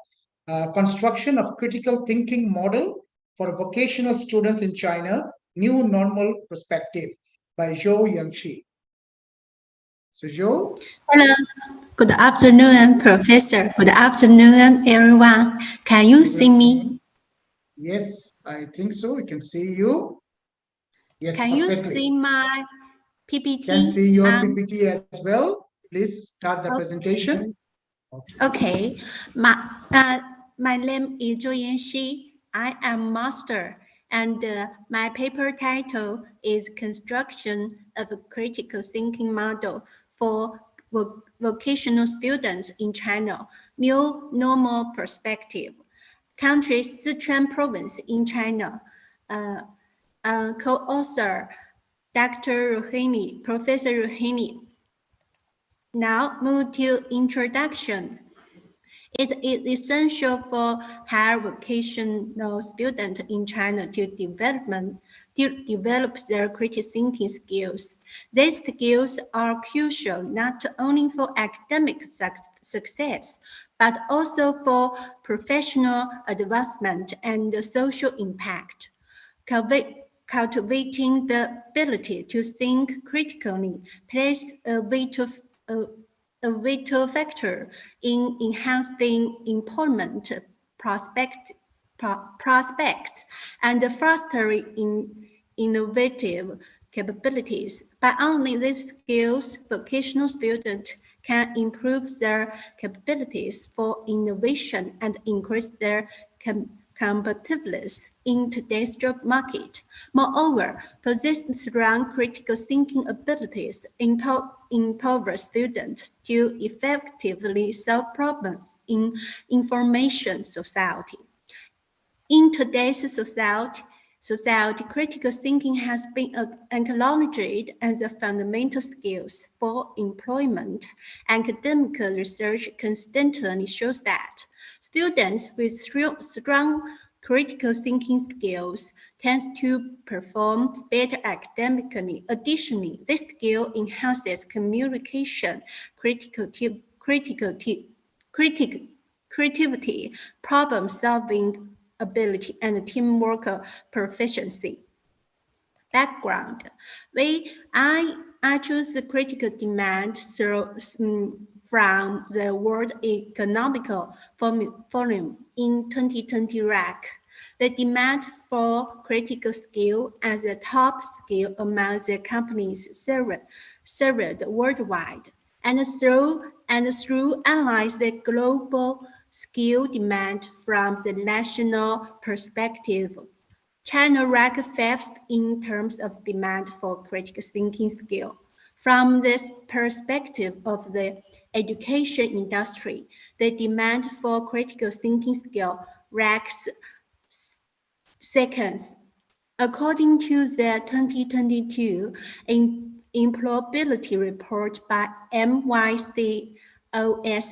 construction of critical thinking model for vocational students in China, new normal perspective by Zhou Yangqi. So Zhou. Hello. Good afternoon, Professor. Good afternoon, everyone. Can you see me? Yes, I think so. We can see you. Yes, can you perfectly. see my PPT? Can see your PPT as well. Please start the presentation. Okay. My name is Zhou Yanxi. I am master, and my paper title is Construction of a Critical Thinking Model for Vocational Students in China, New Normal Perspective. Country Sichuan Province in China. Co-author Dr. Rohini, Professor Rohini. Now move to introduction. It is essential for higher vocational students in China to develop their critical thinking skills. These skills are crucial not only for academic success, but also for professional advancement and social impact. Cultivating the ability to think critically plays a vital factor in enhancing employment prospects and fostering innovative capabilities. By only these skills, vocational students can improve their capabilities for innovation and increase their competitiveness in today's job market. Moreover, possessing strong critical thinking abilities empower students to effectively solve problems in information society. In today's society, critical thinking has been acknowledged as a fundamental skill for employment. Academic research consistently shows that students with strong critical thinking skills tend to perform better academically. Additionally, this skill enhances communication, creativity, problem-solving ability, and teamwork proficiency. Background. I choose the critical demand from the World Economic Forum in 2020 RAC. The demand for critical skill as a top skill among the companies served worldwide, and through analyze the global skill demand from the national perspective. China ranks fifth in terms of demand for critical thinking skill. From this perspective of the education industry, the demand for critical thinking skill ranks second. According to the 2022 employability report by MYCOS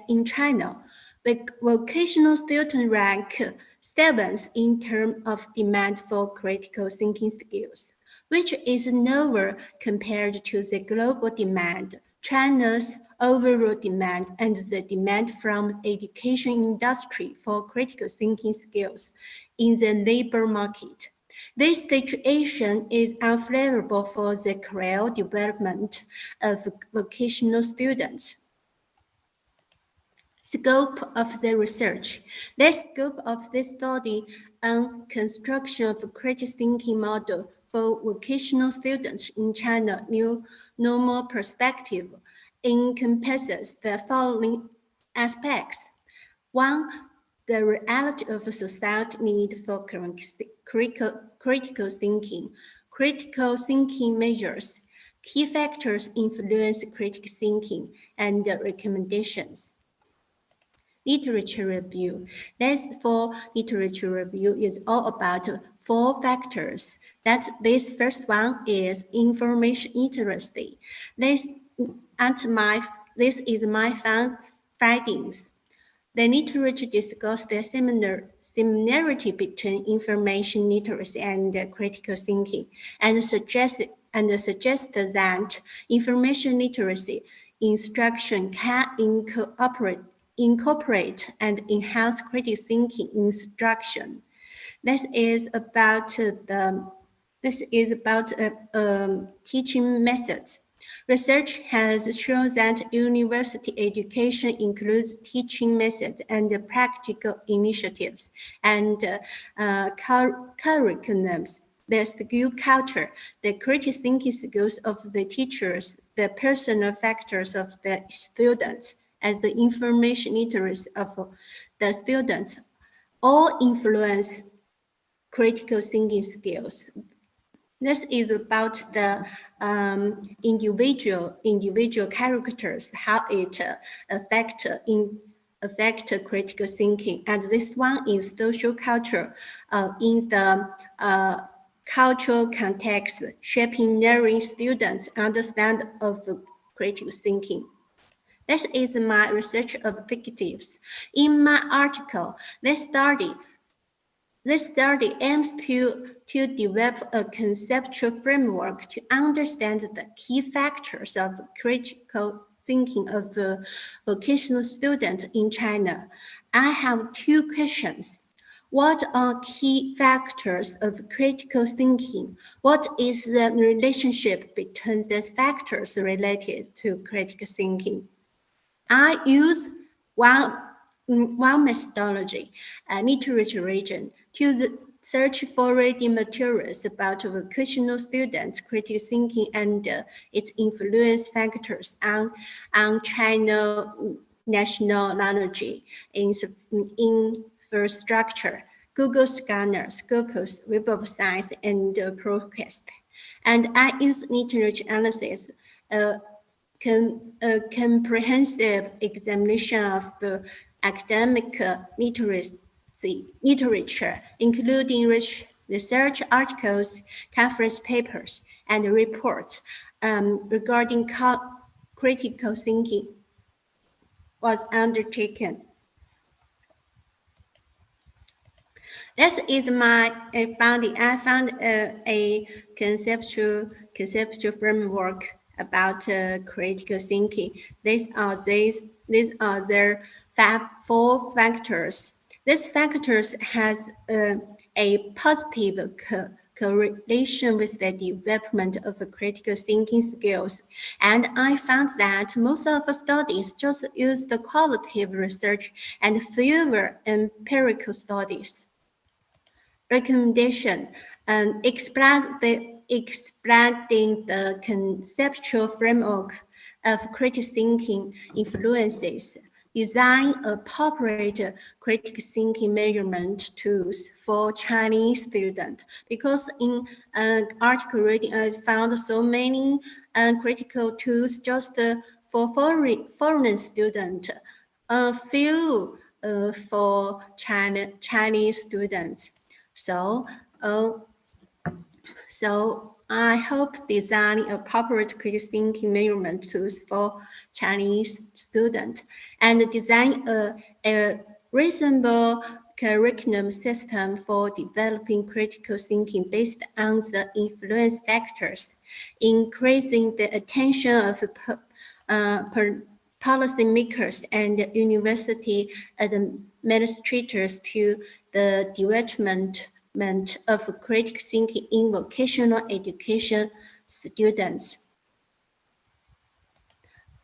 in China, the vocational student rank seventh in terms of demand for critical thinking skills, which is lower compared to the global demand, China's overall demand, and the demand from the education industry for critical thinking skills in the labor market. This situation is unfavorable for the career development of vocational students. Scope of the research. The scope of this study on construction of a critical thinking model for vocational students in China New Normal Perspective encompasses the following aspects. One, the reality of a society need for critical thinking. Critical thinking measures. Key factors influence critical thinking and recommendations. Literature review. Therefore, literature review is all about 4 factors. This first one is information literacy. This is my findings. The literature discussed the similarity between information literacy and critical thinking, and suggested that information literacy instruction can incorporate and enhance critical thinking instruction. This is about teaching methods. Research has shown that university education includes teaching methods and practical initiatives and curriculums, the skill culture, the critical thinking skills of the teachers, the personal factors of the students, and the information literacy of the students all influence critical thinking skills. This is about the individual characters, how it affect critical thinking. And this one is social culture in the cultural context, shaping learning students' understand of critical thinking. This is my research objectives. In my article, this study aims to develop a conceptual framework to understand the key factors of critical thinking of vocational students in China. I have two questions. What are key factors of critical thinking? What is the relationship between these factors related to critical thinking? I use one methodology, literature region, to search for reading materials about vocational students' critical thinking and its influence factors on China national knowledge infrastructure, Google Scholar, Scopus, Web of Science, and Procast. And I use literature analysis, a comprehensive examination of the academic literature, including research articles, conference papers, and reports regarding critical thinking was undertaken. This is my finding. I found a conceptual framework about critical thinking. These are the four factors. These factors has a positive correlation with the development of critical thinking skills. And I found that most of the studies just use the qualitative research and fewer empirical studies. Recommendation expanding the conceptual framework of critical thinking influences. Design appropriate critical thinking measurement tools for Chinese students. Because in article reading, I found so many critical tools just for foreign students, few for Chinese students. So I hope designing appropriate critical thinking measurement tools for Chinese students and design a reasonable curriculum system for developing critical thinking based on the influence factors, increasing the attention of policymakers and university administrators to the development of critical thinking in vocational education students.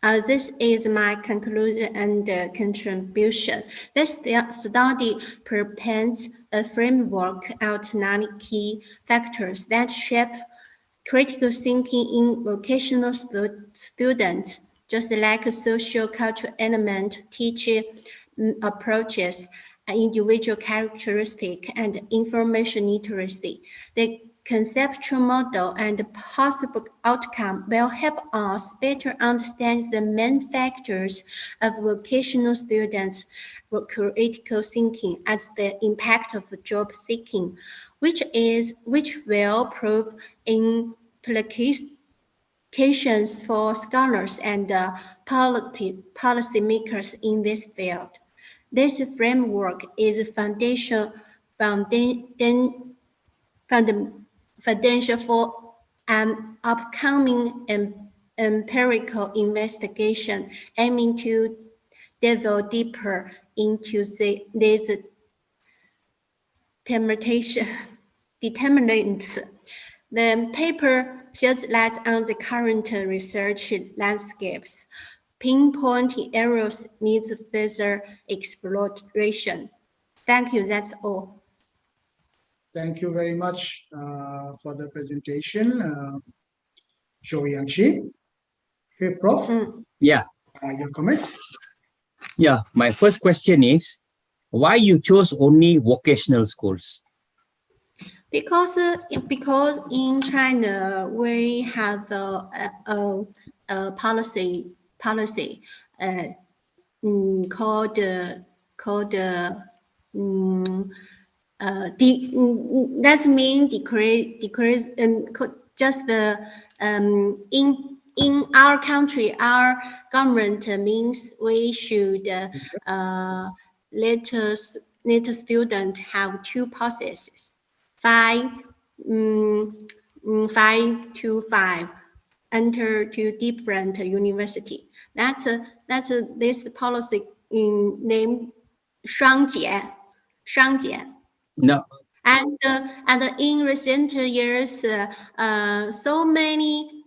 This is my conclusion and contribution. This study presents a framework outlining key factors that shape critical thinking in vocational students, just like social cultural element, teaching approaches, individual characteristic, and information literacy. The conceptual model and possible outcome will help us better understand the main factors of vocational students' critical thinking and the impact of job seeking, which will prove implications for scholars and policymakers in this field. This framework is foundation for an upcoming empirical investigation aiming to delve deeper into these determinants. The paper sheds light on the current research landscapes, pinpointing areas needs further exploration. Thank you, that's all. Thank you very much for the presentation, Zhou Yangxi. Okay, Prof. Yeah. Your comment? Yeah, my first question is, why you chose only vocational schools? Because in China we have a policy called that means decrease just the in our country, our government means we should let student have 2 processes, 5 to 5, enter to different university. That's this policy in name 双减. No. And in recent years, so many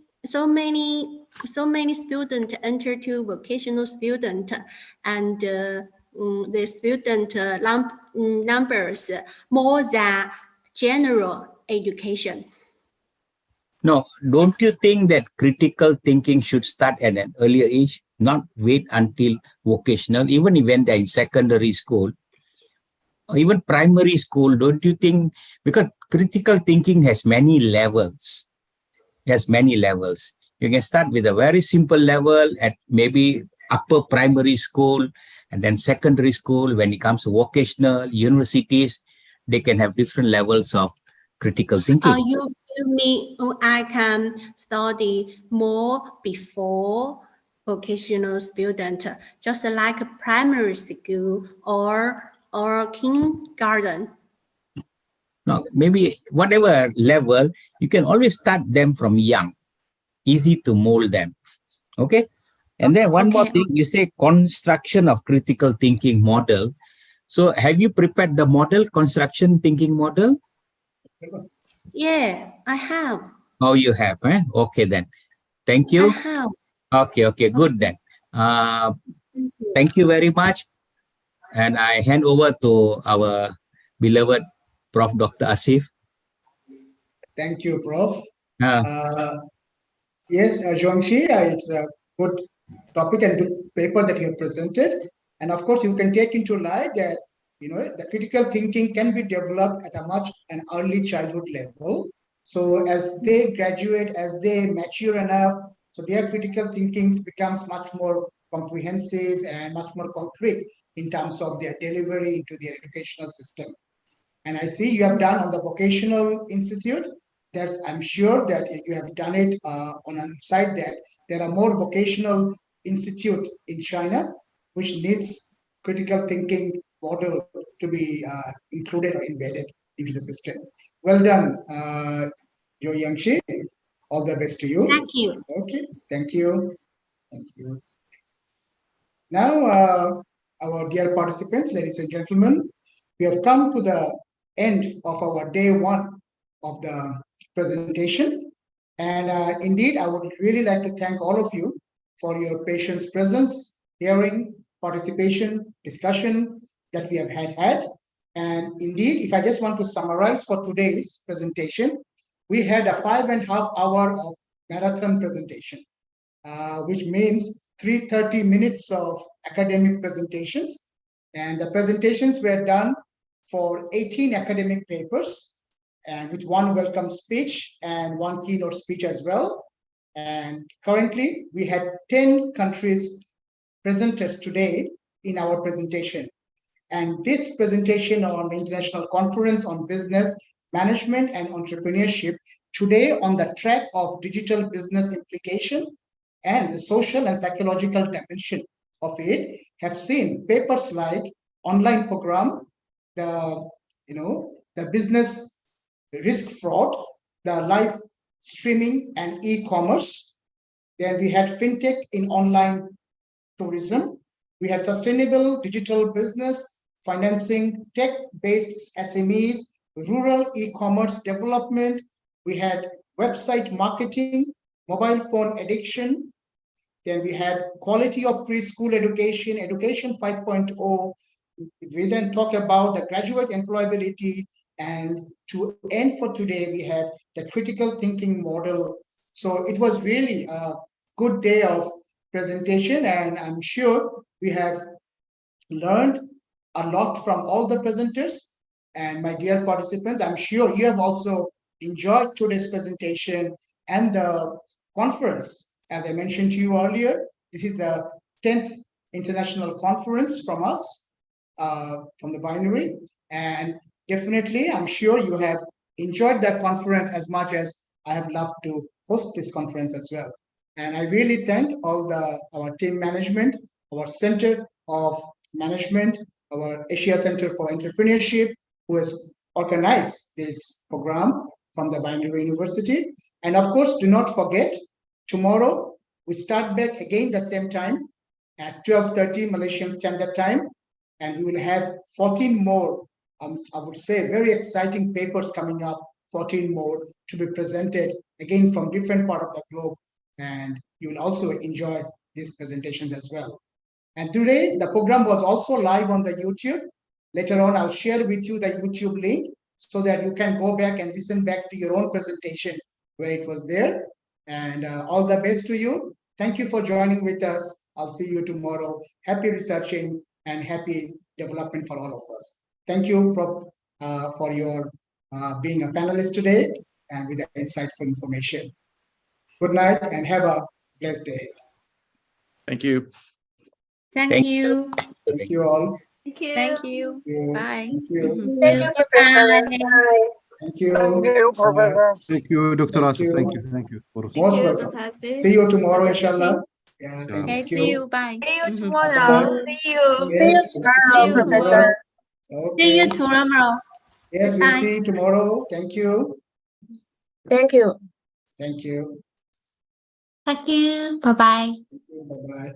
students enter to vocational student, and the student numbers more than general education. No, don't you think that critical thinking should start at an earlier age, not wait until vocational, even when they're in secondary school or even primary school? Don't you think, because critical thinking has many levels, you can start with a very simple level at maybe upper primary school, and then secondary school. When it comes to vocational universities, they can have different levels of critical thinking. You mean I can study more before vocational student, just like primary school or kindergarten? No, maybe whatever level, you can always start them from young, easy to mold them. Okay. And then one more thing, you say construction of critical thinking model. So have you prepared the model, construction thinking model? Yeah, I have. Oh, you have, eh? Okay, then. Thank you. I have. Okay, good then. Thank you very much. And I hand over to our beloved Prof. Dr. Asif. Thank you, Prof. Yes, Zhuangxi, it's a good topic and good paper that you have presented. And of course, you can take into light that the critical thinking can be developed at an early childhood level. So as they graduate, as they mature enough, so their critical thinking becomes much more comprehensive and much more concrete in terms of their delivery into the educational system. And I see you have done on the vocational institute. I'm sure that you have done it on a side that there are more vocational institute in China, which needs critical thinking model to be included or embedded into the system. Well done, Jo Yangshi. All the best to you. Thank you. Okay, thank you. Thank you. Now, our dear participants, ladies and gentlemen, we have come to the end of our day 1 of the presentation. And indeed, I would really like to thank all of you for your patience, presence, hearing, participation, discussion that we have had. And indeed, if I just want to summarize for today's presentation, we had a 5.5 hour of marathon presentation, which means 330 minutes of academic presentations. And the presentations were done for 18 academic papers, and with 1 welcome speech and 1 keynote speech as well. And currently, we had 10 countries presenters today in our presentation. And this presentation on the International Conference on Business Management and Entrepreneurship, today on the track of digital business implication and the social and psychological dimension of it, have seen papers like online program, the business risk fraud, the live streaming and e-commerce. Then we had fintech in online tourism. We had sustainable digital business, financing tech-based SMEs, rural e-commerce development. We had website marketing, mobile phone addiction. Then we had quality of preschool education, education 5.0. We then talk about the graduate employability. And to end for today, we had the critical thinking model. So it was really a good day of presentation, and I'm sure we have learned a lot from all the presenters. And my dear participants, I'm sure you have also enjoyed today's presentation and the conference. As I mentioned to you earlier, this is the 10th international conference from us, from the Binary. And definitely, I'm sure you have enjoyed the conference as much as I have loved to host this conference as well. And I really thank all our team management, our Center of Management, our Asia Center for Entrepreneurship, who has organized this program from the Binary University. And of course, do not forget, tomorrow we start back again the same time at 12:30 Malaysian Standard Time. And we will have 14 more, I would say, very exciting papers coming up, 14 more to be presented again from different part of the globe. And you will also enjoy these presentations as well. And today, the program was also live on the YouTube. Later on, I'll share with you the YouTube link so that you can go back and listen back to your own presentation where it was there. And all the best to you. Thank you for joining with us. I'll see you tomorrow. Happy researching and happy development for all of us. Thank you, Prof, for your being a panelist today and with the insightful information. Good night and have a blessed day. Thank you. Thank you. Thank you all. Thank you. Thank you. Bye. Thank you. Thank you, Professor. Thank you. Thank you, Dr. Asif. Thank you. Thank you. Most you, welcome. Dr. Asif. See you tomorrow, inshallah. Yeah, thank Okay, you. see you. Bye. See you tomorrow. See you. Yes, See you tomorrow, Professor. See you Okay. tomorrow. Yes, we'll Bye. see you tomorrow. Thank you. Thank you. Thank you. Thank you. Bye bye. Bye-bye.